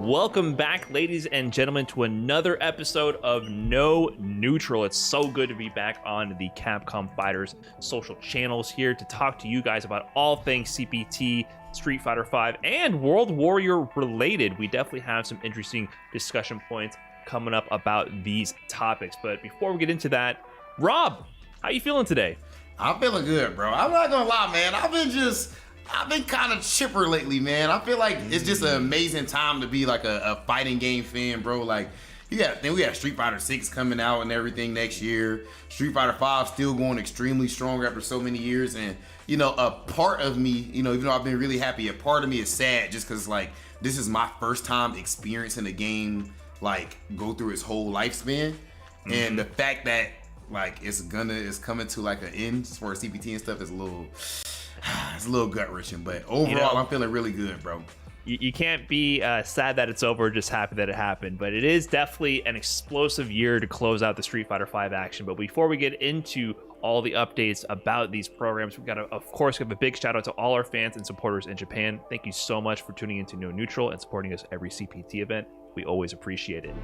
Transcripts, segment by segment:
Welcome back, ladies and gentlemen, to another episode of No Neutral. It's so good to be back on the Capcom Fighters social channels here to talk to you guys about all things CPT, Street Fighter V, and World Warrior related. We definitely have some interesting discussion points coming up about these topics. But before we get into that, Rob, how you feeling today? I'm feeling good, bro. I'm not gonna lie, man. I've been kind of chipper lately, man. I feel like it's just an amazing time to be like a fighting game fan, bro. Like, we got Street Fighter VI coming out and everything next year. Street Fighter V still going extremely strong after so many years. And, you know, a part of me, you know, even though I've been really happy, a part of me is sad just because, like, this is my first time experiencing a game, like, go through its whole lifespan. Mm-hmm. And the fact that, like, it's coming to, like, an end for CPT and stuff is it's a little gut-wrenching, but overall, you know, I'm feeling really good, bro. You can't be sad that it's over, just happy that it happened. But it is definitely an explosive year to close out the Street Fighter V action. But before we get into all the updates about these programs, we've got to, of course, give a big shout out to all our fans and supporters in Japan. Thank you so much for tuning into No Neutral and supporting us every CPT event. We always appreciate it.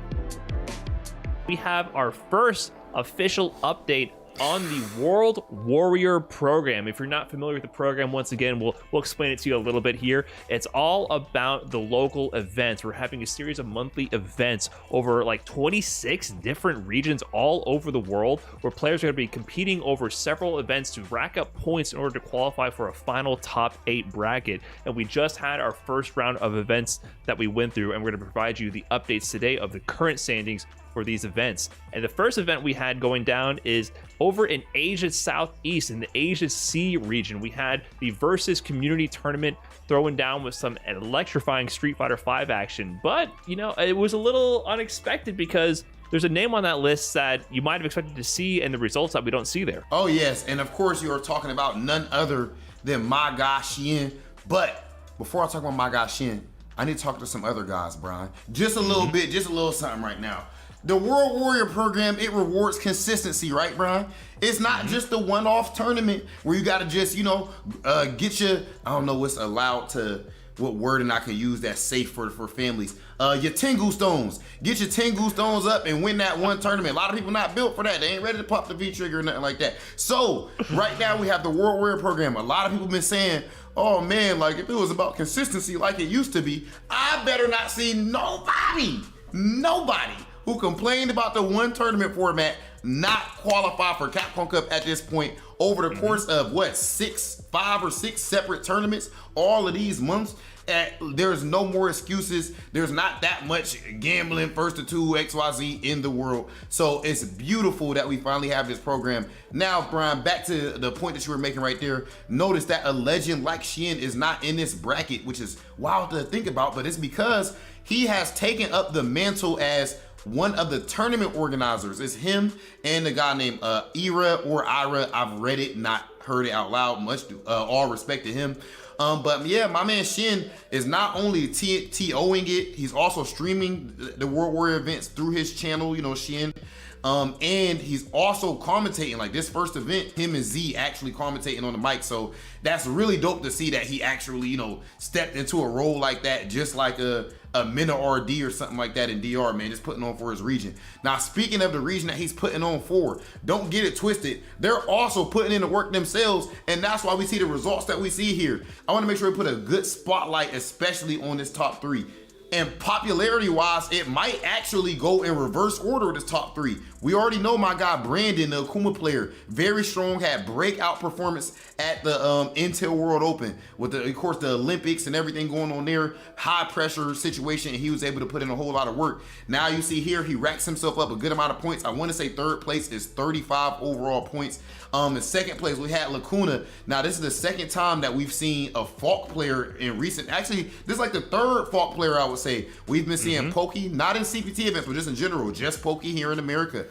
We have our first official update on the World Warrior program. If you're not familiar with the program, once again, we'll explain it to you a little bit here. It's all about the local events. We're having a series of monthly events over like 26 different regions all over the world, where players are going to be competing over several events to rack up points in order to qualify for a final top 8 bracket. And we just had our first round of events that we went through, and we're going to provide you the updates today of the current standings for these events. And the first event we had going down is over in Asia Southeast, in the Asia C region. We had the Versus Community Tournament throwing down with some electrifying Street Fighter V action. But, you know, it was a little unexpected because there's a name on that list that you might have expected to see and the results that we don't see there. Oh, yes. And of course, you are talking about none other than my guy, Shin. But before I talk about my guy, Shin, I need to talk to some other guys, Brian. Just a little bit, just a little something right now. The World Warrior program, it rewards consistency, right, Brian? It's not just the one-off tournament where you gotta just, you know, get your, I don't know what's allowed to, what wording I can use that's safe for families. Your Tengu stones. Get your Tengu stones up and win that one tournament. A lot of people not built for that. They ain't ready to pop the V-trigger or nothing like that. So, right now we have the World Warrior program. A lot of people been saying, oh man, like if it was about consistency like it used to be, I better not see nobody who complained about the one tournament format not qualify for Capcom Cup at this point over the course of what, 5 or 6 separate tournaments all of these months. There's no more excuses. There's not that much gambling first to 2 XYZ in the world. So it's beautiful that we finally have this program. Now, Brian, back to the point that you were making right there. Notice that a legend like Shin is not in this bracket, which is wild to think about, but it's because he has taken up the mantle as one of the tournament organizers. It's him and a guy named Ira or Ira. I've read it, not heard it out loud. Much all respect to him. But yeah, my man Shin is not only TOing it, he's also streaming the World Warrior events through his channel, you know, Shin. And he's also commentating, like this first event, him and Z actually commentating on the mic. So that's really dope to see that he actually, you know, stepped into a role like that, just like a Mina RD or something like that in DR, man, just putting on for his region. Now, speaking of the region that he's putting on for, don't get it twisted. They're also putting in the work themselves, and that's why we see the results that we see here. I want to make sure we put a good spotlight, especially on this top 3. And popularity-wise, it might actually go in reverse order of this top 3. We already know my guy Brandon, the Akuma player, very strong, had breakout performance at the Intel World Open with, of course, the Olympics and everything going on there, high pressure situation, and he was able to put in a whole lot of work. Now you see here, he racks himself up a good amount of points. I want to say third place is 35 overall points. In second place, we had Lacuna. Now, this is the second time that we've seen a Falk player in recent, actually, this is like the third Falk player, I would say. We've been seeing Pokey, not in CPT events, but just in general, just Pokey here in America.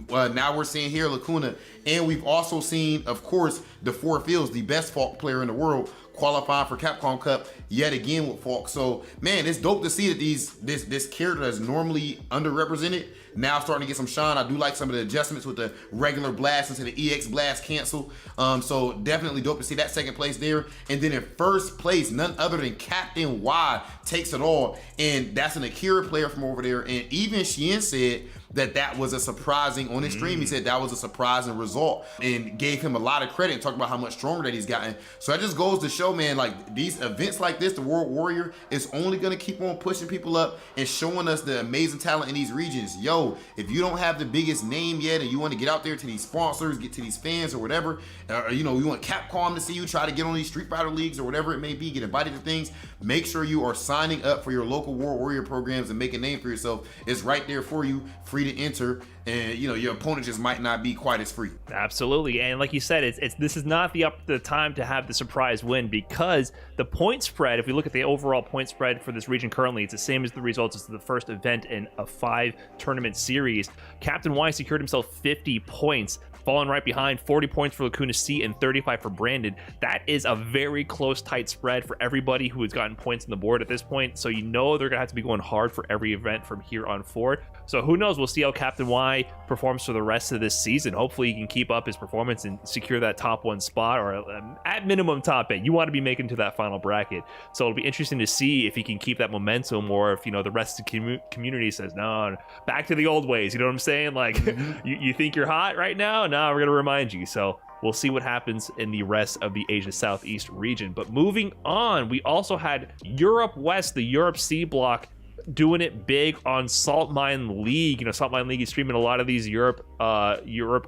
Now we're seeing here Lacuna, and we've also seen, of course, the Four Fields, the best Falk player in the world, qualifying for Capcom Cup yet again with Falk. So man, it's dope to see that this character that's normally underrepresented now starting to get some shine. I do like some of the adjustments with the regular blast into the EX blast cancel. So definitely dope to see that second place there. And then in first place, none other than Captain Y takes it all. And that's an Akira player from over there. And even Shien said that was a surprising, on his stream, he said that was a surprising result and gave him a lot of credit and talked about how much stronger that he's gotten. So that just goes to show, man, like these events like this, the World Warrior is only gonna keep on pushing people up and showing us the amazing talent in these regions. Yo, if you don't have the biggest name yet and you wanna get out there to these sponsors, get to these fans or whatever, or you know, you want Capcom to see you, try to get on these Street Fighter leagues or whatever it may be, get invited to things, make sure you are signing up for your local World Warrior programs and make a name for yourself. It's right there for you, free to enter, and you know your opponent just might not be quite as free. Absolutely, and like you said, this is not the time to have the surprise win, because the point spread, if we look at the overall point spread for this region currently, it's the same as the results as the first event in a 5-tournament series. Captain Y secured himself 50 points, falling right behind, 40 points for Lacuna C and 35 for Brandon. That is a very close, tight spread for everybody who has gotten points on the board at this point. So you know they're gonna have to be going hard for every event from here on forward. So who knows? We'll see how Captain Y performs for the rest of this season. Hopefully he can keep up his performance and secure that top 1 spot, or at minimum top 8. You want to be making to that final bracket. So it'll be interesting to see if he can keep that momentum, or if, you know, the rest of the community says, no, back to the old ways. You know what I'm saying? Like, you think you're hot right now? No, we're going to remind you. So we'll see what happens in the rest of the Asia Southeast region. But moving on, we also had Europe West, the Europe C block, doing it big on Salt Mine League. You know, Salt Mine League is streaming a lot of these Europe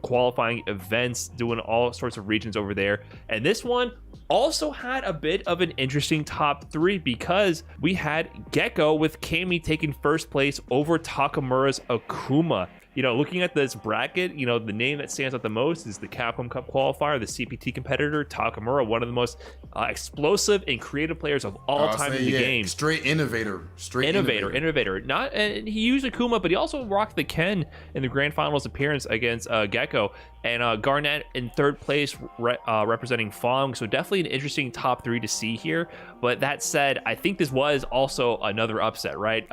qualifying events, doing all sorts of regions over there. And this one also had a bit of an interesting top 3, because we had Gecko with Kami taking first place over Takamura's Akuma. You know, looking at this bracket, you know, the name that stands out the most is the Capcom Cup qualifier, the CPT competitor, Takamura, one of the most explosive and creative players of all time in the game. Straight innovator. Not, and he used Akuma, but he also rocked the Ken in the grand finals appearance against Gecko. And Garnett in third place, representing Fong. So definitely an interesting top 3 to see here. But that said, I think this was also another upset, right?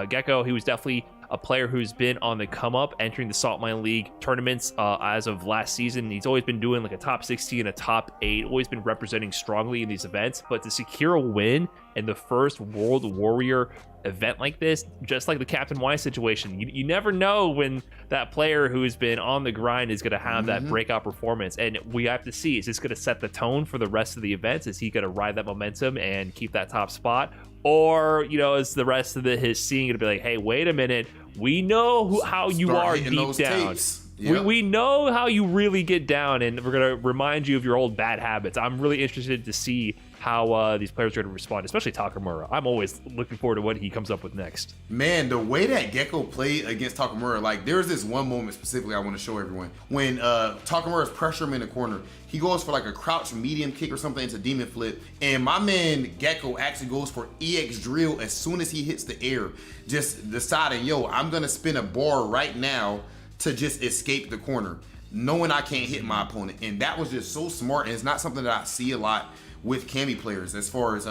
Gecko, he was definitely a player who's been on the come up, entering the Salt Mine League tournaments as of last season. He's always been doing like a top 60 and a top 8, always been representing strongly in these events. But to secure a win in the first World Warrior event like this, just like the Captain Y situation, you never know when that player who has been on the grind is going to have that breakout performance. And we have to see, is this going to set the tone for the rest of the events? Is he going to ride that momentum and keep that top spot? Or, you know, is the rest of his scene going to be like, hey, wait a minute, we know how you are deep down. Yep. We know how you really get down, and we're going to remind you of your old bad habits. I'm really interested to see how these players are going to respond, especially Takamura. I'm always looking forward to what he comes up with next. Man, the way that Gecko played against Takamura, like there's this one moment specifically I want to show everyone. When Takamura's pressure him in the corner, he goes for like a crouch medium kick or something into demon flip, and my man Gecko actually goes for EX drill as soon as he hits the air, just deciding, yo, I'm going to spin a bar right now to just escape the corner, knowing I can't hit my opponent. And that was just so smart, and it's not something that I see a lot with Kami players as far as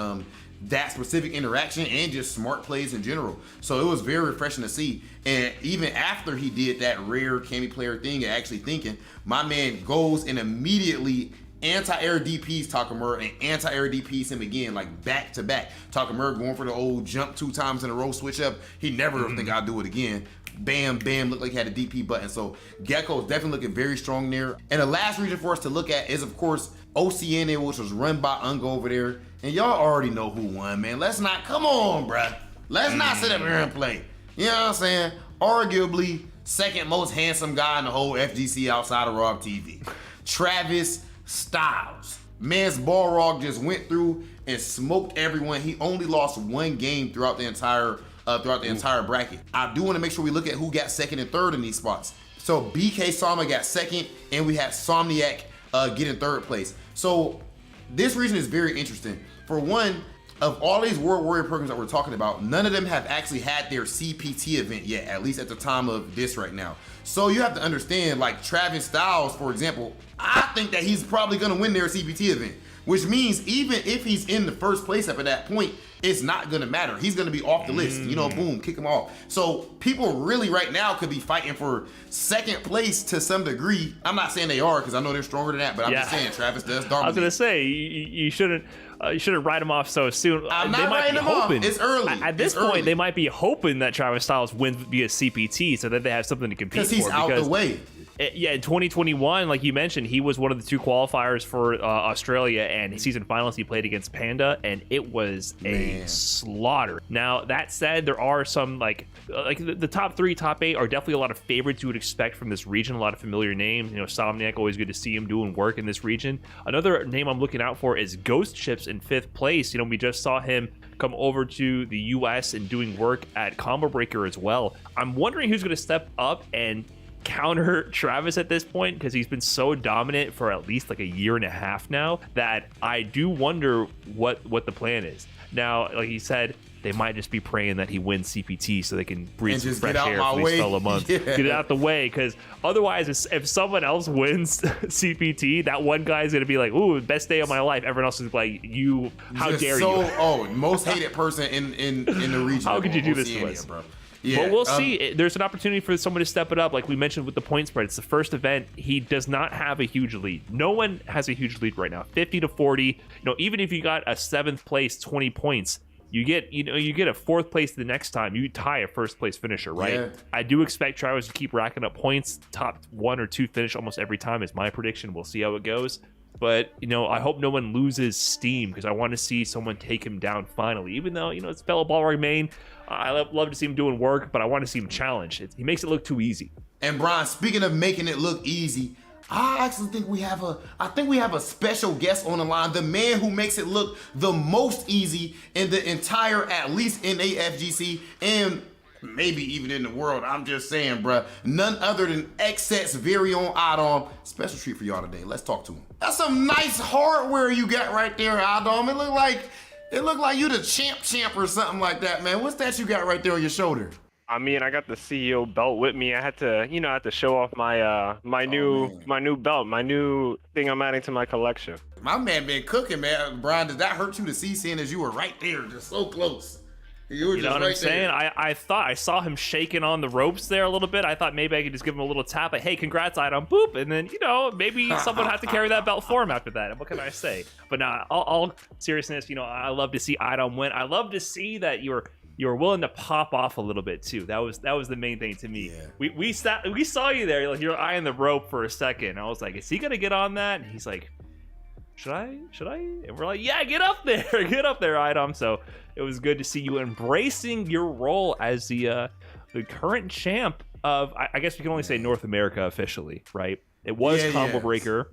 that specific interaction and just smart plays in general. So it was very refreshing to see. And even after he did that rare Kami player thing and actually thinking, my man goes and immediately anti-air DPs Takamura and anti-air DPs him again, like back to back. Takamura going for the old jump 2 times in a row switch up. He never think I'll do it again. Bam, bam, looked like he had a DP button. So Gecko is definitely looking very strong there. And the last region for us to look at is, of course, Oceania, which was run by Ungo over there. And y'all already know who won, man. Let's not, come on, bruh. Let's not sit up here and play. You know what I'm saying? Arguably, second most handsome guy in the whole FGC outside of Rob TV. Travis Styles. Man's Balrog just went through and smoked everyone. He only lost 1 game throughout the entire bracket. I do want to make sure we look at who got second and third in these spots. So BK Sama got second, and we had Somniac getting third place. So this region is very interesting. For one, of all these World Warrior programs that we're talking about, none of them have actually had their CPT event yet, at least at the time of this right now. So you have to understand, like Travis Styles, for example, I think that he's probably gonna win their CPT event. which means even if he's in the first place up at that point, it's not gonna matter. He's gonna be off the list. You know, boom, kick him off. So people really right now could be fighting for second place to some degree. I'm not saying they are because I know they're stronger than that, but I'm just saying Travis does dominate. I was gonna say you shouldn't write him off so soon. I'm not writing him off. It's early. At this point, they might be hoping that Travis Styles wins via CPT so that they have something to compete for. Because he's out the way. In 2021, like you mentioned, he was one of the 2 qualifiers for Australia, and season finals he played against Panda, and it was a slaughter. Now, that said, there are some, like the top 3, top 8 are definitely a lot of favorites you would expect from this region, a lot of familiar names. You know, Somniac, always good to see him doing work in this region. Another name I'm looking out for is Ghost Chips in 5th place. You know, we just saw him come over to the US and doing work at Combo Breaker as well. I'm wondering who's going to step up and counter Travis at this point, because he's been so dominant for at least like a year and a half now that I do wonder what the plan is. Now, like he said, they might just be praying that he wins CPT so they can breathe some fresh air for these fellow months. Get it out the way, because otherwise, if someone else wins CPT, that one guy's gonna be like, "Ooh, best day of my life." Everyone else is like, "You, how dare you?" Most hated person in the region. How could you do this to us, bro? Yeah, but we'll see. There's an opportunity for someone to step it up. Like we mentioned with the point spread, it's the first event. He does not have a huge lead. No one has a huge lead right now. 50 to 40. You know, even if you got a 7th place, 20 points, you get a 4th place the next time. You tie a 1st place finisher, right? Yeah. I do expect Travis to keep racking up points. Top 1 or 2 finish almost every time is my prediction. We'll see how it goes. But, you know, I hope no one loses steam, because I want to see someone take him down finally. Even though, you know, it's fellow Balrog main, I love to see him doing work, but I want to see him challenge. He makes it look too easy. And Brian, speaking of making it look easy, I actually think we have a special guest on the line, the man who makes it look the most easy in the entire, at least in AFGC, and maybe even in the world. I'm just saying, bruh. None other than XSET's very own Adam. Special treat for y'all today. Let's talk to him. That's some nice hardware you got right there, Adam. It looked like you the champ or something like that, man. What's that you got right there on your shoulder? I mean, I got the CEO belt with me. I had to show off my new belt, my new thing I'm adding to my collection. My man been cooking, man. Brian, did that hurt you to see, seeing as you were right there, just so close? You know what I'm saying? I thought I saw him shaking on the ropes there a little bit. I thought maybe I could just give him a little tap, like, hey, congrats, Idom, boop. And then, you know, maybe someone had to carry that belt for him after that. What can I say? But nah, all seriousness, you know, I love to see Idom win. I love to see that you were willing to pop off a little bit too. That was the main thing to me. Yeah. We saw you there, like you're eyeing the rope for a second. I was like, is he gonna get on that? And he's like, should I? And we're like, yeah, get up there, Idom. So it was good to see you embracing your role as the current champ of, I guess we can only say North America officially, right? It was Combo Breaker,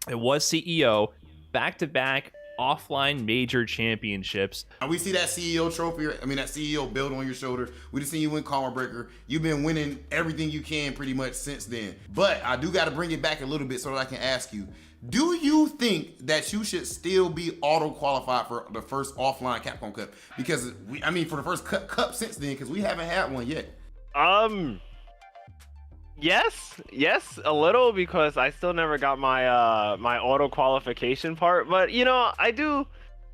it was CEO, back-to-back offline major championships. And we see that CEO trophy, that CEO belt on your shoulder. We just seen you win Combo Breaker. You've been winning everything you can pretty much since then. But I do got to bring it back a little bit so that I can ask you, do you think that you should still be auto-qualified for the first offline Capcom Cup? Because, for the first cup since then, because we haven't had one yet. Yes, a little, because I still never got my my auto-qualification part. But, you know, I do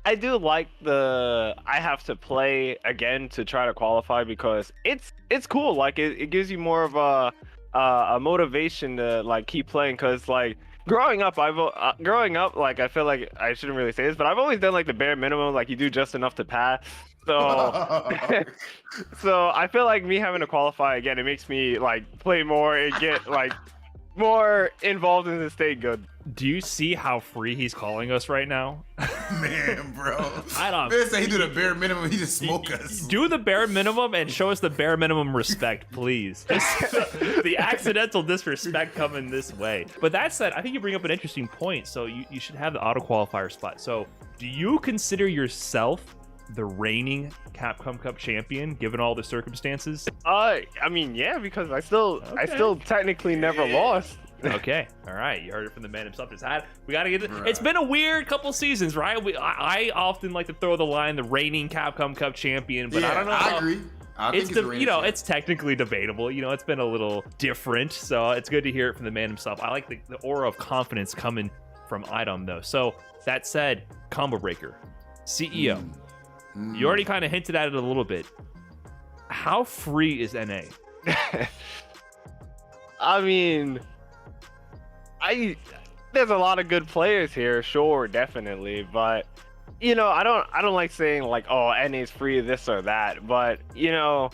like I have to play again to try to qualify, because it's cool. Like, it gives you more of a motivation to, like, keep playing, because, like, growing up, like, I feel like I shouldn't really say this, but I've always done like the bare minimum, like you do just enough to pass. So, so I feel like me having to qualify again, it makes me like play more and get like more involved in the state good. Do you see how free he's calling us right now? Man, bro. I don't. Man say he do the bare minimum, he just smoke us. Do the bare minimum and show us the bare minimum respect, please. Just the accidental disrespect coming this way. But that said, I think you bring up an interesting point. So you should have the auto qualifier spot. So do you consider yourself the reigning Capcom Cup champion, given all the circumstances? I mean, yeah, because I still technically never lost. Okay, all right, you heard it from the man himself. We gotta get it. It's been a weird couple seasons, right? I often like to throw the line the reigning Capcom Cup champion, but I don't know. I agree. It's technically debatable. You know, it's been a little different, so it's good to hear it from the man himself. I like the aura of confidence coming from Item though. So that said, Combo Breaker, CEO, you already kind of hinted at it a little bit. How free is NA? I mean, there's a lot of good players here, sure, definitely, but you know, I don't like saying like, oh, NA's free, this or that, but you know,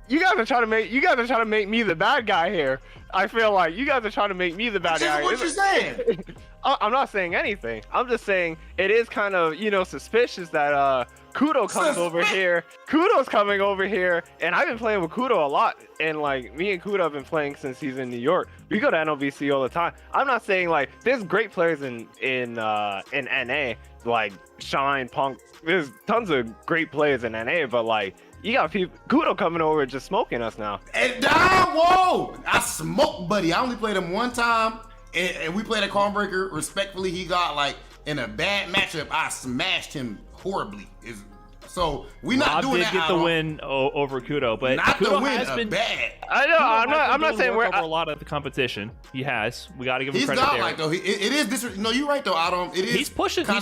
you guys are trying to make me the bad guy here. I feel like you guys are trying to make me the bad guy. What you saying? I'm not saying anything. I'm just saying it is kind of, you know, suspicious that Kudo comes over here. Kudo's coming over here, and I've been playing with Kudo a lot. And like me and Kudo have been playing since he's in New York. We go to NLVC all the time. I'm not saying like there's great players in NA like Shine, Punk. There's tons of great players in NA, but like you got people Kudo coming over just smoking us now. And whoa! I smoked Buddy. I only played him one time, and we played a Combo Breaker. Respectfully, he got like in a bad matchup. I smashed him horribly. So we not Rob doing did that. get the win over Kudo, but not Kudo the win. has been Bad. I know. I'm not saying we're we're over a lot of the competition. He has. We got to give him He's credit not there. like though. It is no, you're right though. Adam. It is. He's pushing NA.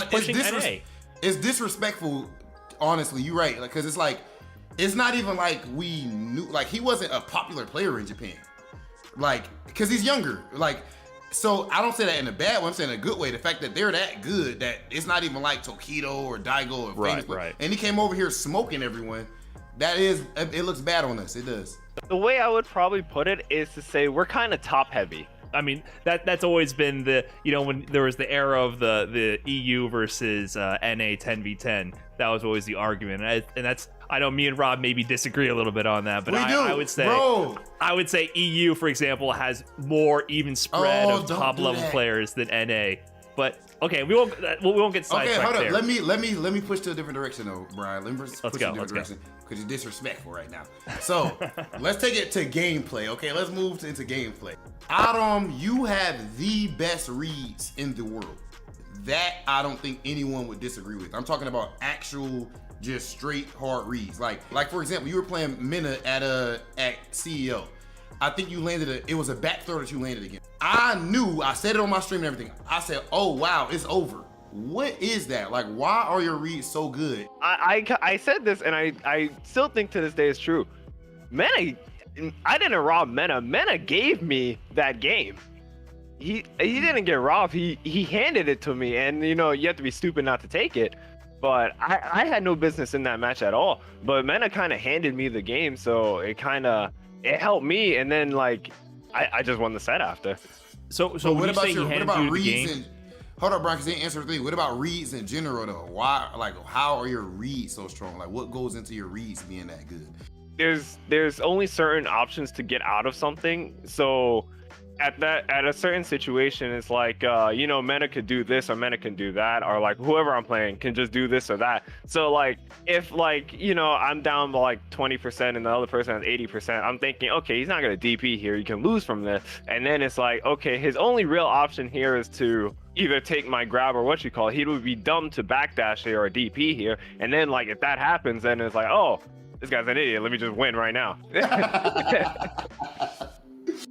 It's disrespectful. Honestly, you're right. Like, cause it's like, it's not even like we knew. Like, he wasn't a popular player in Japan. Like, cause he's younger. Like, so I don't say that in a bad way. I'm saying in a good way. The fact that they're that good that it's not even like Tokido or Daigo or famous. Right. And he came over here smoking everyone. It looks bad on us. It does. The way I would probably put it is to say we're kind of top heavy. I mean, that's always been the, you know, when there was the era of the EU versus NA 10v10, that was always the argument. And that's, I know me and Rob maybe disagree a little bit on that, but I would say EU, for example, has more even spread of top level players than NA. But okay, we won't get sidetracked. Okay, hold there. up. Let me push to a different direction though, Brian. Let me push to a different direction because you're disrespectful right now. So let's take it to gameplay. Okay, let's move into gameplay. Adam, you have the best reads in the world. That I don't think anyone would disagree with. I'm talking about actual, just straight hard reads. Like for example, you were playing Mena at CEO. I think you landed it was a back throw that you landed again. I said it on my stream and everything. I said, oh wow, it's over. What is that? Like, why are your reads so good? I said this and I still think to this day it's true. Mena, I didn't rob Mena. Mena gave me that game. He didn't get robbed. He handed it to me, and you know, you have to be stupid not to take it. But I had no business in that match at all. But Mena kind of handed me the game, so it helped me, and then like I just won the set after. So what about reads? Hold up, Brian, because they didn't answer the thing. What about reads in general though? Why, like, how are your reads so strong? Like, what goes into your reads being that good? There's only certain options to get out of something. So at a certain situation, it's like you know, Mena could do this or Mena can do that, or like whoever I'm playing can just do this or that. So like if like, you know, I'm down by like 20% and the other person has 80%, I'm thinking, okay, he's not gonna DP here, you can lose from this. And then it's like, okay, his only real option here is to either take my grab or what you call it. He would be dumb to backdash here or DP here. And then like if that happens, then it's like, oh, this guy's an idiot, let me just win right now.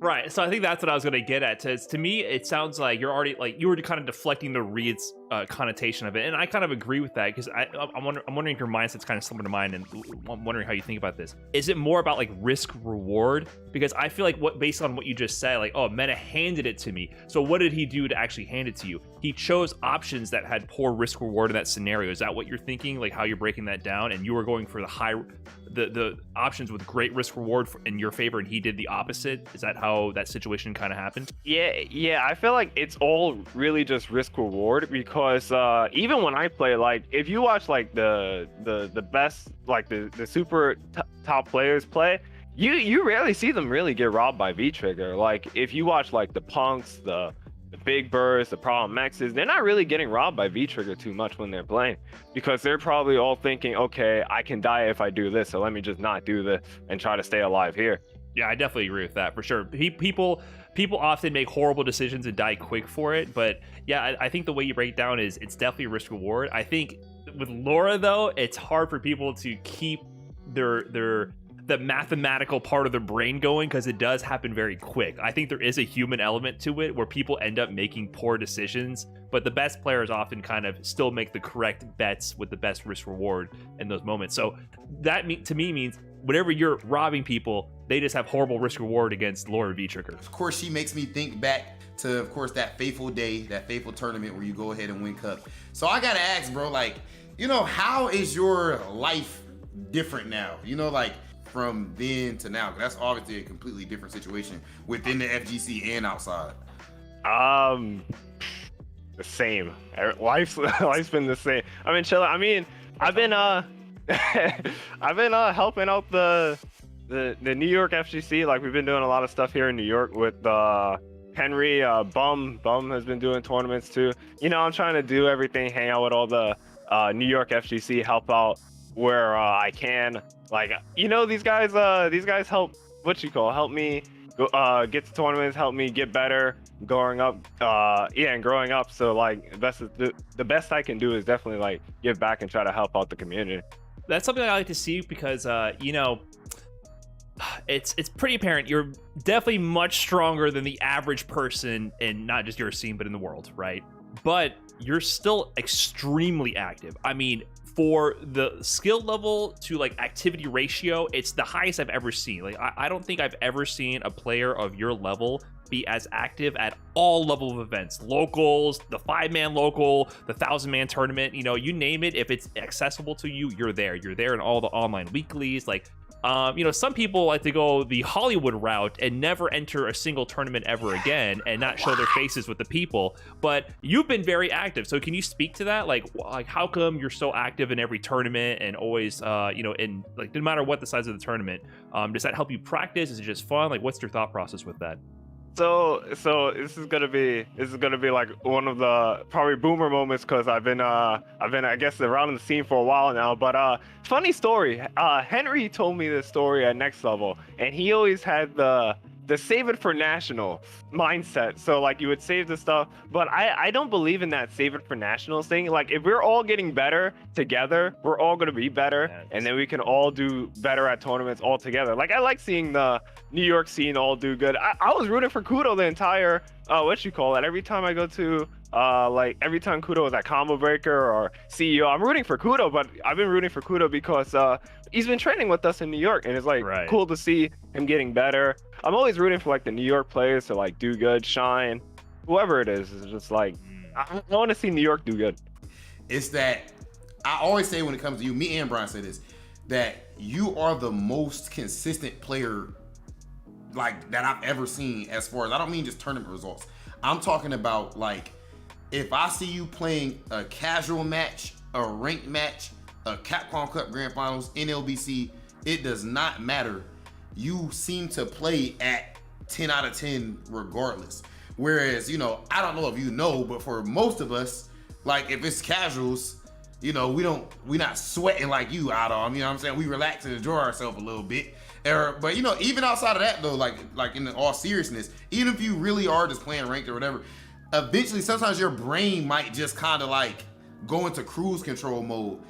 Right, so I think that's what I was going to get at. To me, it sounds like you're already, like, you were kind of deflecting the reads connotation of it, and I kind of agree with that, because I'm wondering if your mindset's kind of similar to mine, and I'm wondering how you think about this. Is it more about like risk reward? Because I feel like based on what you just said, like, oh, Mena handed it to me. So what did he do to actually hand it to you? He chose options that had poor risk reward in that scenario. Is that what you're thinking? Like how you're breaking that down, and you were going for the options with great risk reward in your favor, and he did the opposite? Is that how that situation kind of happened? Yeah, I feel like it's all really just risk reward, because even when I play, like if you watch like the best, like the super top players play, you rarely see them really get robbed by V-Trigger. Like if you watch like the Punks, the Big Birds, the Problem X's, they're not really getting robbed by V-Trigger too much when they're playing, because they're probably all thinking, okay, I can die if I do this, so let me just not do this and try to stay alive here. Yeah, I definitely agree with that for sure. People often make horrible decisions and die quick for it, but yeah, I think the way you break it down is it's definitely risk reward. I think with Laura though, it's hard for people to keep their the mathematical part of the brain going, because it does happen very quick. I think there is a human element to it where people end up making poor decisions, but the best players often kind of still make the correct bets with the best risk reward in those moments. So that to me means whenever you're robbing people, they just have horrible risk reward against Laura V-Trigger. Of course, she makes me think back to, of course, that fateful day, that fateful tournament where you go ahead and win cup. So I gotta ask, bro, like, how is your life different now? Like from then to now? 'Cause that's obviously a completely different situation within the FGC and outside. The same. Life's been the same. I've been chilling. I mean, I've been helping out the New York FGC. Like, we've been doing a lot of stuff here in New York with Henry. Bum has been doing tournaments too. I'm trying to do everything, hang out with all the New York FGC, help out where I can. Like, these guys help me get to tournaments, help me get better growing up. And growing up. So like the best I can do is definitely like give back and try to help out the community. That's something I like to see because it's pretty apparent you're definitely much stronger than the average person in not just your scene but in the world, right? But you're still extremely active. I mean, for the skill level to like activity ratio, it's the highest I've ever seen. Like, I don't think I've ever seen a player of your level be as active at all level of events, locals, the 5-man local, the 1,000-man tournament, you name it. If it's accessible to you, you're there in all the online weeklies. Like, some people like to go the Hollywood route and never enter a single tournament ever again and not show their faces with the people. But you've been very active. So can you speak to that? Like how come you're so active in every tournament and always, in like, no matter what the size of the tournament, does that help you practice? Is it just fun? Like, what's your thought process with that? So this is gonna be like one of the probably boomer moments because I've been I guess around the scene for a while now. But funny story. Henry told me this story at Next Level, and he always had the save it for national mindset. So like, you would save the stuff, but I don't believe in that save it for nationals thing. Like, if we're all getting better together, we're all gonna be better, and then we can all do better at tournaments all together. Like, I like seeing the New York scene all do good. I was rooting for Kudo the entire every time I go to every time Kudo was at Combo Breaker or CEO, I'm rooting for Kudo. But I've been rooting for Kudo because he's been training with us in New York, and it's like cool to see him getting better. I'm always rooting for like the New York players to like do good, shine, whoever it is. It's just like I want to see New York do good. It's that I always say when it comes to you, me and Brian say this, that you are the most consistent player like that I've ever seen. As far as, I don't mean just tournament results, I'm talking about like, if I see you playing a casual match, a ranked match, a Capcom Cup Grand Finals, NLBC, it does not matter. You seem to play at 10 out of 10 regardless. Whereas, I don't know if but for most of us, like if it's casuals, we not sweating like you out on, you know what I'm saying? We relax and enjoy ourselves a little bit. But even outside of that though, like in all seriousness, even if you really are just playing ranked or whatever, eventually sometimes your brain might just kind of like go into cruise control mode.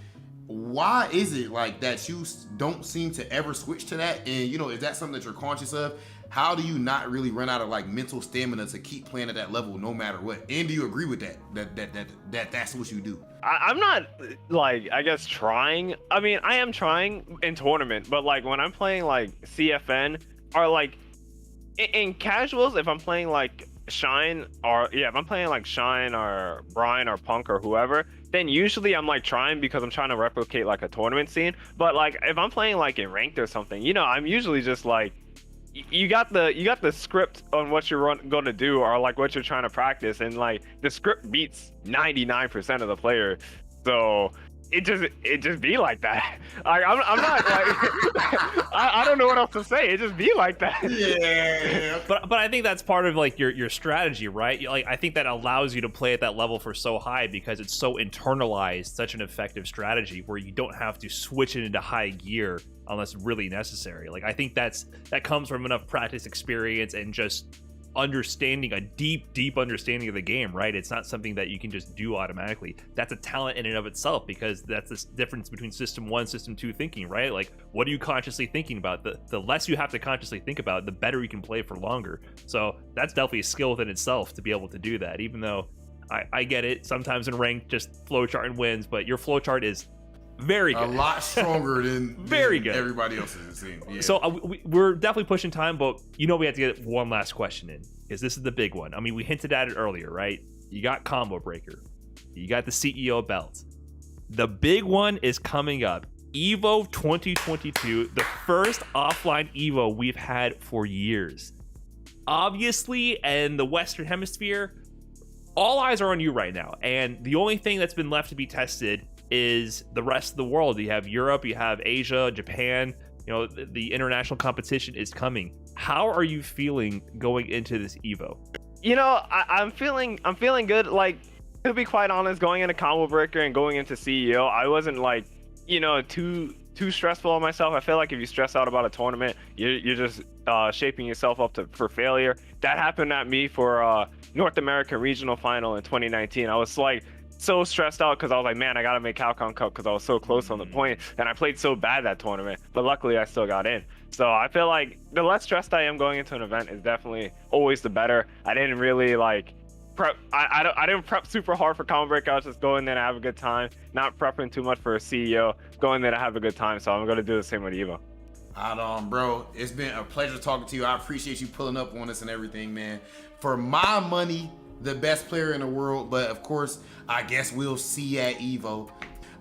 Why is it like that you don't seem to ever switch to that? And is that something that you're conscious of? How do you not really run out of like mental stamina to keep playing at that level no matter what? And do you agree with that's what you do? I'm not like, I guess, trying. I mean, I am trying in tournament, but like when I'm playing like CFN or like in casuals, if I'm playing like Shine if I'm playing like Shine or Brian or Punk or whoever, then usually I'm like trying because I'm trying to replicate like a tournament scene. But like if I'm playing like in ranked or something, I'm usually just like, you got the script on what you're going to do or like what you're trying to practice, and like the script beats 99% of the player. So it just be like that. I'm not like I don't know what else to say. It just be like that. Yeah. But I think that's part of like your strategy, right? Like, I think that allows you to play at that level for so high because it's so internalized, such an effective strategy where you don't have to switch it into high gear unless really necessary. Like, I think that comes from enough practice, experience, and just understanding, a deep understanding of the game, right? It's not something that you can just do automatically. That's a talent in and of itself, because that's the difference between system 1, system 2 thinking, right? Like, what are you consciously thinking about? The less you have to consciously think about, the better you can play for longer. So that's definitely a skill within itself to be able to do that, even though I get it. Sometimes in ranked, just flowchart wins, but your flowchart is very good. A lot stronger than very good. Everybody else's, it seems. Yeah. So we're definitely pushing time, but we have to get one last question in, because this is the big one. I mean, we hinted at it earlier, right? You got Combo Breaker. You got the CEO belt. The big one is coming up. EVO 2022, the first offline EVO we've had for years. Obviously, in the Western Hemisphere, all eyes are on you right now, and the only thing that's been left to be tested is the rest of the world. You have Europe, you have Asia, Japan. The international competition is coming. How are you feeling going into this EVO? I'm feeling good. Like, to be quite honest, going into Combo Breaker and going into CEO, I wasn't like, too stressful on myself. I feel like if you stress out about a tournament, you're just shaping yourself up for failure. That happened at me for North American Regional Final in 2019. I was like so stressed out because I was like, man, I gotta make Capcom Cup because I was so close on the point, and I played so bad that tournament, but luckily I still got in. So I feel like the less stressed I am going into an event is definitely always the better. I didn't really like prep. I didn't prep super hard for Combo Breaker. I was just going there to have a good time, not prepping too much for a CEO, going there to have a good time. So I'm gonna do the same with Evo. Bro, it's been a pleasure talking to you. I appreciate you pulling up on us and everything, man. For my money, the best player in the world, but of course, I guess we'll see at EVO.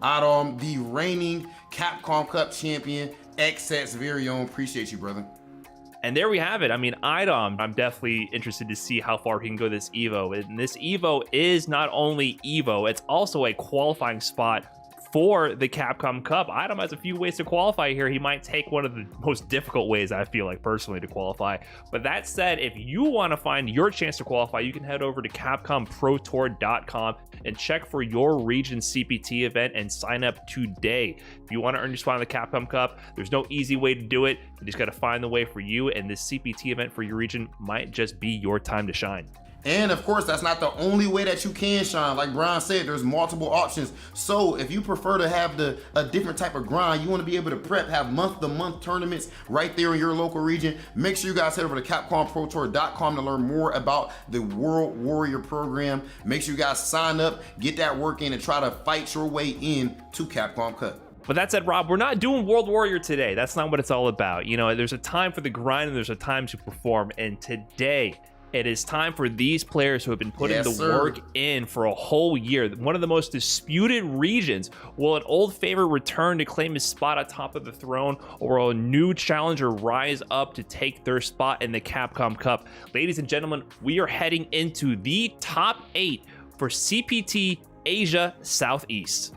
The reigning Capcom Cup champion, XSET's very own. Appreciate you, brother. And there we have it. I mean, Idom, I'm definitely interested to see how far he can go this EVO. And this EVO is not only EVO, it's also a qualifying spot for the Capcom Cup. Idom has a few ways to qualify here. He might take one of the most difficult ways, I feel like, personally, to qualify. But that said, if you want to find your chance to qualify, you can head over to CapcomProTour.com and check for your region CPT event and sign up today. If you want to earn your spot on the Capcom Cup, there's no easy way to do it. You just got to find the way for you, and this CPT event for your region might just be your time to shine. And of course, that's not the only way that you can shine. Like Brian said, there's multiple options. So if you prefer to have a different type of grind, you want to be able to prep, have month-to-month tournaments right there in your local region, make sure you guys head over to CapcomProTour.com to learn more about the World Warrior program. Make sure you guys sign up, get that work in, and try to fight your way in to Capcom Cup. But that said, Rob, we're not doing World Warrior today. That's not what it's all about. There's a time for the grind and there's a time to perform. And today, it is time for these players who have been putting work in for a whole year. One of the most disputed regions. Will an old favorite return to claim his spot atop of the throne, or will a new challenger rise up to take their spot in the Capcom Cup? Ladies and gentlemen, we are heading into the top 8 for CPT Asia Southeast.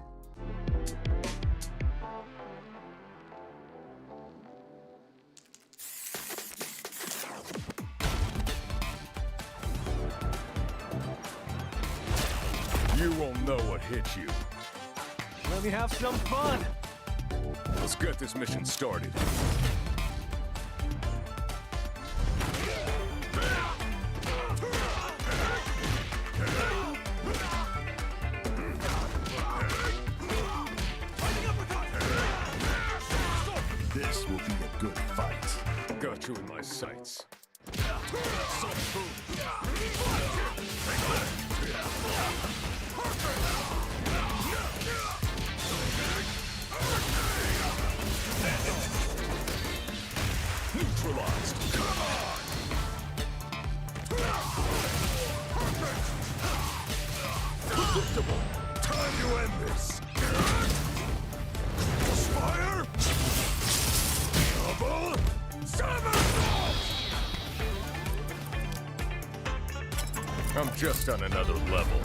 You won't know what hit you. Let me have some fun. Let's get this mission started. This will be a good fight. Got you in my sights. Neutralized. Predictable. Time to end this. Fire. Double. Somersault. I'm just on another level.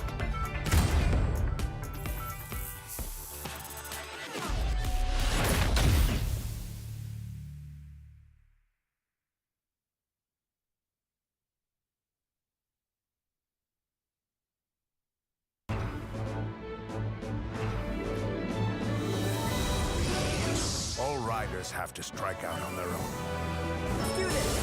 All riders have to strike out on their own. Let's do this.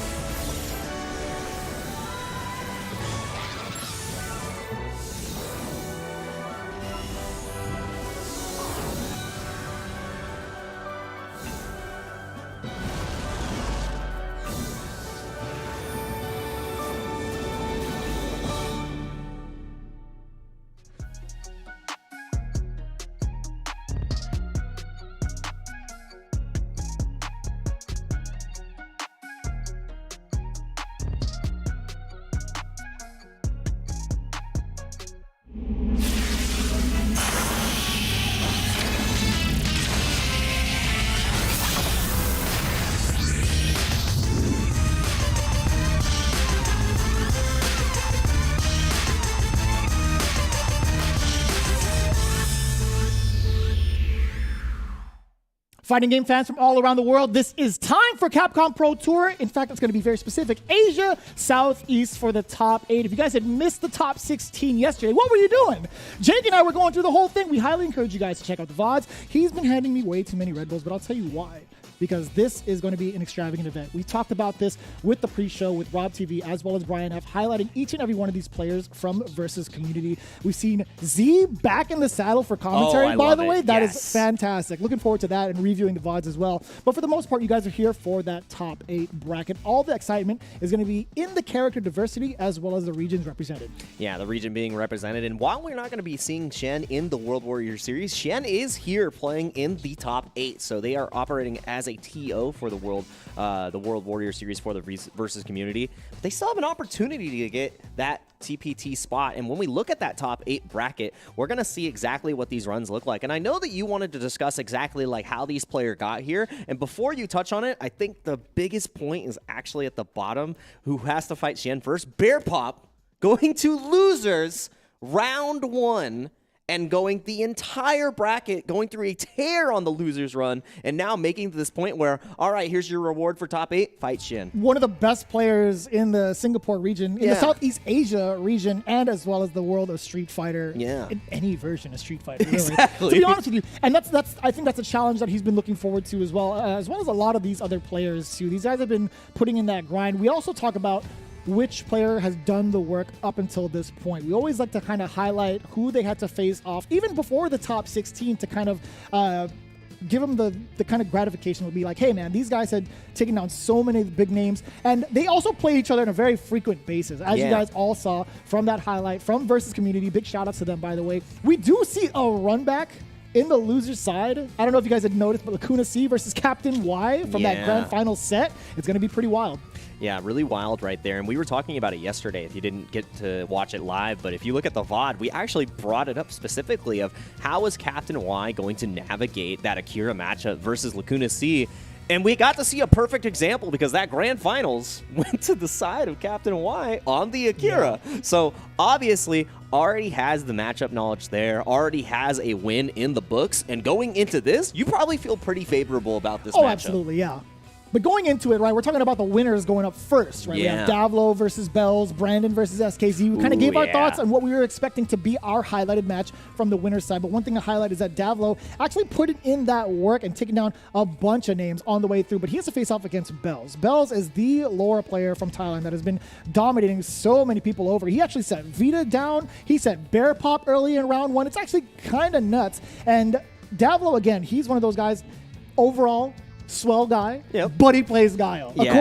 Fighting game fans from all around the world, this is time for Capcom Pro Tour. In fact, it's going to be very specific. Asia, Southeast for the top 8. If you guys had missed the top 16 yesterday, what were you doing? Jake and I were going through the whole thing. We highly encourage you guys to check out the VODs. He's been handing me way too many Red Bulls, but I'll tell you why. Because this is going to be an extravagant event. We talked about this with the pre-show with Rob TV as well as Brian F, highlighting each and every one of these players from Versus Community. We've seen Z back in the saddle for commentary, by the way. That is fantastic. Looking forward to that and reviewing the VODs as well. But for the most part, you guys are here for that top 8 bracket. All the excitement is going to be in the character diversity as well as the regions represented. Yeah, the region being represented. And while we're not going to be seeing Shen in the World Warrior Series, Shen is here playing in the top 8. So they are operating as a TO for the World Warrior Series for the Versus Community. But they still have an opportunity to get that TPT spot. And when we look at that top 8 bracket, we're going to see exactly what these runs look like. And I know that you wanted to discuss exactly like how these players got here. And before you touch on it, I think the biggest point is actually at the bottom. Who has to fight Shen first? Bear Pop going to losers round 1. And going the entire bracket, going through a tear on the losers run, and now making to this point where, all right, here's your reward for top 8, fight Shin. One of the best players in the Singapore region, in the Southeast Asia region, and as well as the world of Street Fighter. Yeah. In any version of Street Fighter, really. Exactly. To be honest with you, and I think that's a challenge that he's been looking forward to as well as a lot of these other players too. These guys have been putting in that grind. We also talk about which player has done the work up until this point. We always like to kind of highlight who they had to face off, even before the top 16, to kind of give them the kind of gratification would be like, hey man, these guys had taken down so many big names, and they also play each other on a very frequent basis, as you guys all saw from that highlight from Versus Community. Big shout out to them, by the way. We do see a run back in the loser side. I don't know if you guys had noticed, but Lacuna C versus Captain Y from that grand final set, it's going to be pretty wild. Yeah, really wild right there. And we were talking about it yesterday if you didn't get to watch it live. But if you look at the VOD, we actually brought it up specifically of how is Captain Y going to navigate that Akira matchup versus Lacuna C. And we got to see a perfect example because that grand finals went to the side of Captain Y on the Akira. So obviously already has the matchup knowledge there, already has a win in the books. And going into this, you probably feel pretty favorable about this matchup. Oh, absolutely, yeah. But going into it, right, we're talking about the winners going up first, right? Yeah. We have Davlo versus Bells, Brandon versus SKZ. We kind of gave our thoughts on what we were expecting to be our highlighted match from the winner's side. But one thing to highlight is that Davlo actually put in that work and taking down a bunch of names on the way through. But he has to face off against Bells. Bells is the Laura player from Thailand that has been dominating so many people over. He actually set Vita down. He set Bear Pop early in round 1. It's actually kind of nuts. And Davlo, again, he's one of those guys overall, swell guy, but he plays Guile. Yeah.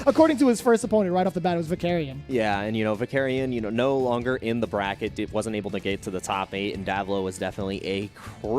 According to his first opponent right off the bat, it was Vicarian. Yeah, and Vicarian, no longer in the bracket, it wasn't able to get to the top 8, and Davlo was definitely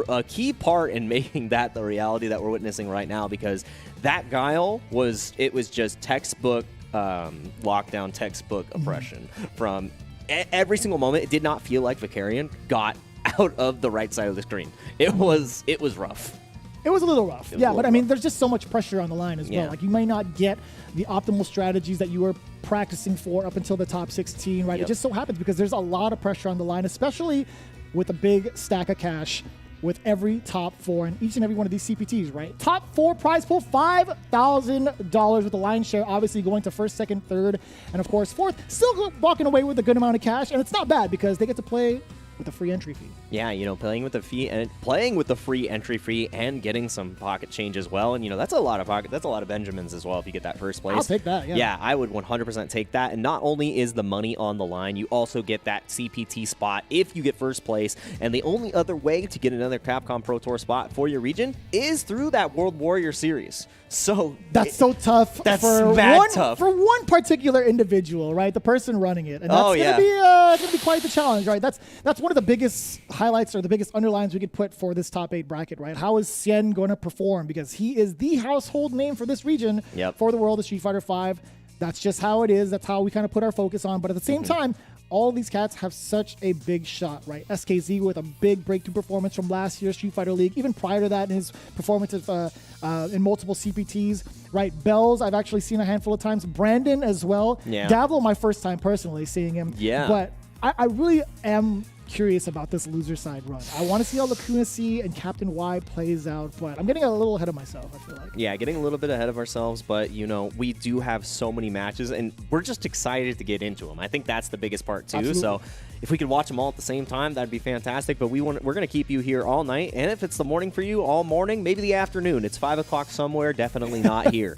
a key part in making that the reality that we're witnessing right now, because that Guile was just textbook lockdown, textbook oppression from every single moment. It did not feel like Vicarian got out of the right side of the screen. It was rough. It was a little rough. Yeah, but I mean, there's just so much pressure on the line as well. Like, you may not get the optimal strategies that you were practicing for up until the top 16, right? It just so happens because there's a lot of pressure on the line, especially with a big stack of cash with every top 4 in each and every one of these CPTs, right? Top 4 prize pool, $5,000 with the lion's share obviously going to first, second, third, and of course fourth. Still walking away with a good amount of cash, and it's not bad because they get to play with a free entry fee. Yeah, playing with the fee and playing with the free entry fee and getting some pocket change as well. And that's a lot of Benjamins as well if you get that first place. I'll take that. Yeah, I would 100% take that. And not only is the money on the line, you also get that CPT spot if you get first place. And the only other way to get another Capcom Pro Tour spot for your region is through that World Warrior Series. So that's so tough. That's tough for one particular individual, right? The person running it, and that's gonna be quite the challenge, right? That's one of the biggest highlights or the biggest underlines we could put for this top 8 bracket, right? How is Sien going to perform? Because he is the household name for this region for the world of Street Fighter V. That's just how it is. That's how we kind of put our focus on. But at the same time, all these cats have such a big shot, right? SKZ with a big breakthrough performance from last year's Street Fighter League, even prior to that in his performances in multiple CPTs, right? Bells, I've actually seen a handful of times. Brandon as well. Yeah. Davlo, my first time personally seeing him. Yeah. But I really am curious about this loser side run. I want to see how Lacuna C and Captain Y plays out, but I'm getting a little ahead of myself, I feel like. Yeah, getting a little bit ahead of ourselves, but, you know, we do have so many matches, and we're just excited to get into them. I think that's the biggest part, too. Absolutely. So if we could watch them all at the same time, that'd be fantastic, but we're going to keep you here all night, and if it's the morning for you, all morning, maybe the afternoon. It's 5 o'clock somewhere, definitely not here.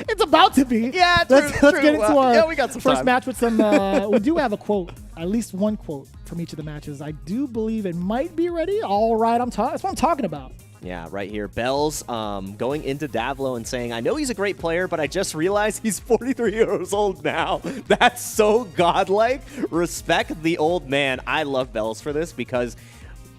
It's about to be. Yeah, let's get into our we got some first time. match with some. We do have a quote, at least one quote from each of the matches. I do believe it might be ready. All right, that's what I'm talking about. Yeah, right here. Bells going into Davlo and saying, I know he's a great player, but I just realized he's 43 years old now. That's so godlike. Respect the old man. I love Bells for this because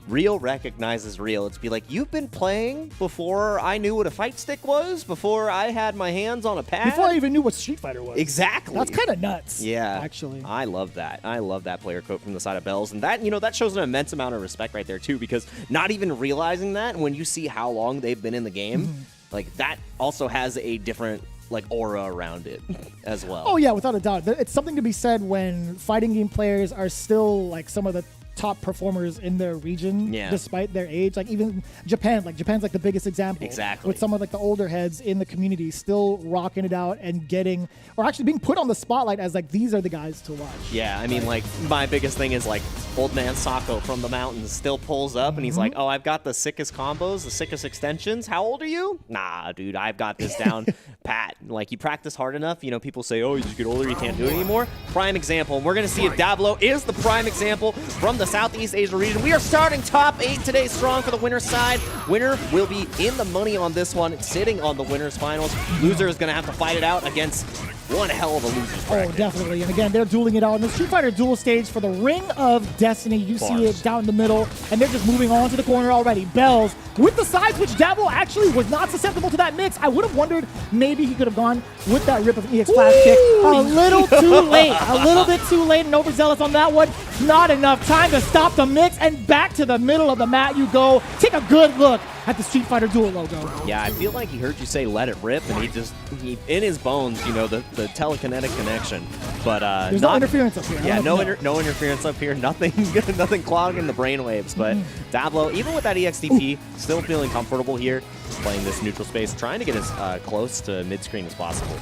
real recognizes real. It's be like, you've been playing before I knew what a fight stick was, before I had my hands on a pad. Before I even knew what Street Fighter was. Exactly. That's kind of nuts. Yeah. Actually. I love that. I love that player quote from the side of Bells. And that, you know, that shows an immense amount of respect right there, too, because not even realizing that, when you see how long they've been in the game, like, that also has a different, like, aura around it as well. Oh, yeah, without a doubt. It's something to be said when fighting game players are still, like, some of the top performers in their region, despite their age. Like even Japan, Japan's like the biggest example. Exactly. With some of like the older heads in the community still rocking it out and getting, or actually being put on the spotlight as like, these are the guys to watch. Yeah, I mean, like, my biggest thing is like old man Sako from the mountains still pulls up and he's like, oh, I've got the sickest combos, the sickest extensions. How old are you? Nah, dude, I've got this down pat. Like, you practice hard enough, you know, people say, oh, you just get older, you can't do it anymore. Prime example. And we're going to see if Davlo is the prime example from the Southeast Asia region. We are starting top 8 today strong for the winner's side. Winner will be in the money on this one, sitting on the winner's finals. Loser is going to have to fight it out against one hell of a loser's bracket. Oh, definitely. And again, they're dueling it out in the Street Fighter duel stage for the Ring of Destiny. You see it down the middle, and they're just moving on to the corner already. Bells with the side switch. Davlo actually was not susceptible to that mix. I would have wondered maybe he could have gone with that rip of an EX flash kick. A little too late. A little bit too late and overzealous on that one. Not enough time to stop the mix, and back to the middle of the mat you go. Take a good look at the Street Fighter duel logo. Yeah, I feel like he heard you say let it rip, and he in his bones, you know, the telekinetic connection. But there's no interference up here. Yeah, no interference up here. Nothing nothing clogging the brainwaves. But Davlo, even with that EXDP, still feeling comfortable here, playing this neutral space, trying to get as close to mid-screen as possible.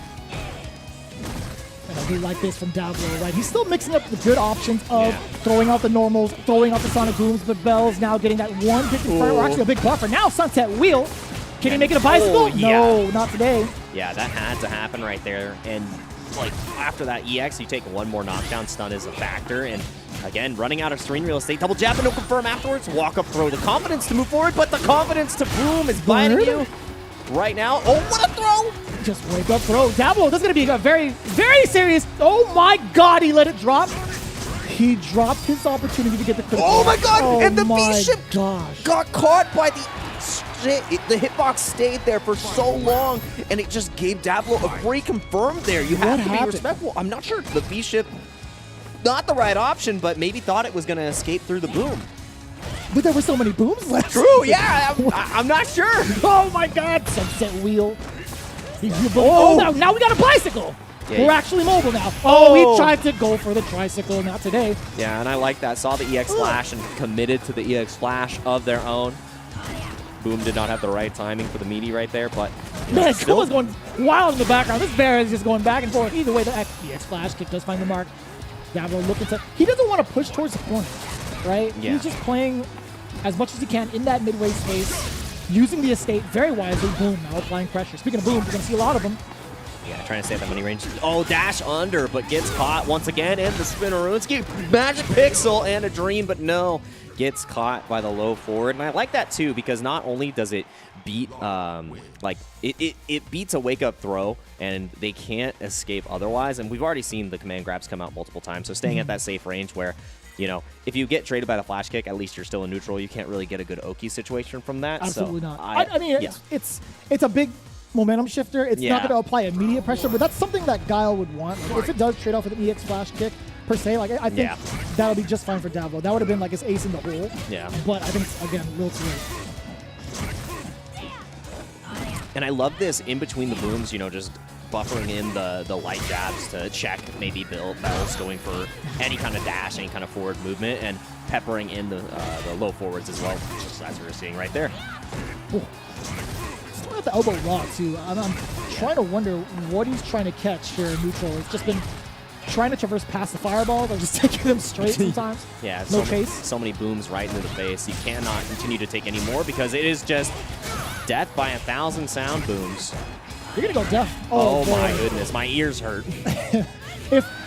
And I do like this from Davlo, right? He's still mixing up the good options of throwing out the normals, throwing out the sonic booms, but Bell's now getting that one big confirm, or actually a big buffer. Now Sunset Wheel. Can he make it a bicycle? No, not today. Yeah, that had to happen right there. And like after that EX, you take one more knockdown, stun is a factor. And again, running out of screen real estate. Double jab and no confirm afterwards. Walk up throw. The confidence to move forward, but the confidence to boom is biting you right now. Oh, what a throw! Just wake up throw. Davlo, this is going to be a very, very serious. Oh my god, he let it drop. He dropped his opportunity to get the critical. Oh my god! Oh and the my V-ship gosh. got caught by the shit. The hitbox stayed there for so long, and it just gave Davlo a free confirm there. You have to be respectful. I'm not sure the V-ship, not the right option, but maybe thought it was going to escape through the boom. But there were so many booms left. True, yeah, I'm not sure. Oh my god, Sunset Wheel. Oh, now we got a bicycle. Yeah, We're actually mobile now. Oh, he tried to go for the tricycle, not today. Yeah, and I like that. Saw the EX flash and committed to the EX flash of their own. Boom did not have the right timing for the meaty right there, but man, Skull is going wild in the background. This bear is just going back and forth. Either way, the EX flash kick does find the mark. Davlo looking to. He doesn't want to push towards the corner, right? Yeah. He's just playing as much as he can in that midway space, using the estate very wisely. Boom, now applying pressure. Speaking of boom, you're going to see a lot of them. Yeah, trying to stay at that money range. Oh, dash under, but gets caught once again. And the Spinnerooski, Magic Pixel, and a dream, but no. Gets caught by the low forward. And I like that, too, because not only does it beat, it beats a wake-up throw, and they can't escape otherwise. And we've already seen the command grabs come out multiple times, so staying at that safe range where, you know, if you get traded by the flash kick, at least you're still in neutral. You can't really get a good Oki situation from that. Absolutely so not. I mean, it's a big momentum shifter. It's not going to apply immediate pressure, but that's something that Guile would want. Like, if it does trade off with an EX flash kick, per se, like I think that'll be just fine for Davlo. That would have been like his ace in the hole. Yeah. But I think, again, a little too late. And I love this in between the booms, you know, just buffering in the light jabs to check maybe Bells going for any kind of dash, any kind of forward movement, and peppering in the low forwards as well, just as we were seeing right there. Ooh. Still at the elbow raw, too. I'm trying to wonder what he's trying to catch here in neutral. It's just been trying to traverse past the fireball, but just taking them straight sometimes. Yeah, no chase. So many booms right into the face. You cannot continue to take any more because it is just death by 1,000 sound booms. You're gonna go deaf. Oh boy. my goodness, my ears hurt.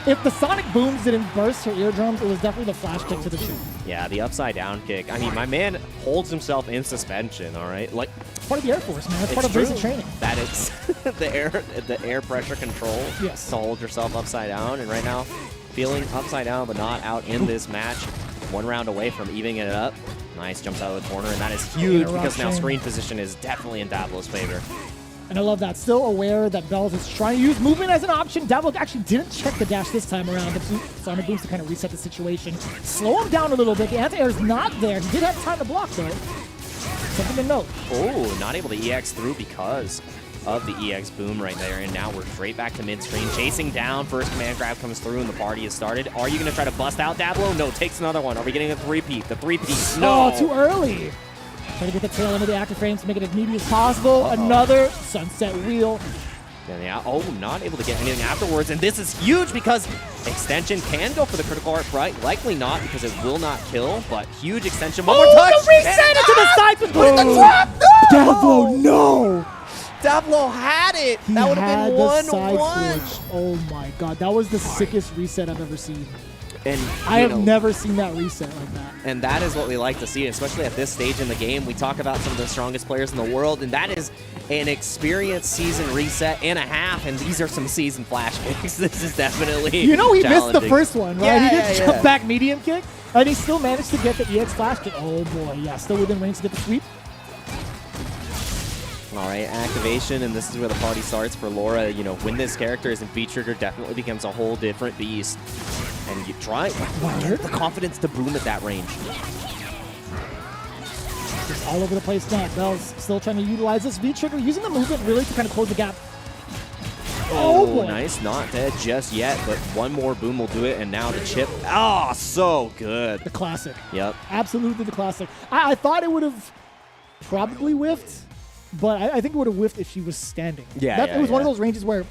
If the sonic booms didn't burst her eardrums, it was definitely the flash kick to the chin. Yeah, the upside down kick. I mean, my man holds himself in suspension, all right? Like, Part of the Air Force, man. That's part of true. basic training. That is the air pressure control. Yes. To hold yourself upside down, and right now, feeling upside down but not out in this match. 1 round away from evening it up. Nice, jumps out of the corner, and that is huge because now screen position is definitely in Dablo's favor. And I love that. Still aware that Bells is trying to use movement as an option. Dablo actually didn't check the dash this time around. Sonic Booms to kind of reset the situation. Slow him down a little bit. The anti-air is not there. He did have time to block, though. Something to note. Oh, not able to EX through because of the EX boom right there. And now we're straight back to mid-screen. Chasing down. First command grab comes through and the party has started. Are you going to try to bust out Dablo? No, takes another one. Are we getting a three-peat? The three-peat. No. Oh, too early. Trying to get the tail end of the active frames to make it as meaty as possible. Another sunset wheel. Yeah, oh, not able to get anything afterwards. And this is huge because extension can go for the critical art, right? Likely not because it will not kill, but huge extension. One more touch. The reset into the sides with the drop. Dablo, no. Dablo had it. He That would have been 1-1. switch. Oh my god, that was the sickest reset I've ever seen. And I have never seen that reset like that. And that is what we like to see, especially at this stage in the game. We talk about some of the strongest players in the world, and that is an experienced season reset and a half, and these are some season flash kicks. This is definitely You know he missed the challenging. first one, right? Yeah, He did yeah, jump back medium kick, and he still managed to get the EX flash kick. Oh boy, yeah, still within range to get the sweep. All right, activation, and this is where the party starts for Laura. You know, when this character is in V-Trigger, definitely becomes a whole different beast. And you try the confidence to boom at that range. Just all over the place now. Bell's still trying to utilize this V-Trigger, using the movement really to kind of close the gap. Oh, boy. Nice. Not dead just yet, but one more boom will do it, and now the chip. Oh, so good. The classic. Yep. Absolutely the classic. I thought it would have probably whiffed, but I think it would have whiffed if she was standing. Yeah, It was one of those ranges where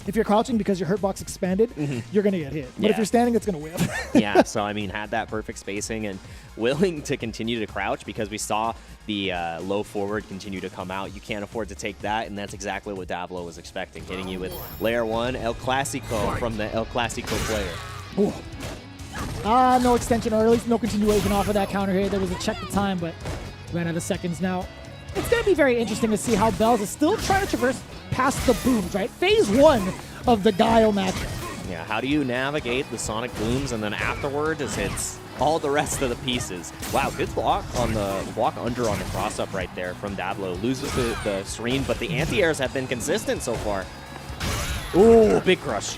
if you're crouching because your hurt box expanded, you're going to get hit. But if you're standing, it's going to whiff. Yeah, so I mean, had that perfect spacing and willing to continue to crouch because we saw the low forward continue to come out. You can't afford to take that, and that's exactly what Dablo was expecting, hitting you with layer 1 El Clasico from the El Clasico player. Ooh. No extension, or at least no continuation off of that counter hit. There was a check the time, but ran out of seconds now. It's going to be very interesting to see how Bells is still trying to traverse past the booms, right? Phase 1 of the Guile matchup. Yeah, how do you navigate the sonic booms, and then afterward it's all the rest of the pieces. Wow, good block on the block under on the cross up right there from Dablo. Loses the screen, but the anti-airs have been consistent so far. Ooh, big crush.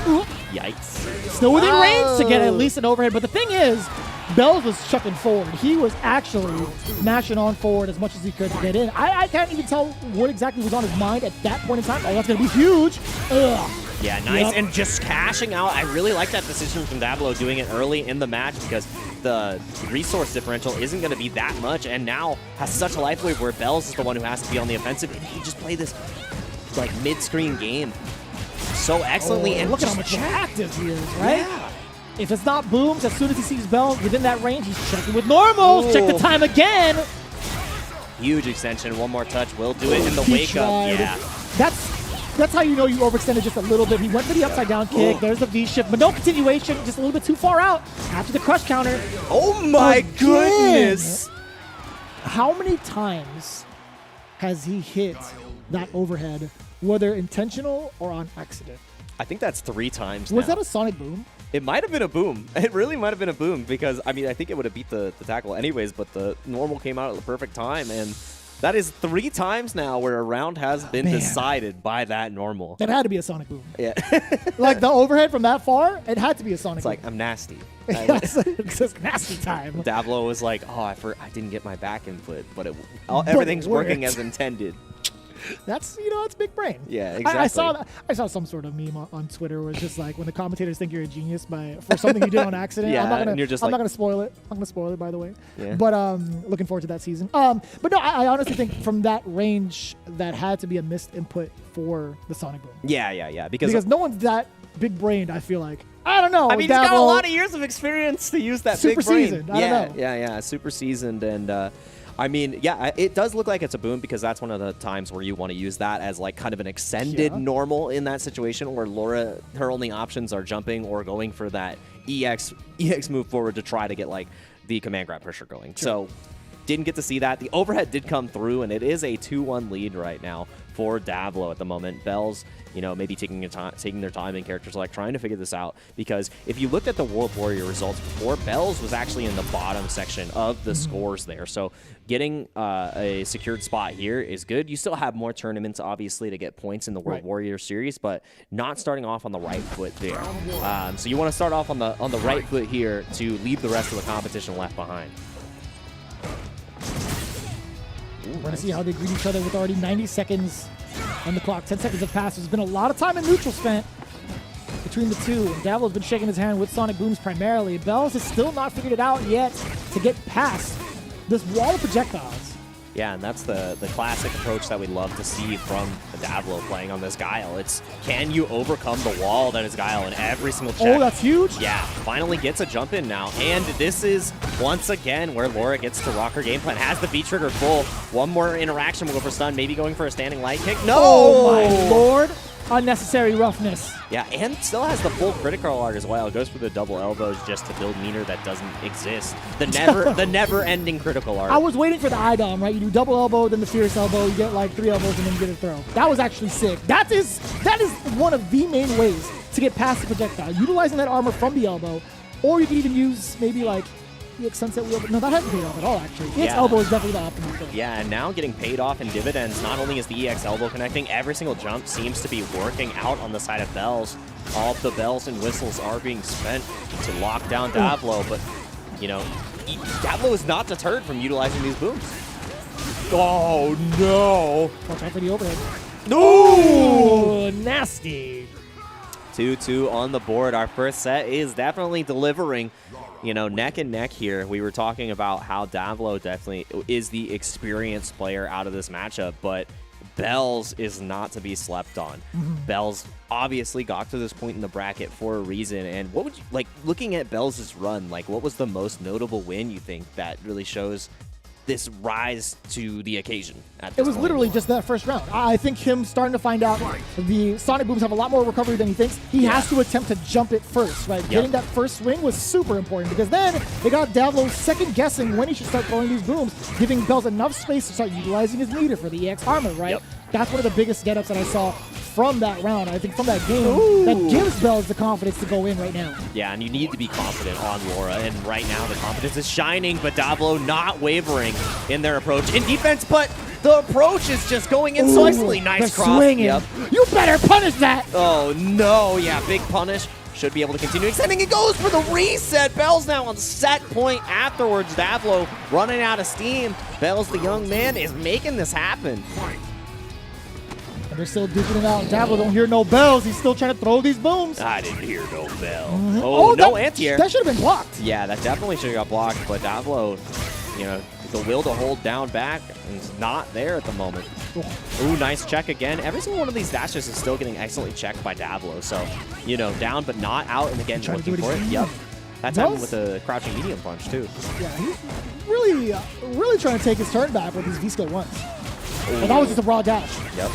Ooh. Yikes. Still within range to get at least an overhead, but the thing is, Bells was chucking forward. He was actually mashing on forward as much as he could to get in. I can't even tell what exactly was on his mind at that point in time. Oh, that's going to be huge. Ugh. Yeah, nice. And just cashing out. I really like that decision from Dablo doing it early in the match because the resource differential isn't going to be that much, and now has such a life wave where Bells is the one who has to be on the offensive, and he just play this like mid-screen game so excellently. And look at how much active he is, right? Yeah. If it's not booms, as soon as he sees Bells within that range, he's checking with normals. Ooh. Check the time again. Huge extension. One more touch will do it in the wake up. Yeah. That's how you know you overextended just a little bit. He went for the upside down kick. There's the V-shift, but no continuation. Just a little bit too far out after the crush counter. Oh my goodness. How many times has he hit that overhead, whether intentional or on accident? I think that's 3 times Was now. that a sonic boom? It might have been a boom. It really might have been a boom because, I mean, I think it would have beat the tackle anyways, but the normal came out at the perfect time, and that is 3 times now where a round has been decided by that normal. That had to be a sonic boom. Yeah. Like the overhead from that far, it had to be a sonic boom. It's like, I'm nasty. It's just nasty time. Dablo was like, oh, I didn't get my back input, but everything's working as intended. That's that's big brain. Yeah, exactly. I saw some sort of meme on Twitter where it's just like when the commentators think you're a genius for something you did on accident. Yeah, I'm not gonna, and you're just I'm not like- gonna spoil it. I'm gonna spoil it, by the way. Yeah. But looking forward to that season. But no, I honestly think from that range that had to be a missed input for the Sonic Boom. Yeah. Because no one's that big brained. I feel like I don't know. I mean, he's got a Davlo- lot of years of experience to use that Super big brain. seasoned. I don't know. Yeah, super seasoned. And I mean, yeah, it does look like it's a boom because that's one of the times where you want to use that as like kind of an extended normal in that situation where Laura, her only options are jumping or going for that EX move forward to try to get like the command grab pressure going. So didn't get to see that. The overhead did come through, and it is a 2-1 lead right now for Davlo at the moment. Bells, maybe taking their time in character select, trying to figure this out. Because if you looked at the World Warrior results before, Bells was actually in the bottom section of the scores there. So getting a secured spot here is good. You still have more tournaments, obviously, to get points in the World Warrior Series, but not starting off on the right foot there. So you want to start off on the right foot here to leave the rest of the competition left behind. We're going to see how they greet each other with already 90 seconds on the clock. 10 seconds have passed. There's been a lot of time in neutral spent between the two. Davlo's been shaking his hand with Sonic Booms primarily. Bells has still not figured it out yet to get past this wall of projectiles. Yeah, and that's the classic approach that we love to see from Davlo playing on this Guile. It's, can you overcome the wall that is Guile in every single check? Oh, that's huge. Yeah, finally gets a jump in now. And this is, once again, where Laura gets to rock her game plan. Has the V-trigger full. One more interaction will go for stun. Maybe going for a standing light kick. No! Oh, my lord. Unnecessary roughness. Yeah, and still has the full critical art as well. Goes for the double elbows just to build meter that doesn't exist. The never-ending critical art. I was waiting for the IDOM, right? You do double elbow, then the fierce elbow, you get like 3 elbows, and then you get a throw. That was actually sick. That is one of the main ways to get past the projectile. Utilizing that armor from the elbow, or you can even use maybe like EX Sunset Wheel. No, that hasn't paid off at all, actually. EX Elbow is definitely the optimal thing. Yeah, and now getting paid off in dividends. Not only is the EX Elbow connecting, every single jump seems to be working out on the side of Bells. All of the bells and whistles are being spent to lock down Davlo, but, Davlo is not deterred from utilizing these booms. Oh, no. Watch out for the overhead. No! Nasty. 2-2 on the board. Our first set is definitely delivering. Neck and neck here. We were talking about how Davlo definitely is the experienced player out of this matchup, but Bells is not to be slept on. Bells obviously got to this point in the bracket for a reason. And what would you, looking at Bells' run, what was the most notable win you think that really shows this rise to the occasion? It was literally just that first round. I think him starting to find out the Sonic Booms have a lot more recovery than he thinks. He has to attempt to jump it first, right? Getting that first swing was super important because then they got Davlo second guessing when he should start throwing these booms, giving Bells enough space to start utilizing his meter for the EX armor, right? That's one of the biggest get-ups that I saw from that round. I think from that game, that gives Bells the confidence to go in right now. Yeah, and you need to be confident on Laura, and right now the confidence is shining, but Davlo not wavering in their approach in defense, but the approach is just going in so nicely. Nice cross. Swinging. You better punish that. Oh, no. Yeah, big punish. Should be able to continue extending. It goes for the reset. Bells now on set point afterwards. Davlo running out of steam. Bells, the young man, is making this happen. And they're still duking it out. Davlo don't hear no bells. He's still trying to throw these booms. I didn't hear no bell. Oh, no anti-air. That should have been blocked. Yeah, that definitely should have got blocked, but Davlo, the will to hold down back is not there at the moment. Ooh, nice check again. Every single one of these dashes is still getting excellently checked by Davlo. So, down but not out, and again, looking for it. Yep. That's happened with the crouching medium punch, too. Yeah, he's really trying to take his turn back with his V-skill once. But that was just a raw dash. Yep.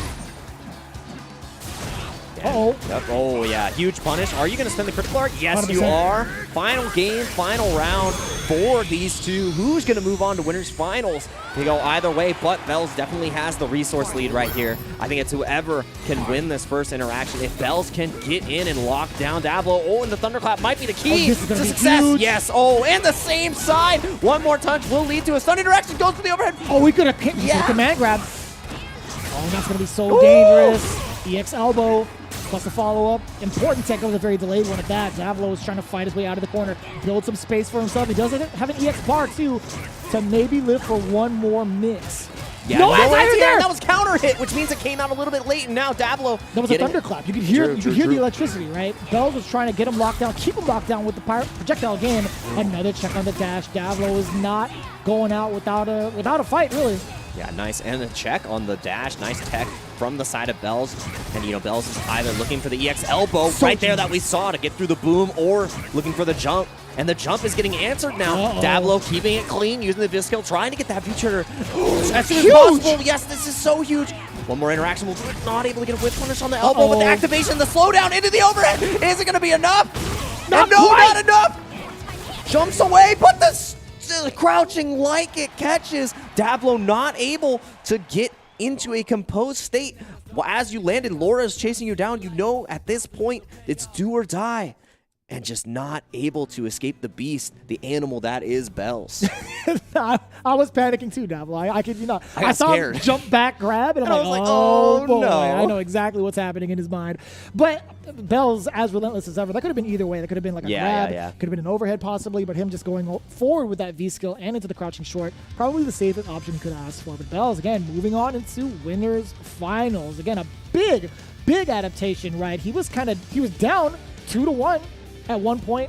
Uh-oh. Yep. Oh, yeah. Huge punish. Are you going to spend the critical art? Yes, 100%. you are. Final game, final round for these two. Who's going to move on to winners finals? They go either way, but Bells definitely has the resource lead right here. I think it's whoever can win this first interaction. If Bells can get in and lock down Davlo, and the Thunderclap might be the key this is to gonna be success. huge. Yes. Oh, and the same side. One more touch will lead to a stun interaction. Goes for the overhead. Oh, we could have command grab. Oh, that's going to be so dangerous. EX elbow. Plus the follow-up. Important tech was a very delayed one at that. Davlo is trying to fight his way out of the corner, build some space for himself. He does have an EX bar, too, to maybe live for one more mix. Yeah, No, anti-air, anti-air! that was counter hit, which means it came out a little bit late, and now Davlo. That was a thunderclap. You could hear, True. the electricity, right? Bells was trying to get him locked down, keep him locked down with the projectile game. Another check on the dash. Davlo is not going out without a fight, really. Yeah, nice. And a check on the dash. Nice tech from the side of Bells. And, you know, Bells is either looking for the EX elbow right there that we saw to get through the boom or looking for the jump. And the jump is getting answered now. Davlo keeping it clean, using the V-skill, trying to get that V-trigger as soon as possible. Yes, this is so huge. One more interaction. We'll do it. Not able to get a whip punish on the elbow, but the activation, the slowdown into the overhead. Is it going to be enough? Not enough. Jumps away, but the crouching like it catches. Davlo not able to get into a composed state. As you landed, Laura's chasing you down. You know at this point it's do or die. And just not able to escape the beast, the animal that is Bells. I was panicking too, Davlo. I kid you not. I saw him jump back, grab, and I'm like, oh boy. no. I know exactly what's happening in his mind. But Bells, as relentless as ever, that could have been either way. That could have been like a grab, could have been an overhead possibly, but him just going forward with that V-skill and into the crouching short, probably the safest option he could have asked for. But Bells, again, moving on into winners finals. Again, a big adaptation, right? He was down 2-1. At one point,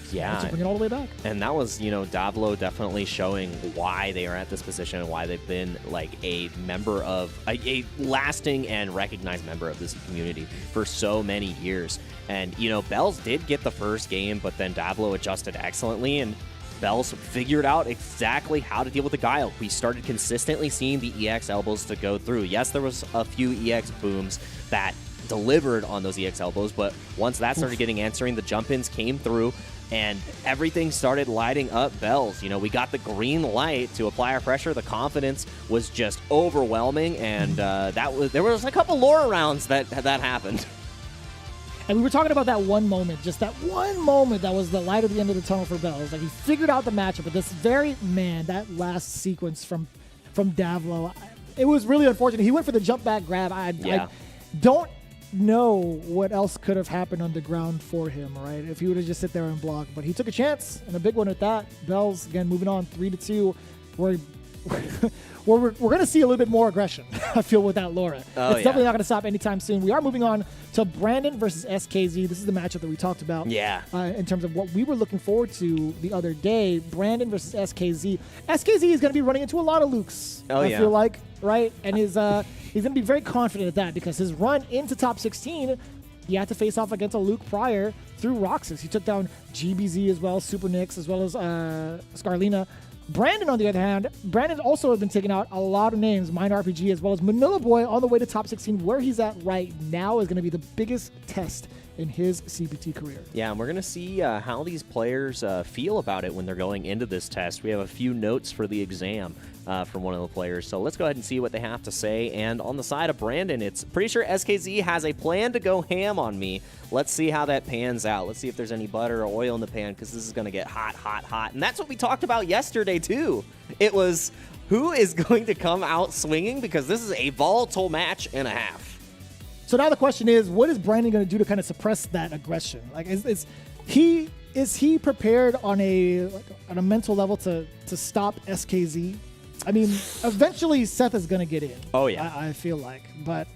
to bring it all the way back. And that was, you know, Davlo definitely showing why they are at this position and why they've been like a member of a lasting and recognized member of this community for so many years. And, you know, Bells did get the first game, but then Davlo adjusted excellently and Bells figured out exactly how to deal with the Guile. We started consistently seeing the EX elbows to go through. Yes, there was a few EX booms that delivered on those EX elbows, but once that started getting answering, the jump-ins came through and everything started lighting up Bells. You know, we got the green light to apply our pressure. The confidence was just overwhelming, and there was a couple Laura rounds that happened. And we were talking about that one moment, just that one moment that was the light at the end of the tunnel for Bells. Like, he figured out the matchup, but that last sequence from Davlo, it was really unfortunate. He went for the jump back grab. I don't know what else could have happened on the ground for him, right? If he would have just sit there and blocked, but he took a chance and a big one at that. Bells again moving on 3-2. We're going to see a little bit more aggression, I feel, without Laura. It's definitely not going to stop anytime soon. We are moving on to Brandon versus SKZ. This is the matchup that we talked about. In terms of what we were looking forward to the other day. Brandon versus SKZ. SKZ is going to be running into a lot of Lukes, I feel like, right? And he's going to be very confident at that because his run into top 16, he had to face off against a Luke prior through Roxas. He took down GBZ as well, Super Nix, as well as Scarlina. Brandon, on the other hand, Brandon also has been taking out a lot of names, Mind RPG as well as Manila Boy on the way to top 16. Where he's at right now is going to be the biggest test in his CPT career. Yeah, and we're going to see how these players feel about it when they're going into this test. We have a few notes for the exam from one of the players, so let's go ahead and see what they have to say. And on the side of Brandon, it's pretty sure SKZ has a plan to go ham on me. Let's see how that pans out. Let's see if there's any butter or oil in the pan, because this is going to get hot, hot, hot. And that's what we talked about yesterday, too. It was who is going to come out swinging, because this is a volatile match and a half. So now the question is, what is Brandon going to do to kind of suppress that aggression? Like, is he prepared on a mental level to stop SKZ? I mean, eventually Seth is going to get in. Oh, yeah. I feel like. But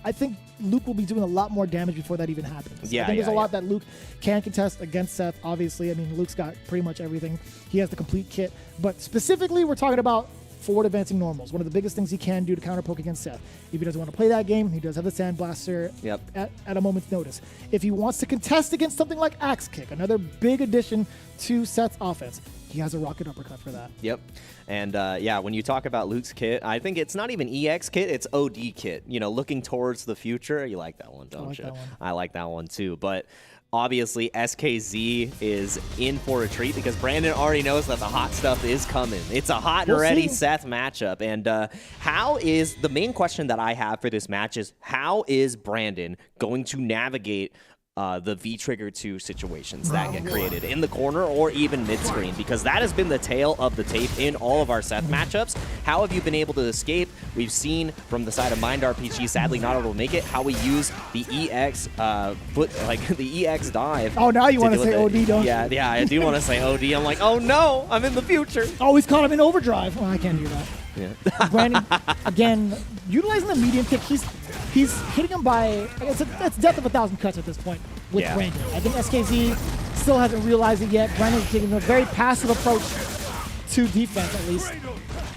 I think Luke will be doing a lot more damage before that even happens. I think there's a lot that Luke can contest against Seth, obviously. I mean, Luke's got pretty much everything. He has the complete kit. But specifically, we're talking about forward advancing normals. One of the biggest things he can do to counter poke against Seth. If he doesn't want to play that game, he does have the Sandblaster at a moment's notice. If he wants to contest against something like Axe Kick, another big addition to Seth's offense, he has a rocket uppercut for that. Yep. And when you talk about Luke's kit, I think it's not even EX kit, it's OD kit. You know, looking towards the future. You like that one, don't you? I like that one too. But obviously, SKZ is in for a treat because Brandon already knows that the hot stuff is coming. It's a hot and ready Seth matchup. And the main question that I have for this match is, how is Brandon going to navigate the V-Trigger 2 situations that get created in the corner or even mid-screen? Because that has been the tail of the tape in all of our Seth matchups. How have you been able to escape? We've seen from the side of Mind RPG, sadly not able to make it, how we use the EX the EX dive. Oh, now you want to say OD, don't you? Yeah, I do want to say OD. I'm like, oh no, I'm in the future. Oh, he's caught him in overdrive. Oh, I can't do that. Yeah. Brandon, again, utilizing the medium kick, he's hitting him by, it's death of 1,000 cuts at this point with Yeah. Brandon. I think SKZ still hasn't realized it yet. Brandon's taking a very passive approach to defense, at least.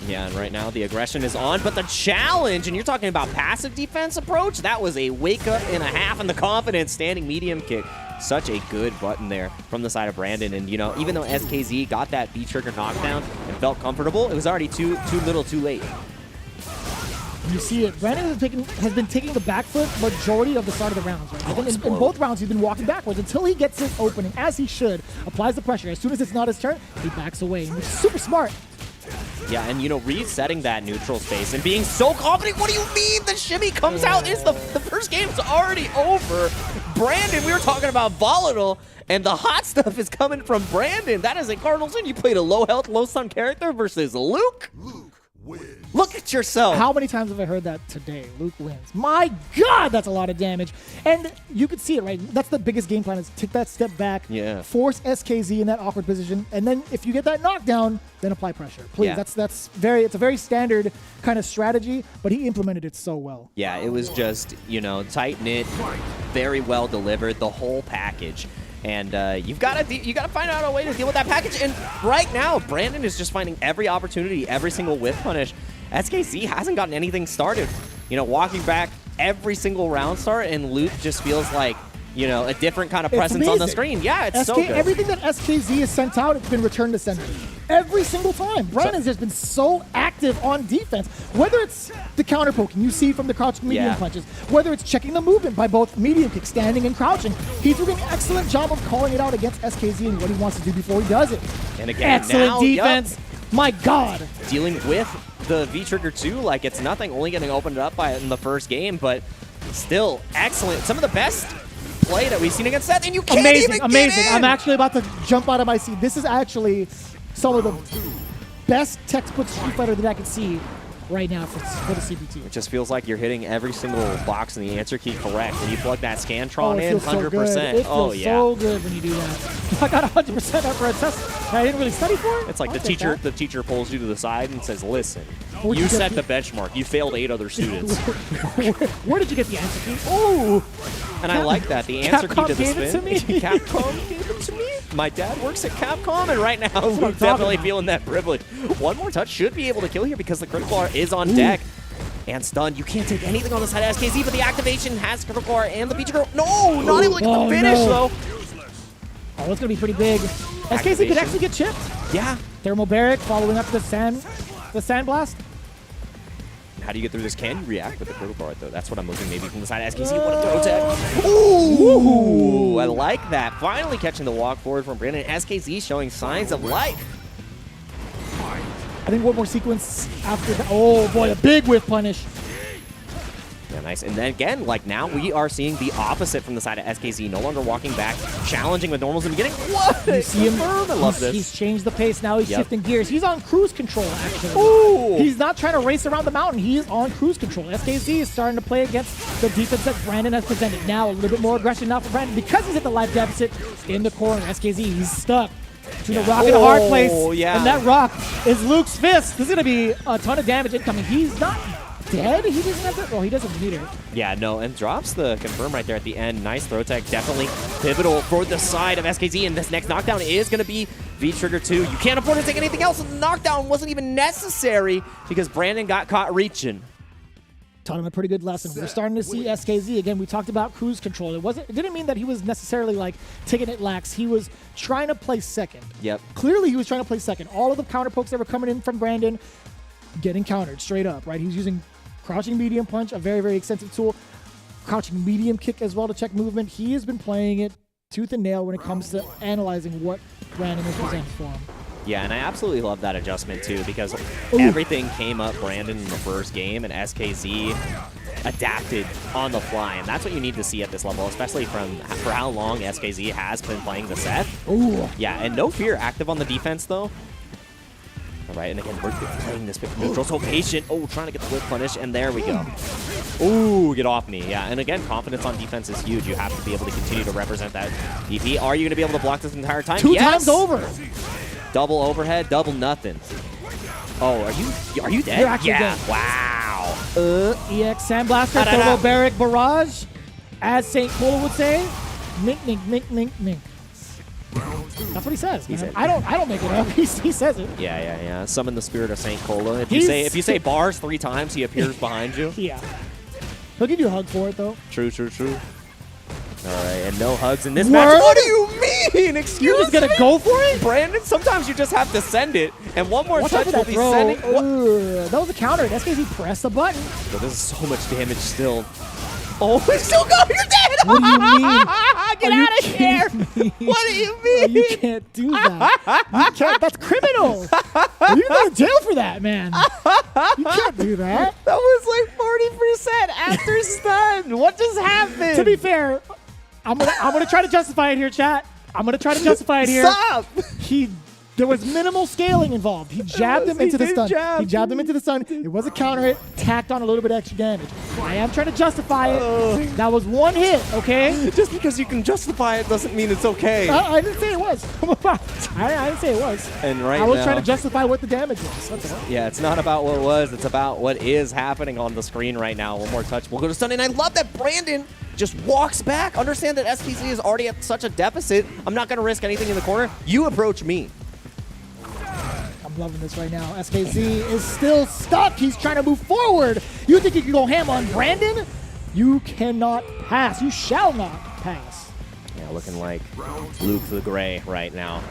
Yeah, and right now the aggression is on, but the challenge, and you're talking about passive defense approach, that was a wake-up and a half in the confidence standing medium kick. Such a good button there from the side of Brandon, and you know, even though SKZ got that V-trigger knockdown and felt comfortable, it was already too little too late. You see it. Brandon has been taking the back foot majority of the start of the rounds. Right? I think in both rounds, he's been walking backwards until he gets his opening, as he should. Applies the pressure. As soon as it's not his turn, he backs away, which is super smart. Yeah, and you know, resetting that neutral space and being so confident. What do you mean? The shimmy comes out. Is the first game's already over. Brandon, we were talking about volatile, and the hot stuff is coming from Brandon. That is a Cardinal Sin. You played a low health, low stun character versus Luke. Look at yourself. How many times have I heard that today? Luke wins. My God, that's a lot of damage. And you could see it, right? That's the biggest game plan, is take that step back, Yeah. force SKZ in that awkward position, and then if you get that knockdown, then apply pressure. Please, Yeah. it's a very standard kind of strategy, but he implemented it so well. Yeah, it was just, you know, tight-knit, very well delivered, the whole package. And you've got to find out a way to deal with that package. And right now, Brandon is just finding every opportunity, every single whip punish. SKZ hasn't gotten anything started. You know, walking back every single round start, and Luke just feels like, you know, a different kind of It's presence on the amazing. screen. Yeah, it's so good. Everything that SKZ has sent out, it's been returned to sender. Every single time. Brandon's just been so active on defense. Whether it's the counter poking you see from the crouching medium Yeah. punches, whether it's checking the movement by both medium kick, standing and crouching, he's doing an excellent job of calling it out against SKZ and what he wants to do before he does it. And again, Excellent now, defense. My God. dealing with the V-Trigger 2 like it's nothing, only getting opened up by it in the first game, but still excellent. Some of the best play that we've seen against Seth, and you can't even Amazing. get in! I'm actually about to jump out of my seat. This is actually some of the best textbook Street Fighter that I can see right now for the CBT. It just feels like you're hitting every single box in the answer key correct. When you plug that Scantron it in, feels so 100%. good. It Oh, feels yeah. so good when you do that. I got 100% up for a test that I didn't really study for. It's like I'll the take teacher. that. The teacher pulls you to the side and says, "Listen, Where'd you you get set the- the benchmark. You failed 8 other students." Where did you get the answer key? Oh, And I like that. The answer Capcom key to the gave it spin. to me. Capcom gave it to me. My dad works at Capcom, and right now what I'm Luke's talking definitely about. feeling that privilege. One more touch should be able to kill here because the critical R is on deck. And stunned. You can't take anything on the side of SKZ, but the activation has critical R and the beach girl. No, not able to get the finish, no. though. Oh, that's gonna be pretty big. SKZ Activation. could actually get chipped. Yeah. Thermal Barrack following up the sand blast. How do you get through this? Can you react with the critical R, though? That's what I'm looking maybe from the side of SKZ. What a throw tech. Ooh, I like that. Finally catching the walk forward from Brandon. SKZ showing signs of life. I think one more sequence after that. Oh boy, a big whiff punish. Yeah, nice. And then again, like now we are seeing the opposite from the side of SKZ. No longer walking back, challenging with normals in the beginning. What? You see him? I love this. He's changed the pace. Now he's Yep. shifting gears. He's on cruise control, actually. Ooh. He's not trying to race around the mountain. He is on cruise control. SKZ is starting to play against the defense that Brandon has presented. Now a little bit more aggression now for Brandon because he's at the life deficit in the corner. SKZ, he's stuck to the rock and a hard place. yeah. And that rock is Luke's fist. This is going to be a ton of damage incoming. He's not dead. He doesn't have to. Oh, he doesn't need it. Yeah, no, and drops the confirm right there at the end. Nice throw tech, definitely pivotal for the side of SKZ, and this next knockdown is going to be V-Trigger 2. You can't afford to take anything else, and the knockdown wasn't even necessary because Brandon got caught reaching. Taught him a pretty good lesson. We're starting to see SKZ again. We talked about cruise control. It didn't mean that he was necessarily like taking it lax. He was trying to play second. Yep. Clearly, he was trying to play second. All of the counter pokes that were coming in from Brandon, getting countered straight up. Right. He was using crouching medium punch, a very, very extensive tool. Crouching medium kick as well to check movement. He has been playing it tooth and nail when it comes to analyzing what Brandon is presenting for him. Yeah, and I absolutely love that adjustment too because everything came up Brandon in the first game, and SKZ adapted on the fly, and that's what you need to see at this level, especially for how long SKZ has been playing the set. Ooh. Yeah, and no fear active on the defense though. All right, and again, we're playing this bit neutral, so patient. Oh, trying to get the whip punish, and there we go. Ooh, get off me. Yeah, and again, confidence on defense is huge. You have to be able to continue to represent that DP. Are you going to be able to block this entire time? Two Yes! times over. Double overhead, double nothing. Oh, are you dead? You're actually yeah. dead. Wow. EX Sandblaster, Turbo Barrage, as St. Cola would say. Mink, mink, mink, mink, mink. That's what he says, man. said- I don't make it up. He says it. Yeah. Summon the spirit of Saint Cola. If you He's- say bars 3 times, he appears behind you. Yeah. He'll give you a hug for it, though. True. All right, and no hugs in this Word? match. What do you mean? Excuse You're just going me? to go for it? Brandon, sometimes you just have to send it, and one more Watch out touch for will that be throw. sending. What? That was a counter. That's because he pressed the button. But this is so much damage still. Oh, it's still going. You're dead. What do you mean? Get Are you out of here. kidding me? What do you Oh, mean? you can't do that. You can't. That's criminal. You go to jail for that, man. You can't do that. That was like 40% after stun. What just happened? To be fair, I'm gonna try to justify it here, chat. I'm gonna try to justify it here. Stop. There was minimal scaling involved. He jabbed him He into the did stun. jab. He jabbed him into the stun. It was a counter hit, tacked on a little bit of extra damage. I am trying to justify it. That was one hit, okay? Just because you can justify it doesn't mean it's okay. I didn't say it was. I didn't say it was. And right I was now, trying to justify what the damage was. That's all. yeah, it's not about what was. It's about what is happening on the screen right now. One more touch. We'll go to stun. And I love that Brandon just walks back. Understand that SPC is already at such a deficit. I'm not going to risk anything in the corner. You approach me. I'm loving this right now. SKZ is still stuck. He's trying to move forward. You think you can go ham on Brandon? You cannot pass. You shall not pass. Yeah, looking like Luke the Gray right now.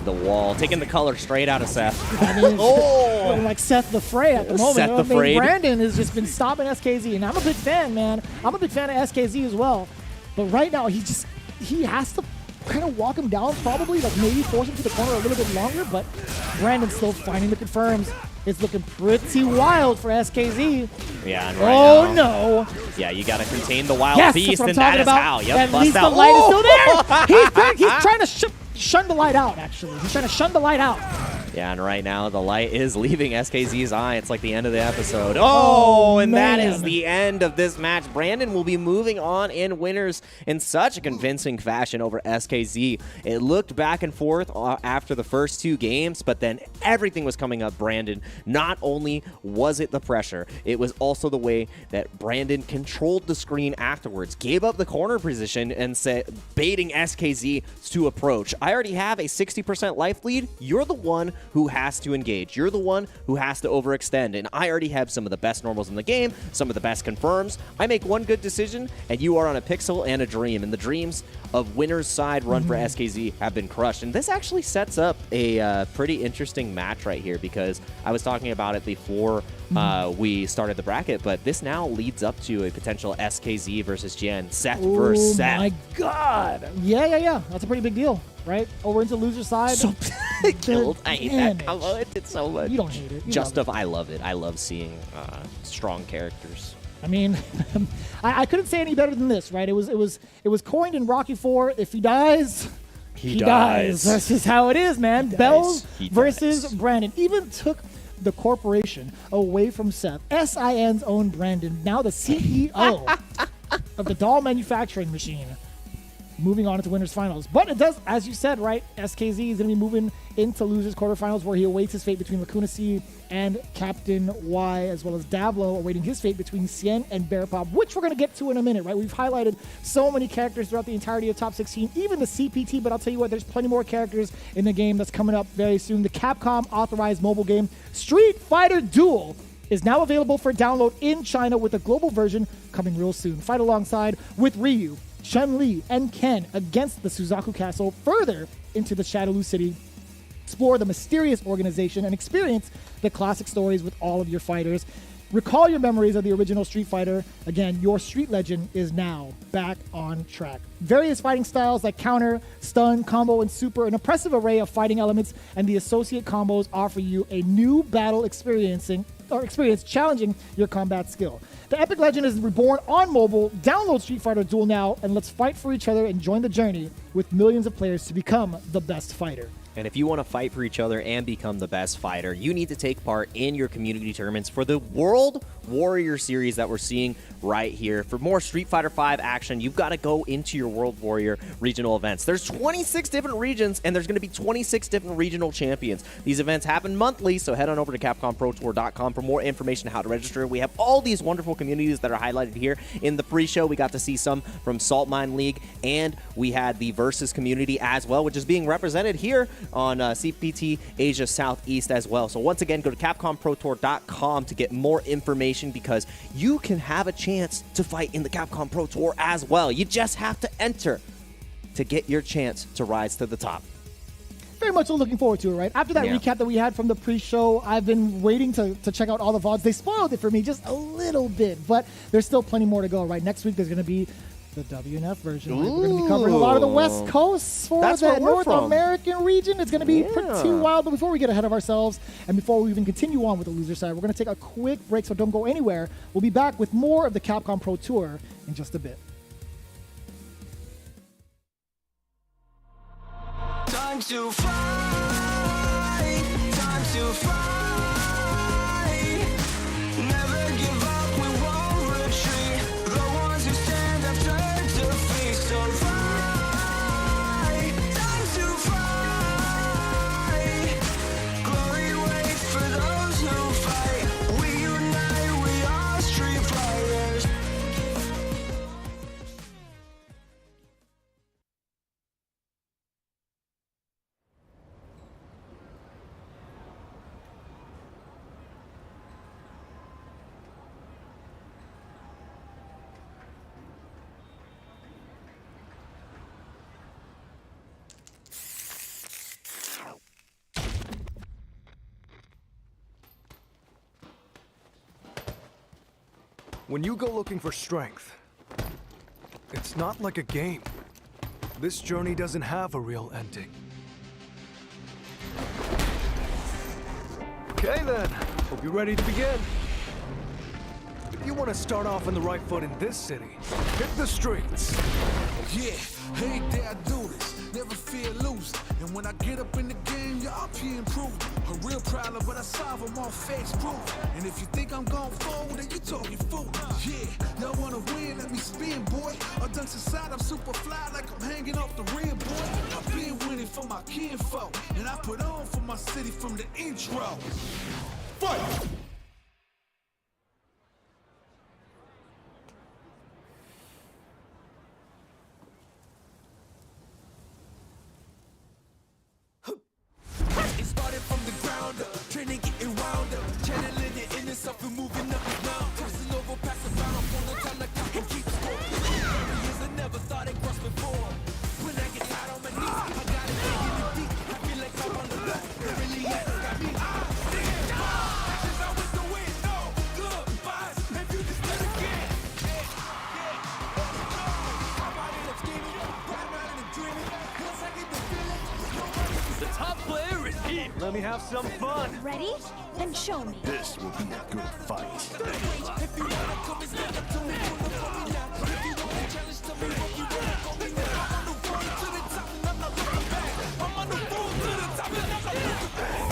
The wall, taking the color straight out of Seth. I mean, looking like Seth the Fray at the moment. Seth the I mean, Frayed. Brandon has just been stopping SKZ, and I'm a big fan, man. I'm a big fan of SKZ as well. But right now, he has to kind of walk him down, probably, like maybe force him to the corner a little bit longer, but Brandon's still finding the confirms. It's looking pretty wild for SKZ. Yeah, and right Oh, now, no. yeah, you got to contain the wild Yes, beast, that's what I'm and that talking is about. how. Yep, At bust least the out. light is still there. He's trying to shun the light out, actually. He's trying to shun the light out. Yeah, and right now the light is leaving SKZ's eye. It's like the end of the episode. Oh, and that is man. the end of this match. Brandon will be moving on in winners in such a convincing fashion over SKZ. It looked back and forth after the first 2 games, but then everything was coming up Brandon. Not only was it the pressure, it was also the way that Brandon controlled the screen afterwards, gave up the corner position, and said, baiting SKZ to approach. I already have a 60% life lead. You're the one who has to engage. You're the one who has to overextend, and I already have some of the best normals in the game, some of the best confirms. I make one good decision, and you are on a pixel and a dream, and the dreams of winner's side run for SKZ have been crushed. And this actually sets up a pretty interesting match right here, because I was talking about it before we started the bracket, but this now leads up to a potential SKZ versus Jen, Seth versus Seth. Oh, my God. Yeah. That's a pretty big deal, right? Over into loser side. So killed. I hate that Damage. combo. It's so much. You don't hate it. You Just love of I love it. I love seeing strong characters. I mean, I couldn't say any better than this, right? It was coined in Rocky IV. If he dies, he dies. That's just how it is, man. Bells versus Brandon. Even took the corporation away from Seth. SIN's own Brandon, now the CEO of the doll manufacturing machine. Moving on into winners finals. But it does, as you said, right, SKZ is going to be moving into losers quarterfinals, where he awaits his fate between Lacuna C and Captain Y, as well as Dablo awaiting his fate between Cien and Bear Pop, which we're going to get to in a minute, right? We've highlighted so many characters throughout the entirety of Top 16, even the CPT, but I'll tell you what, there's plenty more characters in the game that's coming up very soon. The Capcom authorized mobile game Street Fighter Duel is now available for download in China, with a global version coming real soon. Fight alongside with Ryu, Chun-Li, and Ken against the Suzaku Castle further into the Shadowloo City. Explore the mysterious organization and experience the classic stories with all of your fighters. Recall your memories of the original Street Fighter. Again, your street legend is now back on track. Various fighting styles like counter, stun, combo, and super, an impressive array of fighting elements and the associate combos offer you a new battle experience experience challenging your combat skill. The epic legend is reborn on mobile. Download Street Fighter Duel now, and let's fight for each other and join the journey with millions of players to become the best fighter. And if you want to fight for each other and become the best fighter, you need to take part in your community tournaments for the World Warrior Series that we're seeing right here. For more Street Fighter V action, you've got to go into your World Warrior regional events. There's 26 different regions, and there's going to be 26 different regional champions. These events happen monthly, so head on over to CapcomProTour.com for more information on how to register. We have all these wonderful communities that are highlighted here in the pre-show. We got to see some from Salt Mine League, and we had the Versus community as well, which is being represented here on CPT Asia Southeast as well. So once again, go to CapcomProTour.com to get more information, because you can have a chance to fight in the Capcom Pro Tour as well. You just have to enter to get your chance to rise to the top. Very much looking forward to it, right? After that recap that we had from the pre-show, I've been waiting to check out all the VODs. They spoiled it for me just a little bit, but there's still plenty more to go, right? Next week, there's going to be the WNF version. Right? We're going to be covering a lot of the West Coast for the North American region. It's going to be pretty wild. But before we get ahead of ourselves and before we even continue on with the loser side, we're going to take a quick break, so don't go anywhere. We'll be back with more of the Capcom Pro Tour in just a bit. Time to fight, time to fight. Never give up, we won't retreat. The ones who stand have turned to feast. So fight, time to fight. Glory waits for those who fight. We unite, we are street fighters. When you go looking for strength, it's not like a game. This journey doesn't have a real ending. Okay then, hope you're ready to begin. If you want to start off on the right foot in this city, hit the streets. Yeah, hey there, I do this. Never fear losing. And when I get up in the game, y'all be improved. A real problem, but I solve them all facts proof. And if you think I'm gon' fold, then you talking fool. Yeah, y'all wanna win, let me spin, boy. All dunks aside, I'm super fly like I'm hanging off the rim, boy. I've been winning for my kinfolk, and I put on for my city from the intro. Fight! It started from the ground up, training getting wound up, channeling your inner self and moving up and down, crossing over, passing around, I'm on the time like I can keep score. Years I never thought it crossed before. When I get tired on my knees, I got it digging it deep. I feel like I'm on the left, it really has got me. Since I was the win, no good vibes. If you just did again, I'm out in the scheming, riding around in the dreaming. Once I get the feeling, The top player is here. Let me have some fun. Ready? Then show me. This will be a good fight. if you wanna come and stand up to me, pull up on me now. If you wanna challenge, tell me what you want. Call me now. I'm on the road to the top and I'm not looking back. I'm on the road to the top and I'm not looking back.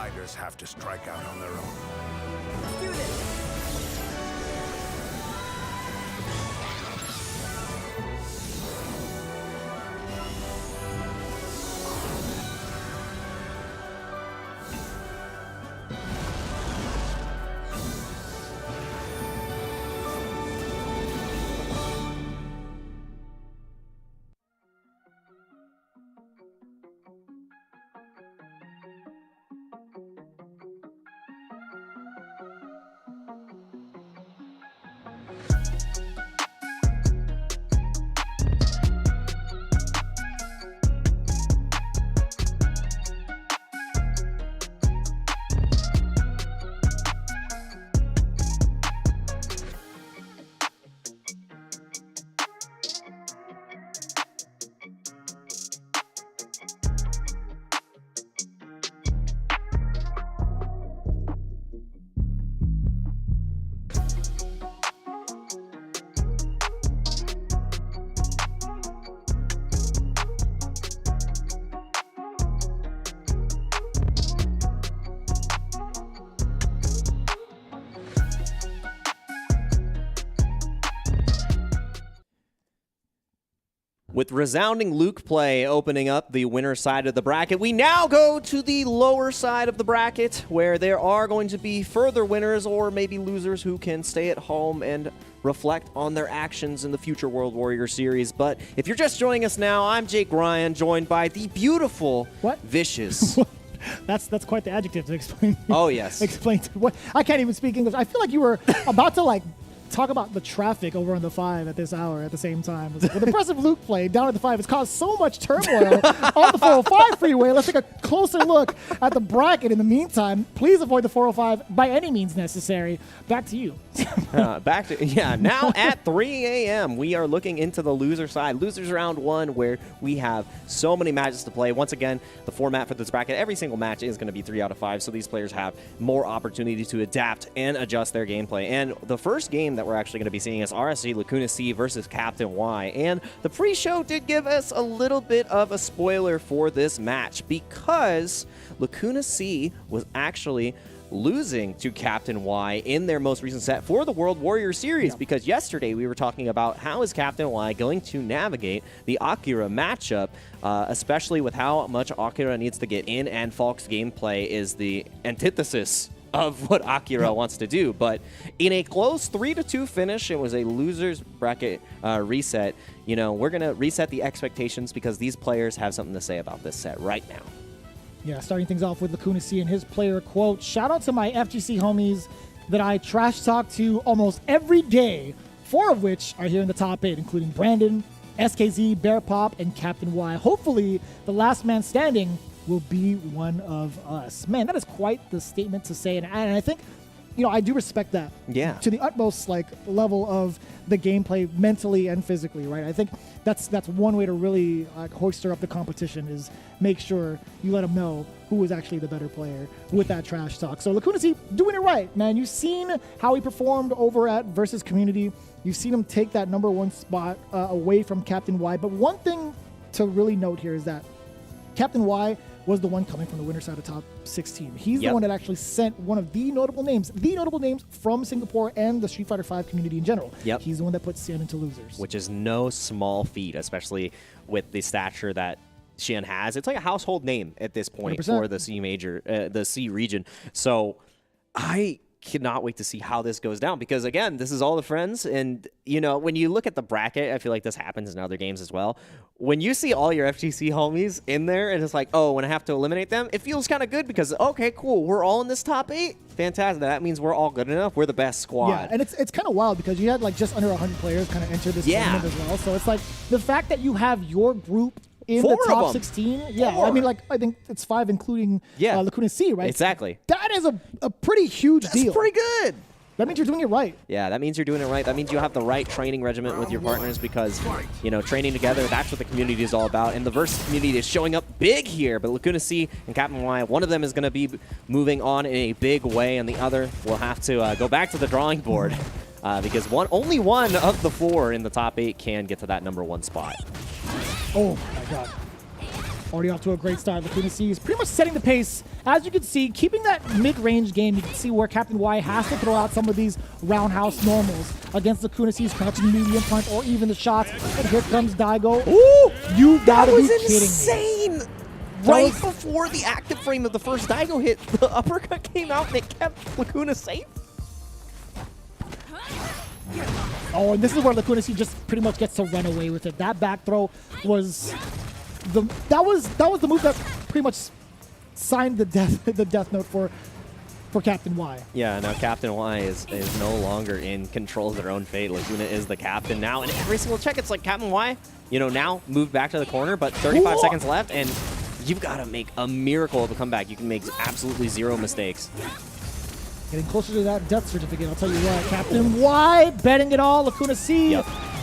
fighters have to strike out on their own. With resounding Luke play opening up the winner side of the bracket, we now go to the lower side of the bracket where there are going to be further winners or maybe losers who can stay at home and reflect on their actions in the future World Warrior Series. But if you're just joining us now, I'm Jake Ryan, joined by the beautiful Vicious. That's quite the adjective to explain. Oh, yes. Explain to what I can't even speak English. I feel like you were about to like talk about the traffic over on the 5 at this hour at the same time. With impressive Luke play down at the 5, it's caused so much turmoil on the 405 freeway. Let's take a closer look at the bracket. In the meantime, please avoid the 405 by any means necessary. Back to you. Now at 3 a.m. we are looking into the loser side. Losers round 1, where we have so many matches to play. Once again, the format for this bracket, every single match is going to be 3 out of 5, so these players have more opportunity to adapt and adjust their gameplay. And the first game that we're actually going to be seeing is RSG Lacuna C versus Captain Y. And the pre-show did give us a little bit of a spoiler for this match, because Lacuna C was actually losing to Captain Y in their most recent set for the World Warrior Series, because yesterday we were talking about how is Captain Y going to navigate the Akira matchup, especially with how much Akira needs to get in, and Falk's gameplay is the antithesis of what Akira wants to do. But in a close 3-2 finish, it was a loser's bracket reset. You know, we're going to reset the expectations because these players have something to say about this set right now. Yeah, starting things off with Lacuna C and his player quote. Shout out to my FGC homies that I trash talk to almost every day, 4 of which are here in the top 8, including Brandon, SKZ, Bear Pop, and Captain Y. Hopefully, the last man standing will be one of us. Man, that is quite the statement to say, and I think, you know, I do respect that. Yeah. To the utmost, like, level of the gameplay mentally and physically, right? I think that's one way to really hoister up the competition, is make sure you let them know who is actually the better player with that trash talk. So Lacuna C doing it right, man. You've seen how he performed over at Versus Community. You've seen him take that #1 spot away from Captain Y. But one thing to really note here is that Captain Y was the one coming from the winner side of top 16. He's the one that actually sent one of the notable names from Singapore and the Street Fighter V community in general. Yep. He's the one that put Xian into losers. Which is no small feat, especially with the stature that Xian has. It's like a household name at this point 100%. for the the C region. So I cannot wait to see how this goes down, because again, this is all the friends, and you know, when you look at the bracket, I feel like this happens in other games as well. When you see all your FGC homies in there and it's like, oh, when I have to eliminate them, it feels kind of good, because okay, cool, we're all in this top 8. Fantastic. That means we're all good enough. We're the best squad. Yeah, and it's kind of wild because you had like just under 100 players kind of enter this tournament as well. So it's like the fact that you have your group in 4 the of top them. 16. Yeah, 4. I mean, like, I think it's 5 including Lacuna C, right? Exactly. That is a pretty huge deal. That's pretty good. That means you're doing it right. Yeah, that means you're doing it right. That means you have the right training regimen with your partners, because, you know, training together, that's what the community is all about. And the Versus community is showing up big here. But Lacuna C and Captain Y, one of them is going to be moving on in a big way, and the other will have to go back to the drawing board, because only one of the 4 in the top 8 can get to that #1 spot. Oh, my God. Already off to a great start. Lacuna C is pretty much setting the pace. As you can see, keeping that mid-range game, you can see where Captain Y has to throw out some of these roundhouse normals against Lacuna C's crouching medium punch or even the shots. And here comes Daigo. Ooh! You gotta be kidding me. Insane! Right before the active frame of the first Daigo hit, the uppercut came out and it kept Lacuna safe. Oh, and this is where Lacuna C just pretty much gets to run away with it. That back throw was that was the move that pretty much signed the death note for Captain Y. Yeah, now Captain Y is no longer in control of their own fate. Lacuna is the captain now, and every single check, it's like Captain Y, you know, now move back to the corner, but 35 seconds left, and you've got to make a miracle of a comeback. You can make absolutely zero mistakes. Getting closer to that death certificate, I'll tell you what. Captain Y betting it all. Lacuna C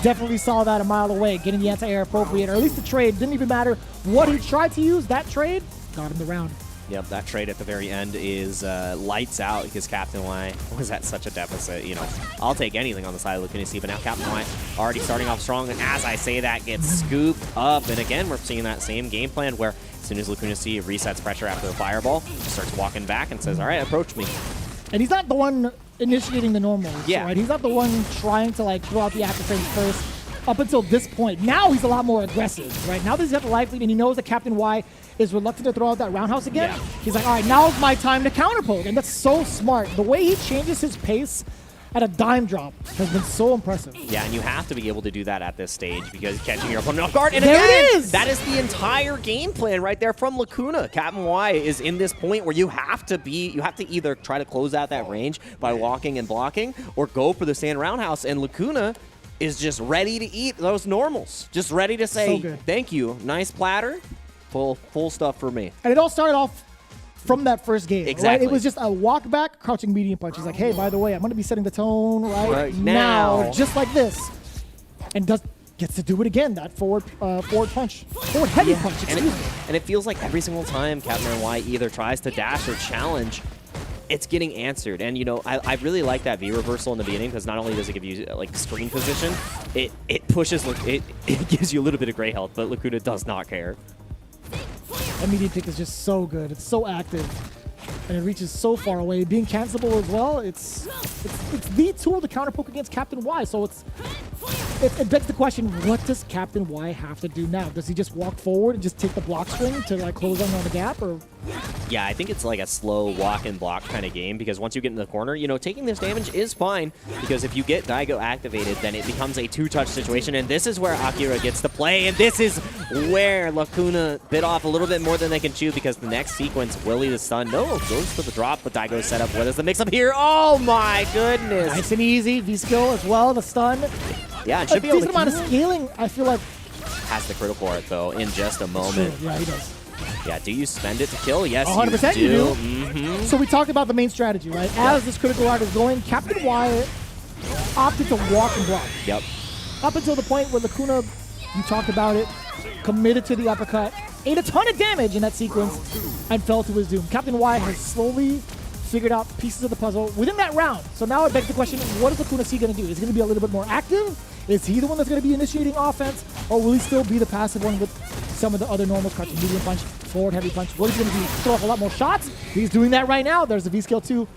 definitely saw that a mile away, getting the anti-air appropriate, or at least the trade. Didn't even matter what he tried to use. That trade got him the round. Yep, that trade at the very end is lights out because Captain Y was at such a deficit. You know, I'll take anything on the side of Lacuna C, but now Captain Y already starting off strong, and as I say that, gets scooped up. And again, we're seeing that same game plan where as soon as Lacuna C resets pressure after the fireball, starts walking back and says, all right, approach me. And he's not the one initiating the normals, yeah. Right? He's not the one trying to like throw out the active frames first up until this point. Now he's a lot more aggressive, right? Now that he's got the life lead and he knows that Captain Y is reluctant to throw out that roundhouse again, he's like, all right, now's my time to counterpoke. And that's so smart. The way he changes his pace at a dime drop has been so impressive. Yeah, and you have to be able to do that at this stage because catching your opponent off guard. And there again, it is! That is the entire game plan right there from Lacuna. Captain Y is in this point where you have to either try to close out that range by walking and blocking or go for the stand roundhouse. And Lacuna is just ready to eat those normals. Just ready to say, thank you, nice platter, full stuff for me. And it all started off from that first game, exactly. Right? It was just a walk back, crouching medium punch. He's like, hey, by the way, I'm going to be setting the tone right now, just like this. And gets to do it again, that forward punch, forward heavy punch, excuse me. And it feels like every single time Captain Y either tries to dash or challenge, it's getting answered. And, you know, I really like that V reversal in the beginning because not only does it give you, like, screen position, it pushes, it gives you a little bit of gray health, but Lacuna does not care. That medium pick is just so good. It's so active, and it reaches so far away. Being cancelable as well, it's the tool to counterpoke against Captain Y. So it begs the question, what does Captain Y have to do now? Does he just walk forward and just take the block string to like close on the gap, or? Yeah, I think it's like a slow walk and block kind of game because once you get in the corner, you know, taking this damage is fine because if you get Daigo activated, then it becomes a two-touch situation, and this is where Akira gets to play, and this is where Lacuna bit off a little bit more than they can chew because the next sequence, Willie the stun, goes for the drop, but Daigo's set up. What is the mix-up here? Oh my goodness! Nice and easy, V-skill as well, the stun. Yeah, it should be able to decent amount of scaling, I feel like. Has the critical art, though, in just a moment. Yeah, he does. Yeah, do you spend it to kill? Yes, 100% you do. Mm-hmm. So we talked about the main strategy, right? As this critical art is going, Captain Y opted to walk and block. Yep. Up until the point where Lacuna, you talked about it, committed to the uppercut, ate a ton of damage in that sequence, and fell to his doom. Captain Y has slowly figured out pieces of the puzzle within that round. So now it begs the question, what is Lacuna C going to do? Is he going to be a little bit more active? Is he the one that's going to be initiating offense? Or will he still be the passive one with some of the other normals, crouching medium punch, forward heavy punch? What is he going to do? Throw off a lot more shots? He's doing that right now. There's the V-skill 2.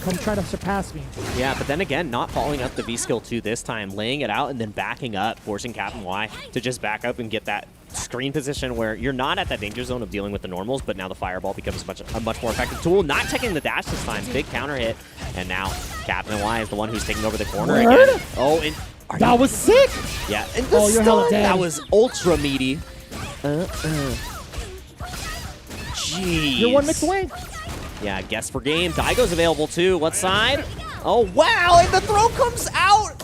Come try to surpass me. Yeah, but then again, not following up the V-skill 2 this time, laying it out and then backing up, forcing Captain Y to just back up and get that screen position where you're not at that danger zone of dealing with the normals, but now the fireball becomes a much more effective tool. Not checking the dash this time. Big counter hit. And now Captain Y is the one who's taking over the corner again. Oh, and that was sick! Yeah, and the stun, that was ultra meaty. Jeez. You're one mix away. Yeah, guess for game. Daigo's available too. What side? Oh, wow, and the throw comes out!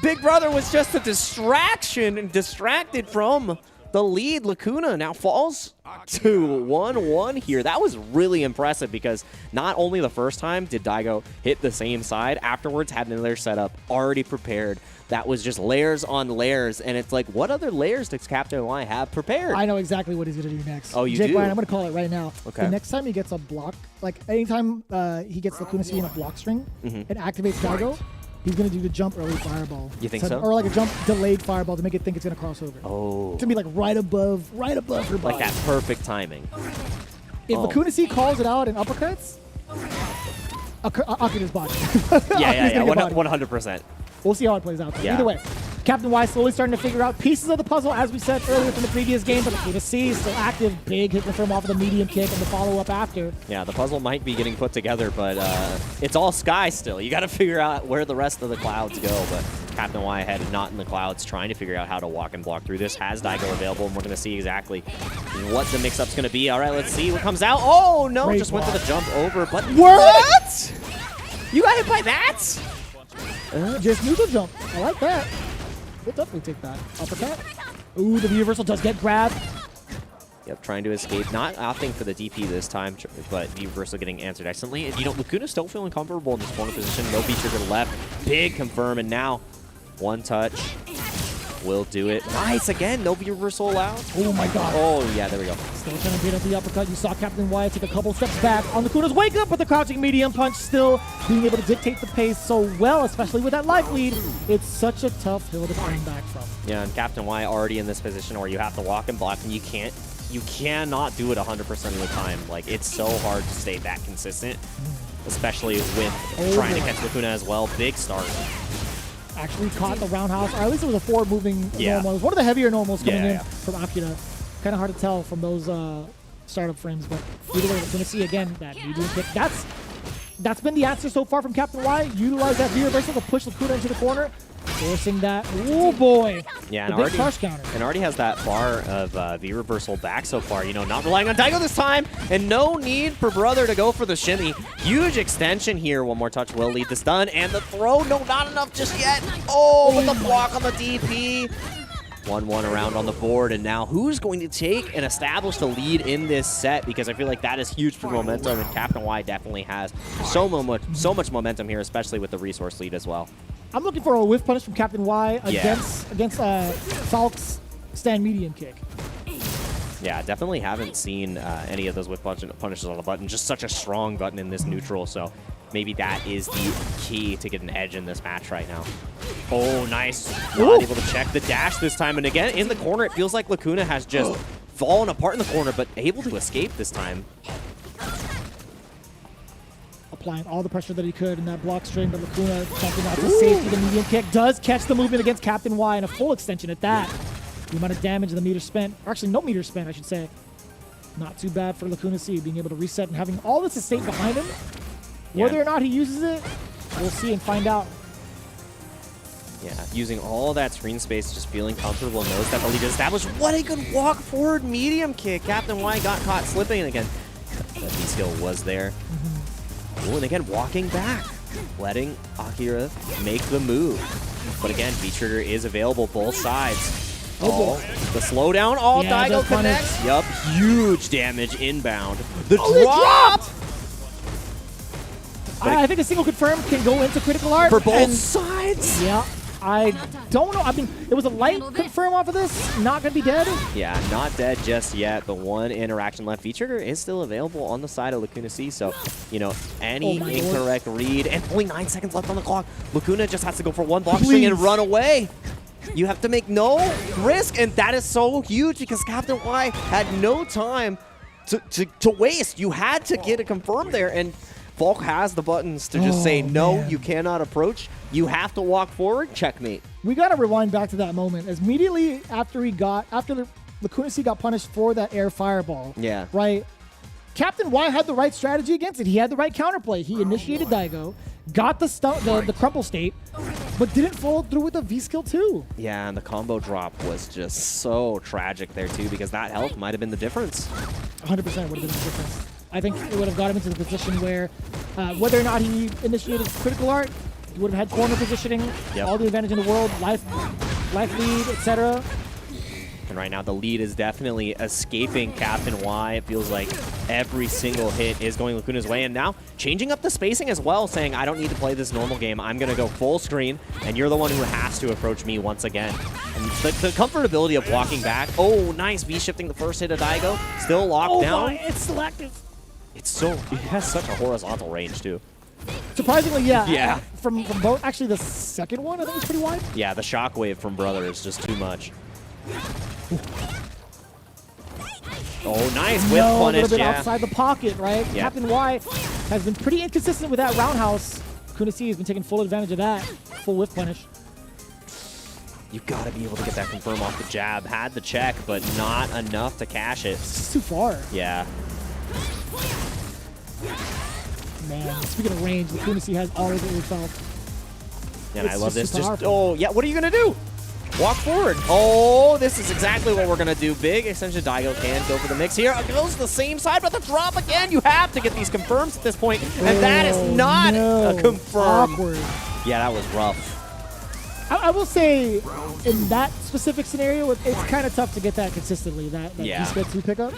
Big Brother was just a distraction and distracted from the lead. Lacuna now falls to 1-1 here. That was really impressive because not only the first time did Daigo hit the same side, afterwards had another setup already prepared. That was just layers on layers, and it's like, what other layers does Captain Y have prepared? I know exactly what he's going to do next. Oh, you Jake do? Ryan, I'm going to call it right now. Okay. The next time he gets a block, like anytime he gets Lacuna C in a block string and activates Daigo, he's going to do the jump early fireball. You think so? Or like a jump delayed fireball to make it think it's going to cross over. Oh. It's going to be like right above her body. Like that perfect timing. If Lacuna C calls it out and uppercuts, Akira's body. Yeah, Akira's gonna get bodied. 100%. We'll see how it plays out. Yeah. Either way, Captain Y slowly starting to figure out pieces of the puzzle, as we said earlier from the previous game, but Lacuna C is still active. Big hit confirm off of the medium kick and the follow-up after. Yeah, the puzzle might be getting put together, but it's all sky still. You got to figure out where the rest of the clouds go, but Captain Y ahead and not in the clouds, trying to figure out how to walk and block through this. Has Daigo available, and we're going to see exactly what the mix-up's going to be. All right, let's see what comes out. Oh, no, Great just went to block. the jump over, but What? You got hit by that? Just neutral jump. I like that. We'll definitely take that. Uppercut. Ooh, the reversal does get grabbed. Yep, trying to escape. Not opting for the DP this time, but the reversal getting answered excellently. And, you know, Lacuna's still feeling comfortable in this corner position. No feature to the left. Big confirm, and now one touch will do it. Nice, again, no reversal allowed. Oh my god. Oh, yeah, there we go. Still trying to beat up the uppercut. You saw Captain Y take a couple steps back on Lacuna's wake up, but the crouching medium punch still being able to dictate the pace so well, especially with that life lead. It's such a tough hill to come back from. Yeah, and Captain Y already in this position where you have to walk and block, and you cannot do it 100% of the time. Like, it's so hard to stay that consistent, especially with trying to catch Lacuna as well. Big start. Actually caught the roundhouse, or at least it was a forward moving Yeah. normal. It was one of the heavier normals coming Yeah, in yeah. from Akira. Kind of hard to tell from those startup frames, but either way, we're going to see again that medium kick. That's been the answer so far from Captain Y. Utilize that V reversal to push Lacuna into the corner, forcing that. Oh boy! Yeah, the and big crush counter. already has that bar of V reversal back so far. You know, not relying on Daigo this time, and no need for Brother to go for the shimmy. Huge extension here. One more touch will lead this done, and the throw. No, not enough just yet. Oh, with the block on the DP. 1-1 around on the board, and now who's going to take and establish the lead in this set? Because I feel like that is huge for momentum, and Captain Y definitely has so much momentum here, especially with the resource lead as well. I'm looking for a whiff punish from Captain Y Yeah. against Falk's stand medium kick. Yeah, definitely haven't seen any of those whip punishes on the button. Just such a strong button in this neutral, so maybe that is the key to get an edge in this match right now. Oh, nice. Not able to check the dash this time. And again, in the corner, it feels like Lacuna has just fallen apart in the corner, but able to escape this time. Applying all the pressure that he could in that block string, but Lacuna jumping out to safety. The medium kick does catch the movement against Captain Y, and a full extension at that. The amount of damage the meter spent, or actually no meter spent, I should say. Not too bad for Lacuna C, being able to reset and having all this estate behind him. Whether or not he uses it, we'll see and find out. Yeah, using all that screen space, just feeling comfortable, knows that the lead is established. What a good walk forward medium kick. Captain Y got caught slipping, and again, that V-skill was there. Ooh, and again, walking back, letting Akira make the move. But again, V-trigger is available both sides. Oh, The slowdown, Yeah, Daigo the punish. connects. Yup, huge damage inbound. The Oh, they drop! I think a single confirm can go into critical art. For both and- sides? Yeah, I don't know. I mean, it was a light confirm off of this. Not going to be dead. Yeah, not dead just yet, but one interaction left. V-trigger is still available on the side of Lacuna C, so, you know, any Oh my incorrect read, and only 9 seconds left on the clock. Lacuna just has to go for one block swing and Please. run away. You have to make no risk, and that is so huge because Captain Y had no time to waste. You had to get a confirm there, and Falk has the buttons to just say, no, man. you cannot approach. You have to walk forward. Checkmate. We got to rewind back to that moment. As immediately after Lacuna C got punished for that air fireball. Yeah. Right? Captain Y had the right strategy against it. He had the right counterplay. He initiated Daigo, got the crumple state, but didn't follow through with the V-skill too. Yeah, and the combo drop was just so tragic there too, because that health might have been the difference. 100% would have been the difference. I think it would have got him into the position where, whether or not he initiated critical art, he would have had corner positioning, Yep. all the advantage in the world, life lead, etc. And right now the lead is definitely escaping Captain Y. It feels like every single hit is going Lacuna's way. And now changing up the spacing as well, saying, I don't need to play this normal game. I'm going to go full screen, and you're the one who has to approach me once again. And the comfortability of walking back. Oh, nice. V-shifting the first hit of Daigo. Still locked down. It's selective. It has such a horizontal range, too. Surprisingly, yeah. Yeah. From both, actually, the second one I think was pretty wide. Yeah, the shockwave from Brother is just too much. Oh, nice whip No, a punish, little bit yeah. outside the pocket, right? Yeah. Captain Y has been pretty inconsistent with that roundhouse. Kunasi has been taking full advantage of that. Full whiff punish. You gotta be able to get that confirm off the jab. Had the check, but not enough to cash it. It's just too far. Yeah. Man, speaking of range, the Kunasi has all of it himself. And It's I love this. just Just, powerful. oh, yeah, what are you gonna do? Walk forward. Oh, this is exactly what we're gonna do. Big extension Daigo can go for the mix here. It goes to the same side, but the drop again. You have to get these confirms at this point, and that is not no. a confirm. Awkward. Yeah, that was rough. I will say, in that specific scenario, it's kind of tough to get that consistently, that Yeah. D-Sped 2 pickup.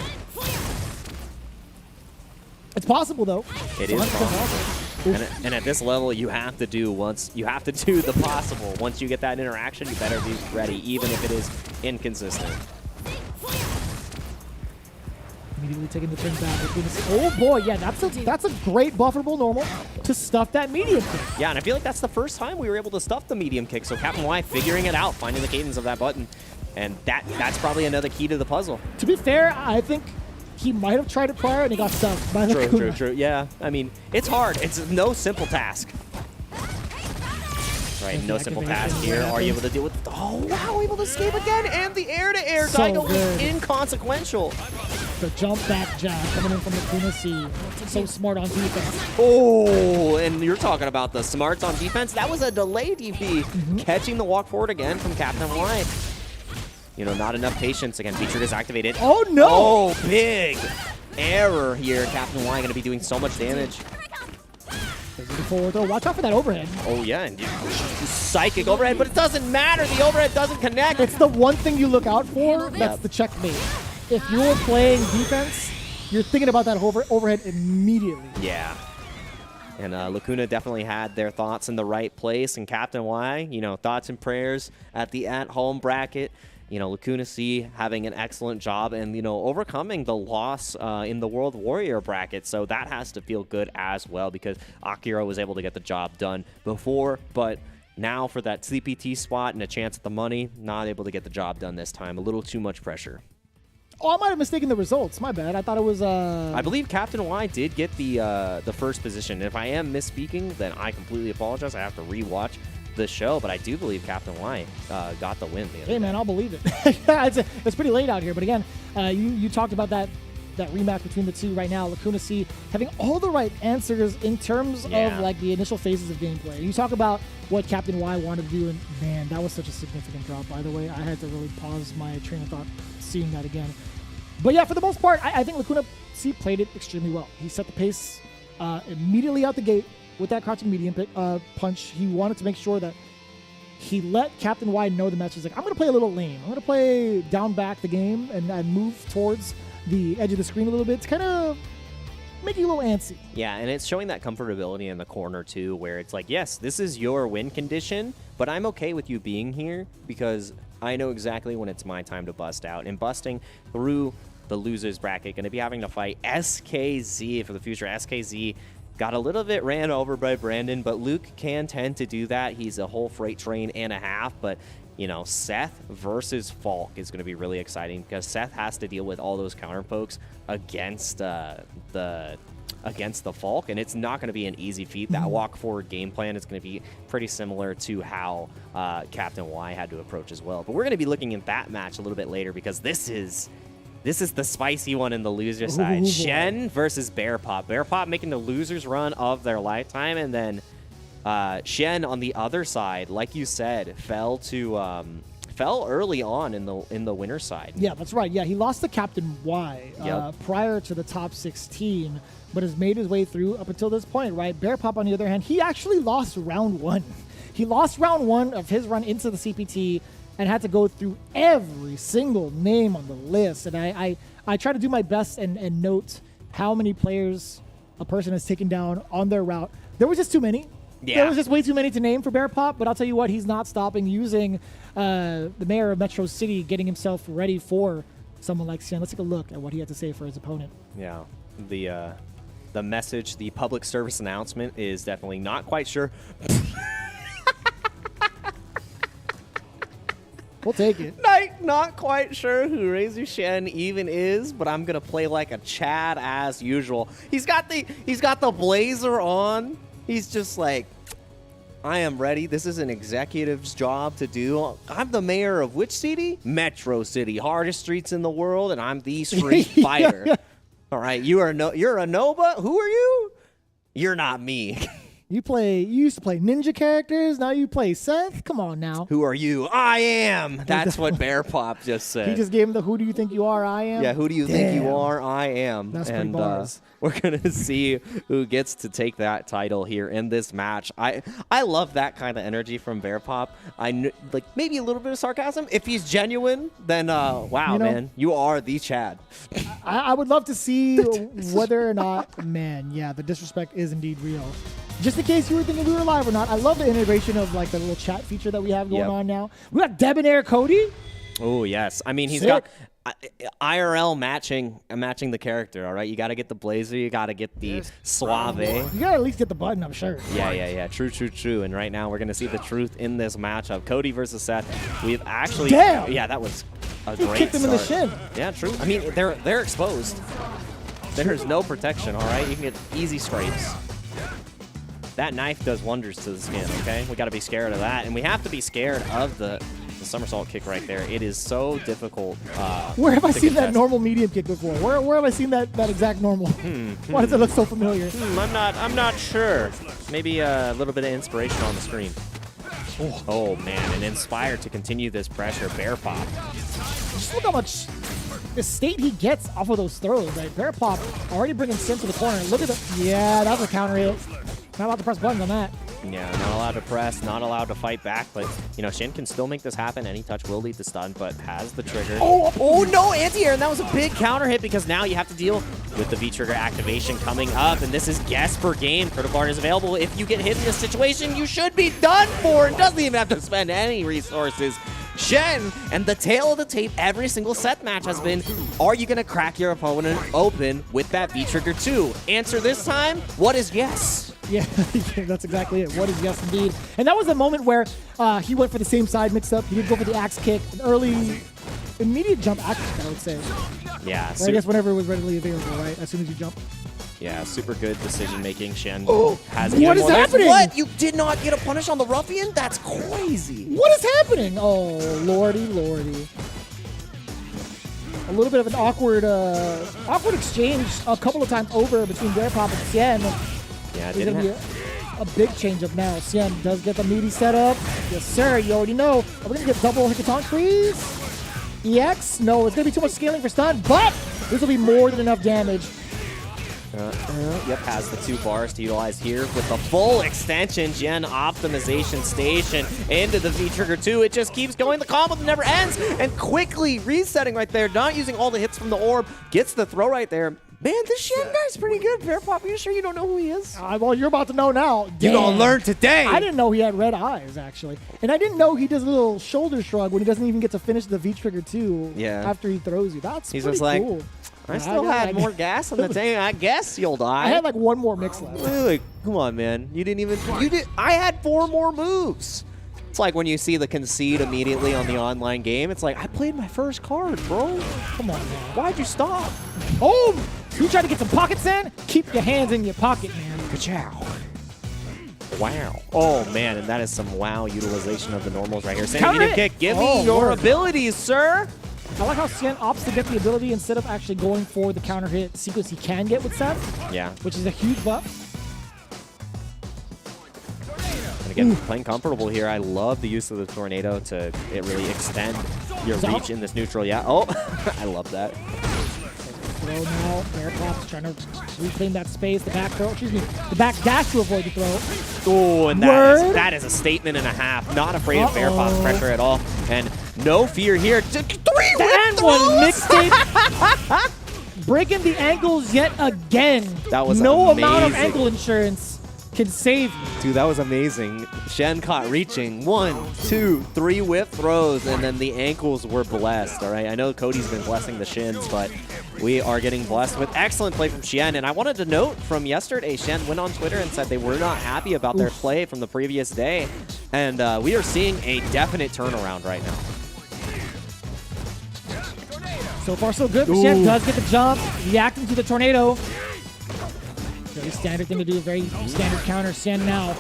It's possible, though. It It's is 100% possible. And at this level, you have to do the possible. Once you get that interaction, you better be ready, even if it is inconsistent. Immediately taking the turn back. Oh boy, yeah, that's a great bufferable normal to stuff that medium kick. Yeah, and I feel like that's the first time we were able to stuff the medium kick. So Captain Y figuring it out, finding the cadence of that button, and that's probably another key to the puzzle. To be fair, I think he might have tried it prior and he got stuffed by the True, Kuna. true. Yeah, I mean, it's hard. It's no simple task. Right, no simple task here. Are you able to deal with... Oh, wow, able to escape again, and the air-to-air So Daigo was good. inconsequential. The jump back jab coming in from the Kuna C. So smart on defense. Oh, and you're talking about the smarts on defense. That was a delay DP. Catching the walk forward again from Captain Y. You know, not enough patience. Again, feature is activated. Oh, no! Oh, big error here. Captain Y going to be doing so much damage. Forward throw. Watch out for that overhead. Oh, yeah, and psychic overhead, but it doesn't matter. The overhead doesn't connect. It's the one thing you look out for. That's the checkmate. If you're playing defense, you're thinking about that overhead immediately. Yeah. And Lacuna definitely had their thoughts in the right place. And Captain Y, you know, thoughts and prayers at the at-home bracket. You know, Lacuna C having an excellent job and, you know, overcoming the loss in the World Warrior bracket. So that has to feel good as well because Akira was able to get the job done before. But now for that CPT spot and a chance at the money, not able to get the job done this time. A little too much pressure. Oh, I might have mistaken the results. My bad. I thought it was... I believe Captain Y did get the first position. If I am misspeaking, then I completely apologize. I have to rewatch the show, but I do believe Captain Y got the win. Hey, man, I'll believe it. It's pretty late out here, but again, you talked about that rematch between the two right now. Lacuna C having all the right answers in terms of like the initial phases of gameplay. You talk about what Captain Y wanted to do, and man, that was such a significant drop, by the way. I had to really pause my train of thought seeing that again. But yeah, for the most part, I think Lacuna C played it extremely well. He set the pace immediately out the gate with that crouching medium punch. He wanted to make sure that he let Captain Y know the match. He's like, I'm going to play a little lane. I'm going to play down back the game and move towards the edge of the screen a little bit to kind of make you a little antsy. Yeah, and it's showing that comfortability in the corner too, where it's like, yes, this is your win condition, but I'm okay with you being here because I know exactly when it's my time to bust out. And busting through the losers bracket, going to be having to fight SKZ for the future. SKZ got a little bit ran over by Brandon, but Luke can tend to do that. He's a whole freight train and a half, but you know, Seth versus Falk is going to be really exciting because Seth has to deal with all those counter pokes against the Falk, and it's not going to be an easy feat. That walk forward game plan is going to be pretty similar to how Captain Y had to approach as well. But we're going to be looking at that match a little bit later because this is the spicy one in the loser side. Shen versus Bear Pop. Bear Pop making the losers run of their lifetime, and then Shen on the other side, like you said, fell early on in the winner side. Yeah, that's right. Yeah, he lost to Captain Y prior to the top 16, but has made his way through up until this point, right? Bear Pop, on the other hand, he actually lost round one. He lost round one of his run into the CPT and had to go through every single name on the list. And I try to do my best and note how many players a person has taken down on their route. There was just too many. Yeah. There was just way too many to name for Bear Pop, but I'll tell you what, he's not stopping using the mayor of Metro City, getting himself ready for someone like Shen. Let's take a look at what he had to say for his opponent. Yeah, the message, the public service announcement is definitely not quite sure. We'll take it. Not quite sure who Razor Shen even is, but I'm gonna play like a Chad as usual. He's got the blazer on. He's just like, I am ready. This is an executive's job to do. I'm the mayor of which city? Metro City, hardest streets in the world, and I'm the street fighter. All right, you're a Nova. Who are you? You're not me. You used to play ninja characters, now you play Seth? Come on now. Who are you? I am. That's what Bear Pop just said. He just gave him the who do you think you are, I am? Yeah, who do you think you are? I am. That's pretty and bars. We're going to see who gets to take that title here in this match. I love that kind of energy from Bear Pop. Like maybe a little bit of sarcasm. If he's genuine, then wow, man, you are the Chad. I would love to see whether or not, man, yeah, the disrespect is indeed real. Just in case you were thinking we were live or not, I love the integration of like the little chat feature that we have going on now. We got Debonair Cody. Oh, yes. I mean, he's Sick. got IRL matching the character, all right? You got to get the blazer. You got to get the suave. You got to at least get the button up shirt. Yeah. True. And right now we're going to see the truth in this matchup. Cody versus Seth. We've actually... Damn! Yeah, that was a He great kicked him in the start. shin. Yeah, true. I mean, they're exposed. There's no protection, all right? You can get easy scrapes. That knife does wonders to the skin, okay? We got to be scared of that. And we have to be scared of the somersault kick right there. It is so difficult. Where have I to seen that contest. normal medium kick before? Where have I seen that exact normal? Why does it look so familiar? I'm not sure. Maybe a little bit of inspiration on the screen. Oh man, and inspired to continue this pressure, Bear Pop. Just look how much the state he gets off of those throws. Right? Bear Pop already bringing Sim to the corner. Look at the... Yeah, that was a counter hit. Not allowed to press buttons on that. Yeah, not allowed to press, not allowed to fight back, but, you know, Shin can still make this happen. Any touch will lead to stun, but has the trigger. Oh no, anti-air, and that was a big counter hit because now you have to deal with the V-trigger activation coming up, and this is guess per game. Critical Guard is available. If you get hit in this situation, you should be done for, and doesn't even have to spend any resources. Shen, and the tail of the tape every single set match has been, are you going to crack your opponent open with that V-trigger 2? Answer this time, what is yes? Yeah, that's exactly it. What is yes indeed. And that was a moment where he went for the same side mix-up. He did go for the axe kick, an early, immediate jump axe kick, I would say. Yeah. Or I guess whenever it was readily available, right? As soon as you jump. Yeah, super good decision-making. Shen has what is happening? What? You did not get a punish on the ruffian? That's crazy. What is happening? Oh, lordy. A little bit of an awkward exchange a couple of times over between Bear Pop and Sien. Yeah, There's going to be a big change-up now. Sien does get the meaty setup. Yes, sir. You already know. Are we going to get double Hikaton freeze? EX? No, it's going to be too much scaling for stun, but this will be more than enough damage. Yep, has the 2 bars to utilize here with the full extension gen optimization station into the V-trigger 2. It just keeps going. The combo never ends, and quickly resetting right there, not using all the hits from the orb, gets the throw right there. Man, this Shen guy's pretty good. Bear Pop, you sure you don't know who he is? Well, you're about to know now. You're gonna learn today. I didn't know he had red eyes, actually. And I didn't know he does a little shoulder shrug when he doesn't even get to finish the V-trigger 2 after he throws you. That's He's pretty just like, cool. I still had more gas on the tank. I guess you'll die. I had like one more mix left. Like, come on, man. You didn't even... I had 4 more moves. It's like when you see the concede immediately on the online game. It's like, I played my first card, bro. Come on, man. Why'd you stop? Boom! You try to get some pockets in? Keep your hands in your pocket, man. Ka-chow. Wow. Oh, man, and that is some wow utilization of the normals right here. Sending medium kick. Give me your abilities, sir. I like how Sien opts to get the ability instead of actually going for the counter hit sequence he can get with Seth. Yeah. Which is a huge buff. And again, playing comfortable here. I love the use of the tornado to it really extend your reach in this neutral. Yeah. Oh, I love that. Throw now. Bear Pop's trying to reclaim that space. The back throw. Excuse me. The back dash to avoid the throw. Oh, and that is a statement and a half. Not afraid of Bear Pop's pressure at all. And no fear here. 3 and one mixtape. Breaking the ankles yet again. That was no amazing. amount of ankle insurance can save you. Dude, that was amazing. Shen caught reaching 1, 2, 3 whip throws, and then the ankles were blessed, all right? I know Cody's been blessing the shins, but we are getting blessed with excellent play from Shen. And I wanted to note from yesterday, Shen went on Twitter and said they were not happy about their play from the previous day. And we are seeing a definite turnaround right now. So far, so good. Shen does get the jump, reacting to the tornado. Very standard thing to do, very standard counter. Shen now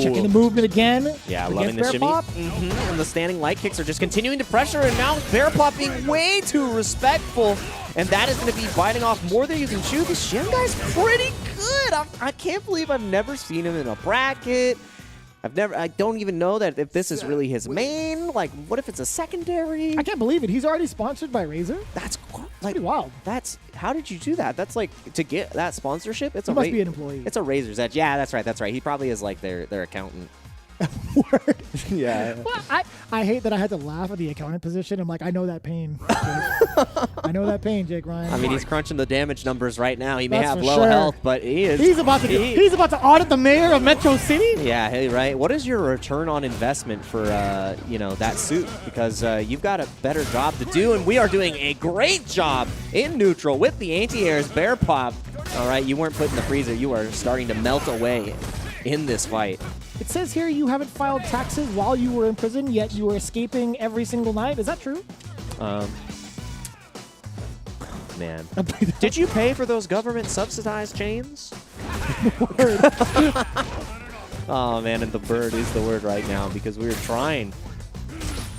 checking the movement again. Yeah, against loving the Bear shimmy. Pop. And the standing light kicks are just continuing to pressure, and now Bear Pop being way too respectful. And that is going to be biting off more than you can chew. The Shen guy's pretty good. I can't believe I've never seen him in a bracket. I don't even know that if this is really his main. Like, what if it's a secondary? I can't believe it. He's already sponsored by Razer. That's like pretty wild. How did you do that? That's like, to get that sponsorship. It's He must be an employee. It's a Razor's Edge. Yeah, that's right. That's right. He probably is like their accountant. Word. Yeah. Well, I hate that I had to laugh at the accountant position. I'm like, I know that pain. I know that pain, Jake Ryan. I mean, he's crunching the damage numbers right now. He may That's have for low sure. health, but He's about to audit the mayor of Metro City. Yeah, hey, right. What is your return on investment for that suit? Because you've got a better job to do, and we are doing a great job in neutral with the anti-airs. Bear Pop. All right, you weren't put in the freezer. You are starting to melt away in this fight. It says here you haven't filed taxes while you were in prison, yet you were escaping every single night. Is that true? Man. Did you pay for those government subsidized chains? Oh, man, and the bird is the word right now because we were trying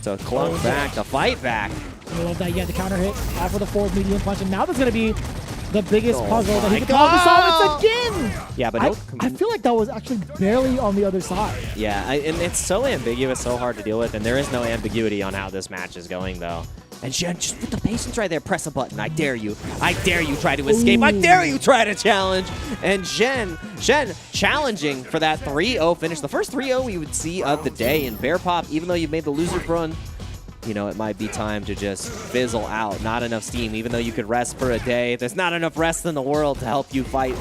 to clunk back, to fight back. I love that. You had the counter hit off of the forward medium punch, and now there's going to be the biggest puzzle that he can probably solve. It's again! Yeah, but I feel like that was actually barely on the other side. Yeah, and it's so ambiguous, so hard to deal with, and there is no ambiguity on how this match is going, though. And Shen, just with the patience right there, press a button. I dare you. I dare you try to escape. I dare you try to challenge. And Shen challenging for that 3-0 finish. The first 3-0 we would see of the day. And Bear Pop, even though you made the loser run, you know, it might be time to just fizzle out. Not enough steam, even though you could rest for a day. There's not enough rest in the world to help you fight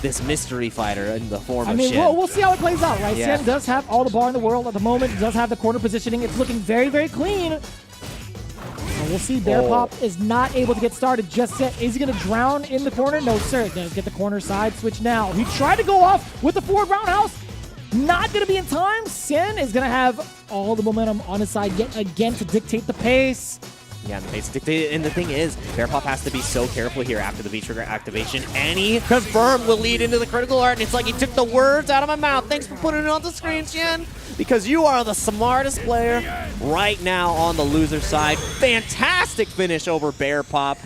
this mystery fighter in the form of Shen. We'll see how it plays out, right? Yeah. Shen does have all the bar in the world at the moment. He does have the corner positioning. It's looking very, very clean. So we'll see. Bear Pop is not able to get started just yet. Is he going to drown in the corner? No, sir. Does get the corner side switch now. He tried to go off with the forward roundhouse. Not going to be in time. Shen is going to have all the momentum on his side yet again to dictate the pace. Yeah, and the pace dictated. And the thing is, Bear Pop has to be so careful here after the V-Trigger activation. Any confirm will lead into the critical art. And it's like he took the words out of my mouth. Thanks for putting it on the screen, Shen. Because you are the smartest player right now on the loser side. Fantastic finish over Bear Pop.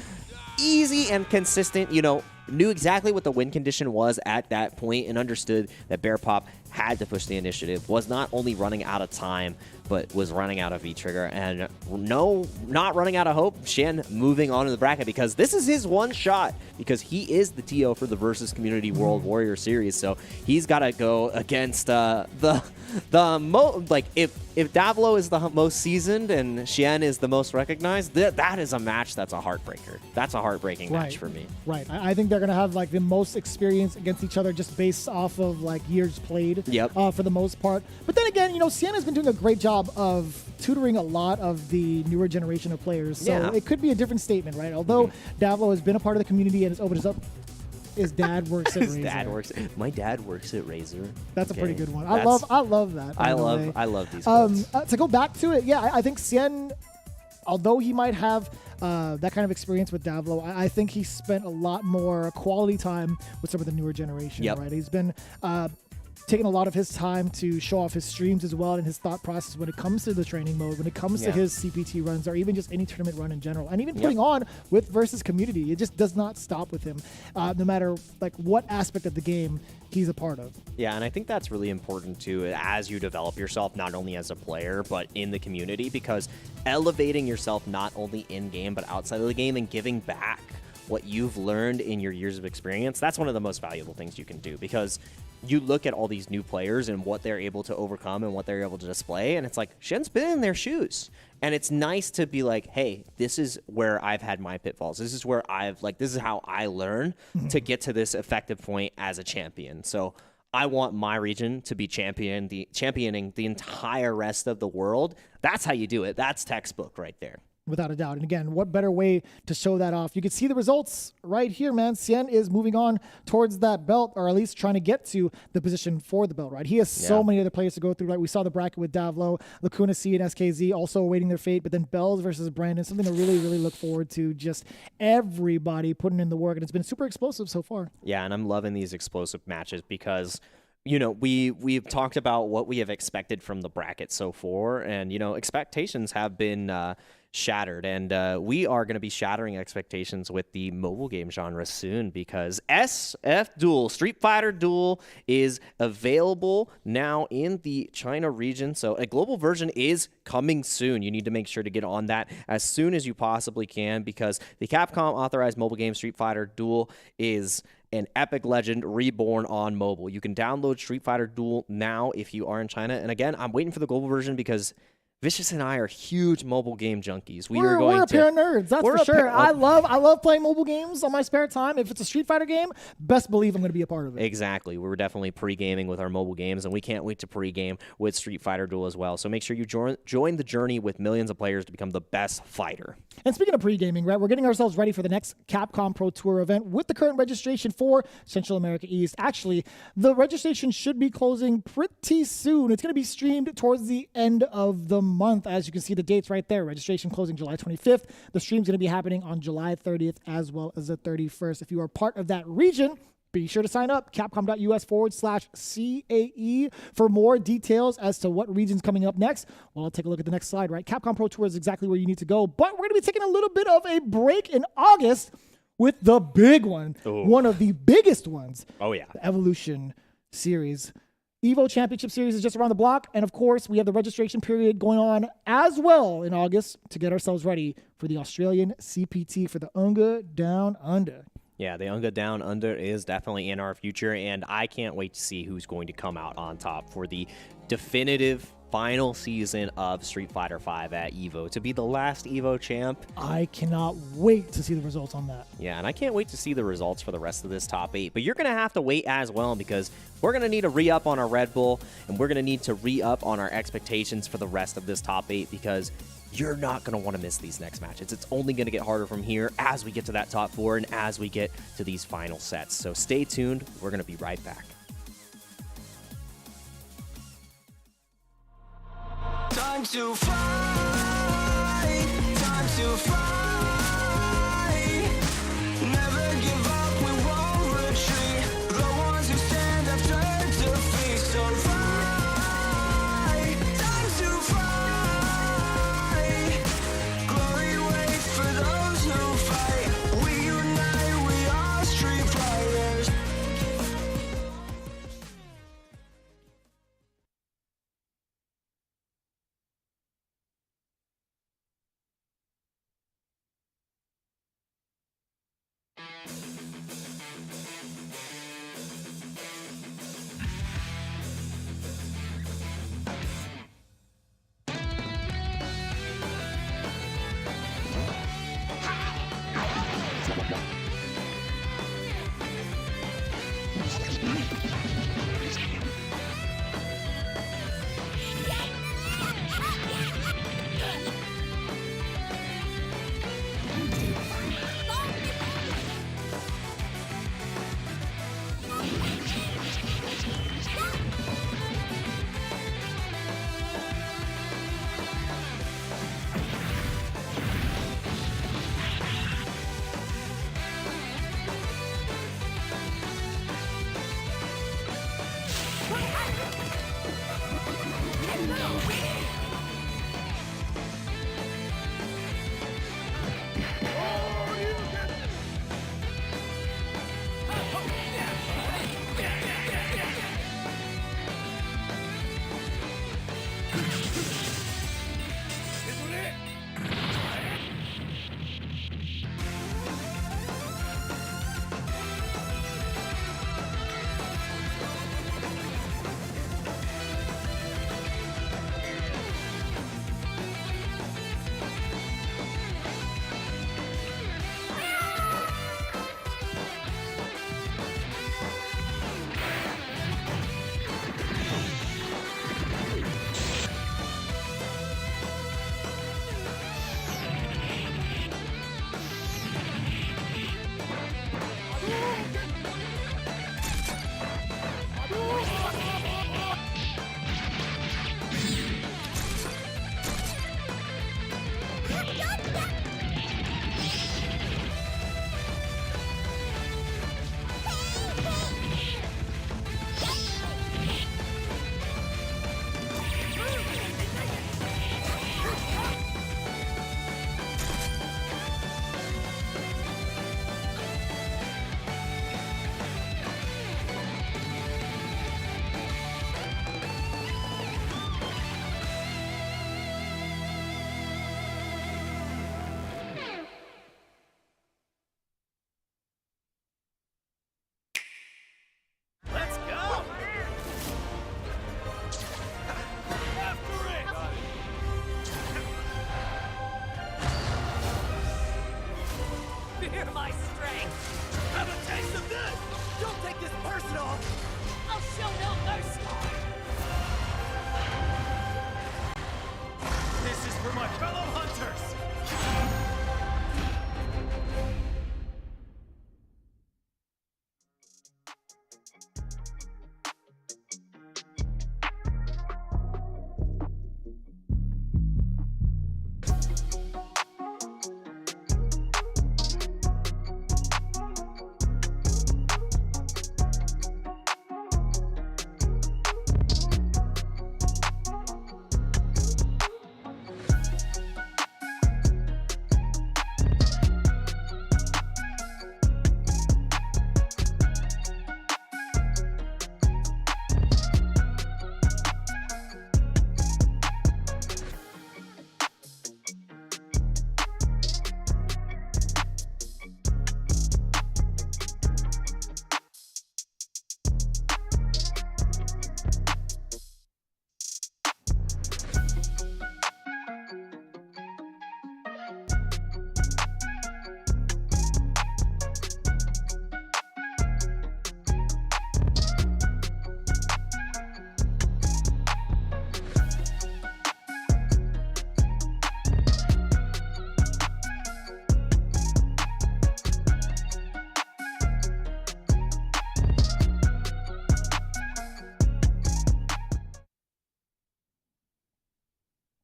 Easy and consistent, you know, knew exactly what the win condition was at that point and understood that Bear Pop had to push the initiative, was not only running out of time, but was running out of V-Trigger. And no, not running out of hope. Shen moving on to the bracket because this is his one shot because he is the TO for the Versus Community World Warrior Series. So he's got to go against if Davlo is the most seasoned and Shen is the most recognized, that is a match that's a heartbreaker. That's a heartbreaking match for me. Right. I think they're going to have like the most experience against each other just based off of like years played for the most part. But then again, you know, Sienna's been doing a great job of tutoring a lot of the newer generation of players. So it could be a different statement, right? Although Davlo has been a part of the community and has opened us up. His dad works at Razer. My dad works at Razer. That's a pretty good one. I love that. I love these quotes. To go back to it, yeah, I think Sien, although he might have that kind of experience with Davlo, I think he spent a lot more quality time with some of the newer generation, right? He's been taking a lot of his time to show off his streams as well and his thought process when it comes to the training mode, when it comes to his CPT runs, or even just any tournament run in general, and even putting on with Versus Community. It just does not stop with him, no matter like what aspect of the game he's a part of. Yeah, and I think that's really important too as you develop yourself, not only as a player, but in the community, because elevating yourself not only in-game, but outside of the game and giving back what you've learned in your years of experience, that's one of the most valuable things you can do, because you look at all these new players and what they're able to overcome and what they're able to display, and it's like, Shen's been in their shoes. And it's nice to be like, hey, this is where I've had my pitfalls. This is where this is how I learn to get to this effective point as a champion. So I want my region to be championing the entire rest of the world. That's how you do it. That's textbook right there. Without a doubt. And again, what better way to show that off? You can see the results right here, man. Cien is moving on towards that belt, or at least trying to get to the position for the belt, right? He has so many other players to go through, right? We saw the bracket with Davlo, Lacuna C, and SKZ also awaiting their fate, but then Bells versus Brandon, something to really, really look forward to. Just everybody putting in the work, and it's been super explosive so far. Yeah, and I'm loving these explosive matches because we've talked about what we have expected from the bracket so far, and expectations have been shattered, and we are going to be shattering expectations with the mobile game genre soon, because SF Duel, Street Fighter Duel, is available now in the China region, so a global version is coming soon. You need to make sure to get on that as soon as you possibly can, because the Capcom authorized mobile game Street Fighter Duel is an epic legend reborn on mobile. You can download Street Fighter Duel now if you are in China, and again, I'm waiting for the global version because Vicious and I are huge mobile game junkies. We're a pair of nerds, that's for sure. I love playing mobile games on my spare time. If it's a Street Fighter game, best believe I'm going to be a part of it. Exactly. We're definitely pre-gaming with our mobile games, and we can't wait to pre-game with Street Fighter Duel as well. So make sure you join the journey with millions of players to become the best fighter. And speaking of pre-gaming, right, we're getting ourselves ready for the next Capcom Pro Tour event with the current registration for Central America East. Actually, the registration should be closing pretty soon. It's going to be streamed towards the end of the month. As you can see the dates right there, registration closing July 25th. The stream's going to be happening on July 30th as well as the 31st. If you are part of that region, be sure to sign up, capcom.us/CAE, for more details as to what region's coming up next. Well, I'll take a look at the next slide, right? Capcom Pro Tour is exactly where you need to go, but we're going to be taking a little bit of a break in August with the big one, one of the biggest ones. Oh, yeah. The Evolution Series. Evo Championship Series is just around the block, and of course, we have the registration period going on as well in August to get ourselves ready for the Australian CPT for the Unga Down Under. Yeah, the Unga Down Under is definitely in our future, and I can't wait to see who's going to come out on top for the definitive final season of Street Fighter V at EVO, to be the last EVO champ. I cannot wait to see the results on that. Yeah, and I can't wait to see the results for the rest of this top 8. But you're going to have to wait as well, because we're going to need to re-up on our Red Bull, and we're going to need to re-up on our expectations for the rest of this top 8, because you're not going to want to miss these next matches. It's only going to get harder from here as we get to that top 4 and as we get to these final sets. So stay tuned. We're going to be right back. Time to fight, time to fight. Never give up, we won't retreat. The ones who stand after defeat. So fight, time to fight. Glory waits for those who fight. We unite, we are street fighters.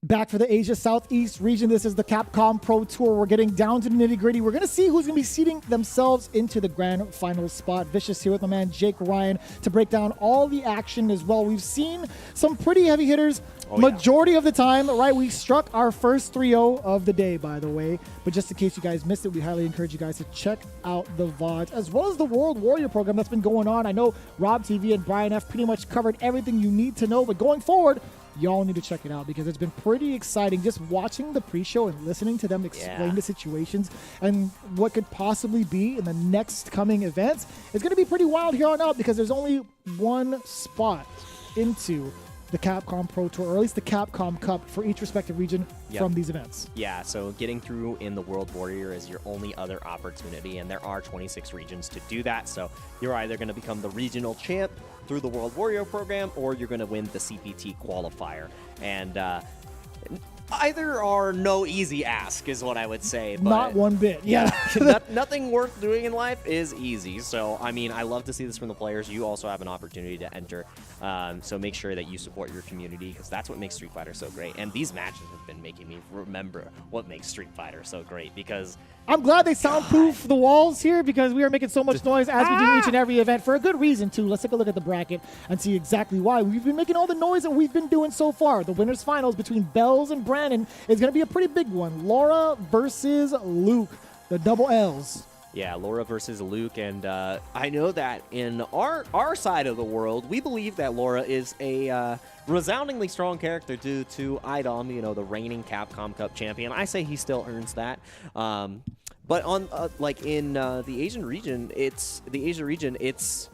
Back for the Asia Southeast region. This is the Capcom Pro Tour. We're getting down to the nitty-gritty. We're going to see who's going to be seeding themselves into the grand final spot. Vicious here with my man Jake Ryan to break down all the action as well. We've seen some pretty heavy hitters majority of the time, right? We struck our first 3-0 of the day, by the way. But just in case you guys missed it, we highly encourage you guys to check out the VODs as well as the World Warrior program that's been going on. I know Rob TV and Brian F pretty much covered everything you need to know, but going forward, y'all need to check it out because it's been pretty exciting just watching the pre-show and listening to them explain the situations and what could possibly be in the next coming events. It's going to be pretty wild here on out because there's only one spot into the Capcom Pro Tour, or at least the Capcom Cup for each respective region from these events. Yeah, so getting through in the World Warrior is your only other opportunity, and there are 26 regions to do that. So you're either going to become the regional champ through the World Warrior program, or you're going to win the CPT qualifier. And either are no easy ask, is what I would say. But not one bit. Yeah. Nothing worth doing in life is easy. So, I mean, I love to see this from the players. You also have an opportunity to enter. So make sure that you support your community because that's what makes Street Fighter so great. And these matches have been making me remember what makes Street Fighter so great because I'm glad they soundproof the walls here because we are making so much noise as we do each and every event for a good reason, too. Let's take a look at the bracket and see exactly why. We've been making all the noise that we've been doing so far. The winners finals between Bells and Brandon is going to be a pretty big one. Laura versus Luke, the double L's. Yeah, Laura versus Luke, and I know that in our side of the world, we believe that Laura is a resoundingly strong character due to Idom, you know, the reigning Capcom Cup champion. I say he still earns that. But on like in the Asian region, it's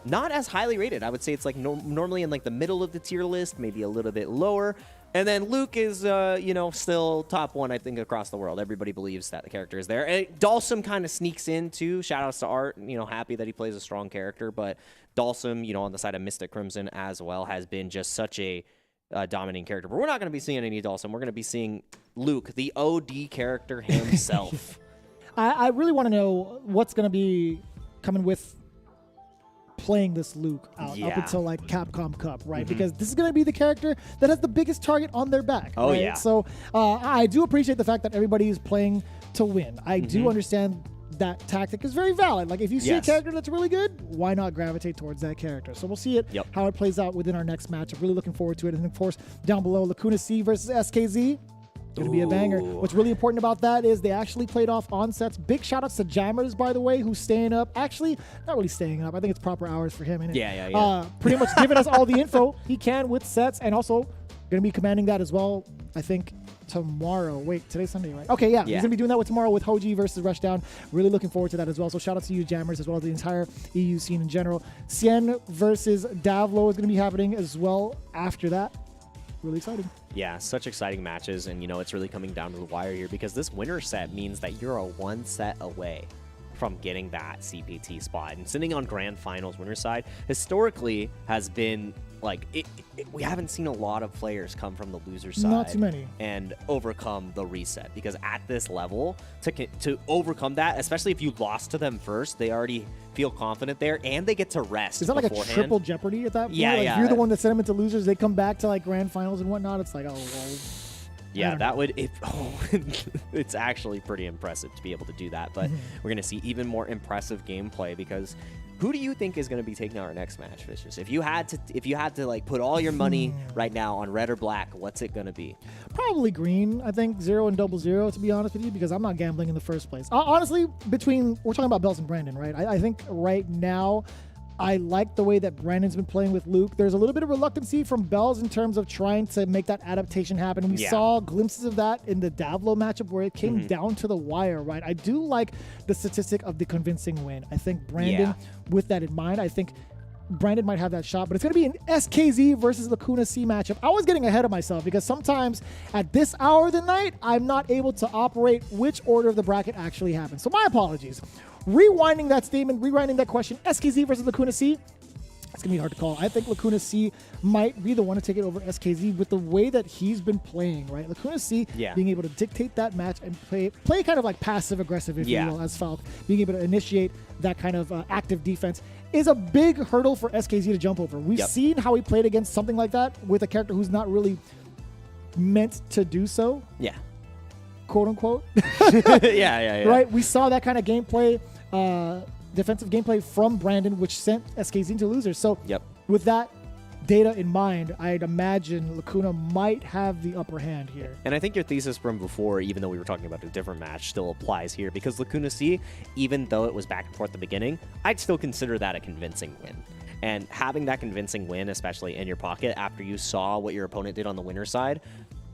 not as highly rated. I would say it's like normally in like the middle of the tier list, maybe a little bit lower. And then Luke is, you know, still top one, I think, across the world. Everybody believes that the character is there. And Dalsum kind of sneaks in, too. Shout-outs to Art. You know, happy that he plays a strong character. But Dalsum, you know, on the side of Mystic Crimson as well, has been just such a dominating character. But we're not going to be seeing any Dalsum. We're going to be seeing Luke, the OD character himself. I really want to know what's going to be coming with playing this Luke out up until like Capcom Cup, right? Because this is going to be the character that has the biggest target on their back. Oh, right? yeah. So I do appreciate the fact that everybody is playing to win. I do understand that tactic is very valid. Like if you see a character that's really good, why not gravitate towards that character? So we'll see it how it plays out within our next match. I'm really looking forward to it. And of course, down below, Lacuna C versus SKZ. Going to be a banger. What's really important about that is they actually played off onsets. Big shout outs to Jammers, by the way, who's staying up. Actually, not really staying up. I think it's proper hours for him. Yeah. Pretty much giving us all the info he can with sets, and also going to be commanding that as well, I think, tomorrow. Wait, today's Sunday, right? Okay, yeah. He's going to be doing that with tomorrow with Hoji versus Rushdown. Really looking forward to that as well. So shout out to you, Jammers, as well as the entire EU scene in general. Cien versus Davlo is going to be happening as well after that. Really exciting. Yeah, such exciting matches, and you know it's really coming down to the wire here because this winner set means that you're a one set away from getting that CPT spot. And sitting on Grand Finals winner side historically has been like we haven't seen a lot of players come from the loser side. Not too many. And overcome the reset because at this level to overcome that, especially if you lost to them first, they already feel confident there and they get to rest. Is that like beforehand. a triple jeopardy at that point? Yeah, If you're the one that sent them into losers, they come back to like Grand Finals and whatnot. It's like, oh, well. Yeah, that would it's actually pretty impressive to be able to do that. But we're going to see even more impressive gameplay because who do you think is going to be taking our next match, Vicious? If you had to like put all your money right now on red or black, what's it going to be? Probably green. I think 0 and 00, to be honest with you, because I'm not gambling in the first place. Honestly, we're talking about Bells and Brandon, right? I think right now I like the way that Brandon's been playing with Luke. There's a little bit of reluctancy from Bells in terms of trying to make that adaptation happen. We saw glimpses of that in the Davlo matchup where it came down to the wire, right? I do like the statistic of the convincing win. I think Brandon, with that in mind, I think Brandon might have that shot, but it's going to be an SKZ versus Lacuna C matchup. I was getting ahead of myself because sometimes at this hour of the night, I'm not able to operate which order of the bracket actually happens. So my apologies. Rewinding that statement, rewinding that question, SKZ versus Lacuna C, it's going to be hard to call. I think Lacuna C might be the one to take it over SKZ with the way that he's been playing, right? Lacuna C being able to dictate that match and play kind of like passive-aggressive, if you will, as Falk, being able to initiate that kind of active defense is a big hurdle for SKZ to jump over. We've seen how he played against something like that with a character who's not really meant to do so, Yeah. quote unquote. Yeah. Right? We saw that kind of gameplay, defensive gameplay from Brandon, which sent SKZ into losers. So Yep. with that data in mind, I'd imagine Lacuna might have the upper hand here. And I think your thesis from before, even though we were talking about a different match, still applies here because Lacuna C, even though it was back and forth at the beginning, I'd still consider that a convincing win. And having that convincing win, especially in your pocket after you saw what your opponent did on the winner's side,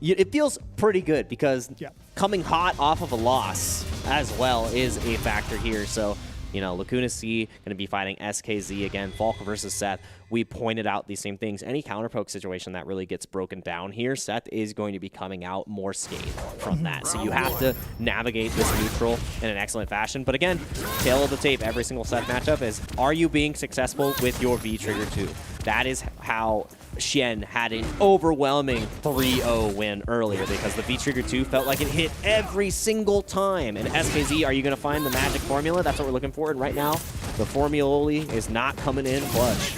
it feels pretty good because coming hot off of a loss as well is a factor here. So, you know, Lacuna C going to be fighting SKZ again, Falk versus Seth. We pointed out these same things. Any counterpoke situation that really gets broken down here, Seth is going to be coming out more scathed from that. So you have to navigate this neutral in an excellent fashion. But again, tail of the tape, every single Seth matchup is, are you being successful with your V-Trigger 2? That is how Shen had an overwhelming 3-0 win earlier because the V-Trigger 2 felt like it hit every single time. And SKZ, are you going to find the magic formula? That's what we're looking for. And right now, the formula is not coming in clutch.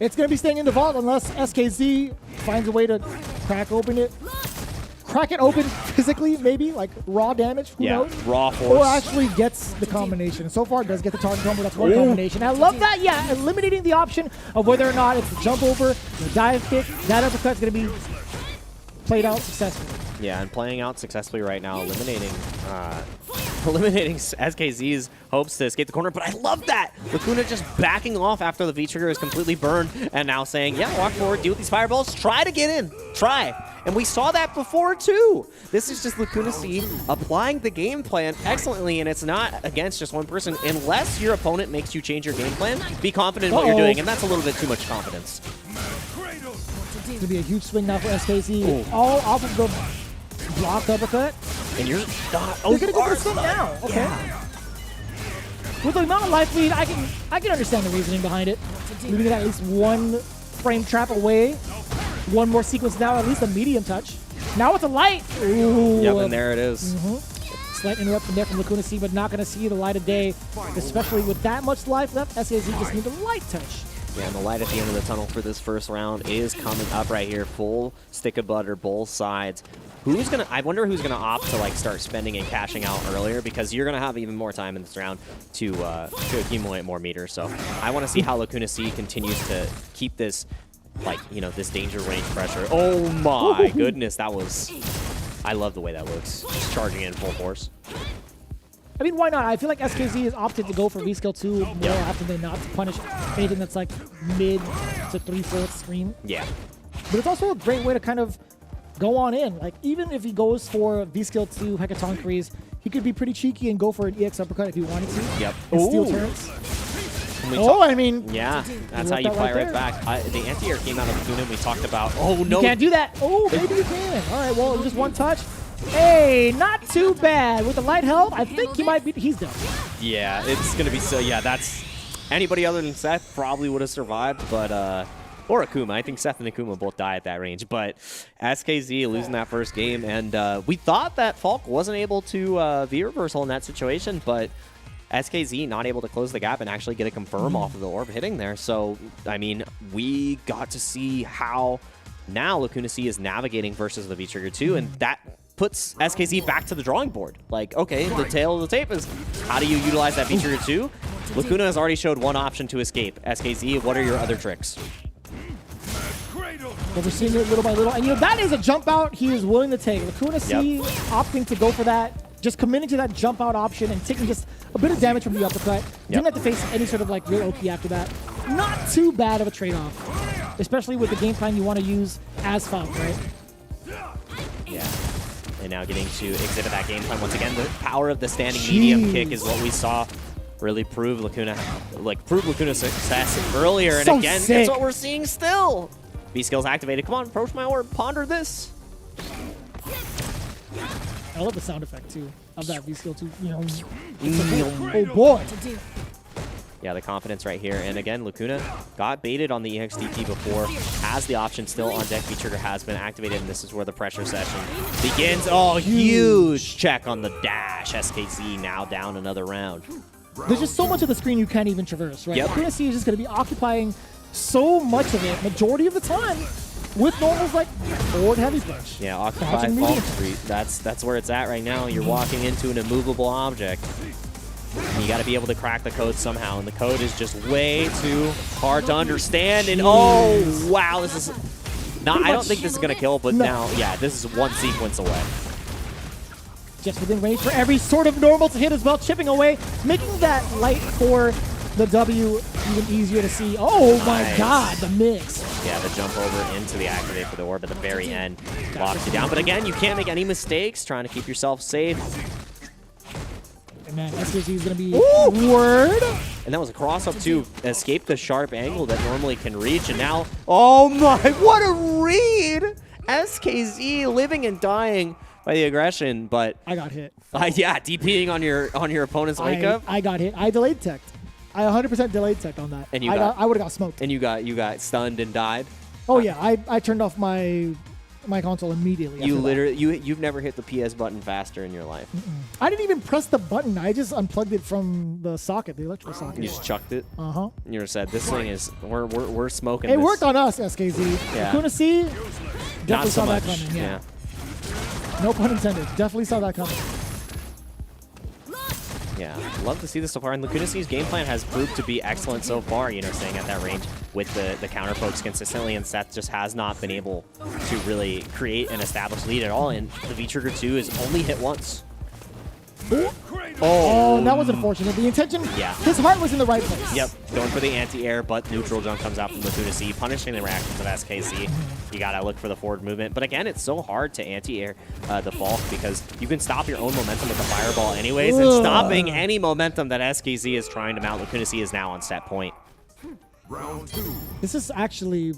It's going to be staying in the vault unless SKZ finds a way to crack it open physically, maybe, like raw damage, who knows? Raw force. Or actually gets the combination. So far, it does get the target combo. That's one combination. I love that, eliminating the option of whether or not it's the jump over, the dive kick. That uppercut's going to be played out successfully. Yeah, and playing out successfully right now, eliminating SKZ's hopes to escape the corner. But I love that! Lacuna just backing off after the V-Trigger is completely burned and now saying, yeah, walk forward, deal with these fireballs, try to get in, try. And we saw that before, too. This is just Lacuna C applying the game plan excellently, and it's not against just one person. Unless your opponent makes you change your game plan, be confident in what you're doing, and that's a little bit too much confidence. It's going to be a huge swing now for SKZ. All off of the blocked uppercut. And you're not... They're going to go for the swing now. Okay. Yeah. With the amount of life lead, I can understand the reasoning behind it. Leaving it at least one frame trap away. One more sequence now, at least a medium touch. Now it's a light. Ooh. Yep, and there it is. Slight interrupt from there from Lacuna C, but not going to see the light of day, especially with that much life left. SKZ just need a light touch. Yeah, and the light at the end of the tunnel for this first round is coming up right here. Full stick of butter, both sides. I wonder who's gonna opt to like start spending and cashing out earlier, because you're gonna have even more time in this round to accumulate more meters. So I want to see how Lacuna C continues to keep this, like, you know, this danger range pressure. Oh my goodness, that was... I love the way that looks. Just charging in full force. I mean, why not? I feel like SKZ has opted to go for V-Skill 2 more often than not to punish anything that's like mid to 3/4 screen. Yeah. But it's also a great way to kind of go on in. Like, even if he goes for V-Skill 2 Hecaton Freeze, he could be pretty cheeky and go for an EX uppercut if he wanted to. Yep. And steal turns. I mean... Yeah, that's how you play right back. The anti-air came out of Lacuna, we talked about. Oh, no. You can't do that. Oh, maybe you can. All right, well, just one touch. Hey, not too bad. With the light health, I think he might be... He's done. Yeah, it's going to be so... Yeah, that's... Anybody other than Seth probably would have survived, but... or Akuma. I think Seth and Akuma both die at that range. But SKZ losing that first game, and we thought that Falk wasn't able to V-reversal in that situation, but SKZ not able to close the gap and actually get a confirm off of the orb hitting there. So, I mean, we got to see how now Lacuna C is navigating versus the V-Trigger 2, and that puts SKZ back to the drawing board. Like, okay, the tail of the tape is how do you utilize that V-Trigger 2? Lacuna has already showed one option to escape. SKZ, what are your other tricks? But we're seeing it little by little. And, you know, that is a jump out he is willing to take. Lacuna C opting to go for that, just committing to that jump out option and taking just a bit of damage from the uppercut. Didn't have to face any sort of like real OP after that. Not too bad of a trade-off, especially with the game plan you want to use as Falk, right? Yeah. And now getting to exhibit that game plan once again. The power of the standing medium kick is what we saw really prove Lacuna's success earlier. And again, it's what we're seeing still. V-skills activated. Come on, approach my orb. Ponder this. I love the sound effect, too, of that V-skill, too. You know, oh, boy. Yeah, the confidence right here. And again, Lacuna got baited on the EXDP before, has the option still on deck. V-trigger has been activated, and this is where the pressure session begins. Oh, huge check on the dash. SKZ now down another round. There's just so much of the screen you can't even traverse, right? Yep. Lacuna C is just going to be occupying so much of it, majority of the time. with normals like forward heavy push. Yeah, occupy Dodging Fault medium. Street. That's where it's at right now. You're walking into an immovable object. And you got to be able to crack the code somehow, and the code is just way too hard to understand. And oh wow, this is not. I don't think this is gonna kill, but now, yeah, this is one sequence away. Just within range for every sort of normal to hit as well, chipping away, making that light for the W even easier to see. Oh my Nice. god, the mix. Yeah, the jump over into the activate for the orb at the very end locks you down. But again, you can't make any mistakes trying to keep yourself safe. And man, SKZ is going to be word. And that was a cross-up to escape the sharp angle that normally can reach. And now, oh my, what a read! SKZ living and dying by the aggression, but I got hit. yeah, DPing on your opponent's wake up. I got hit. I delayed teched. I 100% delayed teched on that. And I would have got smoked. And you got stunned and died. Oh yeah, I turned off my console immediately. You after literally you've never hit the PS button faster in your life. I didn't even press the button. I just unplugged it from the socket, the electrical socket. You just chucked it. Uh-huh. And you said, this thing is we're smoking. It this. worked on us, SKZ. Yeah. Kuna C, Not definitely so saw much. that coming. Yeah. No pun intended. Definitely saw that coming. Yeah, love to see this so far. And Lacuna C's game plan has proved to be excellent so far, you know, staying at that range with the counter pokes consistently, and Seth just has not been able to really create an established lead at all, and the V-Trigger 2 is only hit once. Oh, that was unfortunate. The intention, Yeah. his heart was in the right place. Yep, going for the anti-air, but neutral jump comes out from Lacuna C, punishing the reactions of SKC. You gotta look for the forward movement. But again, it's so hard to anti-air the Falk because you can stop your own momentum with the fireball anyways, and stopping any momentum that SKZ is trying to mount. Lacuna C is now on set point. Round 2. This is actually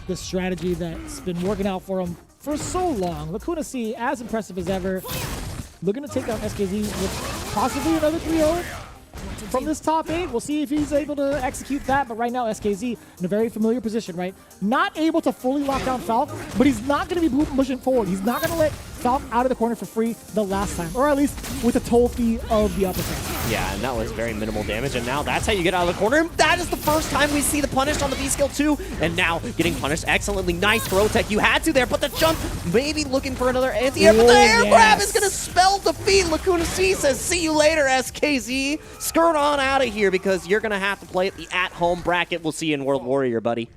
the strategy that's been working out for him for so long. Lacuna C, as impressive as ever, looking to take down SKZ with possibly another 3-0 from this top 8. We'll see if he's able to execute that, but right now SKZ in a very familiar position, right? Not able to fully lock down Falk, but he's not going to be pushing forward. He's not going to let Falk out of the corner for free the last time, or at least with a toll fee of the uppercut. Yeah, and that was very minimal damage, and now that's how you get out of the corner. And that is the first time we see the punish on the V-Skill 2, and now getting punished excellently. Nice throw tech. You had to there, but the jump, maybe looking for another anti-air, but the air grab is going to spell defeat. Lacuna C says, see you later, SKZ. Skirt on out of here because you're going to have to play at the at-home bracket. We'll see you in World Warrior, buddy.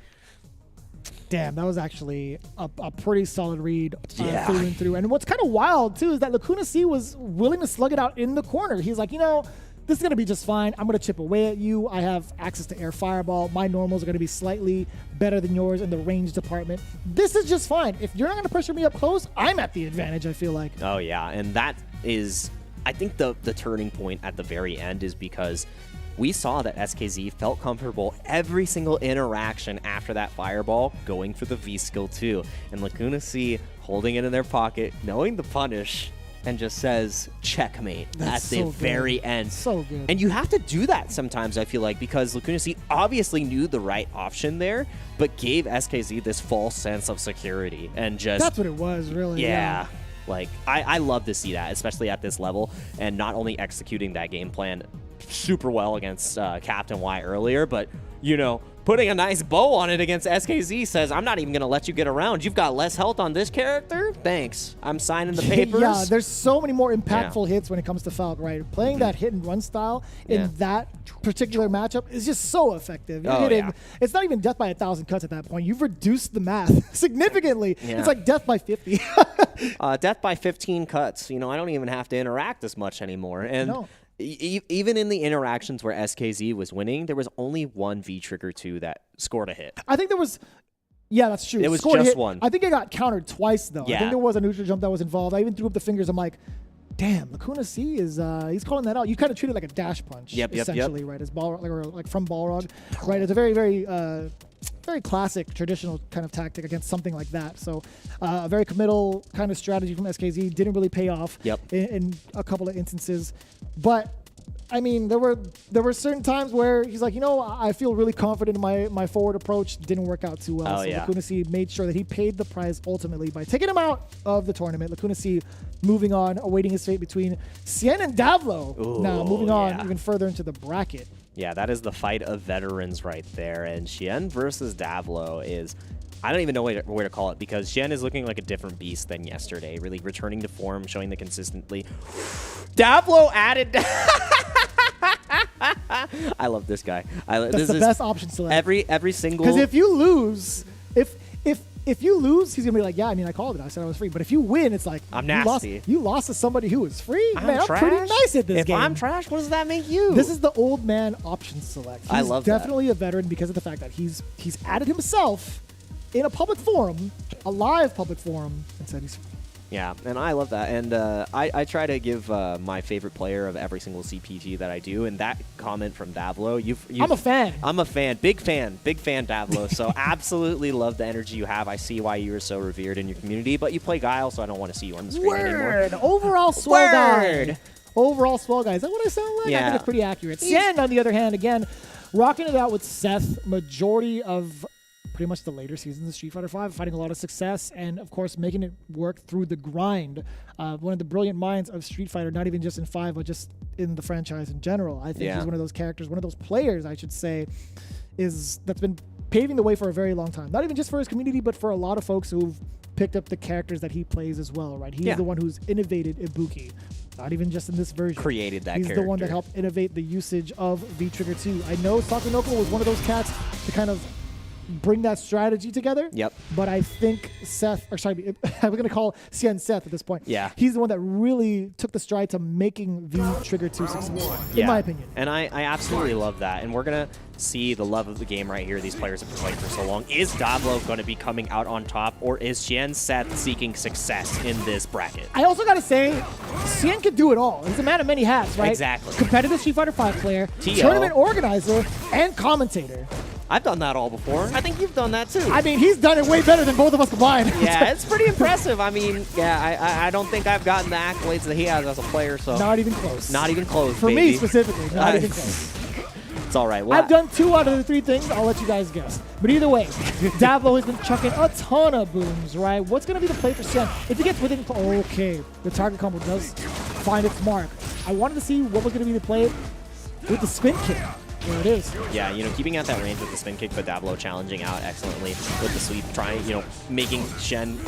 Damn, that was actually a pretty solid read Yeah. through and through. And what's kind of wild, too, is that Lacuna C was willing to slug it out in the corner. He's like, you know, this is going to be just fine. I'm going to chip away at you. I have access to air fireball. My normals are going to be slightly better than yours in the range department. This is just fine. If you're not going to pressure me up close, I'm at the advantage, I feel like. Oh, yeah, and that is, I think the turning point at the very end is because we saw that SKZ felt comfortable every single interaction after that fireball going for the V-Skill 2. And Lacuna C holding it in their pocket, knowing the punish, and just says, checkmate That's at the so good. very end. So good. And you have to do that sometimes, I feel like, because Lacuna C obviously knew the right option there, but gave SKZ this false sense of security and just... That's what it was, really. Yeah. Like, I love to see that, especially at this level, and not only executing that game plan super well against Captain Y earlier, but, you know, putting a nice bow on it against SKZ says, I'm not even going to let you get around. You've got less health on this character? Thanks. I'm signing the papers. Yeah, there's so many more impactful hits when it comes to Falk, right? Playing that hit and run style in that particular matchup is just so effective. You're hitting, it's not even death by 1,000 cuts at that point. You've reduced the math significantly. Yeah. It's like death by 50. Death by 15 cuts. You know, I don't even have to interact as much anymore. And No. even in the interactions where SKZ was winning, there was only one V-Trigger 2 that scored a hit. I think there was... Yeah, that's true. It was Scored a just hit. one. I think it got countered twice, though. I Yeah. think there was a neutral jump that was involved. I even threw up the fingers. I'm like, damn, Lacuna C is he's calling that out. You kind of treat it like a dash punch, essentially, right? As ball like from Balrog, right? It's a very, very, very classic, traditional kind of tactic against something like that. So, a very committal kind of strategy from SKZ didn't really pay off in a couple of instances, but. I mean, there were certain times where he's like, you know, I feel really confident in my forward approach. Didn't work out too well. Lacuna C made sure that he paid the price ultimately by taking him out of the tournament. Lacuna C moving on, awaiting his fate between Cien and Davlo. Now moving on even further into the bracket. Yeah, that is the fight of veterans right there. And Xian versus Davlo is I don't even know where to call it because Shen is looking like a different beast than yesterday. Really returning to form, showing the consistently. Davlo added. I love this guy. That's the best option select. Every single. Because if you lose, if you lose, he's gonna be like, yeah, I mean, I called it. I said I was free. But if you win, it's like I'm nasty. You lost to somebody who was free. I'm Man, trash. I'm pretty nice at this game. If I'm trash, what does that make you? This is the old man option select. He's I love that. definitely a veteran because of the fact that he's added himself in a public forum, a live public forum, and said he's free. Yeah, and I love that. And I try to give my favorite player of every single CPG that I do. And that comment from Davlo, I'm a fan. I'm a fan. Big fan, Davlo. So absolutely love the energy you have. I see why you are so revered in your community. But you play Guile, so I don't want to see you on the screen anymore. Word. Overall swell guy. Overall swell guy. Is that what I sound like? I Yeah. think it's pretty accurate. Sien, on the other hand, again, rocking it out with Seth. Majority of pretty much the later seasons of Street Fighter V, finding a lot of success and, of course, making it work through the grind. One of the brilliant minds of Street Fighter, not even just in 5, but just in the franchise in general. I think he's one of those characters, one of those players, I should say, that's been paving the way for a very long time. Not even just for his community, but for a lot of folks who've picked up the characters that he plays as well, right? He's the one who's innovated Ibuki. Not even just in this version. Created that He's character. the one that helped innovate the usage of V-Trigger 2. I know Sakunoko was one of those cats to kind of bring that strategy together. Yep. But I think we're going to call Sien Seth at this point. Yeah. He's the one that really took the stride to making V-Trigger 2 successful, in my opinion. And I absolutely love that. And we're going to see the love of the game right here. These players have been playing for so long. Is Davlo going to be coming out on top, or is Sien Seth seeking success in this bracket? I also got to say, Sien can do it all. He's a man of many hats, right? Exactly. Competitive Street Fighter V player, TO. tournament organizer, and commentator. I've done that all before. I think you've done that too. I mean, he's done it way better than both of us combined. Yeah, it's pretty impressive. I mean, I don't think I've gotten the accolades that he has as a player. So Not even close. Not even close, For baby. me specifically, not even close. It's all right. Well, I've done 2 out of the 3 things. I'll let you guys guess. But either way, Davlo has been chucking a ton of booms, right? What's going to be the play for Sien? If he gets within... Okay, the target combo does find its mark. I wanted to see what was going to be the play with the spin kick. There it is. Yeah, keeping out that range with the spin kick, but Davlo challenging out excellently with the sweep, trying, making Shen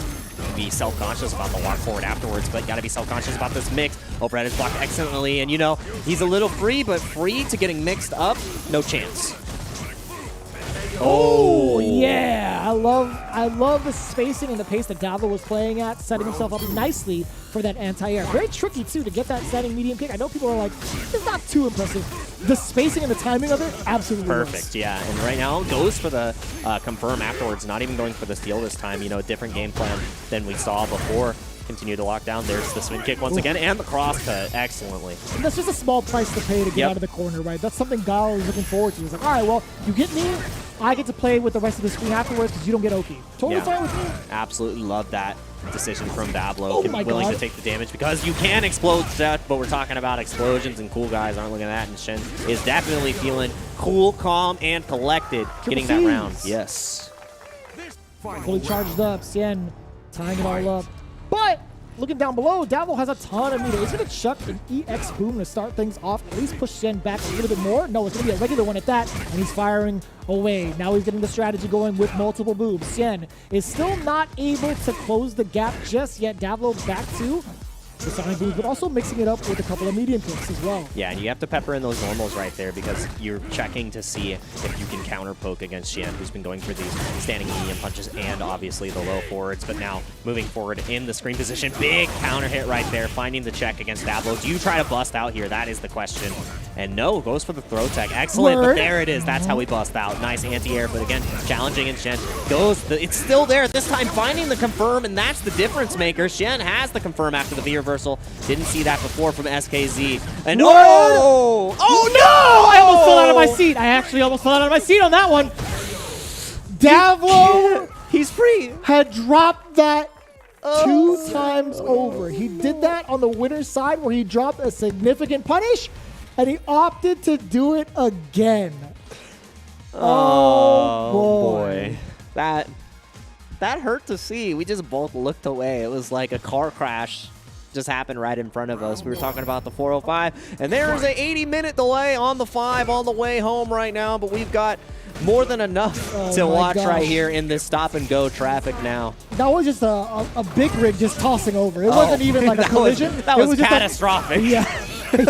be self-conscious about the walk forward afterwards, but got to be self-conscious about this mix. Overhead is blocked excellently, and he's a little free, but free to getting mixed up, no chance. Oh yeah, I love the spacing and the pace that Davlo was playing at, setting himself up nicely for that anti-air. Very tricky too to get that standing medium kick. I know people are like, it's not too impressive. The spacing and the timing of it, absolutely Perfect, works. yeah. And right now goes for the confirm afterwards, not even going for the steal this time. A different game plan than we saw before. Continue to lock down. There's the spin kick once again, and the cross cut excellently. And that's just a small price to pay to get out of the corner, right? That's something Guile is looking forward to. He's like, all right, well, you get me, I get to play with the rest of the screen afterwards because you don't get Oki. Totally fine with me. Absolutely love that decision from Davlo. Oh my willing God. to take the damage because you can explode Seth, but we're talking about explosions and cool guys aren't looking at that. And Shen is definitely feeling cool, calm, and collected getting that round. Yes. Fully charged up. Sien tying it all up. But looking down below, Davlo has a ton of meter. He's going to chuck an EX boom to start things off, at least push Shen back a little bit more. No, it's going to be a regular one at that, and he's firing away. Now he's getting the strategy going with multiple boobs. Shen is still not able to close the gap just yet. Davlo back to the sonic booms, but also mixing it up with a couple of medium kicks as well. Yeah, and you have to pepper in those normals right there because you're checking to see if you can counter poke against Shen, who's been going for these standing medium punches and obviously the low forwards, but now moving forward in the screen position. Big counter hit right there, finding the check against Davlo. Do you try to bust out here? That is the question. And no, goes for the throw tech. Excellent, but there it is. That's how we bust out. Nice anti-air, but again, challenging, and Shen goes. It's still there, this time finding the confirm, and that's the difference maker. Shen has the confirm after the V reversal. Didn't see that before from SKZ. And oh no! I almost fell out of my seat. I actually almost fell out of my seat on that one. Davlo he's free. Had dropped that 2 times over. He did that on the winner's side where he dropped a significant punish, and he opted to do it again. Oh boy. That hurt to see. We just both looked away. It was like a car crash just happened right in front of us. We were talking about the 405, and there's an 80-minute delay on the 5 on the way home right now, but we've got more than enough to watch right here in this stop-and-go traffic now. That was just a big rig just tossing over. It wasn't even like a collision. That was just catastrophic. But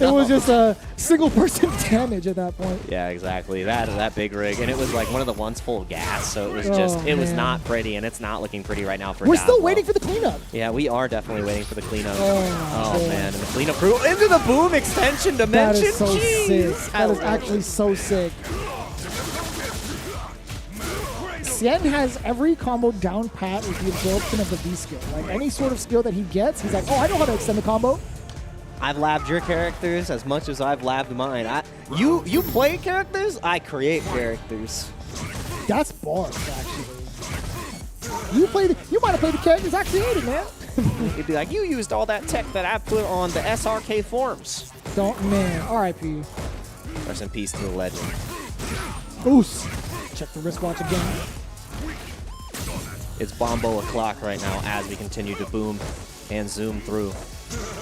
it was just a single person damage at that point. Yeah, exactly. That big rig, and it was like one of the ones full of gas, so it was just it was not pretty, and it's not looking pretty right now for. We're still Davlo. waiting for the cleanup. Yeah, we are definitely waiting for the cleanup. Oh, man, and the cleanup crew into the boom extension dimension. That is so Jeez. sick. That is actually so sick. Sien has every combo down pat with the absorption of the V skill. Like any sort of skill that he gets, he's like, oh, I know how to extend the combo. I've labbed your characters as much as I've labbed mine. You play characters, I create characters. That's bars, actually. You might have played the characters I created, man. You'd be like, you used all that tech that I put on the SRK forms. Man, R.I.P. Rest in peace to the legend. Oos. Check the wristwatch again. It's Bombo o'clock right now as we continue to boom and zoom through.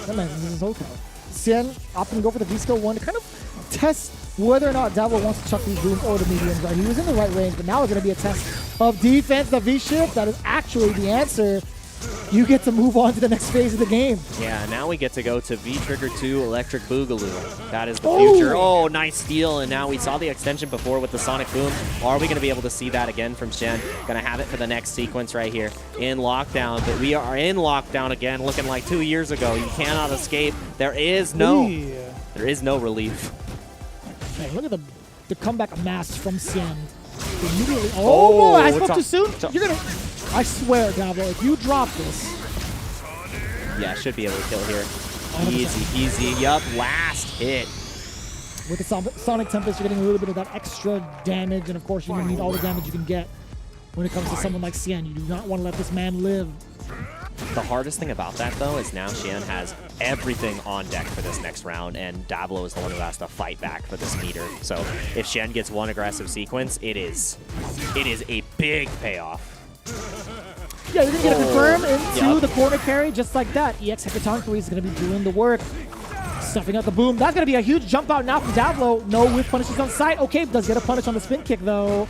That man, this is okay. Sien opting to go for the V-Skill 1 to kind of test whether or not Davlo wants to chuck these booms or the mediums, right? He was in the right range, but now it's going to be a test of defense. The V-Shift, that is actually the answer. You get to move on to the next phase of the game. Yeah, now we get to go to V-Trigger 2 Electric Boogaloo. That is the future. Oh, nice steal, and now we saw the extension before with the Sonic Boom. Are we going to be able to see that again from Shen? Going to have it for the next sequence right here in lockdown, but we are in lockdown again, looking like 2 years ago. You cannot escape. There is no relief. Hey, look at the comeback mass from Sien. Immediately. Oh, I spoke too soon? You're going to... I swear, Davlo, if you drop this... Yeah, should be able to kill here. Easy peasy. Yup, last hit. With the Sonic Tempest, you're getting a little bit of that extra damage, and of course, you're going to need all the damage you can get when it comes to someone like Sien. You do not want to let this man live. The hardest thing about that, though, is now Shen has everything on deck for this next round, and Davlo is the one who has to fight back for this meter. So if Shen gets one aggressive sequence, it is a big payoff. Yeah, you're going to get a confirm into the corner carry just like that. EX Hekatonkery is going to be doing the work. Stuffing out the boom. That's going to be a huge jump out now from Davlo. No whiff punishes on sight. Okay, does get a punish on the spin kick, though.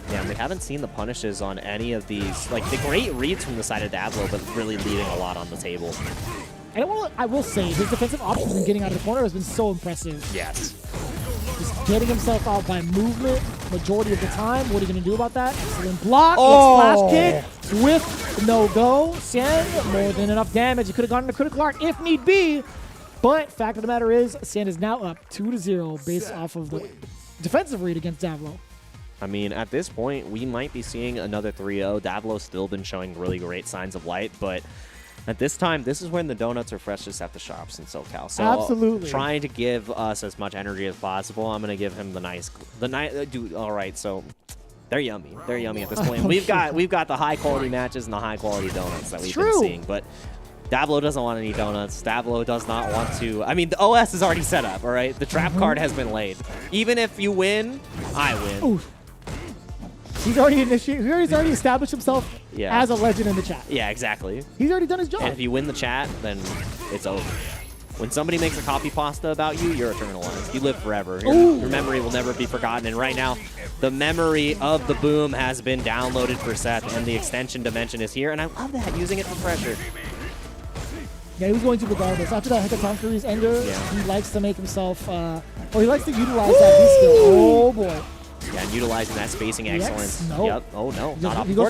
Yeah, we haven't seen the punishes on any of these. Like, the great reads from the side of Davlo, but really leaving a lot on the table. I will say, his defensive options in getting out of the corner has been so impressive. Yes. Just getting himself out by movement majority of the time. What are you going to do about that? Excellent block. Flash kick with no go. Sien, more than enough damage. He could have gotten a critical arc if need be. But fact of the matter is, Sien is now up 2-0 based off of the defensive read against Davlo. I mean, at this point, we might be seeing another 3-0. Davlo's still been showing really great signs of light, but at this time, this is when the donuts are freshest at the shops in SoCal. So absolutely. Trying to give us as much energy as possible. I'm going to give him the nice dude. All right, so they're yummy. They're yummy at this point. We've got the high quality matches and the high quality donuts that we've been seeing, but Davlo doesn't want any donuts. Davlo does not want to. I mean, the OS is already set up, all right? The trap card has been laid. Even if you win, I win. Oof. He's already established himself as a legend in the chat. Yeah, exactly. He's already done his job. And if you win the chat, then it's over. When somebody makes a copy pasta about you, you're eternalized. You live forever. Your memory will never be forgotten. And right now, the memory of the boom has been downloaded for Seth, and the extension dimension is here. And I love that, using it for pressure. Yeah, he was going to regardless. After that Hekatonkery's anger, he likes to make himself, he likes to utilize that V-skill. Oh, boy. Yeah, and utilizing that spacing excellence. No. Yep. Oh, no. Not off he goes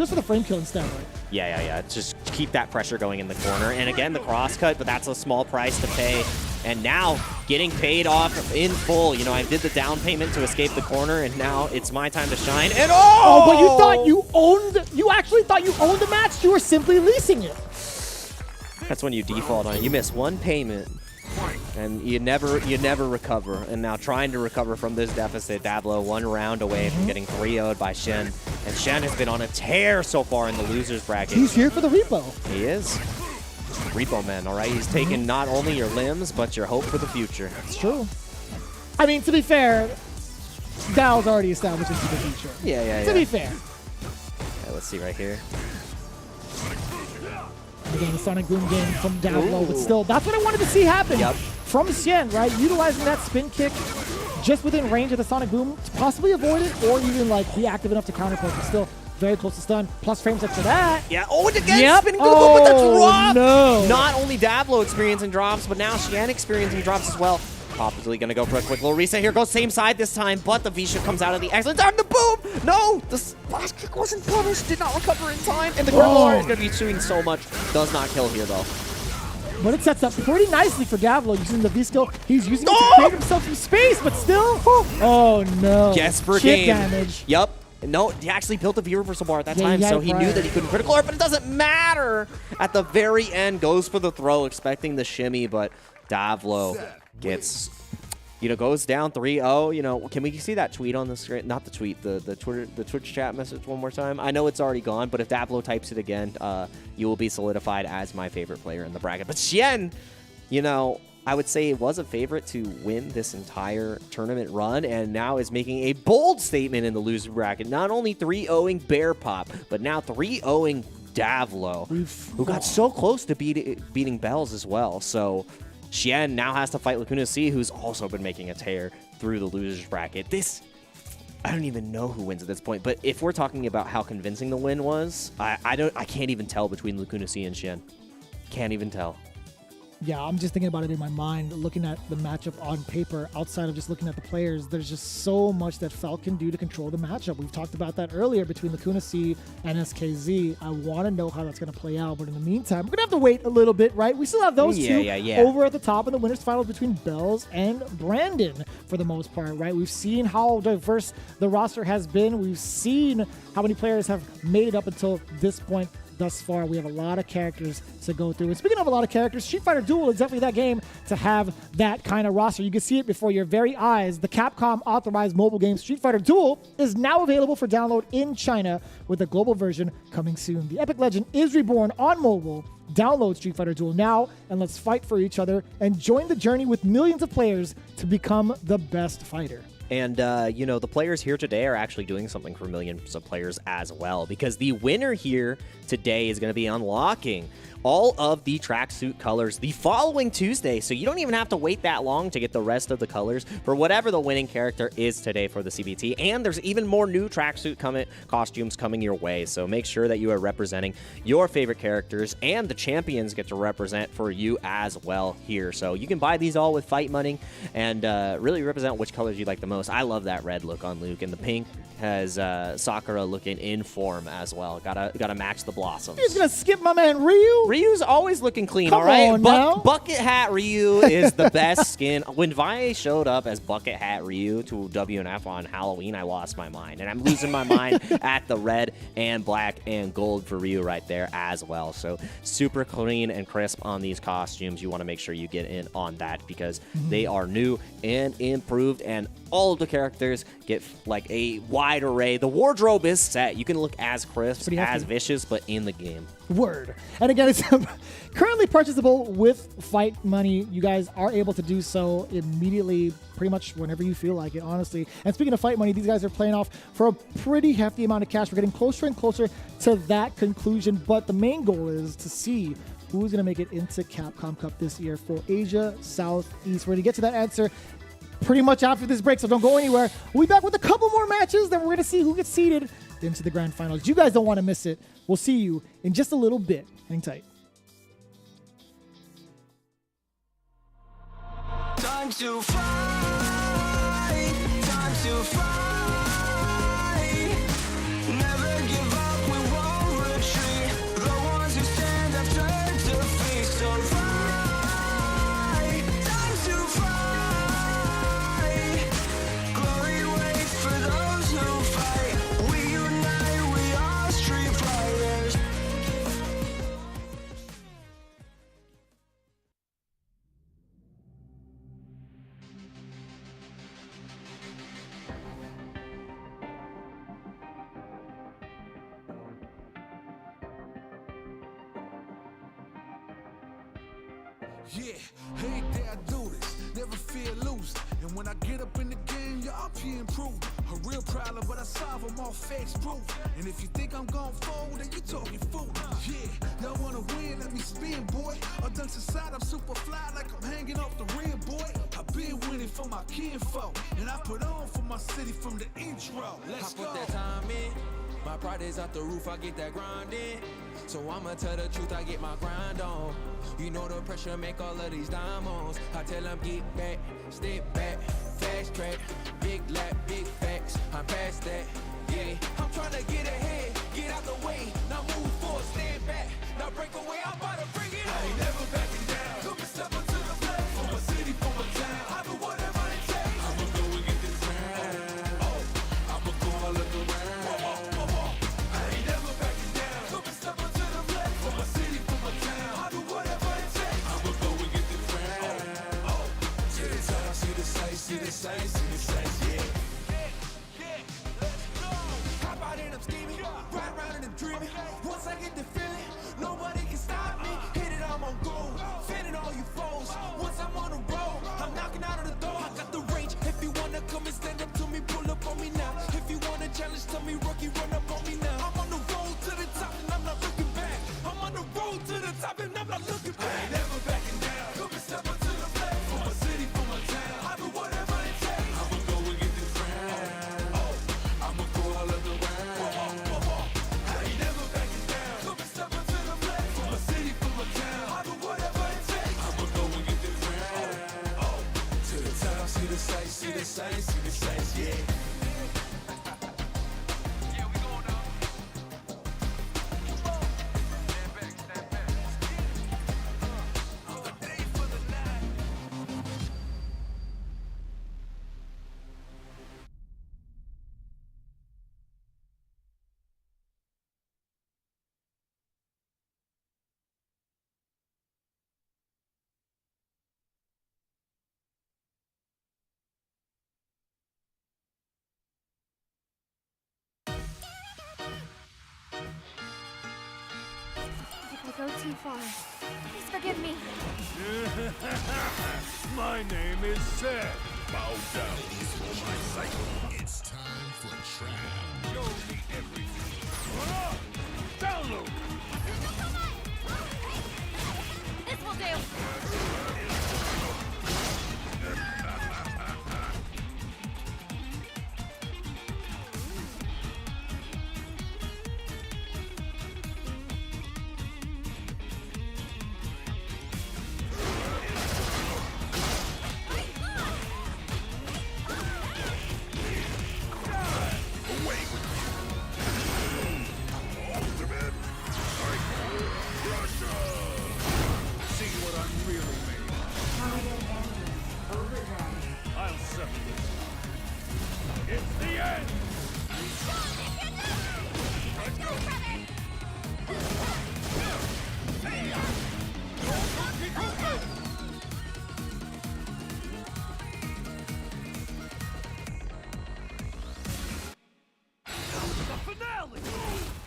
for the frame kill instead, right? Yeah. Just keep that pressure going in the corner. And again, the cross cut, but that's a small price to pay. And now, getting paid off in full. You know, I did the down payment to escape the corner, and now it's my time to shine. And but you actually thought you owned the match. You were simply leasing it. That's when you default on it. You miss one payment, and you never recover. And now trying to recover from this deficit, Davlo 1 round away from getting 3-0'd by Shen. And Shen has been on a tear so far in the losers bracket. He's here for the repo. He is. Repo man, all right? He's taking not only your limbs, but your hope for the future. It's true. I mean, to be fair, Dow's already established into the future. Yeah. To be fair. Okay, let's see right here. Again, the Sonic Boom game from down low, but still, that's what I wanted to see happen from Xian, right? Utilizing that spin kick just within range of the Sonic Boom to possibly avoid it or even like be active enough to counterpoint, but still very close to stun. Plus frames after that. Yeah. Oh, and again, spinning the boom with the drop. No. Not only Davlo experiencing drops, but now Xian experiencing drops as well. Possibly gonna go for a quick little reset here. Goes same side this time, but the V-Shift comes out of the excellent time. The boom! No! The splash kick wasn't punished. Did not recover in time. And the Grimoire is gonna be shooting so much. Does not kill here though. But it sets up pretty nicely for Davlo using the V-skill. He's using it to create himself some space, but still. Oh no. Guess for Chip game. damage. Yup. No, he actually built a V-reversal bar at that time, so he knew that he couldn't critical art, but it doesn't matter. At the very end, goes for the throw, expecting the shimmy, but Davlo gets, goes down 3-0. Can we see that tweet on the screen? Not the tweet, the Twitch chat message one more time. I know it's already gone, but if Davlo types it again, you will be solidified as my favorite player in the bracket. But Xian, I would say it was a favorite to win this entire tournament run, and now is making a bold statement in the loser bracket. Not only 3-0ing Bear Pop, but now 3-0ing Davlo, who got so close to beating Bells as well. So Xian now has to fight Lacuna C, who's also been making a tear through the losers bracket. I don't even know who wins at this point, but if we're talking about how convincing the win was, I can't even tell between Lacuna C and Xian. Can't even tell. Yeah, I'm just thinking about it in my mind, looking at the matchup on paper, outside of just looking at the players. There's just so much that Falcon can do to control the matchup. We've talked about that earlier between Lacuna C and SKZ. I want to know how that's going to play out, but in the meantime, we're going to have to wait a little bit, right? We still have those two over at the top in the winners finals between Bells and Brandon for the most part, right? We've seen how diverse the roster has been. We've seen how many players have made it up until this point. Thus far, we have a lot of characters to go through. And speaking of a lot of characters, Street Fighter Duel is definitely that game to have that kind of roster. You can see it before your very eyes. The Capcom authorized mobile game Street Fighter Duel is now available for download in China with a global version coming soon. The epic legend is reborn on mobile. Download Street Fighter Duel now and let's fight for each other and join the journey with millions of players to become the best fighter. And, the players here today are actually doing something for millions of players as well, because the winner here today is going to be unlocking all of the tracksuit colors the following Tuesday. So you don't even have to wait that long to get the rest of the colors for whatever the winning character is today for the CBT. And there's even more new tracksuit costumes coming your way. So make sure that you are representing your favorite characters, and the champions get to represent for you as well here. So you can buy these all with fight money and really represent which colors you like the most. I love that red look on Luke, and the pink has Sakura looking in form as well. Gotta match the blossoms. He's gonna skip my man Ryu. Ryu's always looking clean, Come all right? on now. Bucket Hat Ryu is the best skin. When Vi showed up as Bucket Hat Ryu to WNF on Halloween, I lost my mind. And I'm losing my mind at the red and black and gold for Ryu right there as well. So super clean and crisp on these costumes. You want to make sure you get in on that because they are new and improved, and all of the characters get like a wide array. The wardrobe is set. You can look as crisp, as vicious, but in the game. Word. And again, it's currently purchasable with fight money. You guys are able to do so immediately, pretty much whenever you feel like it, honestly. And speaking of fight money, these guys are playing off for a pretty hefty amount of cash. We're getting closer and closer to that conclusion, but the main goal is to see who's going to make it into Capcom Cup this year for Asia Southeast. We're going to get to that answer pretty much after this break, so don't go anywhere. We'll be back with a couple more matches, then we're going to see who gets seeded into the grand finals. You guys don't want to miss it. We'll see you in just a little bit. Hang tight. Time to fight, time to fight. Never give up, we won't retreat. The ones who stand have turned to feast. So fight, time to fight. Glory waits for those who fight. We unite, we are street fighters. Yeah, hey there, I do this, never fear losing. And when I get up in the game, y'all be improving. A real problem, but I solve them all facts proof. And if you think I'm gon' fold, then you talking fool. Yeah, y'all wanna win, let me for my kinfolk, and I put on for my city from the intro. Let's go. I put that time in. My pride is out the roof, I get that grind in. So I'ma tell the truth, I get my grind on. You know the pressure make all of these diamonds. I tell them get back, step back, fast track, big lap, big facts. I'm past that, yeah. I'm trying to get ahead, get out the way. Now move forward, stand back, now break away. I'm about to bring it on. I ain't never backing down. Come and step up to the plate. For my city, for my town. I do whatever it takes. I'ma go and get this crown. Oh, I'ma go all of the round. See the sights, yeah. Let's go. Hop out and I'm scheming, ride around and I'm dreaming. Once I get the feeling, nobody can stop me. Hit it, I'm on goal, fanning all you foes. Once I'm on the road, I'm knocking out of the door. I got the range. If you wanna come and stand up to me, pull up on me now. If you wanna challenge, tell me, rookie, run up on me now. I'm on the road to the top and I'm not looking back. I'm on the road to the top and I'm not looking back. I ain't never backing down. Come and step up to the plate. For my city, for my town. I do whatever it takes. I'ma go and get this crown. Oh, I'ma go all of the round. I ain't never backing down. Come and step up to the plate. For my city, for my town. I do whatever it takes. I'ma go and get this crown. Oh, to the top, see the sights, see the sights, see the sights, yeah. If I go too far, please forgive me. My name is Seth. Bow down for my cycle. It's time for trap. Show me everything. Download. This will do.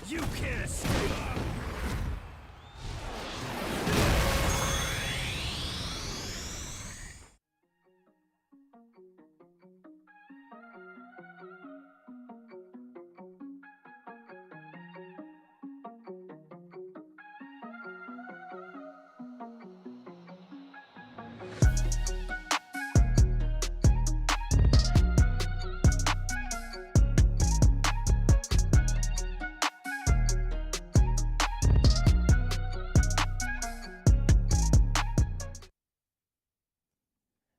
You can't escape!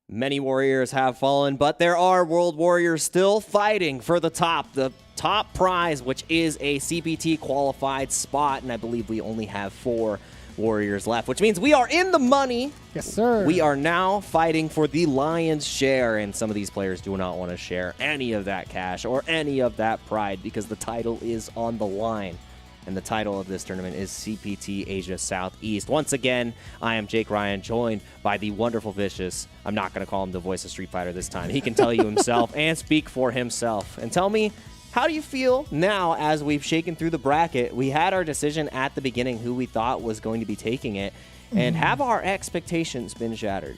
Many warriors have fallen, but there are world warriors still fighting for the top prize, which is a CPT qualified spot, and I believe we only have 4 warriors left, which means we are in the money. Yes, sir. We are now fighting for the lion's share, and some of these players do not want to share any of that cash or any of that pride because the title is on the line. And the title of this tournament is CPT Asia Southeast. Once again, I am Jake Ryan, joined by the wonderful Vicious. I'm not going to call him the voice of Street Fighter this time. He can tell you himself and speak for himself. And tell me, how do you feel now as we've shaken through the bracket? We had our decision at the beginning who we thought was going to be taking it. And have our expectations been shattered?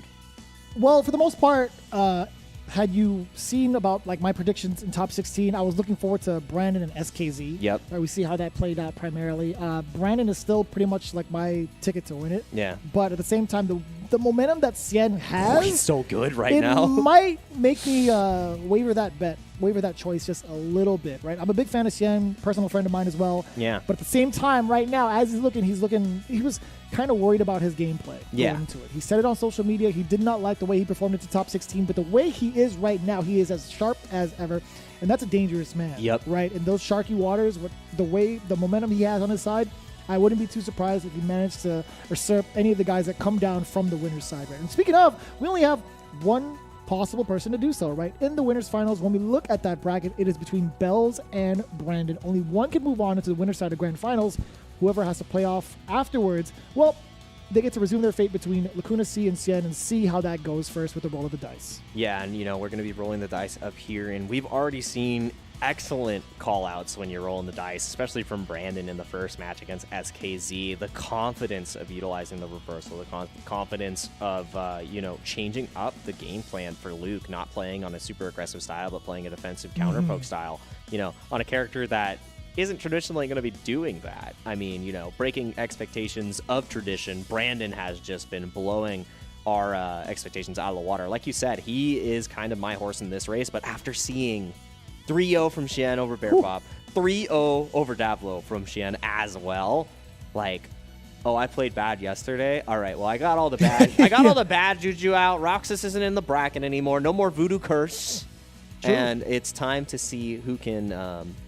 Well, for the most part, had you seen about like my predictions in top 16, I was looking forward to Brandon and SKZ. Yep. Right, we see how that played out primarily. Brandon is still pretty much like my ticket to win it. Yeah. But at the same time, the momentum that Xian has, He's so good right it now. might make me waver that choice just a little bit, right? I'm a big fan of Xian, personal friend of mine as well. Yeah. But at the same time, right now, as he was kind of worried about his gameplay going into it. He said it on social media. He did not like the way he performed into top 16, but the way he is right now, he is as sharp as ever. And that's a dangerous man. Yep. Right? In those sharky waters, with the momentum he has on his side, I wouldn't be too surprised if he managed to usurp any of the guys that come down from the winner's side, right? And speaking of, we only have one possible person to do so, right? In the winners finals, when we look at that bracket, it is between Bells and Brandon. Only one can move on into the winner's side of grand finals. Whoever has to play off afterwards, well, they get to resume their fate between Lacuna C and Xian and see how that goes first with the roll of the dice. Yeah, and we're going to be rolling the dice up here, and we've already seen excellent call-outs when you're rolling the dice, especially from Brandon in the first match against SKZ. The confidence of utilizing the reversal, the confidence of, changing up the game plan for Luke, not playing on a super aggressive style, but playing a defensive counter poke style, on a character that isn't traditionally going to be doing that. I mean, breaking expectations of tradition. Brandon has just been blowing our expectations out of the water. Like you said, he is kind of my horse in this race, but after seeing 3-0 from Xian over Bear Pop, 3-0 over Davlo from Xian as well, like, oh, I played bad yesterday. All right, well, I got all the bad all the bad juju out. Roxas isn't in the bracket anymore. No more Voodoo Curse. True. And it's time to see who can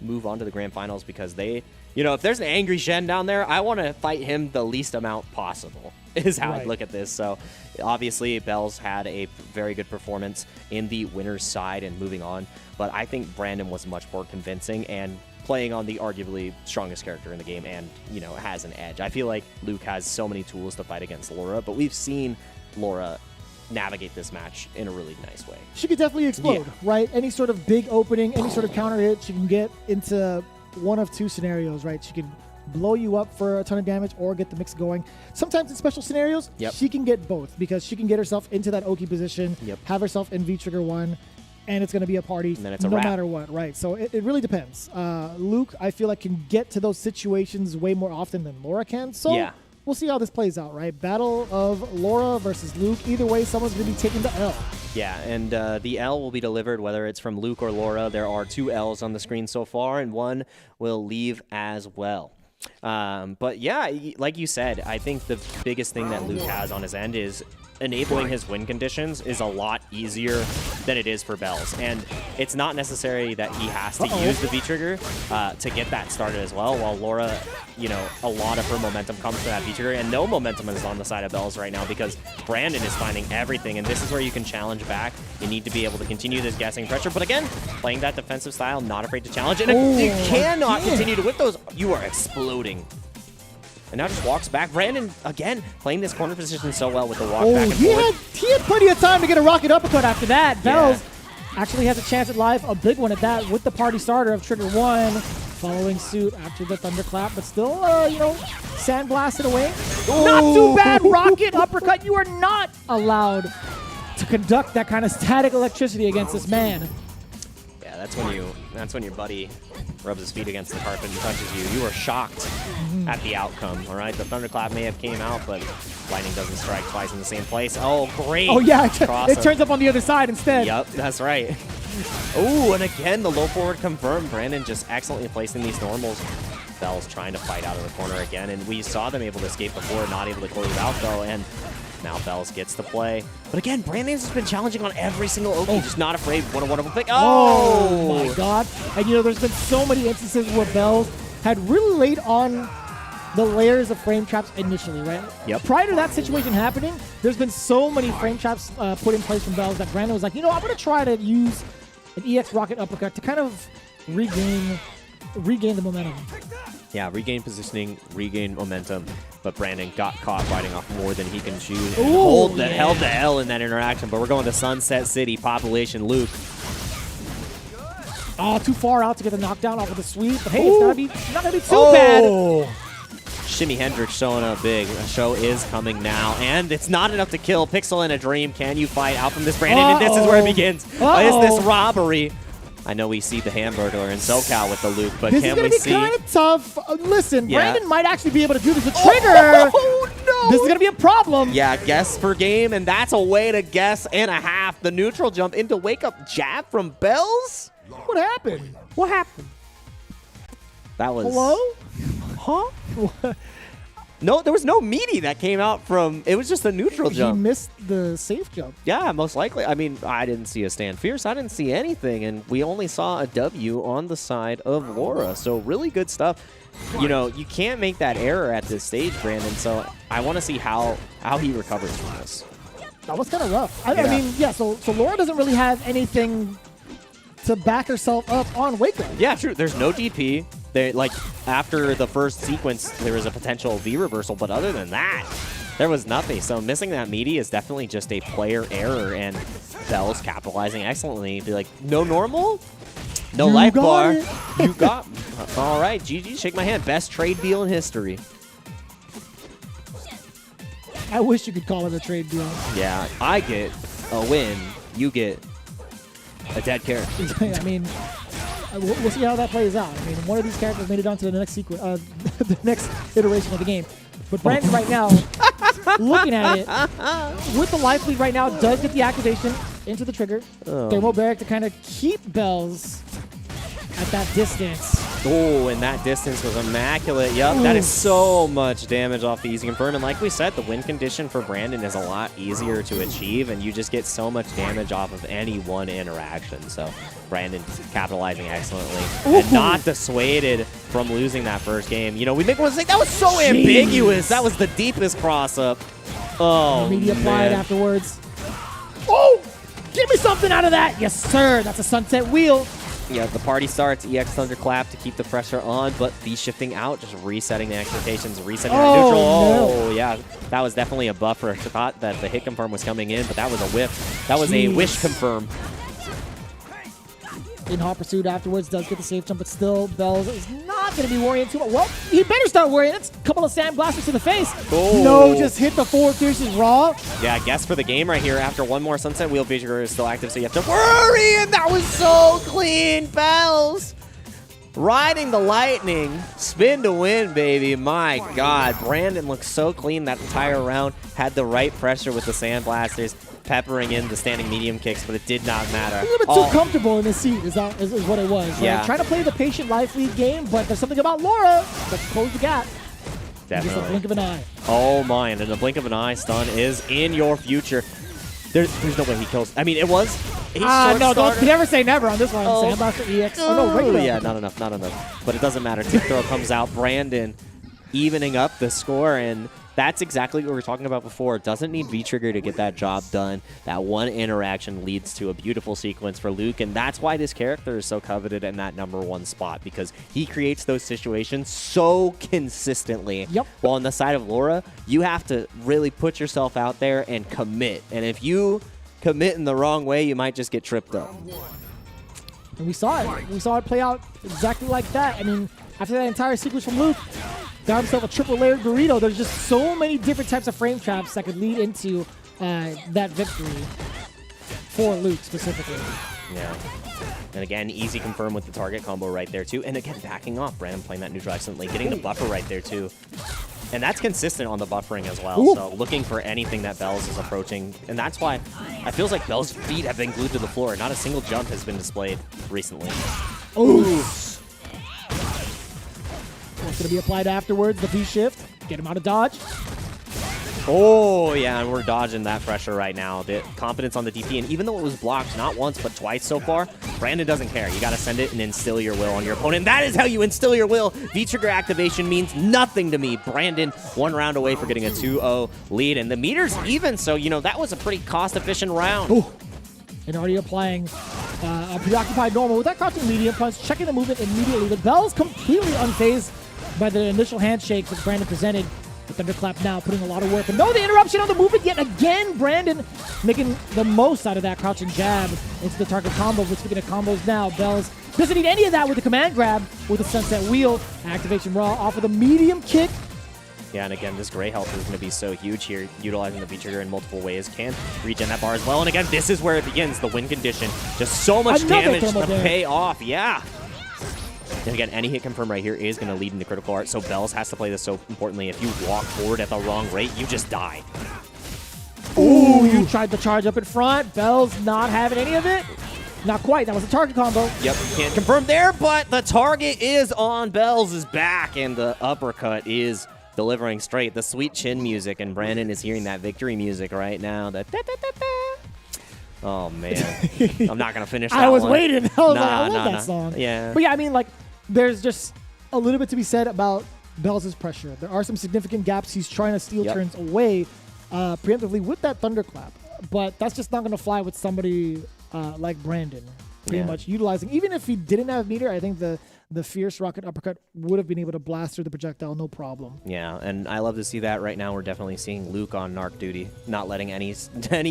move on to the grand finals, because they, if there's an angry Shen down there, I want to fight him the least amount possible, is how I look at this. So obviously Bells had a very good performance in the winner's side and moving on, but I think Brandon was much more convincing and playing on the arguably strongest character in the game and, has an edge. I feel like Luke has so many tools to fight against Laura, but we've seen Laura navigate this match in a really nice way. She could definitely explode, right? Any sort of big opening, any sort of counter hit, she can get into one of two scenarios, right? She can blow you up for a ton of damage or get the mix going. Sometimes in special scenarios, she can get both, because she can get herself into that Oki position, have herself in V-Trigger 1, and it's going to be a party no matter what, right? So it really depends. Luke, I feel like, can get to those situations way more often than Laura can. So we'll see how this plays out, right? Battle of Laura versus Luke. Either way, someone's going to be taking the L. Yeah, and the L will be delivered whether it's from Luke or Laura. There are 2 L's on the screen so far, and one will leave as well. But yeah, like you said, I think the biggest thing that Luke has on his end is enabling his win conditions is a lot easier than it is for Bells. And it's not necessary that he has to use the V-Trigger to get that started as well, while Laura, a lot of her momentum comes from that V-Trigger, and no momentum is on the side of Bells right now because Brandon is finding everything, and this is where you can challenge back. You need to be able to continue this guessing pressure, but again, playing that defensive style, not afraid to challenge, and you cannot continue to whip those. You are exploding. And now just walks back. Brandon, again, playing this corner position so well with the walk back and forward. He had plenty of time to get a rocket uppercut after that. Bells actually has a chance at life, a big one at that, with the party starter of Trigger 1, following suit after the thunderclap, but still, sandblasted away. Not too bad. Rocket uppercut. You are not allowed to conduct that kind of static electricity against this man. Yeah, that's when your buddy rubs his feet against the carpet and touches you. You are shocked at the outcome, all right? The thunderclap may have came out, but lightning doesn't strike twice in the same place. Oh, great. Oh, yeah, it turns up on the other side instead. Yep, that's right. Oh, and again, the low forward confirmed. Brandon just excellently placing these normals. Bells trying to fight out of the corner again, and we saw them able to escape before, not able to close out, though, and now Bells gets to play. But again, Brandon's just been challenging on every single Oki, just not afraid. What a wonderful pick. Oh my God. And there's been so many instances where Bells had really laid on the layers of frame traps initially, right? Yep. Prior to that situation happening, there's been so many frame traps put in place from Bells that Brandon was like, I'm going to try to use an EX rocket uppercut to kind of regain the momentum. Yeah, regain positioning, regain momentum, but Brandon got caught fighting off more than he can chew. Held the L in that interaction, but we're going to Sunset City, population Luke. Oh, too far out to get the knockdown off of the sweep, but hey, it's not gonna be too bad. Shimmy Hendrix showing up big. The show is coming now, and it's not enough to kill. Pixel in a dream. Can you fight out from this Brandon? And this is where it begins. Is this robbery? I know we see the Hamburglar in SoCal with the Luke, but can we see? This is going to be kind of tough. Listen, Brandon might actually be able to do this. A trigger! no! This is gonna be a problem. Yeah, guess per game, and that's a way to guess and a half. The neutral jump into wake up jab from Bells. What happened? What happened? That was. Hello? Huh? No, there was no meaty that came out from. It was just a neutral He jump. missed the safe jump. Yeah, most likely. I mean, I didn't see a stand fierce. I didn't see anything, and we only saw a W on the side of Laura. So really good stuff. You know, you can't make that error at this stage, Brandon. So I want to see how he recovers from this. That was kind of rough. I mean, yeah. So Laura doesn't really have anything to back herself up on Wake Up. Yeah, true. There's no DP. They, like, after the first sequence, there was a potential V reversal, but other than that, there was nothing. So missing that meaty is definitely just a player error, and Bell's capitalizing excellently. Be like, no normal? No You life got bar. it. You got all right, GG, shake my hand. Best trade deal in history. I wish you could call it a trade deal. Yeah, I get a win. You get a dead character. I mean, we'll see how that plays out. I mean, one of these characters made it on to the next sequence, the next iteration of the game. But Brandon right now, looking at it, with the life lead right now, does get the activation into the trigger. Thermal Barrack to kind of keep Bells at that distance. Oh, and that distance was immaculate. Yup, that is so much damage off the easy confirm. And like we said, the win condition for Brandon is a lot easier to achieve, and you just get so much damage off of any one interaction. So Brandon capitalizing excellently and not dissuaded from losing that first game. You know, we make one mistake. That was so ambiguous. That was the deepest cross-up. Oh, Media applied man. afterwards. Oh, give me something out of that. Yes, sir. That's a sunset wheel. Yeah, the party starts, EX Thunderclap to keep the pressure on, but V shifting out, just resetting the expectations, resetting that neutral. Oh, yeah, that was definitely a buffer. I thought that the hit confirm was coming in, but that was a whiff. That was a wish confirm. In hot pursuit afterwards, does get the safe jump, but still, Bells is not going to be worrying too much. Well, he better start worrying. It's a couple of sand blasters to the face. Oh. No, just hit the forward fierces raw. Yeah, guess for the game right here. After one more Sunset Wheel, Vigor is still active, so you have to worry, and that was so clean. Bells riding the lightning. Spin to win, baby. My God. Brandon looks so clean that entire round. Had the right pressure with the sand blasters, peppering in the standing medium kicks, but it did not matter. A little bit too comfortable in his seat is what it was. Yeah. Like, trying to play the patient life lead game, but there's something about Laura that can close the gap. In just a blink of an eye. Oh my, and in the blink of an eye, stun is in your future. There's no way he kills. I mean, it was a short no, starter. don't never say never on this one. Oh. Sandblaster EX. Oh, no, regular. Yeah, not enough. But it doesn't matter. Tip throw comes out. Brandon evening up the score, and that's exactly what we were talking about before. It doesn't need V-Trigger to get that job done. That one interaction leads to a beautiful sequence for Luke, and that's why this character is so coveted in that #1 spot, because he creates those situations so consistently. Yep. While on the side of Laura, you have to really put yourself out there and commit. And if you commit in the wrong way, you might just get tripped up. And we saw it. We saw it play out exactly like that. I mean, after that entire sequence from Luke, got himself a triple layered burrito. There's just so many different types of frame traps that could lead into that victory for Luke specifically. Yeah. And again, easy confirm with the target combo right there too. And again, backing off, Brandon playing that neutral excellently, getting the buffer right there too. And that's consistent on the buffering as well. Ooh. So looking for anything that Bells is approaching. And that's why it feels like Bell's feet have been glued to the floor. Not a single jump has been displayed recently. Ooh. What's going to be applied afterwards? The V-shift. Get him out of dodge. Oh, yeah, and we're dodging that pressure right now. The confidence on the DP, and even though it was blocked not once but twice so far, Brandon doesn't care. You got to send it and instill your will on your opponent. That is how you instill your will. V-trigger activation means nothing to me. Brandon, one round away for getting a 2-0 lead, and the meter's even, so, you know, that was a pretty cost-efficient round. Ooh. And already applying a preoccupied normal with that crouching medium punch, checking the movement immediately. The Bell's completely unfazed by the initial handshake that Brandon presented. The Thunderclap now putting a lot of work. But no, the interruption on the movement yet again. Brandon making the most out of that crouching jab into the target combo. We're speaking of combos now. Bells doesn't need any of that with the command grab with the sunset wheel. Activation raw off of the medium kick. Yeah, and again, this gray health is going to be so huge here, utilizing the V-trigger in multiple ways. Can regen that bar as well. And again, this is where it begins, the win condition. Just so much Another damage to thermal damage. pay off. Yeah. And again, any hit confirm right here is going to lead into critical art, so Bells has to play this so importantly. If you walk forward at the wrong rate, you just die. Ooh, you tried to charge up in front. Bell's not having any of it. Not quite. That was a target combo. Yep, can't confirm there, but the target is on Bells' back, and the uppercut is delivering straight. The sweet chin music, and Brandon is hearing that victory music right now. The oh, man. I'm not going to finish that I was one. waiting. I was like, I love that song. Yeah. But yeah, I mean, like, there's just a little bit to be said about Bells' pressure. There are some significant gaps. He's trying to steal turns away preemptively with that thunderclap. But that's just not going to fly with somebody like Brandon. Pretty much utilizing, even if he didn't have meter, I think the fierce rocket uppercut would have been able to blast through the projectile, no problem. Yeah, and I love to see that right now. We're definitely seeing Luke on narc duty, not letting any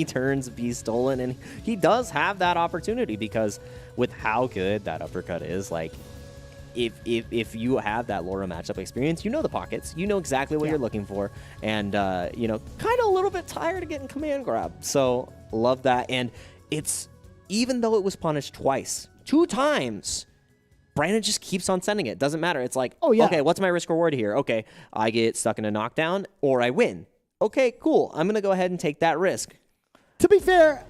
turns be stolen, and he does have that opportunity because with how good that uppercut is, like, if you have that Laura matchup experience, you know the pockets, you know exactly what you're looking for, and you know, kind of a little bit tired of getting command grab. So love that, and it's even though it was punished twice, 2 times. Brandon just keeps on sending it. Doesn't matter. It's like, okay, what's my risk reward here? Okay, I get stuck in a knockdown or I win. Okay, cool. I'm going to go ahead and take that risk. To be fair,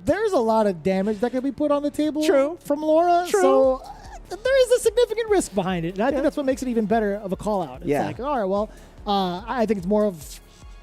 there's a lot of damage that can be put on the table from Laura. So there is a significant risk behind it. And I think that's what makes it even better of a call out. It's like, all right, well, I think it's more of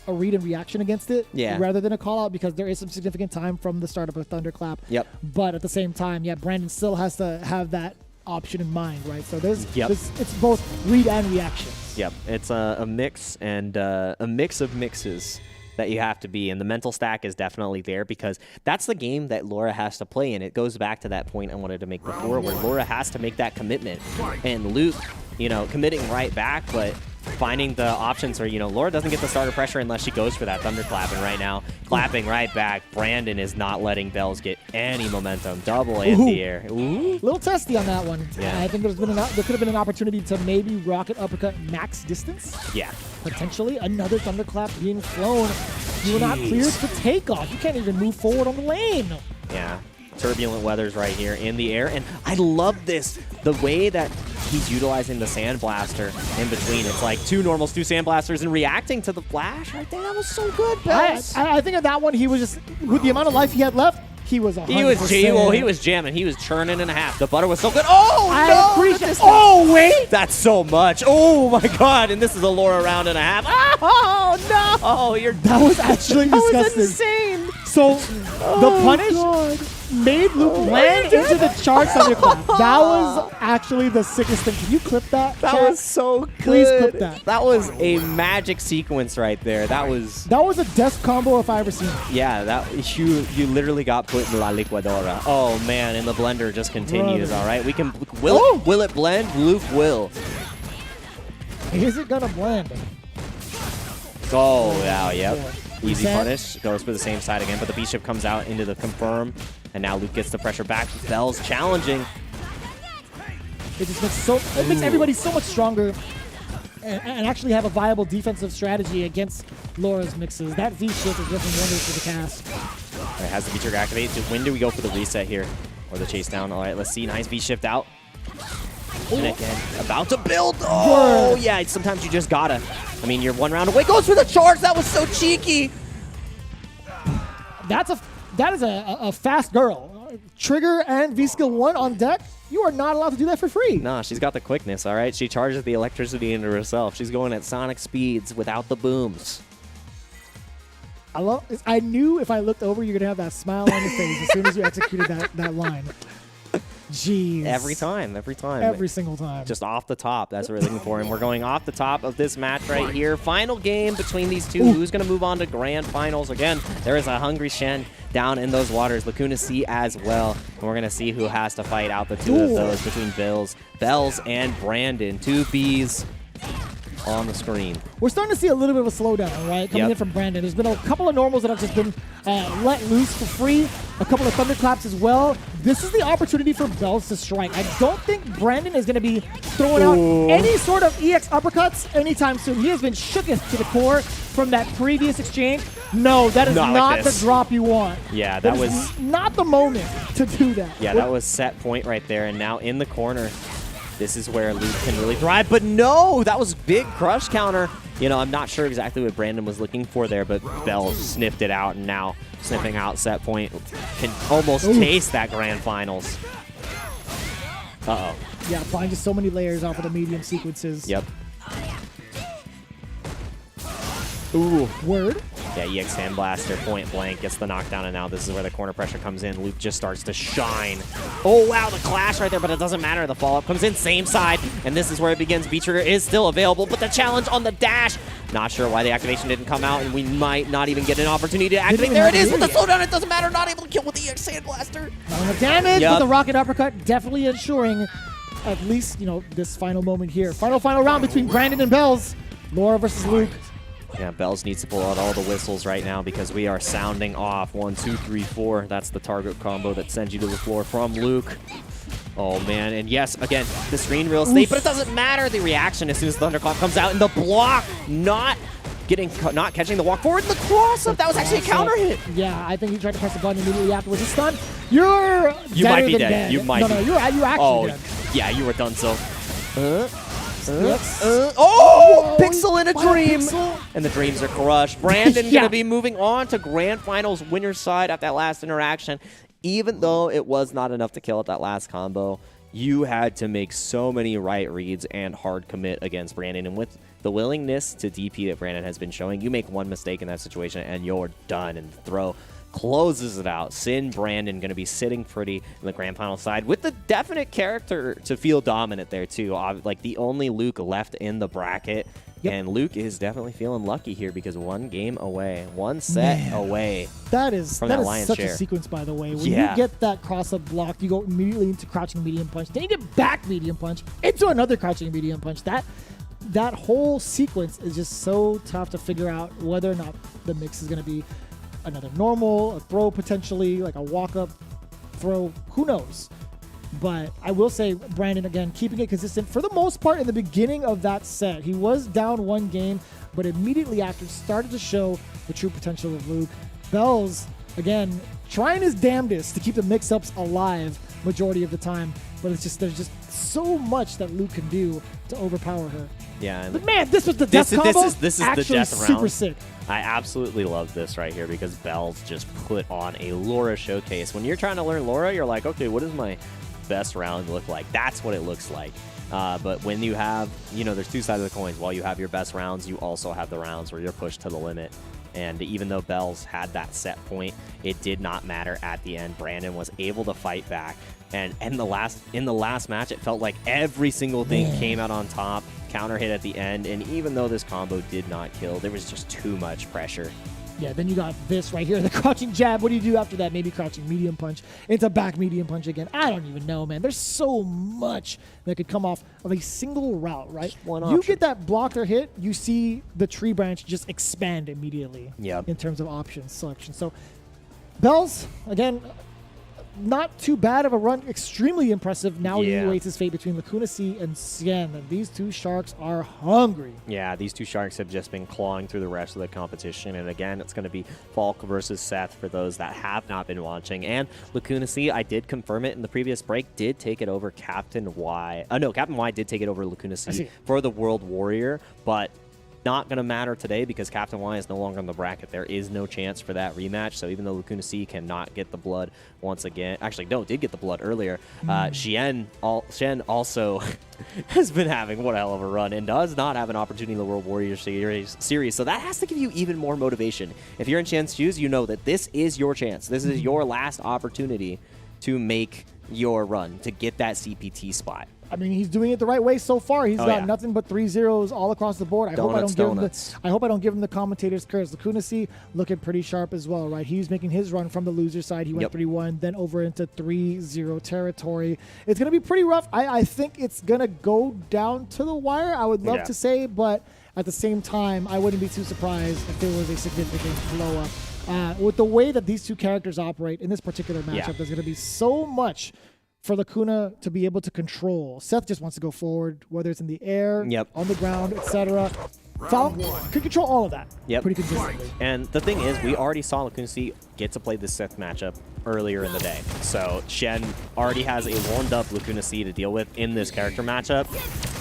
a read and reaction against it rather than a call out because there is some significant time from the start of a thunderclap. Yep. But at the same time, Brandon still has to have that option in mind, right? So there's it's both read and reactions. Yep, it's a mix and a mix of mixes that you have to be, and the mental stack is definitely there because that's the game that Laura has to play, and it goes back to that point I wanted to make before where Laura has to make that commitment, and Luke, you know, committing right back, but finding the options where, you know, Laura doesn't get the starter pressure unless she goes for that thunderclap, and right now, clapping right back, Brandon is not letting Bells get any momentum. Double anti-air. Ooh. Little testy on that one. Yeah. I think there could have been an opportunity to maybe rocket uppercut max distance. Yeah. Potentially another thunderclap being flown. You were not cleared for takeoff. You can't even move forward on the lane. Yeah. Turbulent weathers right here in the air, and I love this, the way that he's utilizing the Sandblaster in between. It's like 2 normals, 2 Sandblasters, and reacting to the flash right there. That was so good, Bells. I think of that one, he was just, with the amount of life he had left, he was 100%. He was jamming. He was churning in half. The butter was so good. Oh, I appreciate. Oh, wait. That's so much. Oh, my God. And this is a Laura round and a half. Oh, no. Oh, that was actually disgusting. That was insane. So, the punish made Luke land into the charge thunderclap. That was actually the sickest thing. Can you clip that? That was so good. Please clip that. That was a magic sequence right there. That was a death combo if I ever seen it. Yeah, you literally got put in La Liquadora. Oh man, and the blender just continues. All right, we can will it blend? Luke will. Is it gonna blend? Oh yeah, yep. Easy punish. Goes for the same side again, but the Bishop comes out into the confirm. And now Luke gets the pressure back. Bells challenging. It just makes everybody so much stronger and actually have a viable defensive strategy against Laura's mixes. That V-shift is working wonders for the cast. All right, has the V-trigger activated. When do we go for the reset here? Or the chase down? All right, let's see. Nice V-shift out. And again, about to build. Oh, yeah, sometimes you just gotta. I mean, you're 1 round away. Goes for the charge. That was so cheeky. That is a fast girl. Trigger and V-Skill 1 on deck. You are not allowed to do that for free. Nah, she's got the quickness, all right? She charges the electricity into herself. She's going at sonic speeds without the booms. I knew if I looked over, you're going to have that smile on your face as soon as you executed that line. Jeez. Every time. Every single time. Just off the top. That's what we're looking for. And we're going off the top of this match right here. Final game between these two. Who's going to move on to grand finals? Again, there is a hungry Shen down in those waters. Lacuna C as well. And we're going to see who has to fight out the 2 of those between Bells and Brandon. 2 Bs on the screen. We're starting to see a little bit of a slowdown, right? Coming in from Brandon. There's been a couple of normals that have just been let loose for free. A couple of thunderclaps as well. This is the opportunity for Bells to strike. I don't think Brandon is going to be throwing out any sort of EX uppercuts anytime soon. He has been shooketh to the core from that previous exchange. No, that is not the drop you want. Yeah, that was not the moment to do that. Yeah, that was set point right there. And now in the corner, This is where Luke can really thrive, but no, that was big crush counter. You know, I'm not sure exactly what Brandon was looking for there, but Bell sniffed it out, and now sniffing out set point can almost taste that grand finals. Uh-oh. Yeah, applying just so many layers off of the medium sequences. Yep. Ooh. Word. Yeah, EX Sandblaster, point blank, gets the knockdown, and now this is where the corner pressure comes in. Luke just starts to shine. Oh, wow, the clash right there, but it doesn't matter. The follow-up comes in, same side, and this is where it begins. B-Trigger is still available, but the challenge on the dash. Not sure why the activation didn't come out, and we might not even get an opportunity to activate. There it is with the slowdown. It doesn't matter. Not able to kill with the EX Sandblaster. Not enough damage, but the rocket uppercut definitely ensuring at least, you know, this final moment here. Final round between Brandon and Bells. Laura versus Luke. Yeah, Bells needs to pull out all the whistles right now because we are sounding off. 1, 2, 3, 4. That's the target combo that sends you to the floor from Luke. Oh, man. And yes, again, the screen real estate, but it doesn't matter. The reaction as soon as Thunderclap comes out, and the block not catching the walk forward. The cross-up, that was actually a counter hit. Yeah, I think he tried to press the button immediately afterwards. It's stunned. You might be dead. You might be. No, you're actually dead. Yeah, you were done so. Whoa, Pixel in a dream. Pixel. And the dreams are crushed. Brandon going to be moving on to Grand Finals winner's side at that last interaction. Even though it was not enough to kill at that last combo, you had to make so many right reads and hard commit against Brandon. And with the willingness to DP that Brandon has been showing, you make one mistake in that situation and you're done. And the throw closes it out. Sin Brandon going to be sitting pretty in the grand final side with the definite character to feel dominant there too. Like the only Luke left in the bracket. Yep. And Luke is definitely feeling lucky here because one game away, one set away. That is such share. A sequence, by the way. When you get that cross-up block, you go immediately into crouching medium punch. Then you get back medium punch into another crouching medium punch. That whole sequence is just so tough to figure out whether or not the mix is going to be another normal, a throw potentially, like a walk-up throw. Who knows? But I will say, Brandon, again, keeping it consistent for the most part in the beginning of that set. He was down one game, but immediately after started to show the true potential of Luke. Bells, again, trying his damnedest to keep the mix-ups alive majority of the time, but there's just so much that Luke can do to overpower her. Yeah, but man, this was the death combo. This is actually the death super round. Sick. I absolutely love this right here because Bells just put on a Laura showcase. When you're trying to learn Laura, you're like, okay, what does my best round look like? That's what it looks like. But when you have, there's two sides of the coins. While you have your best rounds, you also have the rounds where you're pushed to the limit. And even though Bells had that set point, it did not matter at the end. Brandon was able to fight back. And in the last match, it felt like every single thing came out on top, counter hit at the end. And even though this combo did not kill, there was just too much pressure. Yeah, then you got this right here, the crouching jab. What do you do after that? Maybe crouching medium punch into back medium punch again. I don't even know, man. There's so much that could come off of a single route, right? You get that blocked or hit, you see the tree branch just expand immediately in terms of options selection. So Bells, again, not too bad of a run. Extremely impressive. Now he awaits his fate between Lacuna C and Cien. And these two sharks are hungry. Yeah, these two sharks have just been clawing through the rest of the competition. And again, it's going to be Falk versus Seth for those that have not been watching. And Lacuna C, I did confirm it in the previous break, did take it over Captain Y. Captain Y did take it over Lacuna C for the World Warrior. But not going to matter today because Captain Y is no longer in the bracket. There is no chance for that rematch. So even though Lacuna C cannot get the blood once again, actually, no, did get the blood earlier. Shen also has been having one hell of a run and does not have an opportunity in the World Warrior Series. So that has to give you even more motivation. If you're in Shen's shoes, you know that this is your chance. This is your last opportunity to make your run, to get that CPT spot. I mean, he's doing it the right way so far. He's got nothing but 3 zeros all across the board. I hope I don't give him the commentator's curse. Lacuna C looking pretty sharp as well, right? He's making his run from the loser side. He went 3-1, then over into 3-0 territory. It's going to be pretty rough. I think it's going to go down to the wire, I would love to say, but at the same time, I wouldn't be too surprised if there was a significant blow-up. With the way that these two characters operate in this particular matchup, there's going to be so much for Lacuna to be able to control. Seth just wants to go forward, whether it's in the air, on the ground, etc. Falk could control all of that pretty consistently. And the thing is, we already saw Lacuna Sea get to play the Sith matchup earlier in the day. So Shen already has a warmed-up Lacuna Sea to deal with in this character matchup,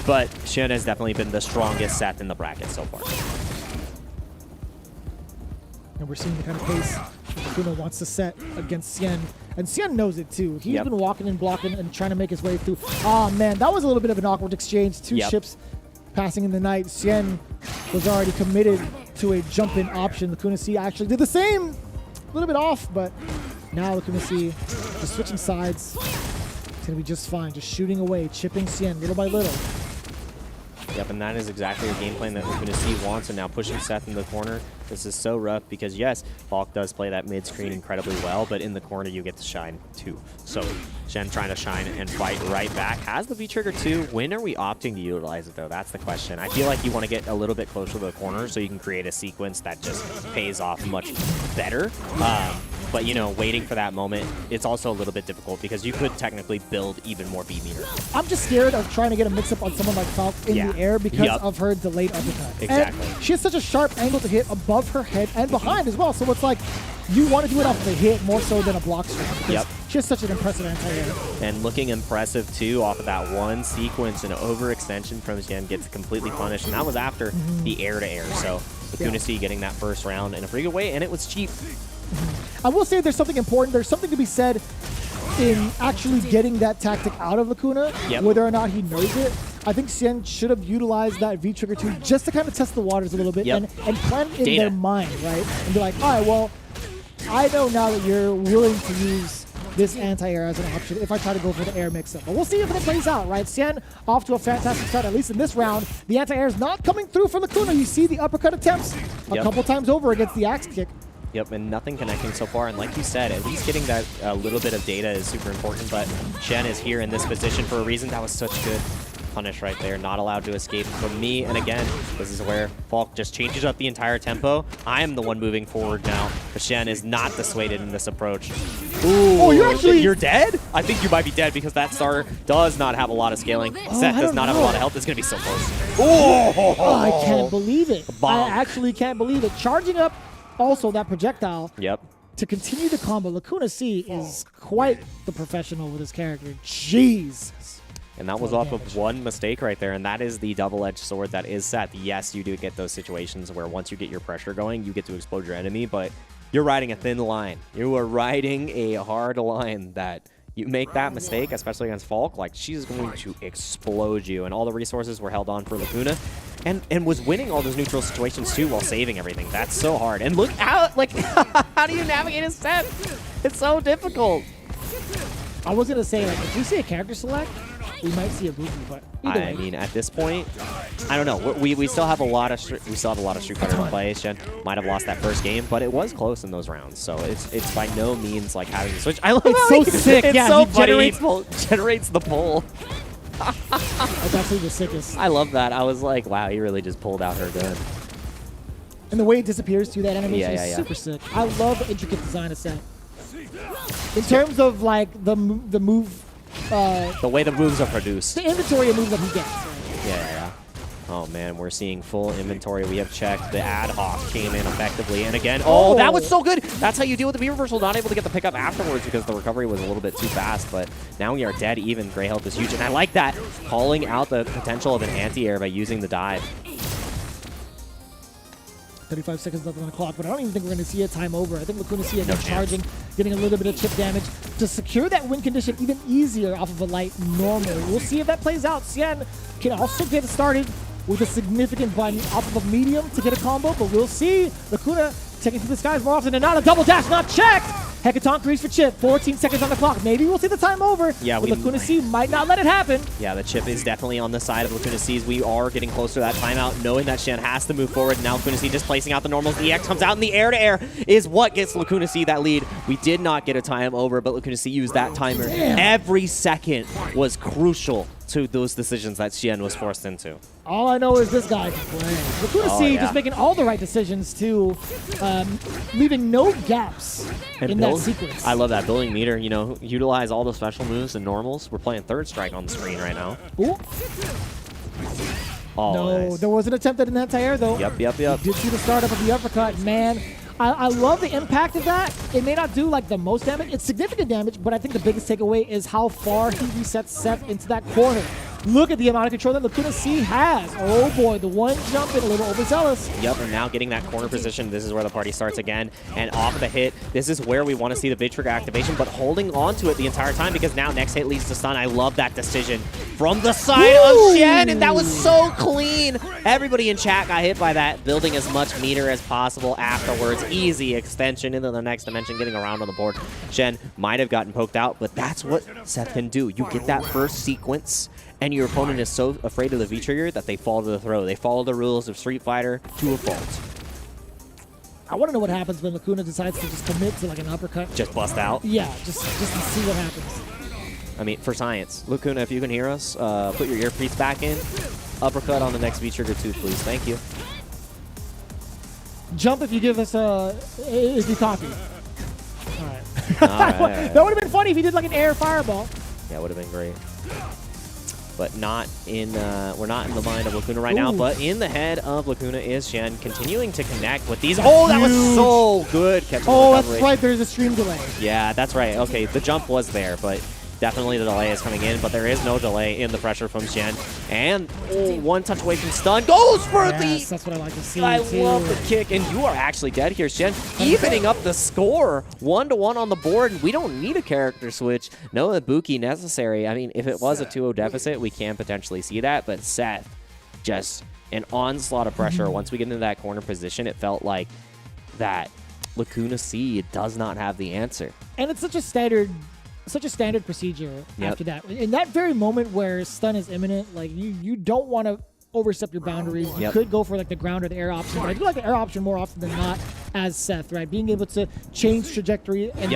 but Shen has definitely been the strongest Seth in the bracket so far. And we're seeing the kind of pace Lacuna wants to set against Xian. And Xian knows it too. He's been walking and blocking and trying to make his way through. Oh man, that was a little bit of an awkward exchange. Two ships passing in the night. Xian was already committed to a jump-in option. Lacuna Sea actually did the same. A little bit off, but now Lacuna Sea just switching sides. It's going to be just fine. Just shooting away, chipping Xian little by little. Yep, and that is exactly the game plan that Lacuna Sea wants, and now pushing Seth in the corner. This is so rough because, yes, Falk does play that mid-screen incredibly well, but in the corner you get to shine too. So Shen trying to shine and fight right back. Has the V-Trigger too. When are we opting to utilize it, though? That's the question. I feel like you want to get a little bit closer to the corner so you can create a sequence that just pays off much better. But, you know, waiting for that moment, it's also a little bit difficult because you could technically build even more B-meter. I'm just scared of trying to get a mix-up on someone like Falk in the air because of her delayed uppercut. Exactly. And she has such a sharp angle to hit above her head and behind as well. So it's like you want to do it off the hit more so than a block strike because she has such an impressive anti-air. And looking impressive, too, off of that one sequence. An overextension from Xian gets completely punished, and that was after the air-to-air. So Lacuna Sea getting that first round in a pretty good way, and it was cheap. I will say there's something important. There's something to be said in actually getting that tactic out of Lacuna, whether or not he knows it. I think Xian should have utilized that V-Trigger too, just to kind of test the waters a little bit and plan it in their mind, right? And be like, all right, well, I know now that you're willing to use this anti-air as an option if I try to go for the air mix-up. But we'll see if it plays out, right? Xian off to a fantastic start, at least in this round. The anti-air is not coming through for Lacuna. You see the uppercut attempts a couple times over against the axe kick. Yep, and nothing connecting so far. And like you said, at least getting that little bit of data is super important. But Shen is here in this position for a reason. That was such good punish right there. Not allowed to escape from me. And again, this is where Falk just changes up the entire tempo. I am the one moving forward now. But Shen is not dissuaded in this approach. Ooh, oh, you're dead? I think you might be dead because that star does not have a lot of scaling. Seth does not have a lot of health. It's going to be so close. Oh, I can't believe it. I actually can't believe it. Charging up also that projectile to continue the combo. Lacuna Sea is quite the professional with his character. Jesus. And that was off of one mistake right there, and that is the double-edged sword that is Seth. Yes, you do get those situations where once you get your pressure going, you get to explode your enemy, but you're riding a thin line. You are riding a hard line that you make that mistake, especially against Falk, like she's going to explode you, and all the resources were held on for Lacuna. And was winning all those neutral situations too while saving everything. That's so hard. And look out, like, how do you navigate a set? It's so difficult. I was gonna say, like, if we see a character select, we might see a Buki, but either way. I mean, at this point, I don't know. We still have a lot of Street Fighter to play. Shen might have lost that first game, but it was close in those rounds. So it's by no means like having to switch. I love it's so sick. It's yeah, so funny. Generates the pull. That's actually the sickest. I love that. I was like, wow, he really just pulled out her gun. And the way it disappears through that animation is super sick. I love the intricate design of set. In terms of like the move, the way the moves are produced, the inventory of moves that he gets. Yeah. Oh man, we're seeing full inventory. We have checked. The ad hoc came in effectively, and again, oh, that was so good. That's how you deal with the V reversal. Not able to get the pickup afterwards because the recovery was a little bit too fast. But now we are dead even. Gray health is huge, and I like that, calling out the potential of an anti-air by using the dive. 35 seconds left on the clock, but I don't even think we're going to see a time over. I think Lacuna Sea again charging, getting a little bit of chip damage to secure that win condition even easier off of a light normal. We'll see if that plays out. Xian can also get started with a significant bind off of a medium to get a combo, but we'll see. Lacuna taking to the skies more often than not. A double dash not checked. Hecaton crease for chip. 14 seconds on the clock. Maybe we'll see the time over. Yeah, but Lacuna Sea might not let it happen. Yeah, the chip is definitely on the side of Lacuna Sea's. We are getting closer to that timeout, knowing that Shen has to move forward. Now Lacuna Sea just placing out the normals. The EX comes out, and the air-to-air is what gets Lacuna Sea that lead. We did not get a time over, but Lacuna Sea used that timer. Damn. Every second was crucial to those decisions that Shen was forced into. All I know is this guy can play. Lacuna Sea just making all the right decisions too, leaving no gaps in that sequence. I love that building meter. You know, utilize all the special moves and normals. We're playing third strike on the screen right now. Ooh. Oh, No, nice. there was an attempt at an anti-air though. Yep. Did see the startup of the uppercut, man. I love the impact of that. It may not do like the most damage. It's significant damage, but I think the biggest takeaway is how far he resets Seth into that corner. Look at the amount of control that Lacuna C has. Oh boy, the one jump in a little overzealous. Yep, and now getting that corner position, this is where the party starts again. And off the hit, this is where we want to see the big trigger activation, but holding on to it the entire time because now next hit leads to stun. I love that decision from the side of Shen, and that was so clean. Everybody in chat got hit by that, building as much meter as possible afterwards. Easy extension into the next dimension, getting around on the board. Shen might have gotten poked out, but that's what Seth can do. You get that first sequence, and your opponent is so afraid of the V-trigger that they fall to the throw. They follow the rules of Street Fighter to a fault. I want to know what happens when Lacuna decides to just commit to like an uppercut. Just bust out? Yeah, just to see what happens. I mean, for science. Lacuna, if you can hear us, put your earpiece back in. Uppercut on the next V-trigger too, please. Thank you. Jump if you give us a if you copy. All right. All right. That would have been funny if he did like an air fireball. Yeah, would have been great. But not in, we're not in the mind of Lacuna right now, but in the head of Lacuna is Shen, continuing to connect with these. Oh, that was so good. Oh, that's right. There's a stream delay. Yeah, that's right. Okay, the jump was there, but definitely the delay is coming in, but there is no delay in the pressure from Shen. And one touch away from stun. Goes for Yes, that's what I like to see. I too. love the kick, and you are actually dead here, Shen. Evening up the score, 1-1 on the board. We don't need a character switch. No Ibuki necessary. I mean, if it was a 2-0 deficit, we can potentially see that, but Seth, just an onslaught of pressure. Once we get into that corner position, it felt like that Lacuna C does not have the answer. And it's such a standard procedure after that. In that very moment where stun is imminent, like you don't want to overstep your boundaries. You could go for like the ground or the air option, but I do like the air option more often than not as Seth, right? Being able to change trajectory and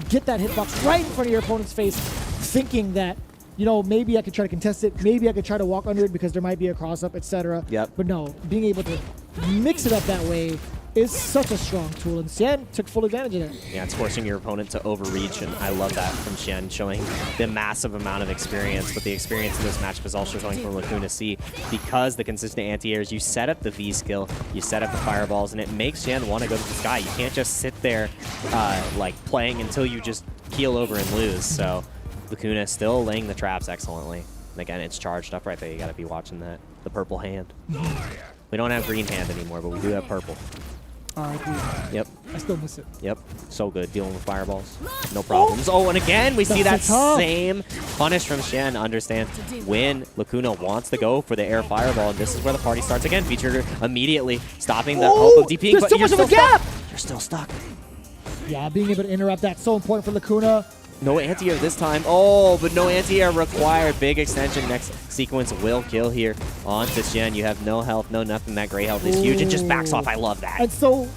get that hitbox right in front of your opponent's face, thinking that, you know, maybe I could try to contest it, maybe I could try to walk under it because there might be a cross-up, etc. But no, being able to mix it up that way is such a strong tool, and Shen took full advantage of that. Yeah, it's forcing your opponent to overreach, and I love that from Shen, showing the massive amount of experience, but the experience in this matchup is also showing from Lacuna C because the consistent anti-airs, you set up the V skill, you set up the fireballs, and it makes Shen want to go to the sky. You can't just sit there like playing until you just keel over and lose, so Lacuna still laying the traps excellently. And again, it's charged up right there. You got to be watching that. The purple hand. We don't have green hand anymore, but we do have purple. Yep. I still miss it. Yep. So good dealing with fireballs. No problems. Oh, and again, we see that same punish from Shen. Understand when Lacuna wants to go for the air fireball, and this is where the party starts again. V-trigger immediately stopping the hope of DPing, but so much of a gap! You're still stuck. Yeah, being able to interrupt that's so important for Lacuna. No anti-air this time. Oh, but no anti-air required. Big extension. Next sequence will kill here on to Shen. You have no health, no nothing. That gray health is huge. It just backs off. I love that. And so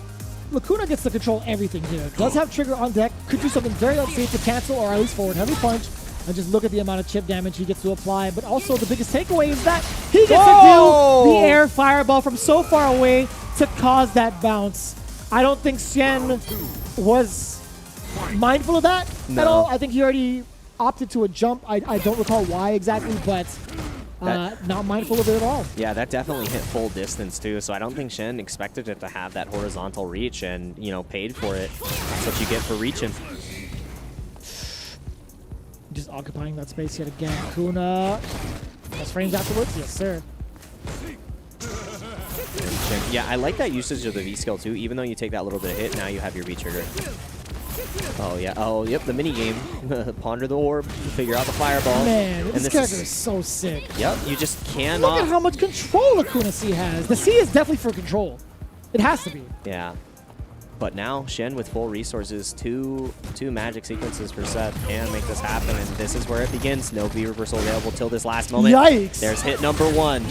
Lacuna gets to control everything here. Does have trigger on deck. Could do something very unsafe to cancel or at least forward heavy punch. And just look at the amount of chip damage he gets to apply. But also the biggest takeaway is that he gets to do the air fireball from so far away to cause that bounce. I don't think Shen was mindful of that at all. I think he already opted to a jump. I don't recall why exactly, but not mindful of it at all. Yeah, that definitely hit full distance too, so I don't think Shen expected it to have that horizontal reach and, you know, paid for it. That's what you get for reaching. Just occupying that space yet again. Kuna. Plus frames afterwards? Yes, sir. Yeah, I like that usage of the V-skill too. Even though you take that little bit of hit, now you have your V-trigger. Oh, yeah. Oh, yep, the mini-game. Ponder the orb, figure out the fireball. Man, this character is so sick. Yep, you just cannot... Look at how much control Lacuna C has. The C is definitely for control. It has to be. Yeah. But now, Shen with full resources, two magic sequences for Seth can make this happen, and this is where it begins. No V reversal available till this last moment. Yikes! There's hit number one.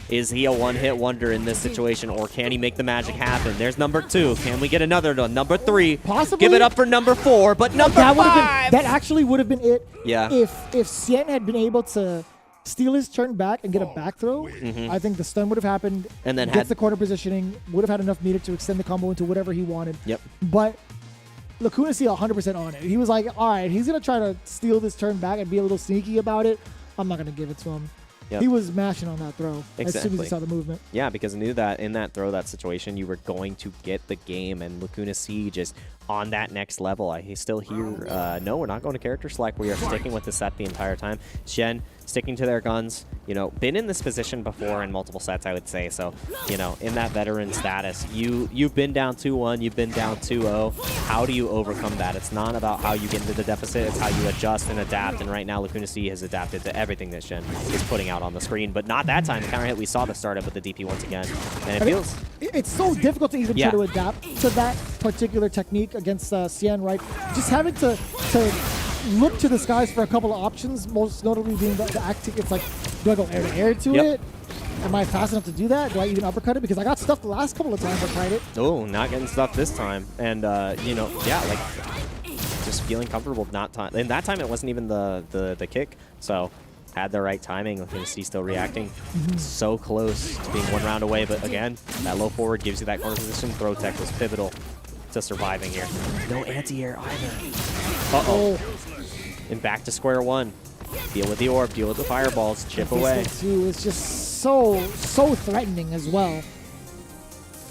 Is he a one-hit wonder in this situation, or can he make the magic happen? There's number two. Can we get another one? Number three. Possibly. Give it up for number four, but number five. That actually would have been it. Yeah. If Sien had been able to steal his turn back and get a back throw, I think the stun would have happened. And then gets the corner positioning, would have had enough meter to extend the combo into whatever he wanted. Yep. But Lacuna C 100% on it. He was like, all right, he's going to try to steal this turn back and be a little sneaky about it. I'm not going to give it to him. Yep. He was mashing on that throw as soon as Exactly. he saw the movement. Yeah, because I knew that in that throw, that situation, you were going to get the game, and Lacuna C just on that next level. I still hear, no, we're not going to character select. We are sticking with the set the entire time. Shen sticking to their guns, you know, been in this position before in multiple sets, I would say. So, you know, in that veteran status, you've been down 2-1, you've been down 2-0. How do you overcome that? It's not about how you get into the deficit, it's how you adjust and adapt. And right now, Lacuna C has adapted to everything that Shen is putting out on the screen, but not that time. The counter hit, we saw the startup with the DP once again, and it feels... It's so difficult to even try to adapt to that particular technique against Cien, right? Just having to look to the skies for a couple of options, most notably being the acting. It's like, do I go air to air to it? Am I fast enough to do that? Do I even uppercut it? Because I got stuffed the last couple of times I tried it. Oh, not getting stuffed this time. And, you know, yeah, like, just feeling comfortable not time. And that time it wasn't even the kick, so had the right timing. Lacuna C still reacting. So close to being 1 round away, but again, that low forward gives you that corner position. Throw tech was pivotal to surviving here. No anti-air either. Uh-oh. And back to square one. Deal with the orb, deal with the fireballs, chip away. Too is just so threatening as well.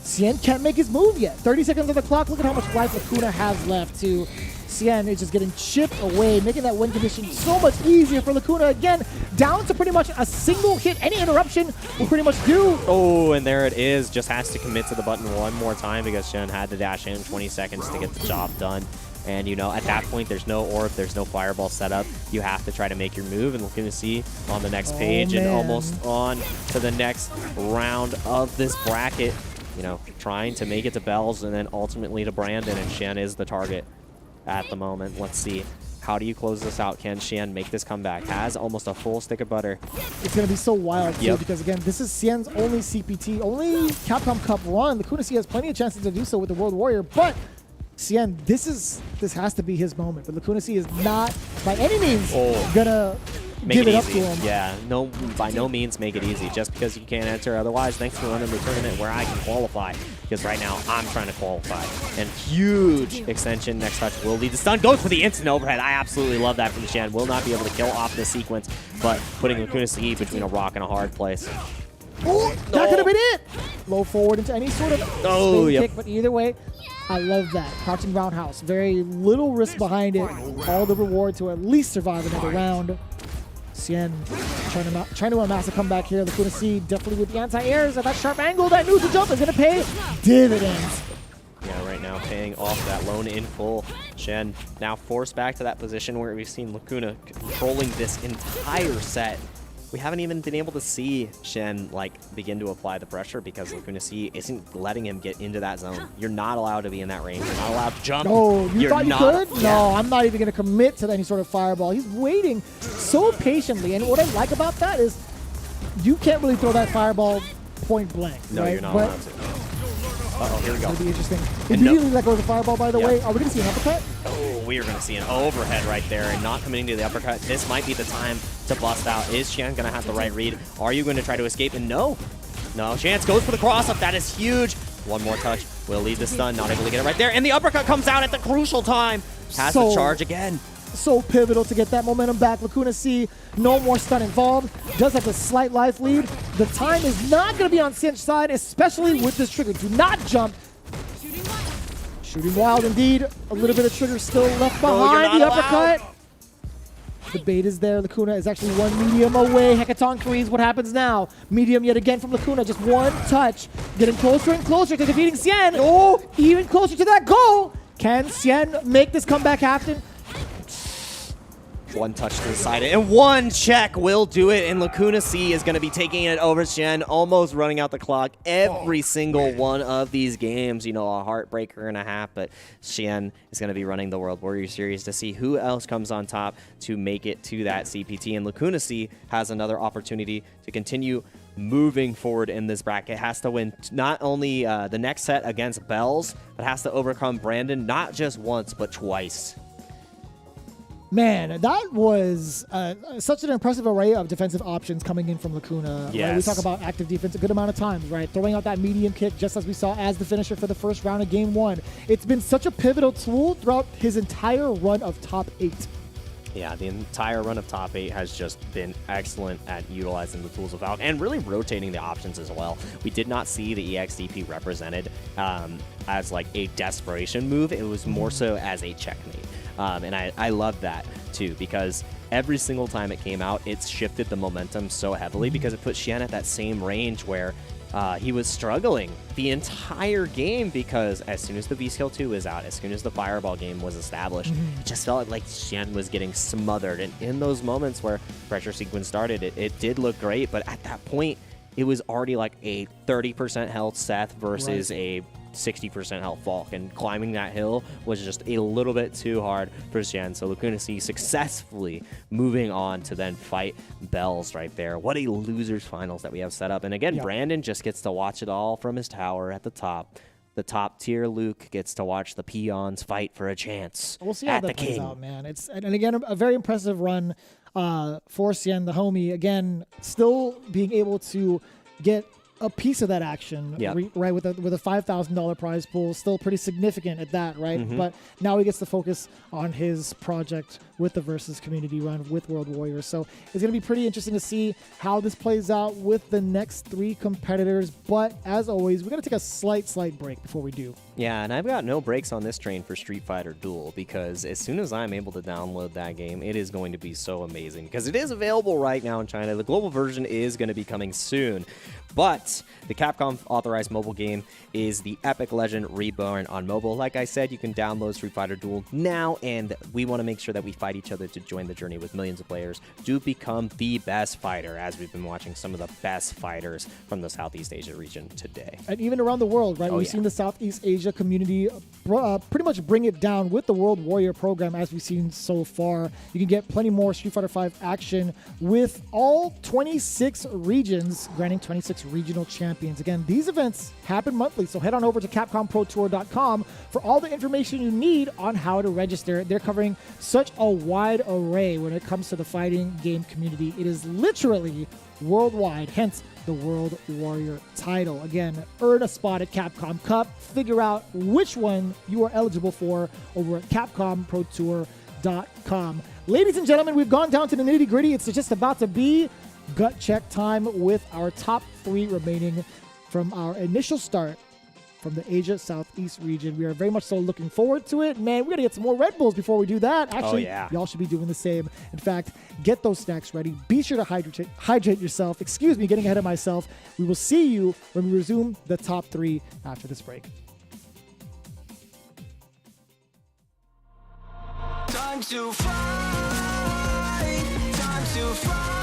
Cien can't make his move yet. 30 seconds on the clock. Look at how much life Lacuna has left too. Cien is just getting chipped away, making that win condition so much easier for Lacuna. Again, down to pretty much a single hit. Any interruption will pretty much do. Oh, and there it is. Just has to commit to the button one more time because Shen had to dash in 20 seconds to get the job done. And, you know, at that point, there's no orb, there's no fireball setup. You have to try to make your move, and Lacuna C on the next page and almost on to the next round of this bracket. You know, trying to make it to Bells and then ultimately to Brandon, and Shen is the target at the moment. Let's see. How do you close this out? Can Shen make this comeback? Has almost a full stick of butter. It's going to be so wild, too, because, again, this is Cien's only CPT, only Capcom Cup run. Lacuna C has plenty of chances to do so with the World Warrior, but Cien, this has to be his moment. But Lacuna C is not, by any means, going to give it up to him. Yeah, no, by no means make it easy. Just because you can't enter otherwise, thanks for running the tournament where I can qualify. Because right now, I'm trying to qualify. And huge extension. Next touch will lead the stun. Goes for the instant overhead. I absolutely love that from Shen. Will not be able to kill off this sequence, but putting Lacuna C between a rock and a hard place. Oh, that could have been it. Low forward into any sort of spin kick, but either way, I love that. Crouching roundhouse. Very little risk behind it. All the reward to at least survive another round. Cien trying to amass a comeback here. Lacuna C definitely with the anti-airs at that sharp angle. That neutral jump is going to pay dividends. Yeah, right now paying off that loan in full. Shen now forced back to that position where we've seen Lacuna controlling this entire set. We haven't even been able to see Shen like begin to apply the pressure because Lacuna C isn't letting him get into that zone. You're not allowed to be in that range. You're not allowed to jump. Oh, you thought you could? Yeah. No, I'm not even going to commit to any sort of fireball. He's waiting so patiently, and what I like about that is you can't really throw that fireball point blank. No, right? you're not allowed to. Uh-oh, here we go. It's going to be interesting. Immediately let go of the fireball, by the way. Are we going to see an uppercut? Oh, we are going to see an overhead right there and not committing to the uppercut. This might be the time to bust out. Is Shen going to have the right read? Are you going to try to escape? And no. No, Chance goes for the cross-up. That is huge. One more touch will lead the stun. Not able to get it right there. And the uppercut comes out at the crucial time. Has to charge again. So pivotal to get that momentum back. Lacuna C, no more stun involved. Does have a slight life lead. The time is not going to be on Cien's side, especially with this trigger. Do not jump. Shooting wild indeed. A little bit of trigger still left behind the uppercut. The bait is there. Lacuna is actually one medium away. Hecaton freeze. What happens now? Medium yet again from Lacuna. Just one touch. Getting closer and closer to defeating Cien. Oh, even closer to that goal. Can Cien make this comeback happen? One touch to the side, and one check will do it, and Lacuna C is going to be taking it over Shen, almost running out the clock every single one of these games. You know, a heartbreaker and a half, but Shen is going to be running the World Warrior Series to see who else comes on top to make it to that CPT, and Lacuna C has another opportunity to continue moving forward in this bracket. Has to win not only the next set against Bells, but has to overcome Brandon not just once, but twice. Man, that was such an impressive array of defensive options coming in from Lacuna. Yes. Right? We talk about active defense a good amount of times, right? Throwing out that medium kick just as we saw as the finisher for the first round of Game 1. It's been such a pivotal tool throughout his entire run of top 8. Yeah, the entire run of top 8 has just been excellent at utilizing the tools of Valk and really rotating the options as well. We did not see the EXDP represented as like a desperation move. It was more so as a checkmate. And I love that too, because every single time it came out, it's shifted the momentum so heavily because it put Xian at that same range where he was struggling the entire game, because as soon as the V-Scale 2 was out, as soon as the Fireball game was established, it just felt like Xian was getting smothered. And in those moments where pressure sequence started, it did look great, but at that point, it was already like a 30% health Seth versus a 60% health Falk, and climbing that hill was just a little bit too hard for Xian. So Lacuna C successfully moving on to then fight Bells right there. What a losers finals that we have set up. And again, Brandon just gets to watch it all from his tower at the top. The top tier Luke gets to watch the peons fight for a chance. We'll see how at that the plays king. out, man. It's and again a very impressive run for Xian, the homie. Again, still being able to get a piece of that action, right? With a $5,000 prize pool, still pretty significant at that, right? But now he gets to focus on his project with the Versus community run with World Warriors. So it's going to be pretty interesting to see how this plays out with the next 3 competitors. But as always, we're going to take a slight break before we do. Yeah, and I've got no brakes on this train for Street Fighter Duel, because as soon as I'm able to download that game, it is going to be so amazing, because it is available right now in China. The global version is going to be coming soon. But the Capcom authorized mobile game is the Epic Legend Reborn on mobile. Like I said, you can download Street Fighter Duel now, and we want to make sure that we fight each other to join the journey with millions of players to become the best fighter, as we've been watching some of the best fighters from the Southeast Asia region today. And even around the world, right? We've seen the Southeast Asia community pretty much bring it down with the World Warrior program, as we've seen so far. You can get plenty more Street Fighter V action with all 26 regions, granting 26 regional champions. Again, these events happen monthly, so head on over to CapcomProTour.com for all the information you need on how to register. They're covering such a wide array when it comes to the fighting game community. It is literally worldwide, hence the World Warrior title. Again, earn a spot at Capcom Cup. Figure out which one you are eligible for over at CapcomProTour.com. Ladies and gentlemen, we've gone down to the nitty-gritty. It's just about to be gut check time with our top 3 remaining from our initial start from the Asia Southeast region. We are very much so looking forward to it. Man, we're going to get some more Red Bulls before we do that. Actually, y'all should be doing the same. In fact, get those snacks ready. Be sure to hydrate yourself. Excuse me, getting ahead of myself. We will see you when we resume the top 3 after this break. Time to fight, time to fight.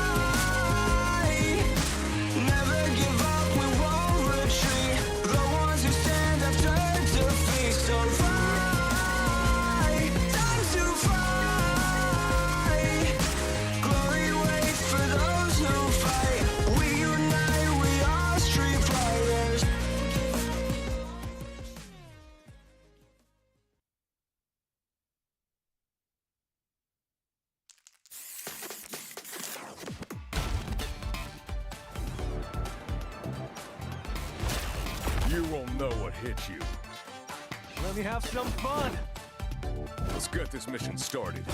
Never give up, we won't retreat. The ones who stand have turned to feast. So fight, time to fight. Glory waits for those who fight. We unite, we are street fighters. You won't know what hit you. Let me have some fun. Let's get this mission started.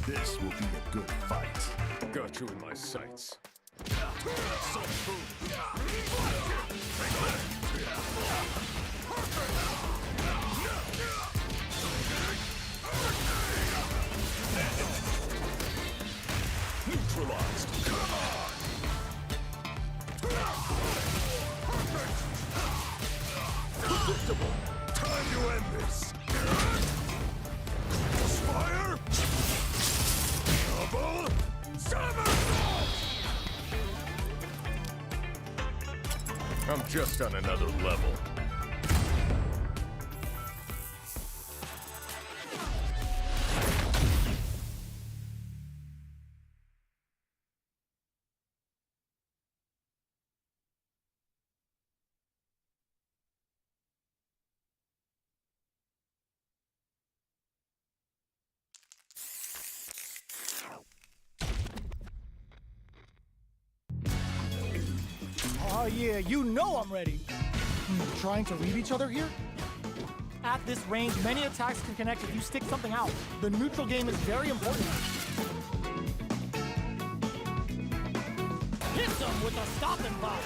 This will be a good fight. Got you in my sights. Neutralized. Predictable. Time to end this. Fire. Double. Somersault. I'm just on another level. Oh yeah, you know I'm ready. Trying to read each other here? At this range, many attacks can connect if you stick something out. The neutral game is very important. Hit them with a stopping bomb.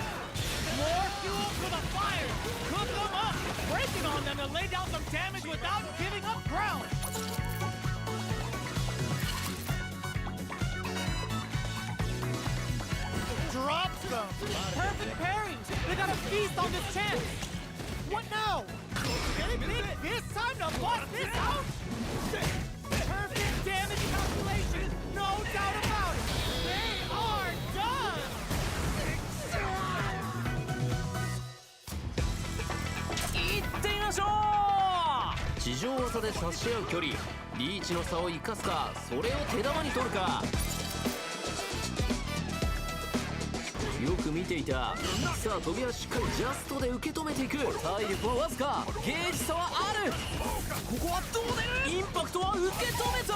More fuel for the fire. Cook them up. Breaking on them to lay down some damage without giving up ground. Drops them. Perfect parries. They got a feast on this chance. What now? Can it be this time to bust this out? Perfect damage calculation. No doubt about it. They are done. いってみましょう。地上技で差し合う距離、リーチの差を生かすか、それを手玉に取るか。よく見ていた。さあ飛びはしっかりジャストで受け止めていく。体力はわずか、ゲージ差はある。ここはどう出る。インパクトは受け止めた。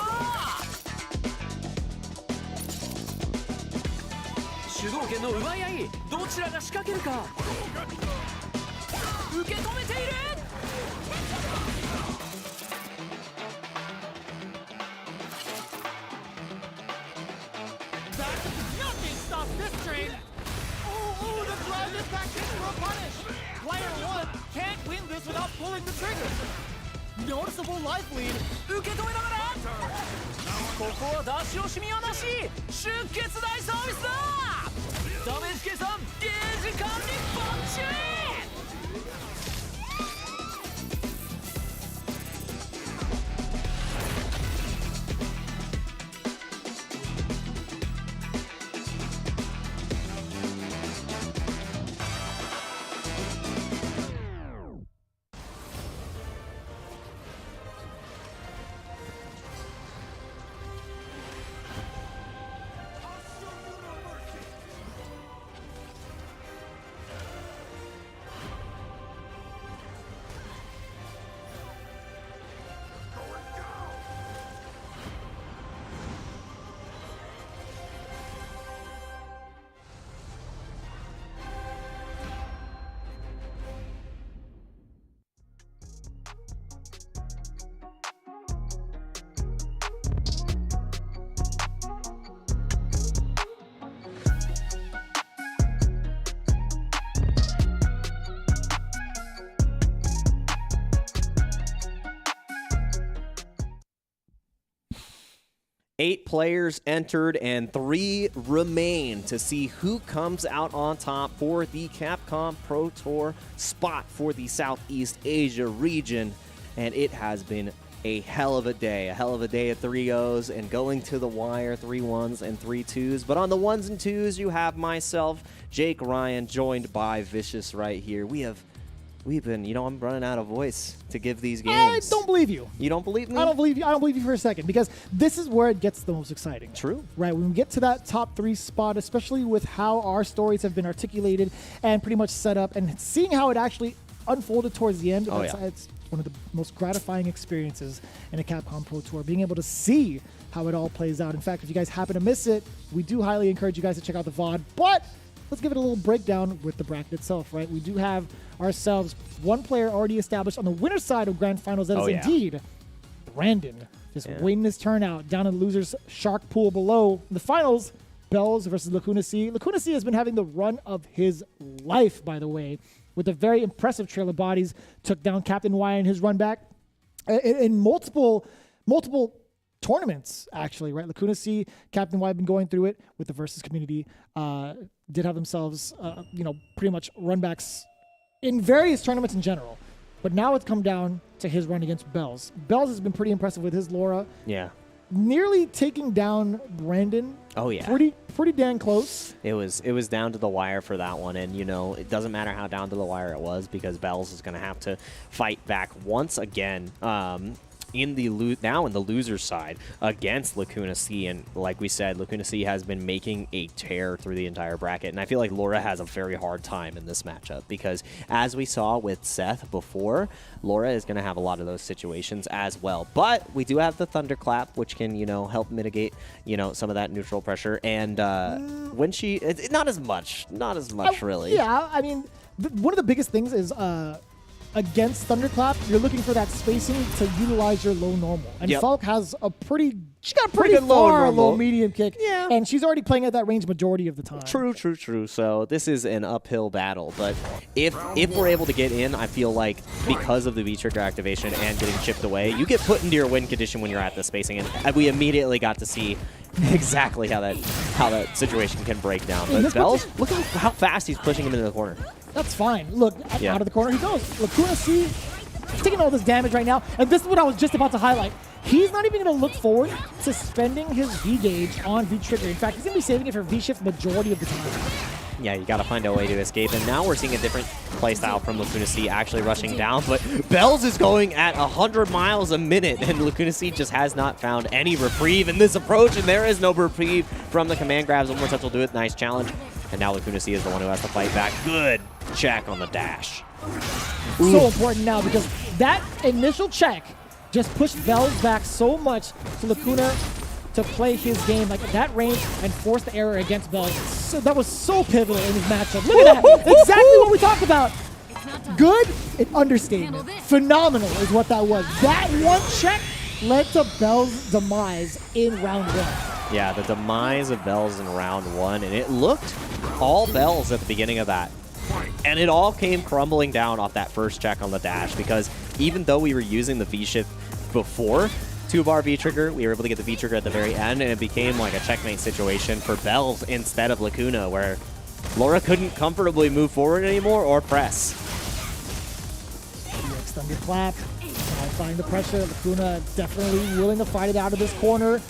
主導権の奪い合い、どちらが仕掛けるか。受け止めている。Nothing stops this train. Ooh, the drive is back in for a punish. Player 1 can't win this without pulling the trigger. Noticeable life lead. 受け止めながらここは出し惜しみはなし。出血大サービスだ。ダメージ計算、ゲージ管理バッチリ。Eight players entered and 3 remain to see who comes out on top for the Capcom Pro Tour spot for the Southeast Asia region. And it has been a hell of a day of 3-0s and going to the wire, 3-1s and 3-2s. But on the 1s and 2s, you have myself, Jake Ryan, joined by Vicious right here. We've been, you know, I'm running out of voice to give these games. I don't believe you. You don't believe me? I don't believe you. I don't believe you for a second, because this is where it gets the most exciting. True. Right, when we get to that top 3 spot, especially with how our stories have been articulated and pretty much set up, and seeing how it actually unfolded towards the end, it's one of the most gratifying experiences in a Capcom Pro Tour, being able to see how it all plays out. In fact, if you guys happen to miss it, we do highly encourage you guys to check out the VOD, but let's give it a little breakdown with the bracket itself, right? We do have ourselves one player already established on the winner's side of Grand Finals. That is indeed Brandon. Just waiting his turn out down in the loser's shark pool below. In the finals, Bells versus Lacuna C. Lacuna C has been having the run of his life, by the way, with a very impressive trail of bodies. Took down Captain Y in his run back in multiple tournaments, actually, right? Lacuna C, Captain Y have been going through it with the Versus community. Did have themselves, pretty much run backs in various tournaments in general. But now it's come down to his run against Bells. Bells has been pretty impressive with his Laura. Yeah. Nearly taking down Brandon. Oh, yeah. Pretty dang close. It was down to the wire for that one, and it doesn't matter how down to the wire it was, because Bells is going to have to fight back once again. in the loser side against Lacuna C, and like we said, Lacuna C has been making a tear through the entire bracket, and I feel like Laura has a very hard time in this matchup because as we saw with Seth before, Laura is going to have a lot of those situations as well. But we do have the Thunderclap, which can, help mitigate, some of that neutral pressure, and when she, not as much really. Yeah, I mean, one of the biggest things is against Thunderclap, you're looking for that spacing to utilize your low normal. And Falk has she got a pretty good low medium kick. Yeah. And she's already playing at that range majority of the time. True. So this is an uphill battle. But if we're able to get in, I feel like because of the V-trigger activation and getting chipped away, you get put into your win condition when you're at the spacing. And we immediately got to see exactly how that situation can break down. But Bells, look at how fast he's pushing him into the corner. That's fine. Look, out of the corner he goes. Lacuna C taking all this damage right now. And this is what I was just about to highlight. He's not even going to look forward to spending his V-gauge on V-trigger. In fact, he's going to be saving it for V-shift majority of the time. Yeah, you got to find a way to escape. And now we're seeing a different playstyle from Lacuna C actually rushing down. But Bells is going at 100 miles a minute, and Lacuna C just has not found any reprieve in this approach. And there is no reprieve from the command grabs. One more touch will do it. Nice challenge. And now Lacuna C is the one who has to fight back. Good check on the dash. So important now because that initial check just pushed Bells back so much to Lacuna to play his game like that range and force the error against Bells. So that was so pivotal in his matchup. Look at that. Exactly what we talked about. Good, an understatement. Phenomenal is what that was. That one check led to Bells' demise in round 1. Yeah, the demise of Bells in round 1, and it looked all Bells at the beginning of that. And it all came crumbling down off that first check on the dash because even though we were using the V-shift before 2-bar V-trigger, we were able to get the V-trigger at the very end, and it became like a checkmate situation for Bells instead of Lacuna, where Laura couldn't comfortably move forward anymore or press. Next Thunderclap, find the pressure. Lacuna definitely willing to fight it out of this corner.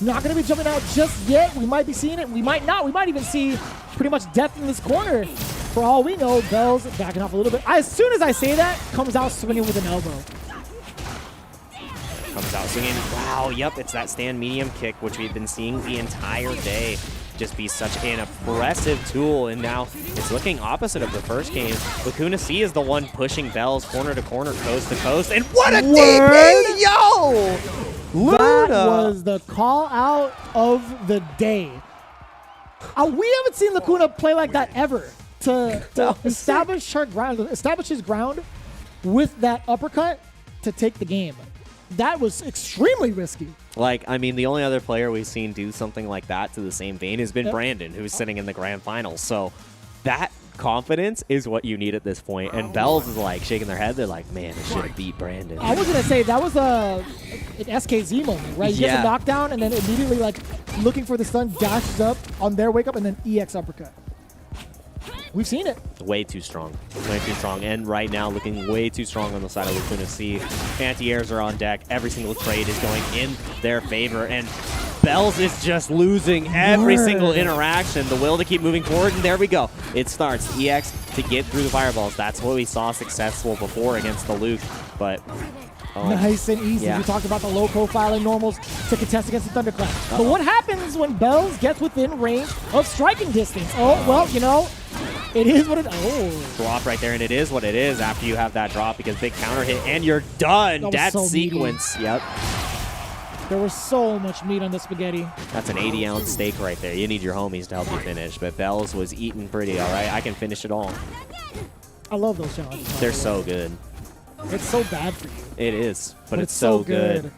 Not going to be jumping out just yet. We might be seeing it. We might not. We might even see pretty much death in this corner. For all we know, Bells backing off a little bit. As soon as I say that, comes out swinging with an elbow. Comes out swinging. Wow, yep, it's that stand medium kick, which we've been seeing the entire day just be such an oppressive tool. And now it's looking opposite of the first game. Lacuna C is the one pushing Bells corner to corner, coast to coast. And what a DP! Yo! Luna! That was the call out of the day. We haven't seen Lacuna play like that ever. To establish his ground with that uppercut to take the game. That was extremely risky. Like, I mean, the only other player we've seen do something like that to the same vein has been Brandon, who's sitting in the grand finals. So that confidence is what you need at this point. And Bells is like shaking their head. They're like, man, it should have beat Brandon. I was going to say that was an SKZ moment, right? You get the knockdown and then immediately like looking for the stun, dashes up on their wake up and then EX uppercut. We've seen it. Way too strong. Way too strong. And right now, looking way too strong on the side of Lacuna C. Anti-airs are on deck. Every single trade is going in their favor. And Bells is just losing every single interaction. The will to keep moving forward. And there we go. It starts. EX to get through the fireballs. That's what we saw successful before against the Luke. But nice and easy. We talked about the low profile and normals to contest against the Thunderclap. But what happens when Bells gets within range of striking distance? Oh, well, it is what it is. Drop right there, and it is what it is after you have that drop because big counter hit, and you're done. That so sequence. Meaty. Yep. There was so much meat on the spaghetti. That's an 80-ounce steak right there. You need your homies to help you finish, but Bells was eating pretty, all right? I can finish it all. I love those challenges. They're so good. It's so bad for you. It is, but it's so good.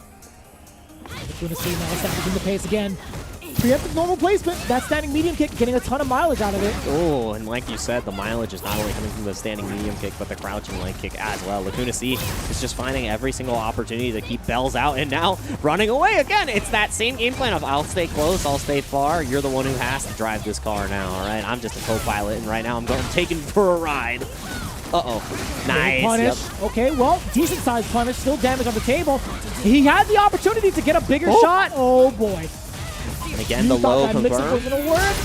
Lacuna C now establishing the pace again. Preemptive normal placement. That standing medium kick getting a ton of mileage out of it. Oh, and like you said, the mileage is not only coming from the standing medium kick, but the crouching leg kick as well. Lacuna C is just finding every single opportunity to keep Bells out, and now running away again. It's that same game plan of I'll stay close, I'll stay far. You're the one who has to drive this car now, all right? I'm just a co-pilot, and right now I'm taking for a ride. Uh-oh. Nice. Punish. Yep. Okay, well, decent-sized punish. Still damage on the table. He had the opportunity to get a bigger shot. Oh, boy. And again, the low confirmed. Wasn't gonna work.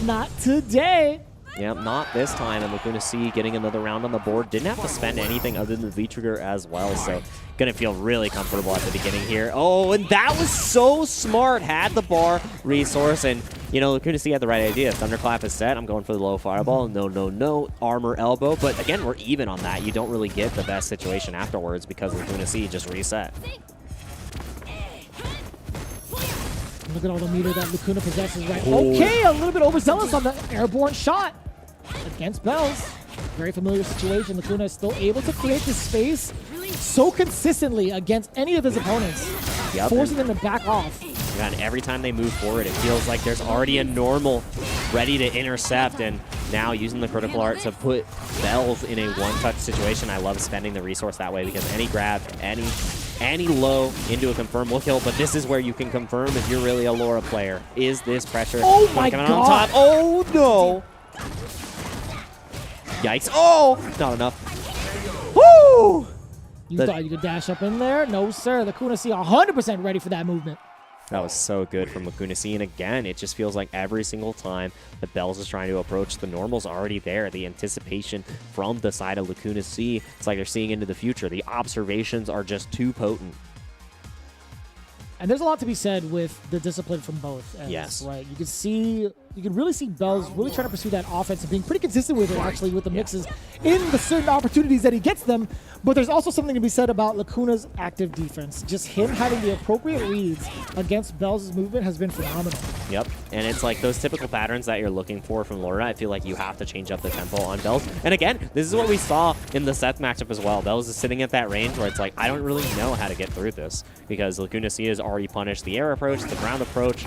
Not today. Yep, not this time. And Lacuna C getting another round on the board. Didn't have to spend anything other than the V-Trigger as well. So gonna feel really comfortable at the beginning here. Oh, and that was so smart. Had the bar resource. And, you know, Lacuna C had the right idea. Thunderclap is set. I'm going for the low fireball. No, no, no. Armor elbow. But again, we're even on that. You don't really get the best situation afterwards because Lacuna C just reset. Look at all the meter that Lacuna possesses, right? Okay, a little bit overzealous on the airborne shot against Bells. Very familiar situation. Lacuna is still able to create this space so consistently against any of his opponents, forcing them to back off. And every time they move forward, it feels like there's already a normal ready to intercept, and now using the critical art to put Bells in a one-touch situation. I love spending the resource that way because any grab, any low into a confirmable kill, but this is where you can confirm if you're really a Laura player. Is this pressure? Oh my coming God. on top? Oh no! Yikes. Oh! Not enough. Woo! You thought you could dash up in there? No, sir. Lacuna C 100% ready for that movement. That was so good from Lacuna C, and again, it just feels like every single time that Bells is trying to approach, the normal's already there. The anticipation from the side of Lacuna C, it's like they're seeing into the future. The observations are just too potent. And there's a lot to be said with the discipline from both ends, Yes. right? You can really see Bells really trying to pursue that offense and being pretty consistent with it, actually, with the mixes in the certain opportunities that he gets them. But there's also something to be said about Lacuna's active defense. Just him having the appropriate reads against Bells' movement has been phenomenal. Yep, and it's like those typical patterns that you're looking for from Laura. I feel like you have to change up the tempo on Bells. And again, this is what we saw in the Seth matchup as well. Bells is sitting at that range where it's like, I don't really know how to get through this because Lacuna C has already punished the air approach, the ground approach.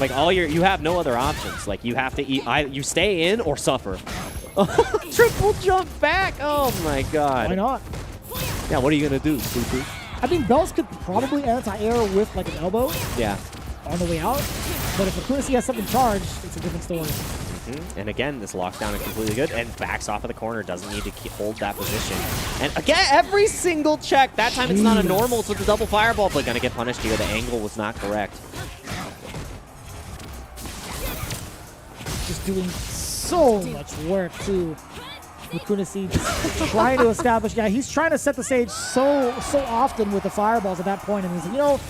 Like you have no other options. Like you have to you stay in or suffer. Triple jump back. Oh my God. Why not? Yeah, what are you gonna do, Poo-Poo? I mean, Bells could probably anti-air with like an elbow Yeah. on the way out. But if Lacuna C has something charged, it's a different story. And again, this lockdown is completely good and backs off of the corner. Doesn't need to hold that position. And again, every single check. That time it's not a normal. It's with the double fireball, but gonna get punished here. The angle was not correct. Just doing so much work too. Lacuna C trying to establish. Yeah, he's trying to set the stage so often with the fireballs at that point, and he's like, you know,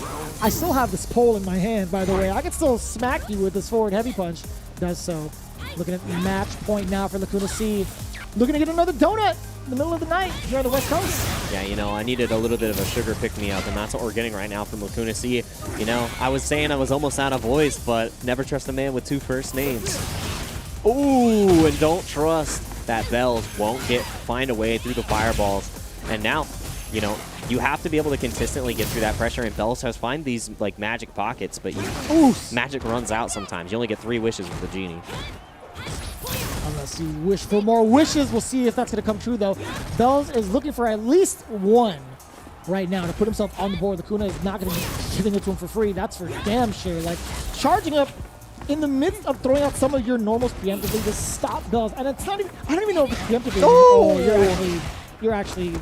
I still have this pole in my hand. By the way, I can still smack you with this forward heavy punch. Does so. Looking at match point now for Lacuna C. Looking to get another donut in the middle of the night here on the West Coast. Yeah, you know, I needed a little bit of a sugar pick-me-up, and that's what we're getting right now from Lacuna C. You know, I was saying I was almost out of voice, but never trust a man with two first names. Ooh, and don't trust that Bells won't find a way through the fireballs. And now, you know, you have to be able to consistently get through that pressure, and Bells has find these like magic pockets, but magic runs out sometimes. You only get 3 wishes with the genie. Unless you wish for more wishes. We'll see if that's going to come true, though. Bells is looking for at least 1 right now to put himself on the board. Lacuna is not going to be giving it to him for free. That's for damn sure. Like, charging up in the midst of throwing out some of your normals preemptively to stop Bells. And it's not even, I don't even know if it's preemptively. Oh, you're actually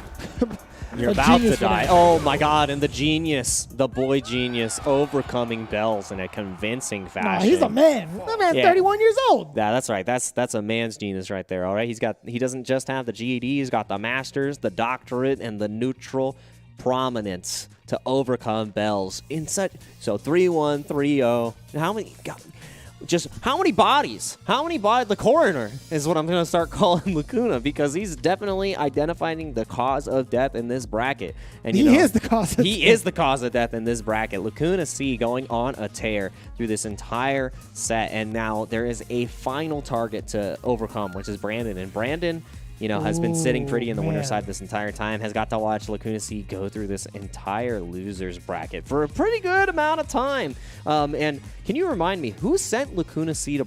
You're about to die. Oh my God, and the genius, the boy genius, overcoming Bells in a convincing fashion. Nah, he's a man. That man's 31 years old. Yeah, that's right. That's a man's genius right there, all right? He doesn't just have the GED, he's got the master's, the doctorate, and the neutral prominence to overcome Bells in such. So 3-1, 3-0. How many bodies? The coroner is what I'm going to start calling Lacuna, because he's definitely identifying the cause of death in this bracket. And he is the cause of death. He is the cause of death in this bracket. Lacuna C going on a tear through this entire set, and now there is a final target to overcome, which is Brandon. And Brandon, you know, has been sitting pretty in the winner's side this entire time, has got to watch Lacuna C go through this entire loser's bracket for a pretty good amount of time. And can you remind me, who sent Lacuna C to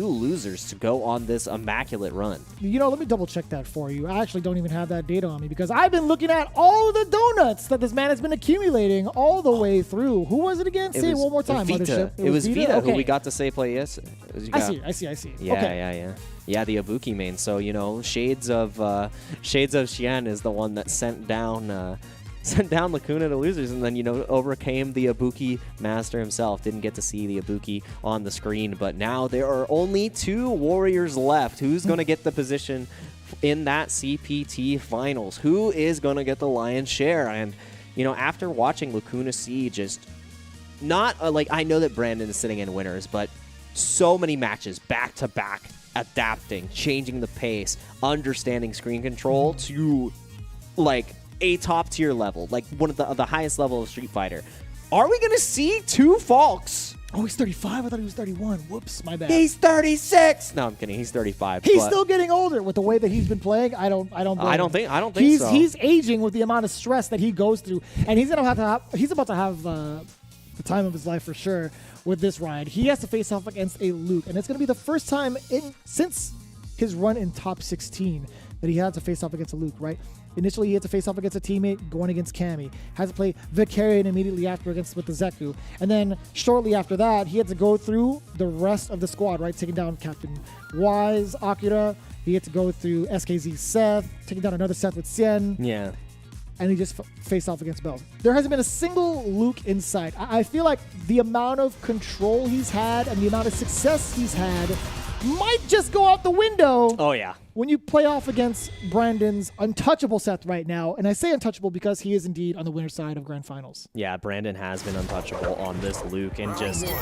losers to go on this immaculate run? You know, let me double check that for you. I actually don't even have that data on me because I've been looking at all the donuts that this man has been accumulating all the way through. Who was it again? Say it one more time, Mothership. It was Vita who we got to say play yesterday. I see. Yeah, okay. Yeah, the Ibuki main. So, you know, Shades of Xian is the one that sent down sent down Lacuna to losers, and then, overcame the Ibuki master himself. Didn't get to see the Ibuki on the screen, but now there are only 2 warriors left. Who's going to get the position in that CPT finals? Who is going to get the lion's share? And, after watching Lacuna C just not I know that Brandon is sitting in winners, but so many matches back to back, adapting, changing the pace, understanding screen control to a top tier level, like one of the highest level of Street Fighter. Are we gonna see 2 Falks? Oh, he's 35. I thought he was 31. Whoops, my bad. He's 36. No, I'm kidding. He's 35. He's still getting older with the way that he's been playing. I don't think so. He's aging with the amount of stress that he goes through, and he's about to have the time of his life for sure with this ride. He has to face off against a Luke, and it's going to be the first time since his run in top 16 that he had to face off against a Luke, right? Initially, he had to face off against a teammate going against Cammy. Had to play Vicarian immediately after with the Zeku. And then shortly after that, he had to go through the rest of the squad, right? Taking down Captain Wise, Akira. He had to go through SKZ Seth, taking down another Seth with Sien. Yeah. And he just faced off against Bells. There hasn't been a single Luke in sight. I feel like the amount of control he's had and the amount of success he's had might just go out the window. Oh, yeah. When you play off against Brandon's untouchable Seth right now, and I say untouchable because he is indeed on the winner's side of Grand Finals. Yeah, Brandon has been untouchable on this Luke and just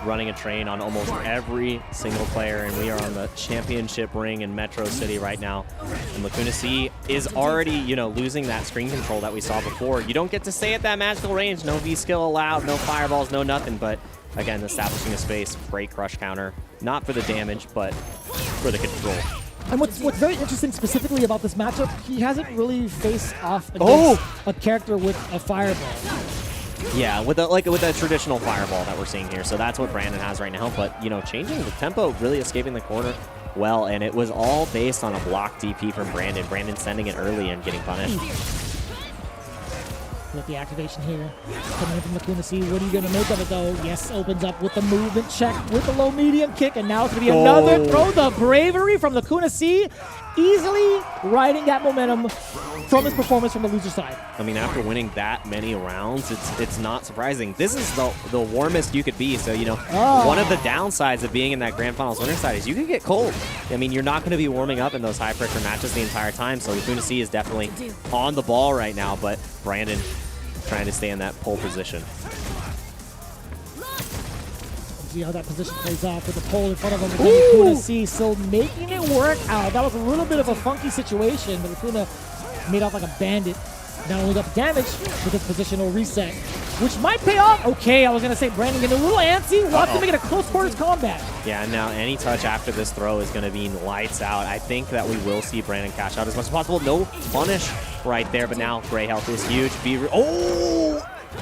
running a train on almost every single player, and we are on the championship ring in Metro City right now. And Lacuna C is already, losing that screen control that we saw before. You don't get to stay at that magical range. No V-skill allowed, no fireballs, no nothing, but again, establishing a space, great crush counter. Not for the damage, but for the control. And what's very interesting specifically about this matchup, he hasn't really faced off against a character with a fireball. Yeah, with a traditional fireball that we're seeing here. So that's what Brandon has right now. But, changing the tempo, really escaping the corner well. And it was all based on a block DP from Brandon. Brandon sending it early and getting punished. With the activation here, coming in from Lacuna C. What are you going to make of it, though? Yes, opens up with the movement check with the low medium kick, and now it's going to be another throw. The bravery from Lacuna C, easily riding that momentum from his performance from the loser side. I mean, after winning that many rounds, it's not surprising. This is the warmest you could be. So, one of the downsides of being in that Grand Finals winner side is you can get cold. I mean, you're not going to be warming up in those high-pressure matches the entire time. So Lacuna C is definitely on the ball right now, but Brandon trying to stay in that pole position. See how that position plays off with the pole in front of him. Lacuna C still making it work out. That was a little bit of a funky situation, but Lacuna made off like a bandit. Not only got the damage, but this positional reset, which might pay off. Okay, I was going to say Brandon getting a little antsy. Wants to make it a close quarters combat. Yeah, now any touch after this throw is going to be lights out. I think that we will see Brandon cash out as much as possible. No punish right there, but now Gray health is huge.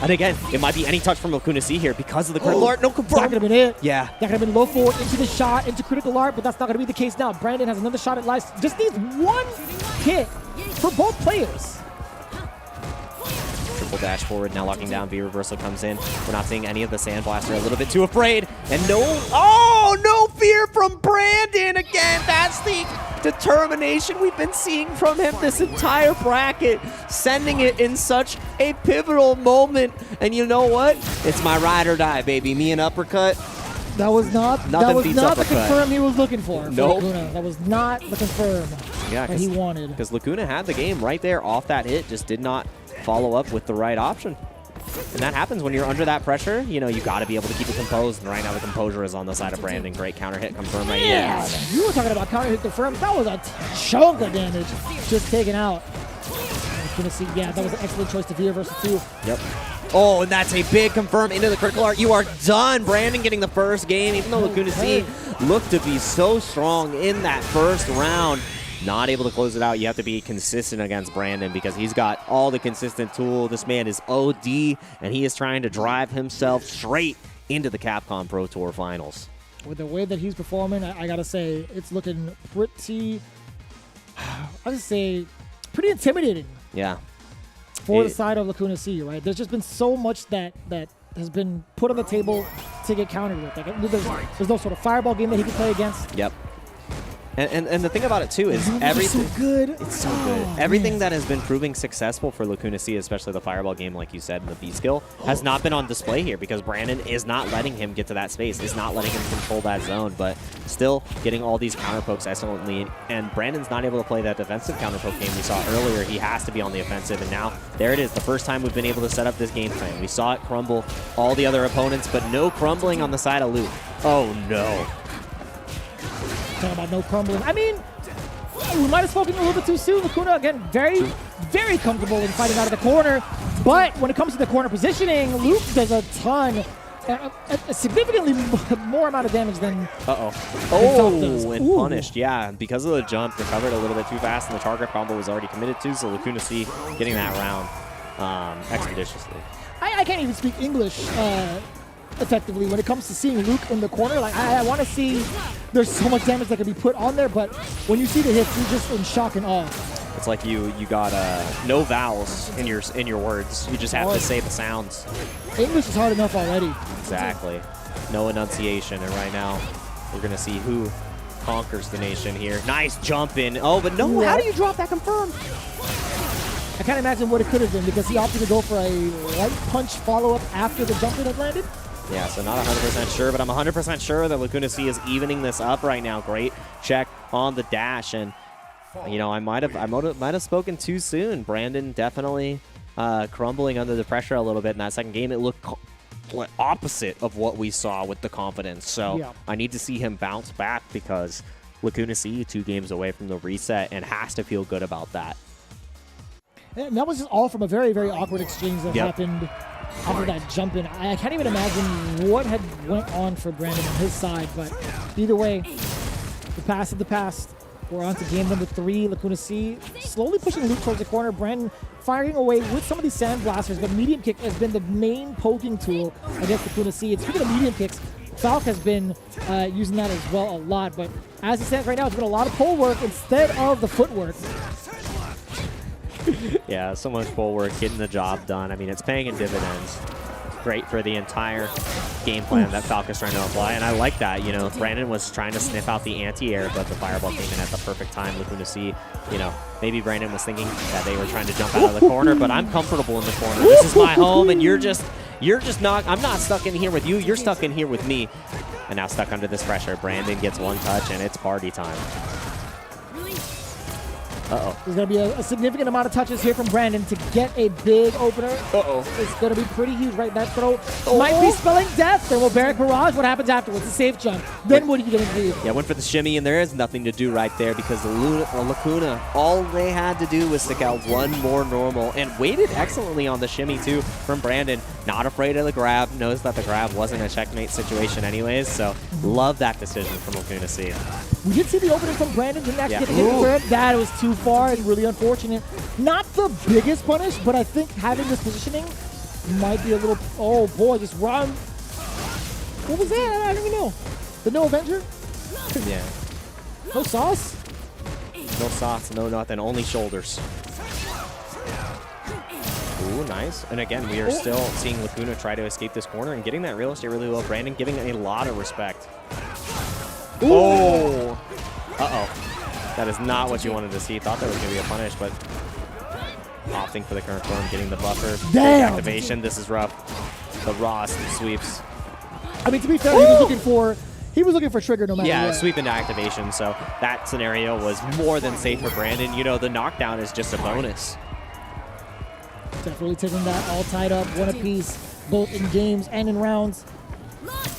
And again, it might be any touch from Lacuna C here because of the critical art. No confirm. That could have been it. Yeah. That could have been low forward into the shot, into critical art, but that's not going to be the case now. Brandon has another shot at life. Just needs one hit for both players. Triple dash forward, now locking down. V reversal comes in. We're not seeing any of the Sandblaster. A little bit too afraid. And no fear from Brandon again. That's the determination we've been seeing from him this entire bracket. Sending it in such a pivotal moment. And you know what? It's my ride or die, baby. Me and uppercut. That was not the confirm he was looking for. Nope. Lacuna. That was not the confirm that he wanted. Because Lacuna had the game right there off that hit, just did not follow up with the right option. And that happens when you're under that pressure. You got to be able to keep it composed. And right now the composure is on the side of Brandon. Great counter hit confirm right here. Yeah, you were talking about counter hit confirm. That was a chunk of damage just taken out. Yeah, that was an excellent choice to veer versus 2. Yep. Oh, and that's a big confirm into the critical art. You are done. Brandon getting the first game, even though Lacuna C looked to be so strong in that first round. Not able to close it out. You have to be consistent against Brandon because he's got all the consistent tool. This man is OD, and he is trying to drive himself straight into the Capcom Pro Tour Finals. With the way that he's performing, I got to say, it's looking pretty, pretty intimidating. Yeah. For the side of Lacuna C, right? There's just been so much that has been put on the table to get countered with. Like, there's no sort of fireball game that he can play against. Yep. And the thing about it too is everything. So good. It's so good. Everything that has been proving successful for Lacuna C, especially the Fireball game, like you said, and the B skill, has not been on display here because Brandon is not letting him get to that space, is not letting him control that zone, but still getting all these counter pokes excellently. And Brandon's not able to play that defensive counter poke game we saw earlier. He has to be on the offensive, and now there it is. The first time we've been able to set up this game plan. We saw it crumble all the other opponents, but no crumbling on the side of Luke. Oh no. Talking about no crumbling. I mean, we might have spoken a little bit too soon. Lacuna, again, very comfortable in fighting out of the corner. But when it comes to the corner positioning, Luke does a ton, a significantly more amount of damage than Oh, and punished. Yeah, because of the jump, recovered a little bit too fast, and the target combo was already committed to, so Lacuna C getting that round expeditiously. I can't even speak English effectively when it comes to seeing Luke in the corner. Like, I want to see, there's so much damage that can be put on there, but when you see the hits, you're just in shock and awe. It's like you got no vowels in your words. You just have to say the sounds. English is hard enough already. Exactly. No enunciation, and right now we're going to see who conquers the nation here. Nice jump in. Oh, but no, how do you drop that confirmed? I can't imagine what it could have been because he opted to go for a light punch follow-up after the jump in had landed. Yeah, so not 100% sure, but I'm 100% sure that Lacuna C is evening this up right now. Great check on the dash, and you know, I might have spoken too soon. Brandon definitely crumbling under the pressure a little bit in that second game. It looked opposite of what we saw with the confidence. So yeah. I need to see him bounce back because Lacuna C 2 games away from the reset and has to feel good about that. And that was just all from a very, very awkward exchange that happened after that jump in. I can't even imagine what had went on for Brandon on his side, but either way, the past of the past. We're on to game number 3. Lacuna C slowly pushing Luke towards the corner. Brandon firing away with some of these sand blasters, but medium kick has been the main poking tool against Lacuna C. And speaking of medium kicks, Falk has been using that as well a lot, but as it stands right now, it's been a lot of pole work instead of the footwork. Yeah, so much pole work, getting the job done. I mean, it's paying in dividends. Great for the entire game plan that Falk is trying to apply, and I like that. You know, Brandon was trying to sniff out the anti-air, but the fireball came in at the perfect time. Lacuna C, you know, maybe Brandon was thinking that they were trying to jump out of the corner, but I'm comfortable in the corner. This is my home, and you're just not. I'm not stuck in here with you. You're stuck in here with me, and now stuck under this pressure. Brandon gets one touch, and it's party time. Uh-oh. There's going to be a significant amount of touches here from Brandon to get a big opener. Uh-oh. It's going to be pretty huge, right? That throw might be spelling death. Then we'll Barrack Barrage. What happens afterwards? A safe jump. Then what are you going to do? Yeah, went for the shimmy, and there is nothing to do right there because the Lacuna, all they had to do was stick out one more normal and waited excellently on the shimmy, too, from Brandon. Not afraid of the grab. Knows that the grab wasn't a checkmate situation anyways, so love that decision from Lacuna C. We did see the opening from Brandon. Didn't actually get the hit for it. That was too far and really unfortunate. Not the biggest punish, but I think having this positioning might be a little... Oh, boy, just run. What was that? I don't even know. The no Avenger? Yeah. No sauce? No sauce, no nothing. Only shoulders. Ooh, nice. And again, we are still seeing Lacuna try to escape this corner and getting that real estate really well. Brandon giving a lot of respect. Ooh. Oh! Uh-oh. That is not what you wanted to see. Thought that was going to be a punish, but opting for the current form, getting the buffer. Damn! Activation. This is rough. The Ross sweeps. I mean, to be fair, he was looking for trigger no matter what. Yeah, sweep into activation, so that scenario was more than safe for Brandon. You know, the knockdown is just a bonus. Definitely taking that all tied up, one apiece, both in games and in rounds.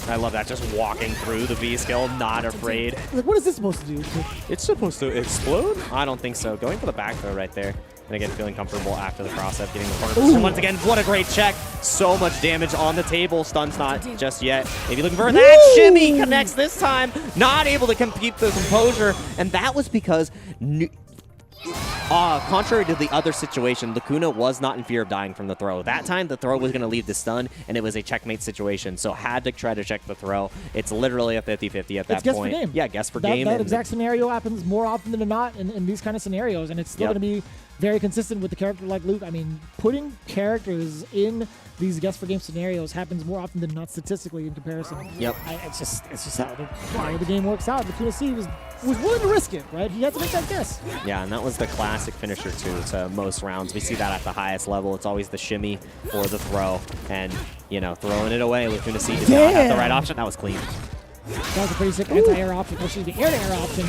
I love that, just walking through the V skill, not afraid. Like, what is this supposed to do? It's supposed to explode? I don't think so. Going for the back throw right there. And again, feeling comfortable after the cross-up, getting the corner position. Once again, what a great check. So much damage on the table. Stun's not just yet. Maybe looking for that. Shimmy connects this time. Not able to compete the composure. And that was because... contrary to the other situation, Lacuna was not in fear of dying from the throw. That time, the throw was going to leave the stun, and it was a checkmate situation, so had to try to check the throw. It's literally a 50-50 at that guess point. For game. Yeah, guess for game. That exact scenario happens more often than not in these kind of scenarios, and it's still going to be very consistent with the character like Luke. I mean, putting characters in these guess for game scenarios happens more often than not statistically in comparison. Yep. It's just how the game works out. Lacuna C was willing to risk it, right? He had to make that guess. Yeah, and that was the classic finisher too to most rounds. We see that at the highest level. It's always the shimmy or the throw, and you know, throwing it away. Lacuna C did not have the right option. That was clean. That was a pretty sick anti-air option, especially the air-to-air option.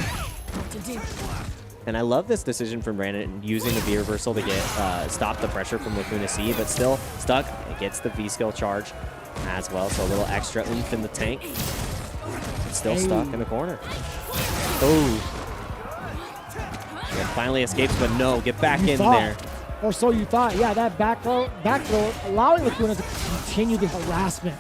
And I love this decision from Brandon using the V reversal to get stop the pressure from Lacuna C, but still stuck. It gets the V skill charge as well, so a little extra oomph in the tank. It's still stuck in the corner. Oh. Yeah, finally escapes, but no, get back in there. Or so you thought. Yeah, that back throw, allowing Lacuna to continue the harassment.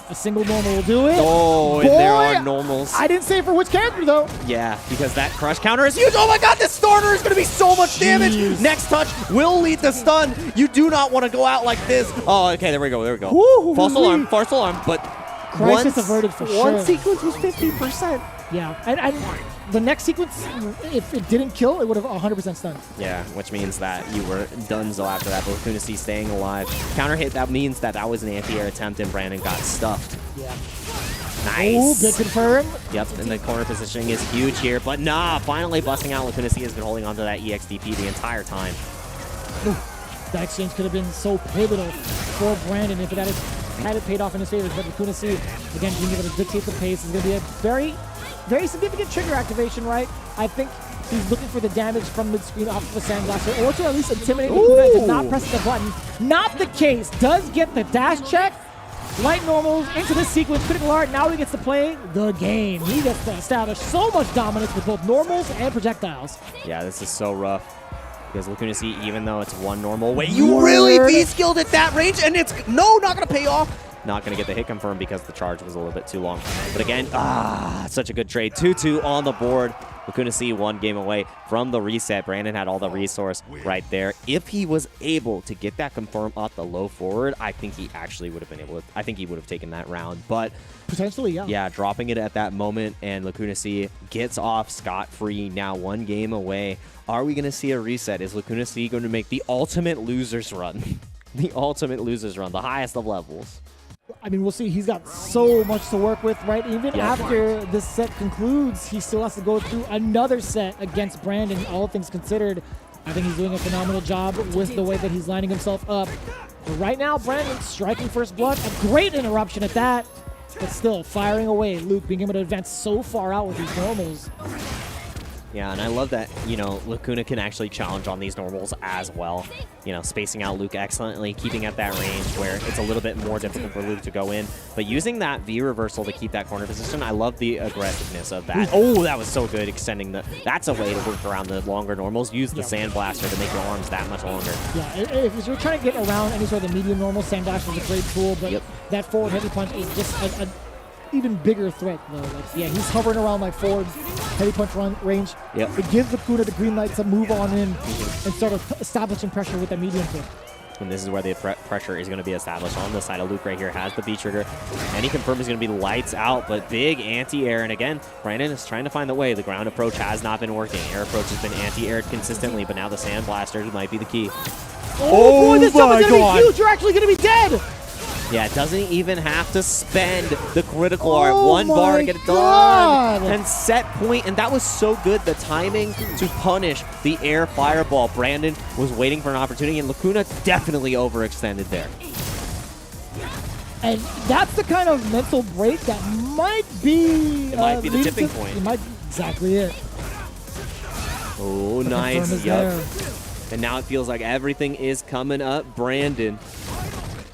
A single normal will do it. Oh, and there are normals. I didn't say for which character, though. Yeah, because that crush counter is huge. Oh my god, this starter is going to be so much damage. Next touch will lead to stun. You do not want to go out like this. Oh, okay, there we go, there we go. False alarm, but Crisis averted for sure. One sequence was 50%. Yeah, and the next sequence, if it didn't kill, it would have 100% stunned. Yeah, which means that you were donezo after that, but Lacuna C staying alive. Counter hit, that means that that was an anti-air attempt and Brandon got stuffed. Yeah. Nice. Ooh, good confirm. Yep, and the corner positioning is huge here, but nah, finally busting out. Lacuna C has been holding onto that EXDP the entire time. Ooh, that exchange could have been so pivotal for Brandon if it had it paid off in his favor. But Lacuna C, again, being able to dictate the pace is going to be a very significant trigger activation, right? I think he's looking for the damage from mid-screen off of the Sandblaster, or to at least intimidate Lacuna to not press the button. Not the case. Does get the dash check. Light normals into this sequence. Critical art. Now he gets to play the game. He gets to establish so much dominance with both normals and projectiles. Yeah, this is so rough. Because Lacuna C, even though it's one normal, wait, you really V-skilled at that range, and it's, no, not going to pay off. Not going to get the hit confirmed because the charge was a little bit too long. But again, such a good trade. 2-2 on the board. Lacuna C one game away from the reset. Brandon had all the resource right there. If he was able to get that confirm off the low forward, I think he actually would have been able to, I think he would have taken that round. But potentially, yeah. Yeah, dropping it at that moment, and Lacuna C gets off scot-free, now one game away. Are we going to see a reset? Is Lacuna C going to make the ultimate losers run? The ultimate losers run, the highest of levels. I mean, we'll see. He's got so much to work with, right? Even after this set concludes, he still has to go through another set against Brandon, all things considered. I think he's doing a phenomenal job with the way that he's lining himself up. But right now, Brandon striking first blood. A great interruption at that. But still, firing away. Luke being able to advance so far out with these normals. Yeah, and I love that, you know, Lacuna can actually challenge on these normals as well. You know, spacing out Luke excellently, keeping at that range where it's a little bit more difficult for Luke to go in. But using that V reversal to keep that corner position, I love the aggressiveness of that. Oh, that was so good, extending the... That's a way to work around the longer normals. Use the Sandblaster to make your arms that much longer. Yeah, if you're trying to get around any sort of medium normal, Sandblaster is a great tool, but that forward heavy punch is just an even bigger threat, though. Like, yeah, he's hovering around like forward heavy punch range. Yep. It gives Lacuna the green light to move on in and start establishing pressure with that medium kick. And this is where the pressure is going to be established on the side of Luke right here. Has the B trigger. And he confirms he's going to be lights out, but big anti-air. And again, Brandon is trying to find the way. The ground approach has not been working. Air approach has been anti-aired consistently, but now the Sandblaster might be the key. Oh boy, this jump is going to be huge. You're actually going to be dead. Yeah, it doesn't even have to spend the critical art. One bar to get it done. And set point, and that was so good. The timing to punish the air fireball. Brandon was waiting for an opportunity, and Lacuna definitely overextended there. And that's the kind of mental break that might be... It might be the tipping point. It might be exactly it. Oh, nice. Yep. And now it feels like everything is coming up. Brandon.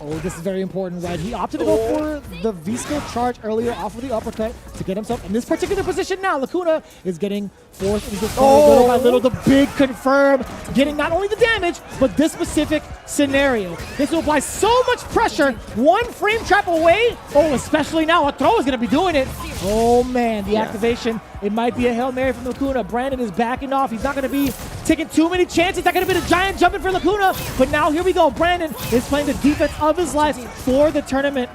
Oh, this is very important, right? He opted to go for the V-skill charge earlier off of the uppercut to get himself in this particular position now. Lacuna is getting forced into this little by little. The big confirm, getting not only the damage, but this specific scenario. This will apply so much pressure. One frame trap away. Oh, especially now. A throw is going to be doing it. Oh, man. The activation. It might be a Hail Mary from Lacuna. Brandon is backing off. He's not going to be taking too many chances. That could have been a giant jumping for Lacuna. But now here we go. Brandon is playing the defense of his life for the tournament.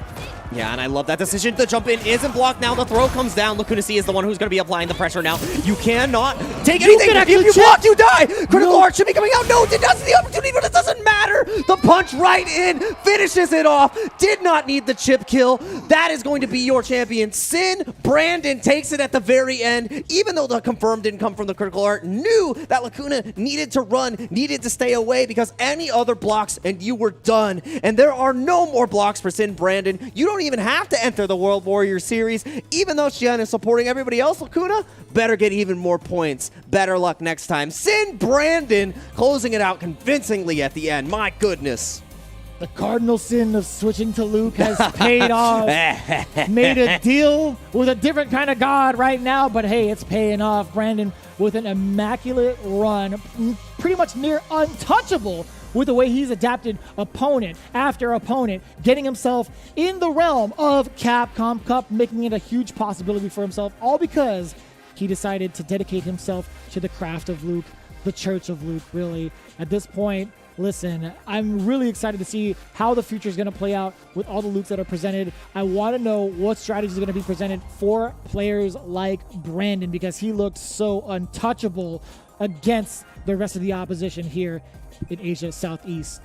Yeah, and I love that decision. The jump in isn't blocked now. The throw comes down. Lacuna C is the one who's going to be applying the pressure now. You cannot take anything. If you block, you die. Critical Art should be coming out. No, it doesn't the opportunity, but it doesn't matter. The punch right in finishes it off. Did not need the chip kill. That is going to be your champion. Sin Brandon takes it at the very end. Even though the confirm didn't come from the Critical Art, knew that Lacuna needed to run, needed to stay away because any other blocks and you were done. And there are no more blocks for Sin Brandon. You don't even have to enter the World Warrior Series. Even though Xian is supporting everybody else, Lacuna better get even more points. Better luck next time. Sin Brandon closing it out convincingly at the end. My goodness. The cardinal sin of switching to Luke has paid off. Made a deal with a different kind of god right now, but hey, it's paying off. Brandon with an immaculate run, pretty much near untouchable with the way he's adapted opponent after opponent, getting himself in the realm of Capcom Cup, making it a huge possibility for himself, all because he decided to dedicate himself to the craft of Luke, the church of Luke, really. At this point, listen, I'm really excited to see how the future is going to play out with all the Lukes that are presented. I want to know what strategies are going to be presented for players like Brandon, because he looked so untouchable against the rest of the opposition here in Asia Southeast.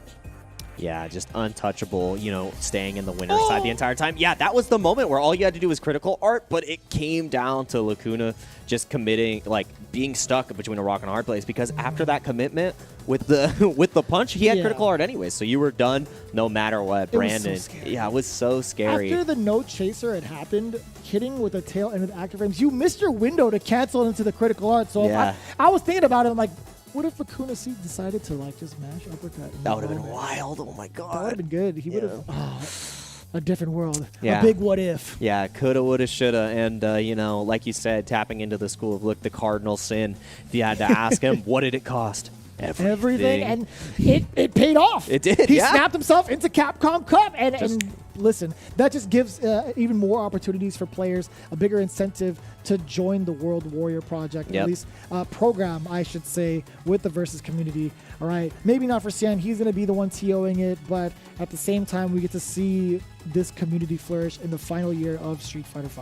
Yeah, just untouchable, you know, staying in the winner's side the entire time. Yeah, that was the moment where all you had to do was Critical Art, but it came down to Lacuna just committing, like, being stuck between a rock and a hard place, because after that commitment with the punch, he had Critical Art anyway, so you were done no matter what. Brandon, yeah, it was so scary. After the no chaser had happened, hitting with the tail end of the active frames, you missed your window to cancel into the Critical Art, so I was thinking about it, I'm like, what if Lacuna C decided to like just mash uppercut? That would have been wild. Oh my god. That would have been good. He would have a different world. Yeah. A big what if. Yeah, coulda, woulda, shoulda, and you know, like you said, tapping into the school of Luke, the cardinal sin. If you had to ask him, what did it cost? Everything. And it paid off. It did. He snapped himself into Capcom Cup, and listen, that just gives even more opportunities for players, a bigger incentive to join the World Warrior Project, at least program, I should say, with the Versus community. All right, maybe not for Xian, he's going to be the one TOing it, but at the same time, we get to see this community flourish in the final year of Street Fighter V.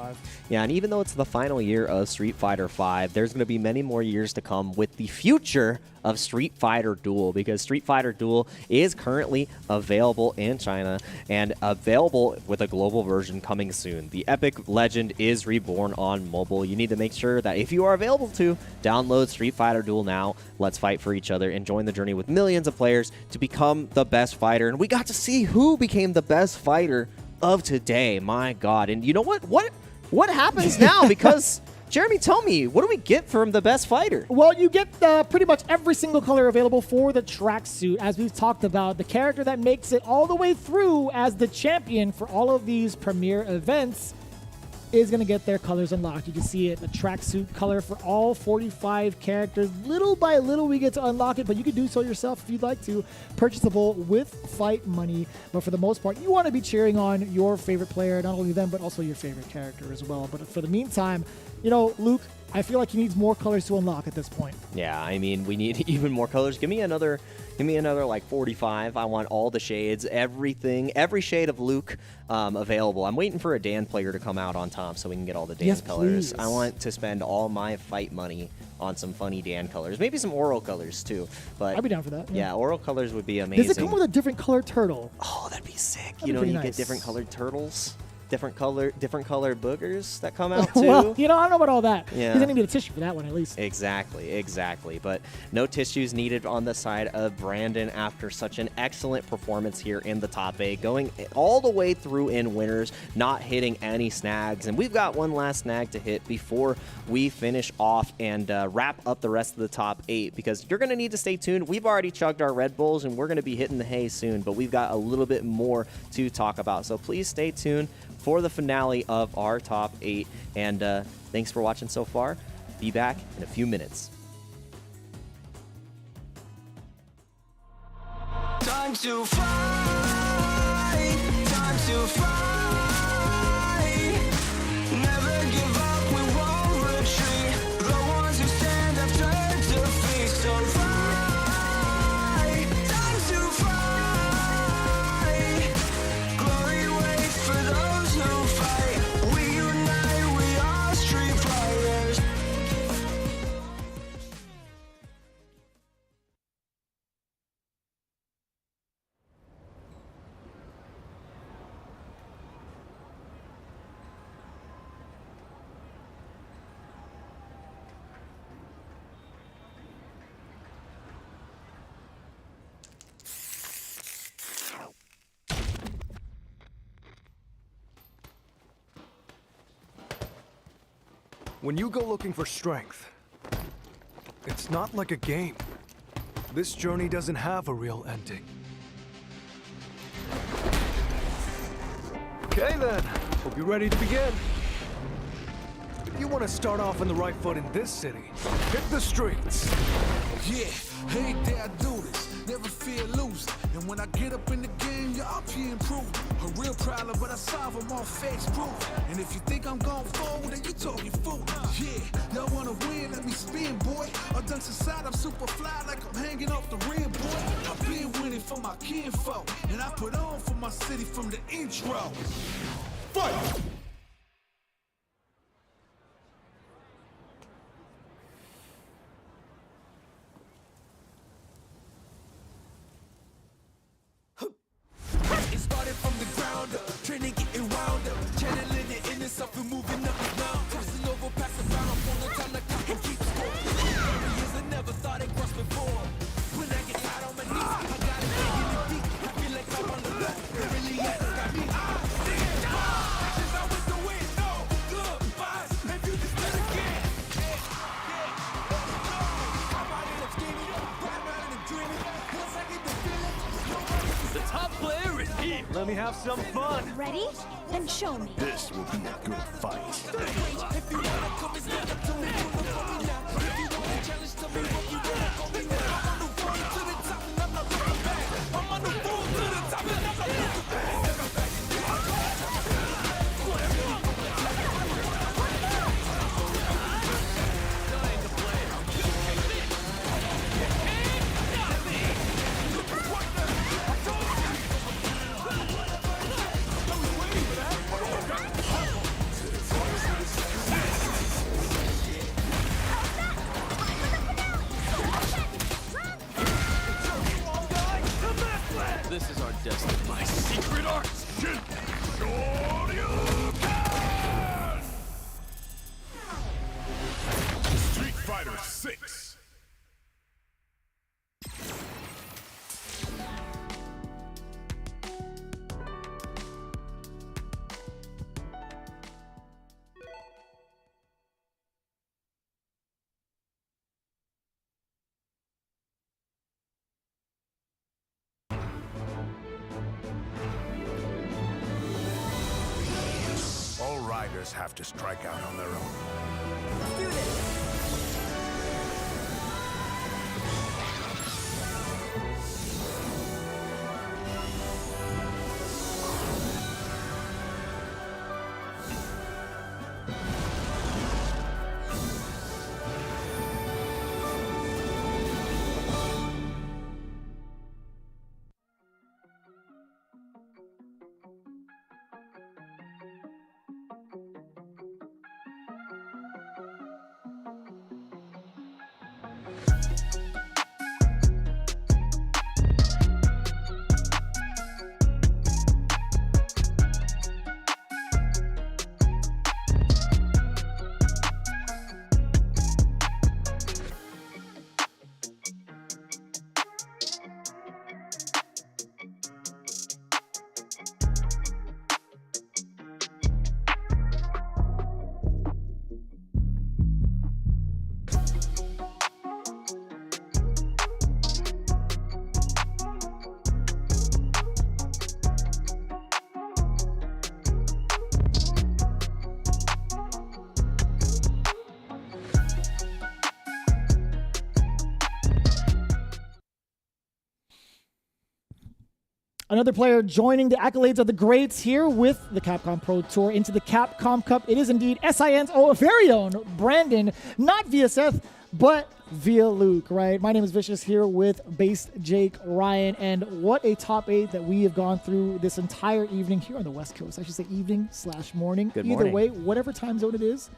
Yeah, and even though it's the final year of Street Fighter V, there's going to be many more years to come with the future of Street Fighter Duel, because Street Fighter Duel is currently available in China and available with a global version coming soon. The epic legend is reborn on mobile. You need to make sure that if you are available to, download Street Fighter Duel now. Let's fight for each other and join the journey with millions of players to become the best fighter. And we got to see who became the best fighter of today. My God. And you know what? What happens now? Because Jeremy, tell me, what do we get from the best fighter? Well, you get pretty much every single color available for the tracksuit. As we've talked about, the character that makes it all the way through as the champion for all of these premier events is going to get their colors unlocked. You can see it, a tracksuit color for all 45 characters. Little by little, we get to unlock it, but you can do so yourself if you'd like to. Purchasable with fight money, but for the most part, you want to be cheering on your favorite player, not only them, but also your favorite character as well. But for the meantime, you know, Luke, I feel like he needs more colors to unlock at this point. Yeah, I mean, we need even more colors. Give me another like 45. I want all the shades, everything, every shade of Luke available. I'm waiting for a Dan player to come out on top so we can get all the Dan colors. Please. I want to spend all my fight money on some funny Dan colors. Maybe some Oral colors too. But I'd be down for that. Yeah, Oral colors would be amazing. Does it come with a different colored turtle? Oh, that'd be sick. That'd you know, be you nice. get different colored turtles. Different color boogers that come out too. Well, you know, I don't know about all that. Yeah. He's going to need a tissue for that one at least. Exactly. But no tissues needed on the side of Brandon after such an excellent performance here in the top 8, going all the way through in winners, not hitting any snags. And we've got one last snag to hit before we finish off and wrap up the rest of the top 8, because you're going to need to stay tuned. We've already chugged our Red Bulls and we're going to be hitting the hay soon, but we've got a little bit more to talk about. So please stay tuned for the finale of our top 8. And thanks for watching so far. Be back in a few minutes. Time to fight, time to fight. Never give up, we won't retreat. The ones who stand after defeat. So fight, time to fight. Glory waits for those who When you go looking for strength, it's not like a game. This journey doesn't have a real ending. Okay then, hope you're ready to begin. If you want to start off on the right foot in this city, hit the streets. Yeah, hey there, I do this. Never feel loose. And when I get up in the game, y'all be improved. A real problem, but I solve them all facts proof. And if you think I'm going forward, then you talking fool. Yeah, y'all wanna win, let me spin, boy. All done aside, I'm super fly like I'm hanging off the rim, boy. I've been winning for my kinfolk, and I put on for my city from the intro. Fight! It started from the ground up, training getting wound up, channeling the inner self and moving up and down, crossing over, passing around, for no time to count and keep score. Years I never thought it crossed before. When I get tired on my knees, I gotta dig in it deep. I feel like I'm on the road, it really has got me. Actions I went the way, no good vibes. If you just let it get, I'm out here scheming, riding around and dreaming. Once I get the feeling, The top player is here. Let me have some fun. Ready? Then show me. This will be a good fight. if you wanna come and stand up to me, you know for me now. If you want to challenge to me, what you wanna call me now? I'm on the road to the top and I'm not looking back. I'm on the road to the top and I'm not looking back. This is our destiny. My secret arts. Street Fighter 6. All riders have to strike out on their own. Another player joining the accolades of the greats here with the Capcom Pro Tour into the Capcom Cup. It is indeed SIN's very own Brandon, not via Seth, but via Luke, right? My name is Vicious here with Based Jake Ryan, and what a top 8 that we have gone through this entire evening here on the West Coast. I should say evening/morning. Good Either morning. way, whatever time zone it is,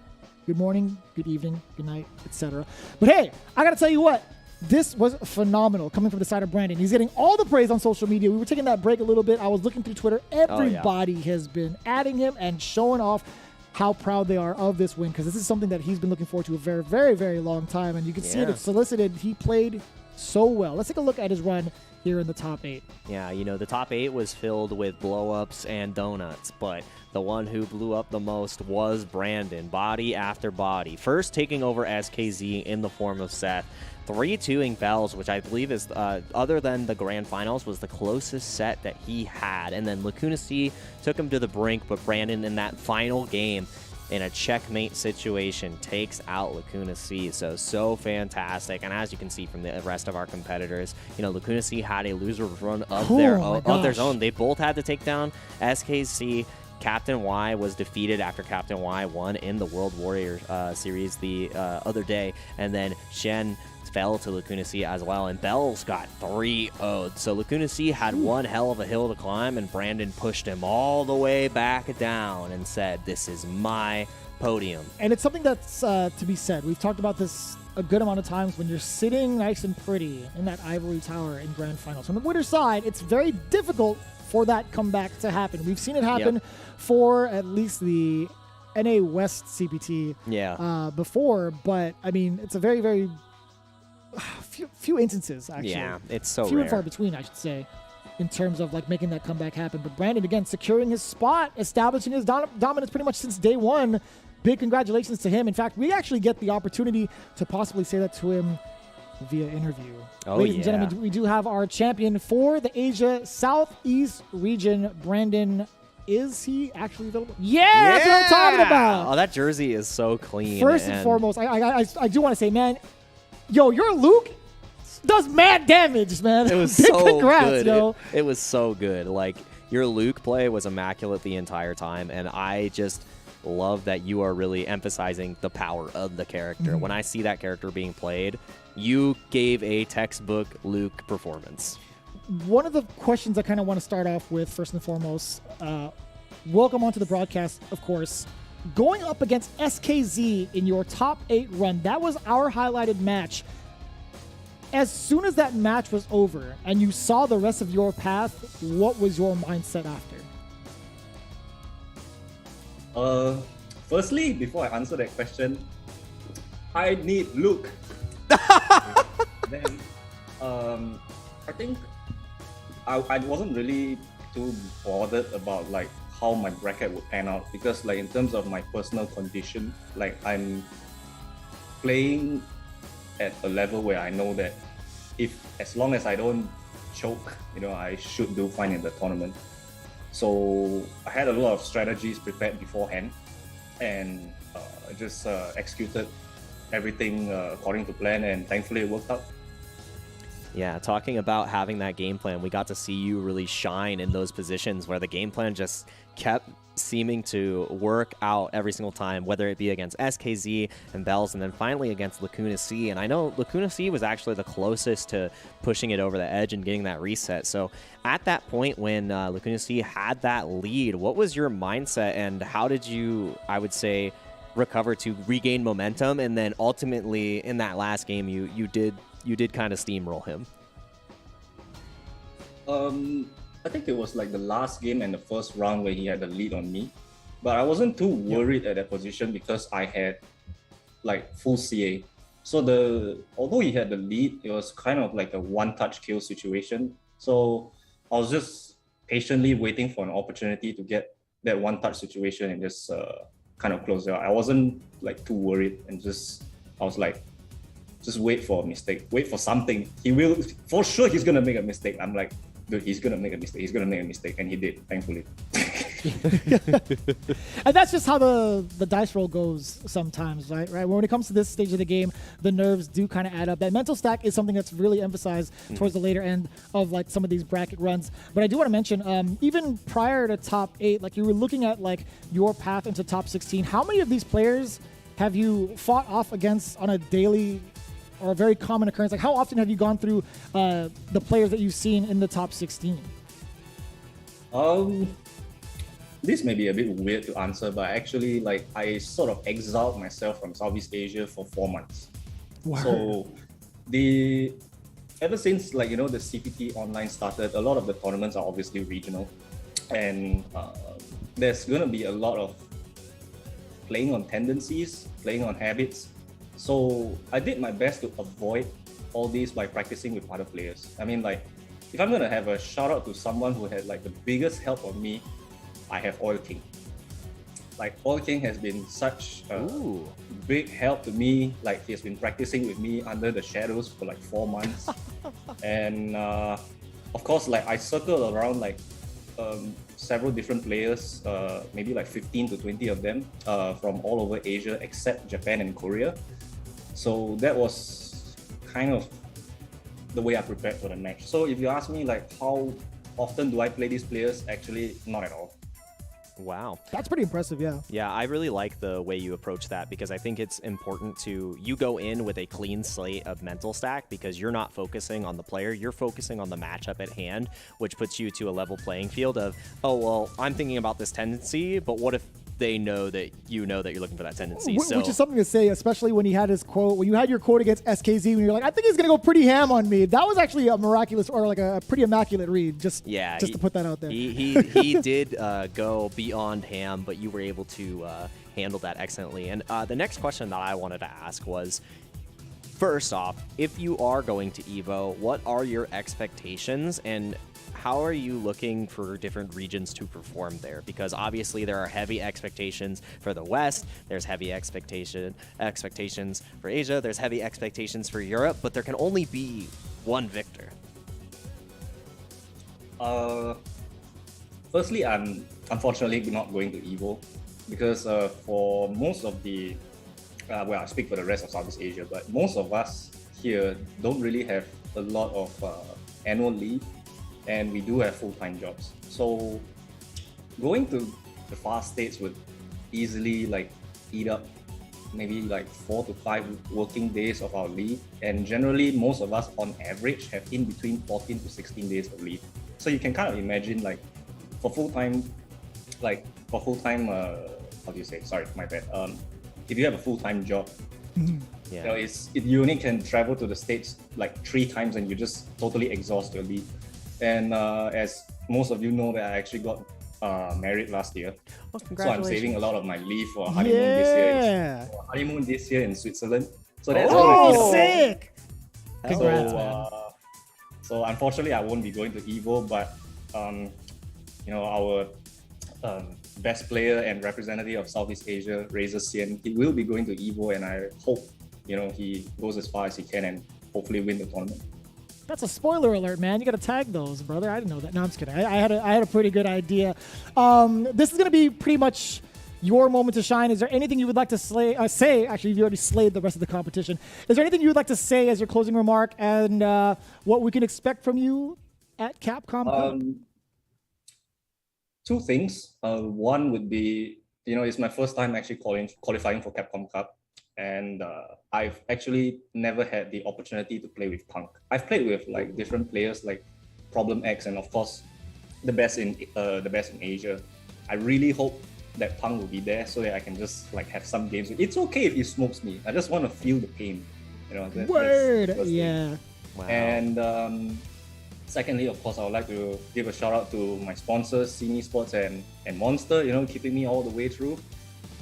good morning, good evening, good night, etc. But hey, I gotta tell you what, this was phenomenal coming from the side of Brandon. He's getting all the praise on social media. We were taking that break a little bit. I was looking through Twitter. Everybody has been adding him and showing off how proud they are of this win, because this is something that he's been looking forward to a very, very, very long time. And you can see it solicited. He played so well. Let's take a look at his run here in the top 8. Yeah, you know, the top 8 was filled with blow-ups and donuts, but the one who blew up the most was Brandon, body after body. First taking over SKZ in the form of Seth, 3-2ing Bells, which I believe is, other than the grand finals, was the closest set that he had. And then Lacuna C took him to the brink, but Brandon in that final game, in a checkmate situation, takes out Lacuna C. So fantastic. And as you can see from the rest of our competitors, you know, Lacuna C had a loser run of their own. They both had to take down SKC. Captain Y was defeated after Captain Y won in the World Warrior series the other day. And then Shen fell to Lacuna C as well, and Bells got 3-0'd. So Lacuna C had one hell of a hill to climb, and Brandon pushed him all the way back down and said, "This is my podium." And it's something that's to be said. We've talked about this a good amount of times. When you're sitting nice and pretty in that ivory tower in grand finals, on the winner's side, it's very difficult for that comeback to happen. We've seen it happen for at least the NA West CPT before, but I mean, it's a very, very few instances, actually. Yeah, it's so few rare. and far between, I should say, in terms of like making that comeback happen. But Brandon, again, securing his spot, establishing his dominance pretty much since day one. Big congratulations to him. In fact, we actually get the opportunity to possibly say that to him via interview. Ladies and gentlemen, we do have our champion for the Asia Southeast region, Brandon. Is he actually available? Yeah, that's what I'm talking about. Oh, that jersey is so clean. First and foremost, I do want to say, man, yo, your Luke does mad damage, man. It was Big so congrats, good. yo. It was so good. Like, your Luke play was immaculate the entire time, and I just love that you are really emphasizing the power of the character. When I see that character being played, you gave a textbook Luke performance. One of the questions I kind of want to start off with, first and foremost, welcome onto the broadcast, of course. Going up against SKZ in your top 8 run, that was our highlighted match. As soon as that match was over and you saw the rest of your path, what was your mindset after? Firstly, before I answer that question, I need Luke. Then, I think I wasn't really too bothered about like how my bracket would pan out, because like in terms of my personal condition, like I'm playing at a level where I know that as long as I don't choke, you know, I should do fine in the tournament. So I had a lot of strategies prepared beforehand, and I just executed everything according to plan, and thankfully it worked out. Yeah, talking about having that game plan, we got to see you really shine in those positions where the game plan just kept seeming to work out every single time, whether it be against SKZ and Bells, and then finally against Lacuna C. And I know Lacuna C was actually the closest to pushing it over the edge and getting that reset. So at that point when Lacuna C had that lead, what was your mindset, and how did you, I would say, recover to regain momentum? And then ultimately in that last game, you did kind of steamroll him. I think it was like the last game and the first round where he had the lead on me, but I wasn't too worried at that position because I had like full CA. So although he had the lead, it was kind of like a one-touch kill situation. So I was just patiently waiting for an opportunity to get that one-touch situation and just kind of close it out. I wasn't like too worried, and I was like, just wait for a mistake, wait for something. He will, for sure, he's gonna make a mistake. I'm like, dude, he's gonna make a mistake. He's gonna make a mistake, and he did, thankfully. And that's just how the dice roll goes sometimes, right? When it comes to this stage of the game, the nerves do kind of add up. That mental stack is something that's really emphasized towards the later end of like some of these bracket runs. But I do want to mention, even prior to top 8, like you were looking at like your path into top 16. How many of these players have you fought off against on a daily or a very common occurrence? Like how often have you gone through the players that you've seen in the top 16? This may be a bit weird to answer, but actually, like, I sort of exiled myself from Southeast Asia for 4 months. Wow. So ever since, like, you know, the CPT online started, a lot of the tournaments are obviously regional, and there's gonna be a lot of playing on tendencies, playing on habits. So I did my best to avoid all these by practicing with other players. I mean, like, if I'm gonna have a shout out to someone who had like the biggest help on me, I have Oil King. Like Oil King has been such a big help to me. Like he has been practicing with me under the shadows for like 4 months, and of course, like I circle around like several different players, maybe like 15 to 20 of them from all over Asia except Japan and Korea. So that was kind of the way I prepared for the match. So if you ask me like how often do I play these players, actually not at all. Wow. That's pretty impressive, yeah. Yeah, I really like the way you approach that because I think it's important you go in with a clean slate of mental stack because you're not focusing on the player, you're focusing on the matchup at hand, which puts you to a level playing field of, oh, well, I'm thinking about this tendency, but what if they know that you're looking for that tendency? Which is something to say, especially when he had his quote, when you had your quote against SKZ, when you're like, I think he's going to go pretty ham on me. That was actually a miraculous or like a pretty immaculate read, just to put that out there. He did go beyond ham, but you were able to handle that excellently. And the next question that I wanted to ask was, first off, if you are going to EVO, what are your expectations and how are you looking for different regions to perform there? Because obviously there are heavy expectations for the West, there's heavy expectations for Asia, there's heavy expectations for Europe, but there can only be one victor. Firstly, I'm unfortunately not going to EVO because for most of the, well, I speak for the rest of Southeast Asia, but most of us here don't really have a lot of annual leave, and we do have full-time jobs. So going to the far states would easily like eat up maybe like 4 to 5 working days of our leave. And generally, most of us on average have in between 14 to 16 days of leave. So you can kind of imagine like for full-time, how do you say? Sorry, my bad. If you have a full-time job, you know, you only can travel to the States like 3 times and you just totally exhaust your leave. And as most of you know, that I actually got married last year. Oh, so I'm saving a lot of my leave for honeymoon this year in Switzerland. So that's sick! Congrats, man. So unfortunately, I won't be going to EVO, but you know, our best player and representative of Southeast Asia, Razor Sien, he will be going to EVO, and I hope, you know, he goes as far as he can and hopefully win the tournament. That's a spoiler alert, man. You got to tag those, brother. I didn't know that. No, I'm just kidding. I had a pretty good idea. This is going to be pretty much your moment to shine. Is there anything you would like to say? Actually, you already slayed the rest of the competition. Is there anything you would like to say as your closing remark and what we can expect from you at Capcom Cup? 2 things. One would be, you know, it's my first time actually qualifying for Capcom Cup. And I've actually never had the opportunity to play with Punk. I've played with like different players like Problem X and of course the best in Asia. I really hope that Punk will be there so that I can just like have some games. It's okay if he smokes me. I just want to feel the pain. You know. Yeah. Wow. And secondly, of course, I would like to give a shout out to my sponsors, Simi Sports and Monster. You know, keeping me all the way through.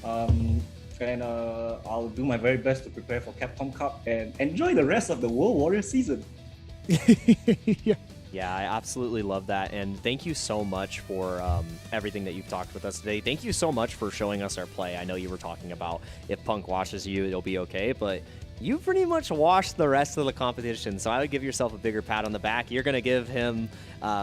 And I'll do my very best to prepare for Capcom Cup and enjoy the rest of the World Warrior season. Yeah, I absolutely love that. And thank you so much for everything that you've talked with us today. Thank you so much for showing us our play. I know you were talking about if Punk washes you, it'll be okay, but you pretty much washed the rest of the competition. So I would give yourself a bigger pat on the back. You're going to give him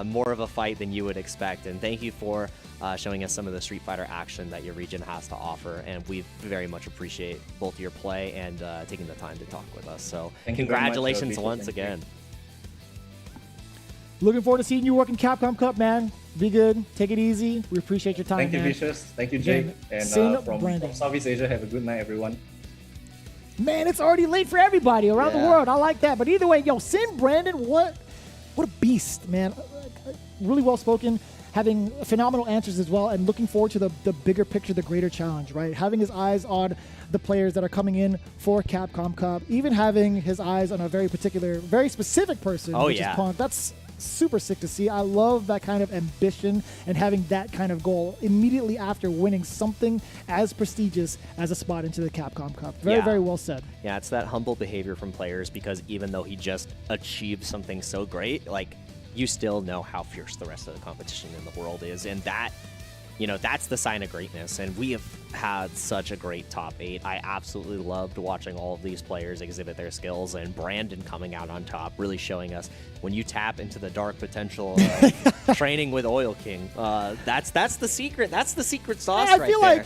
more of a fight than you would expect. And thank you for showing us some of the Street Fighter action that your region has to offer. And we very much appreciate both your play and taking the time to talk with us. So congratulations once again. Looking forward to seeing you work in Capcom Cup, man. Be good. Take it easy. We appreciate your time, Thank you, man. Vicious. Thank you, Jake. And from Southeast Asia, have a good night, everyone. Man, it's already late for everybody around the world. I like that. But either way, yo, Sin Brandon, what a beast, man. Really well spoken, having phenomenal answers as well, and looking forward to the bigger picture, the greater challenge, right? Having his eyes on the players that are coming in for Capcom Cup, even having his eyes on a very particular, very specific person, which is Punk. That's super sick to see. I love that kind of ambition and having that kind of goal immediately after winning something as prestigious as a spot into the Capcom Cup. Very well said. Yeah, it's that humble behavior from players because even though he just achieved something so great, like you still know how fierce the rest of the competition in the world is, and that, that's the sign of greatness. And we have had such a great top 8. I absolutely loved watching all of these players exhibit their skills, and Brandon coming out on top, really showing us when you tap into the dark potential of training with Oil King. That's the secret. That's the secret sauce. I feel like,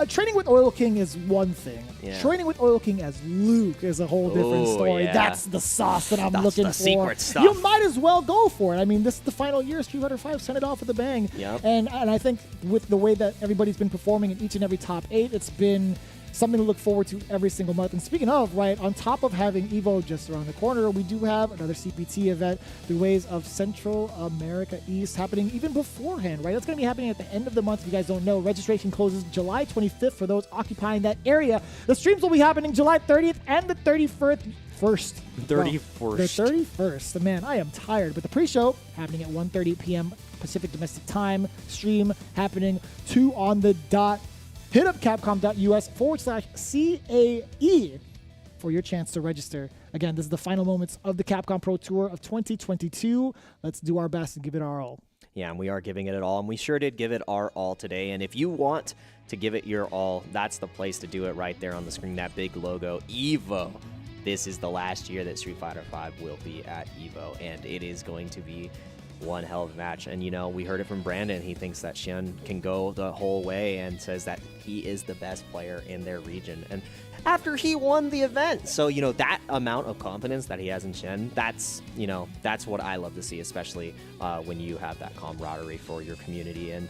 training with Oil King is one thing. Yeah. Training with Oil King as Luke is a whole different story. Yeah. That's the sauce that I'm looking for. Secret stuff. You might as well go for it. I mean, this is the final year. Street Fighter V, send it off with a bang. Yep. And I think with the way that everybody's been performing in each and every top 8, it's been something to look forward to every single month. And speaking of, right, on top of having EVO just around the corner, we do have another CPT event, the Ways of Central America East, happening even beforehand, right? That's going to be happening at the end of the month. If you guys don't know, registration closes July 25th for those occupying that area. The streams will be happening July 30th and the 31st. 31st. Well, the 31st. Man, I am tired. But the pre-show happening at 1:30 p.m. Pacific Domestic Time. Stream happening 2 on the dot. Hit up capcom.us/CAE for your chance to register. Again, this is the final moments of the Capcom Pro Tour of 2022. Let's do our best and give it our all. Yeah, and we are giving it all, and we sure did give it our all today. And if you want to give it your all, that's the place to do it right there on the screen, that big logo, EVO. This is the last year that Street Fighter V will be at EVO, and it is going to be one hell of a match. And we heard it from Brandon. He thinks that Xian can go the whole way and says that he is the best player in their region, and after he won the event. So that amount of confidence that he has in Xian, that's what I love to see, especially when you have that camaraderie for your community. And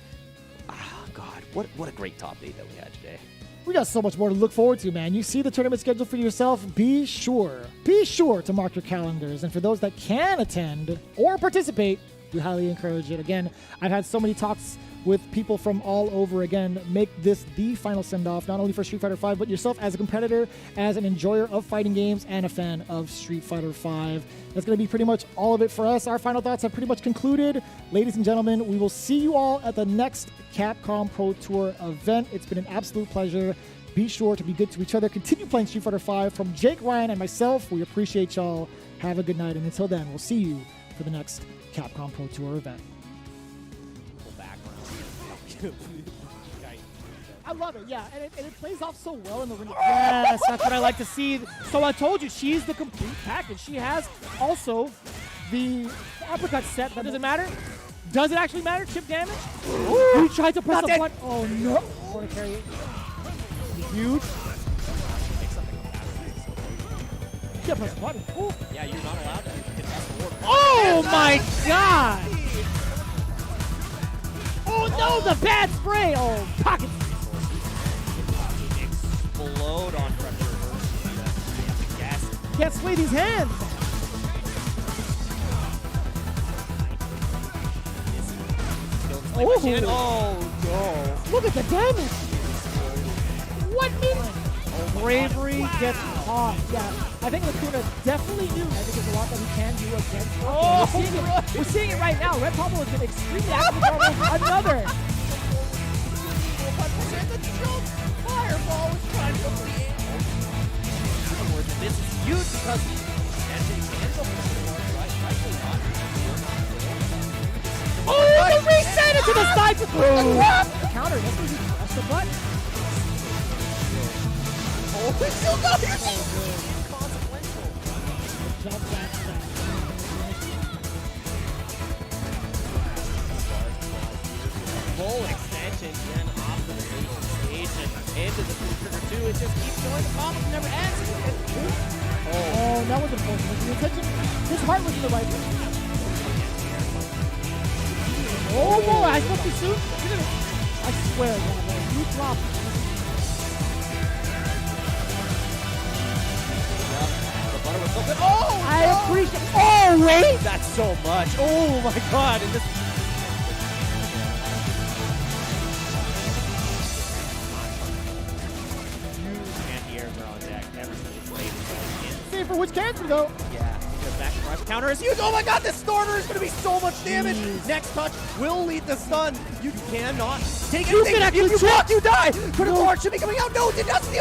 God, what a great top 8 that we had today. We got so much more to look forward to, man. You see the tournament schedule for yourself. Be sure to mark your calendars. And for those that can attend or participate, we highly encourage it. Again, I've had so many talks with people from all over. Again, make this the final send-off, not only for Street Fighter V, but yourself as a competitor, as an enjoyer of fighting games, and a fan of Street Fighter V. That's going to be pretty much all of it for us. Our final thoughts have pretty much concluded. Ladies and gentlemen, we will see you all at the next Capcom Pro Tour event. It's been an absolute pleasure. Be sure to be good to each other. Continue playing Street Fighter V. From Jake, Ryan, and myself, we appreciate y'all. Have a good night. And until then, we'll see you for the next Capcom Pro Tour event. I love it, yeah, and it plays off so well in the ring. Yes, that's what I like to see. So I told you, she's the complete package. She has also the uppercut set. That doesn't matter. Does it actually matter? Chip damage? Ooh. You tried to press the button. Oh no! Corner carry. Huge. Yeah, press the button. Ooh. Yeah, you're not allowed to. Oh my God! Oh no, the bad spray! Oh, pocket. Explode on pressure. Yes. Can't sway these hands. Oh no! Look at the damage. What means? Bravery gets caught. Yeah, I think Lacuna definitely knew. I think there's a lot that he can do against her. Oh, we're seeing it right now. Red Pomelo has been extremely active. Another. Fireball was trying to go for the air. This is huge because the reset into the side. The counter. That's where he pressed the button. Oh, we still got it. Full extension and off the stage and into the trigger 2. It just keeps going. The combo never ends. Oh, that was unfortunate. The attention, his heart was in the right place. Oh boy, I spoke too soon. I swear, man, you dropped. Oh, I appreciate. Oh wait, that's so much. Oh my God! And this. See for which cancer though. Yeah, because back rush counter is huge. Oh my God, this starter is going to be so much damage. Next touch will lead the stun. You cannot take You anything. can actually if you block, you die. Critical No. heart should be coming out. No, it doesn't.